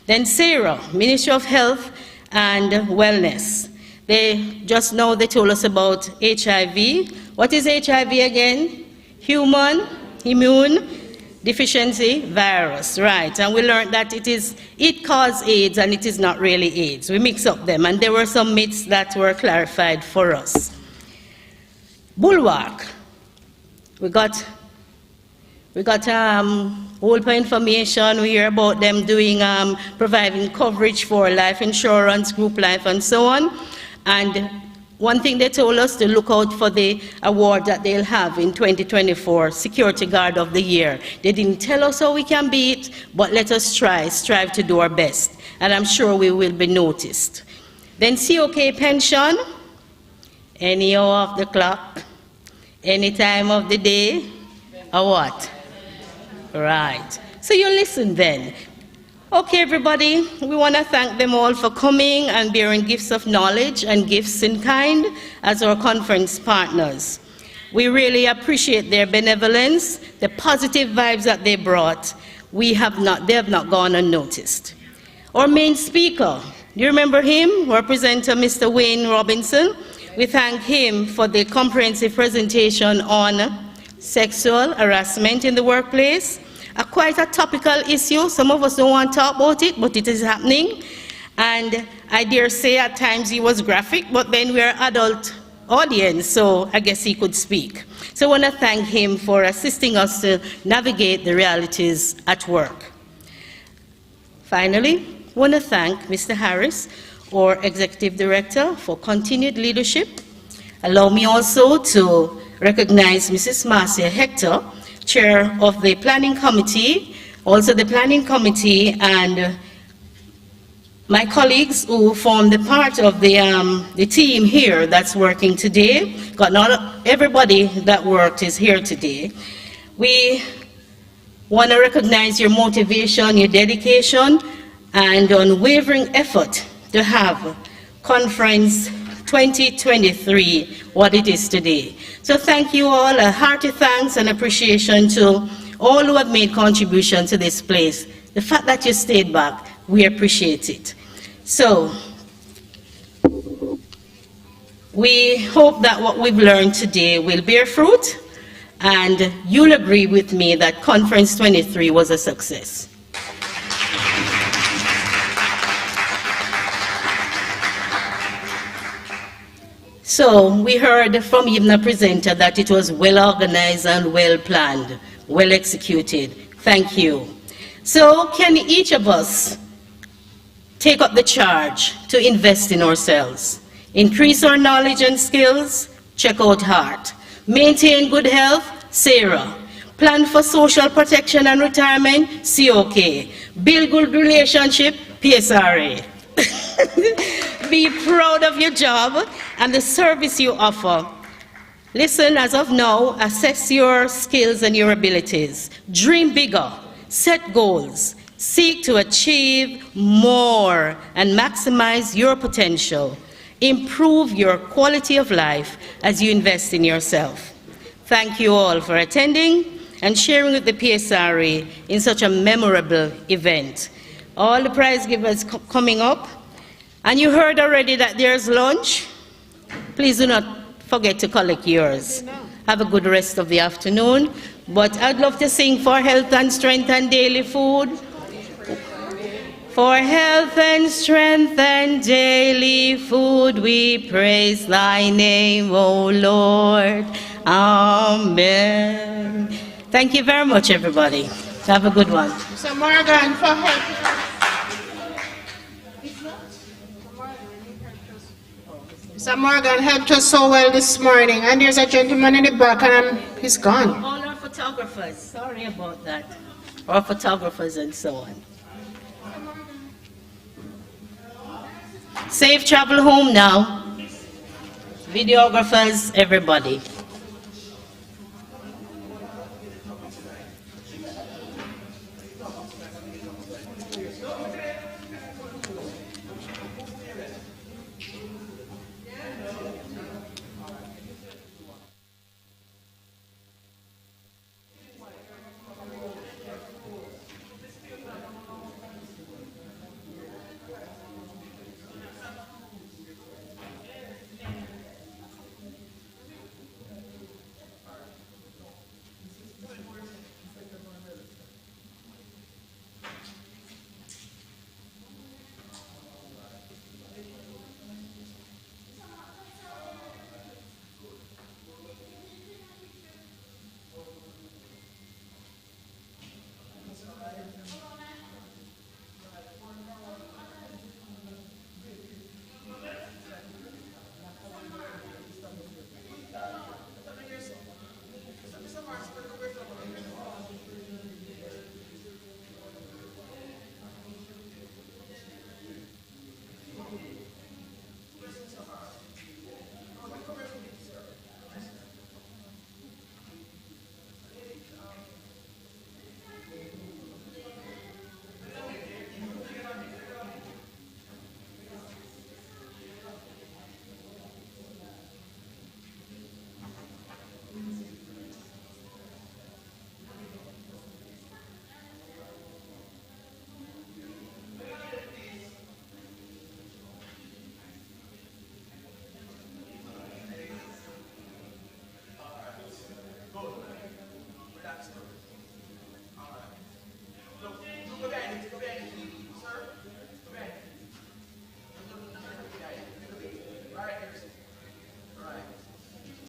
Then SARA, Ministry of Health and Wellness. They told us about HIV. What is HIV again? Human immune deficiency virus, right? And we learned that it causes AIDS and it is not really AIDS. We mix up them, and there were some myths that were clarified for us. Bulwark, we got whole information. We hear about them doing providing coverage for life insurance, group life, and so on. And one thing they told us to look out for the award that they'll have in 2024, Security Guard of the Year. They didn't tell us how we can beat, but let us strive to do our best. And I'm sure we will be noticed. Then COK Pension, any hour of the clock, any time of the day, or what? Right. So you listen then. Okay, everybody, we want to thank them all for coming and bearing gifts of knowledge and gifts in kind as our conference partners. We really appreciate their benevolence, the positive vibes that they brought. They have not gone unnoticed. Our main speaker, do you remember him? Our presenter, Mr. Wayne Robinson. We thank him for the comprehensive presentation on sexual harassment in the workplace. Quite a topical issue. Some of us don't want to talk about it, but it is happening. And I dare say at times he was graphic, but then we're an adult audience, so I guess he could speak. So I want to thank him for assisting us to navigate the realities at work. Finally, I want to thank Mr. Harris, our Executive Director, for continued leadership. Allow me also to recognize Mrs. Marcia Hector, Chair of the Planning Committee, also the Planning Committee, and my colleagues who form the part of the team here that's working today. Not everybody that worked is here today. We want to recognize your motivation, your dedication, and unwavering effort to have Conference 2023 what it is today. So thank you all, a hearty thanks and appreciation to all who have made contribution to this place. The fact that you stayed back, we appreciate it. So we hope that what we've learned today will bear fruit, and you'll agree with me that Conference 23 was a success. So we heard from even the presenter that it was well organized and well planned, well executed. Thank you. So can each of us take up the charge to invest in ourselves, increase our knowledge and skills? Check out HEART. Maintain good health? SARA. Plan for social protection and retirement? COK. Build good relationship? PSRA. Be proud of your job and the service you offer. Listen, as of now, assess your skills and your abilities. Dream bigger, set goals, seek to achieve more, and maximize your potential. Improve your quality of life as you invest in yourself. Thank you all for attending and sharing with the PSRA in such a memorable event. All the prize givers coming up. And you heard already that there's lunch. Please do not forget to collect yours. Have a good rest of the afternoon. But I'd love to sing for health and strength and daily food. For health and strength and daily food, we praise thy name, O Lord. Amen. Thank you very much, everybody. Have a good one. So Morgan, for help. Mr. Morgan helped us so well this morning, and there's a gentleman in the back, and he's gone. All our photographers, sorry about that. Our photographers and so on. Safe travel home now. Videographers, everybody. Relax.